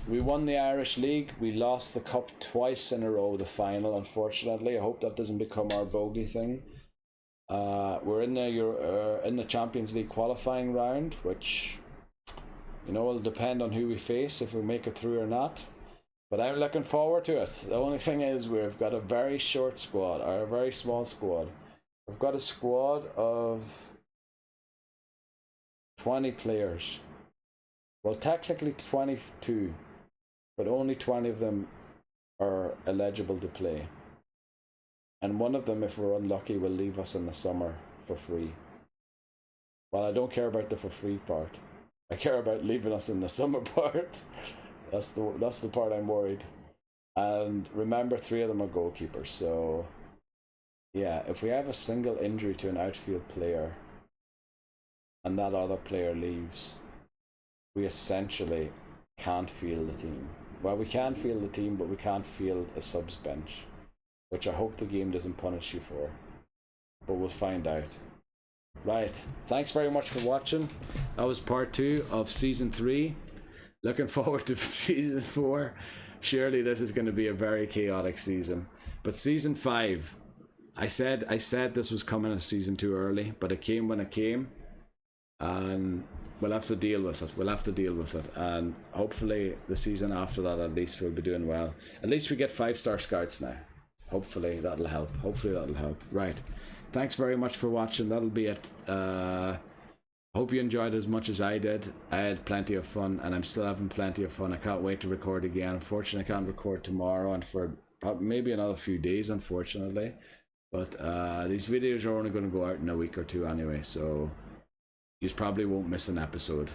We won the Irish League. We lost the Cup twice in a row, the final, unfortunately. I hope that doesn't become our bogey thing. We're in the Champions League qualifying round, which, you know, will depend on who we face, if we make it through or not. But I'm looking forward to it. The only thing is we've got a very short squad, or a very small squad. We've got a squad of 20 players. Well, technically 22, but only 20 of them are eligible to play. And one of them, if we're unlucky, will leave us in the summer for free. Well, I don't care about the for free part. I care about leaving us in the summer part. That's the part I'm worried. And remember, 3 of them are goalkeepers. So, yeah, if we have a single injury to an outfield player and that other player leaves, we essentially can't field the team. Well, we can field the team, but we can't field a subs bench, which I hope the game doesn't punish you for. But we'll find out. Right, thanks very much for watching. That was part 2 of Season 3. Looking forward to Season 4. Surely this is going to be a very chaotic season. But Season 5, I said this was coming as Season 2 early, but it came when it came. And we'll have to deal with it. And hopefully the season after that, at least we'll be doing well. At least we get 5-star scouts now. Hopefully that'll help. Right. Thanks very much for watching. That'll be it. Hope you enjoyed as much as I did. I had plenty of fun, and I'm still having plenty of fun. I can't wait to record again. Unfortunately, I can't record tomorrow and for maybe another few days, unfortunately. But these videos are only going to go out in a week or two anyway, so you probably won't miss an episode.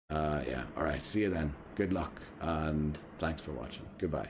Yeah, alright, see you then. Good luck, and thanks for watching. Goodbye.